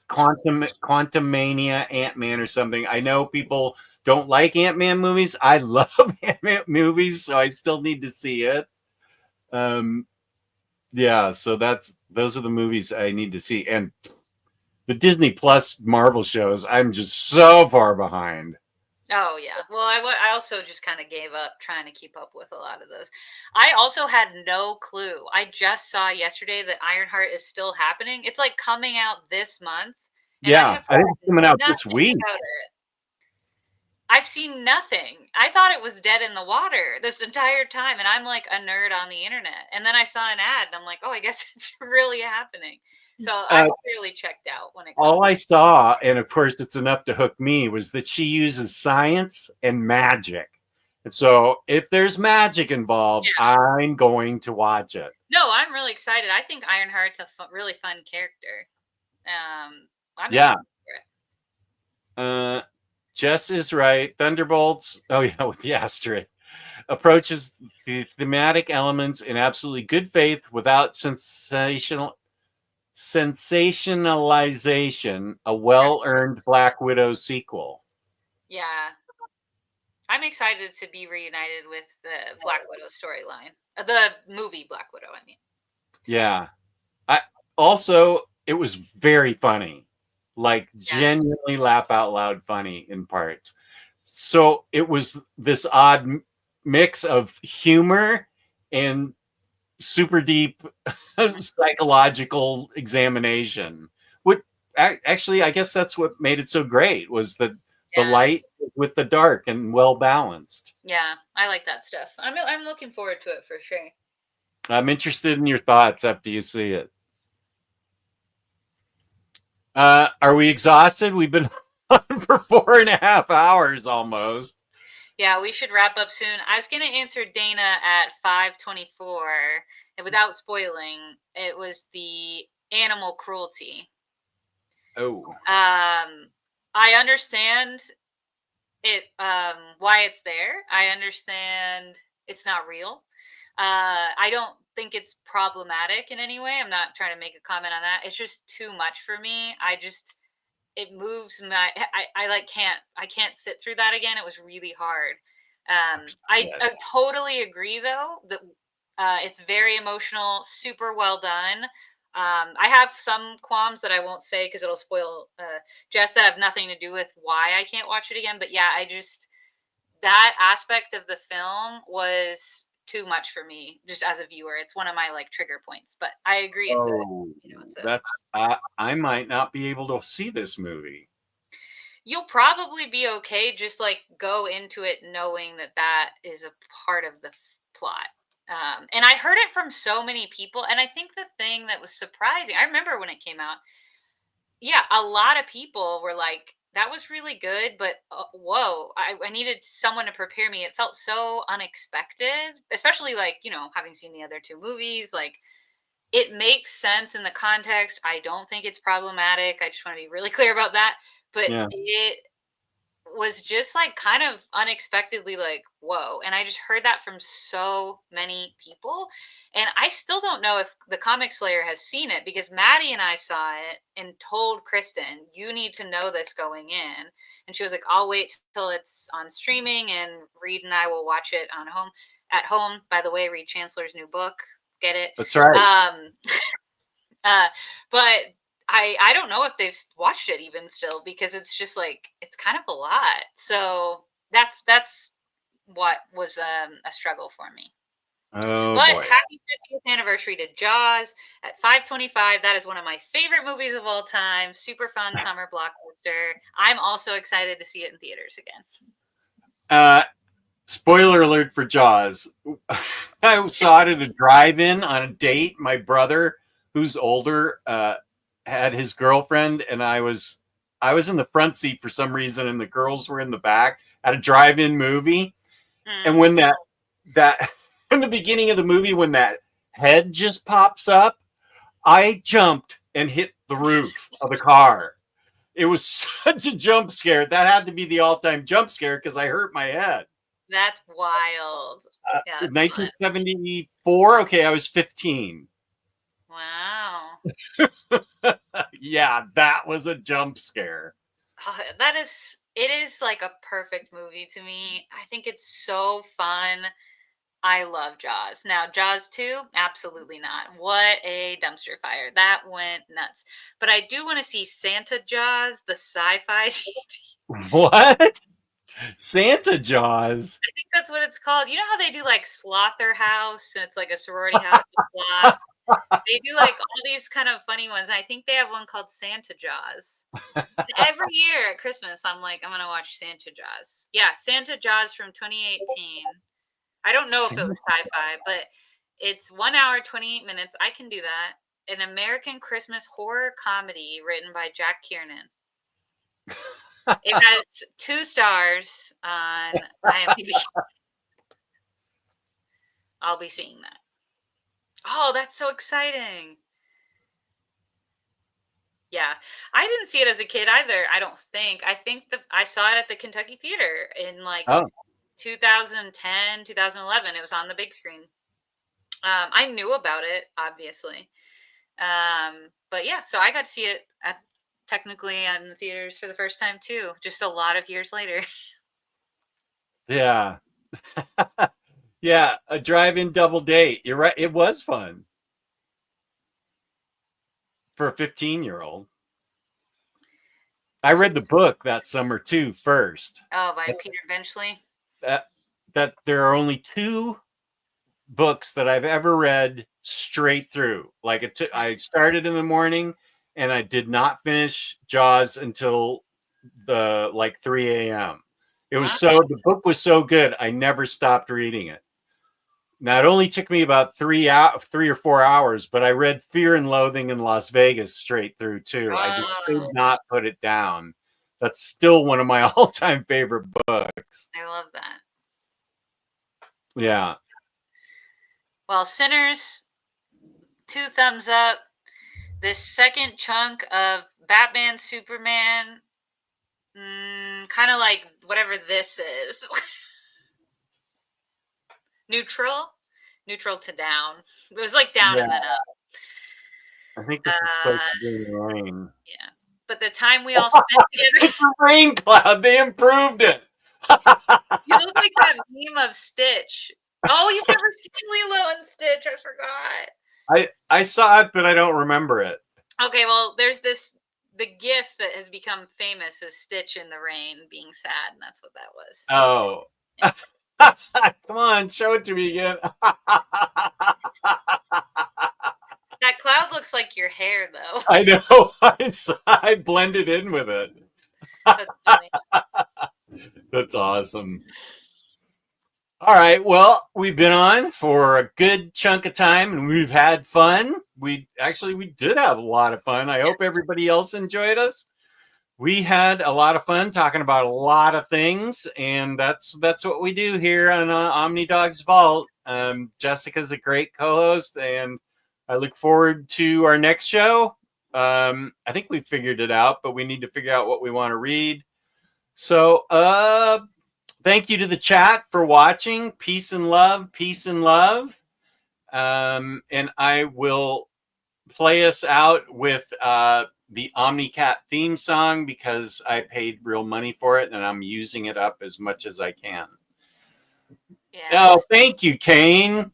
bad. Quantum Mania, Ant-Man or something. I know people don't like Ant-Man movies. I love Ant-Man movies, so I still need to see it. Yeah, so those are the movies I need to see. And the Disney Plus Marvel shows, I'm just so far behind. Oh yeah. Well, I also just kind of gave up trying to keep up with a lot of those. I also had no clue. I just saw yesterday that Ironheart is still happening. It's like coming out this month, and I Yeah, have I think it's coming out nothing this week. about it. I've seen nothing. I thought it was dead in the water this entire time, and I'm like a nerd on the internet. And then I saw an ad, and I'm like, oh, I guess it's really happening. So I'm clearly checked out when it comes. All I saw, and of course it's enough to hook me, was that she uses science and magic. And so if there's magic involved, I'm going to watch it. No, I'm really excited. I think Ironheart's a really fun character. I'm Yeah. for it. Jess is right. Thunderbolts, oh yeah, with the asterisk, approaches the thematic elements in absolutely good faith without sensationalization, a well-earned Black Widow sequel. Yeah. I'm excited to be reunited with the Black Widow storyline. The movie Black Widow, I mean. Yeah. It was very funny. Like genuinely laugh out loud funny in parts. So it was this odd mix of humor and super deep psychological examination. What actually, I guess that's what made it so great, was the light with the dark and well balanced. Yeah, I like that stuff. I'm looking forward to it for sure. I'm interested in your thoughts after you see it. Are we exhausted? We've been on for 4.5 hours almost. Yeah, we should wrap up soon. I was going to answer Dana at 5:24, and without spoiling, it was the animal cruelty. Oh. I understand it, why it's there. I understand it's not real. I don't think it's problematic in any way. I'm not trying to make a comment on that. It's just too much for me. It moves my I can't sit through that again. It was really hard. I totally agree though that it's very emotional, super well done. I have some qualms that I won't say because it'll spoil Jess, that have nothing to do with why I can't watch it again. But yeah, that aspect of the film was too much for me just as a viewer. It's one of my like trigger points, but I agree. I might not be able to see this movie. You'll probably be okay. Just like go into it knowing that is a part of the plot. And I heard it from so many people. And I think the thing that was surprising, I remember when it came out, yeah, a lot of people were like, that was really good, but whoa, I needed someone to prepare me. It felt so unexpected, especially like, having seen the other two movies. Like, it makes sense in the context. I don't think it's problematic. I just want to be really clear about that. But Yeah. it was just like kind of unexpectedly like, whoa. And I just heard that from so many people. And I still don't know if the Comic Slayer has seen it, because Maddie and I saw it and told Kristen, you need to know this going in. And she was like, I'll wait till it's on streaming and Reed and I will watch it at home. By the way, read Chancellor's new book. Get it? That's right. But I don't know if they've watched it even still, because it's just like, it's kind of a lot. So that's what was a struggle for me. Oh But boy. happy 50th anniversary to Jaws at 5:25. That is one of my favorite movies of all time. Super fun summer blockbuster. I'm also excited to see it in theaters again. Spoiler alert for Jaws. I saw it at a drive-in on a date. My brother, who's older, had his girlfriend, and I was in the front seat for some reason, and the girls were in the back at a drive-in movie. And when that in the beginning of the movie, when that head just pops up, I jumped and hit the roof of the car. It was such a jump scare. That had to be the all-time jump scare because I hurt my head. That's wild. Yeah, that's 1974. Okay, I was 15. Wow. Yeah, that was a jump scare. It is like a perfect movie to me. I think it's so fun. I love Jaws. Now, Jaws 2, absolutely not. What a dumpster fire. That went nuts. But I do want to see Santa Jaws, the sci-fi. What? Santa Jaws? I think that's what it's called. You know how they do like Slaughterhouse, and it's like a sorority house with sloths? They do like all these kind of funny ones. I think they have one called Santa Jaws. Every year at Christmas, I'm like, I'm going to watch Santa Jaws. Yeah, Santa Jaws from 2018. I don't know if it was sci-fi, but it's 1 hour, 28 minutes. I can do that. An American Christmas horror comedy written by Jack Kiernan. It has 2 stars on IMDb. I'll be seeing that. Oh, that's so exciting. Yeah. I didn't see it as a kid either, I don't think. I think I saw it at the Kentucky Theater in like 2010, 2011. It was on the big screen. I knew about it, obviously. But yeah, so I got to see it technically in the theaters for the first time too, just a lot of years later. Yeah. Yeah, a drive-in double date. You're right. It was fun for a 15-year-old. I read the book that summer too first. Oh, by Peter Benchley. That there are only 2 books that I've ever read straight through. Like I started in the morning and I did not finish Jaws until the 3 a.m. The book was so good. I never stopped reading it. Now it only took me about 3 or 4 hours, but I read Fear and Loathing in Las Vegas straight through too. I just could not put it down. That's still one of my all-time favorite books. I love that. Yeah. Well, Sinners, 2 thumbs up. This second chunk of Batman, Superman, kind of like whatever this is. Neutral to down. It was like down and then up. I think this is supposed to be rain. Yeah. But the time we all spent together. It's a rain cloud. They improved it. You look like that meme of Stitch. Oh, you've never seen Lilo and Stitch. I forgot. I saw it, but I don't remember it. Okay, well, there's the GIF that has become famous is Stitch in the rain being sad, and that's what that was. Oh. Yeah. Come on, show it to me again. That cloud looks like your hair, though. I know. I blended in with it. That's funny. That's awesome. All right. Well, we've been on for a good chunk of time and we've had fun. We did have a lot of fun. I hope everybody else enjoyed us. We had a lot of fun talking about a lot of things, and that's what we do here on Omnidog's Vault. Jessica's a great co-host, and I look forward to our next show. I think we figured it out, but we need to figure out what we want to read. So, thank you to the chat for watching. Peace and love. Peace and love. And I will play us out with the Omnicat theme song because I paid real money for it and I'm using it up as much as I can. Yes. Oh, thank you, Kane.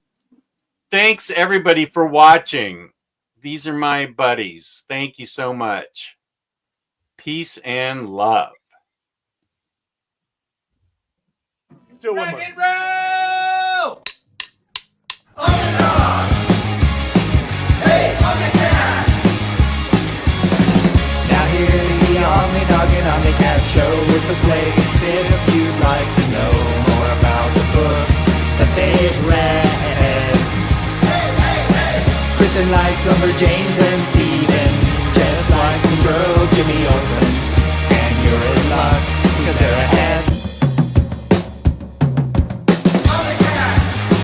Thanks, everybody, for watching. These are my buddies. Thank you so much. Peace and love. Still one more. Rock and roll! Omnidog! Hey, Omnicat! Now here's the Omnidog and Omnicat show. It's the place to sit if you'd like to know more about the books that they've read. Kristen likes Lumberjanes and Steven. Jess likes Monroe, Jimmy Olsen.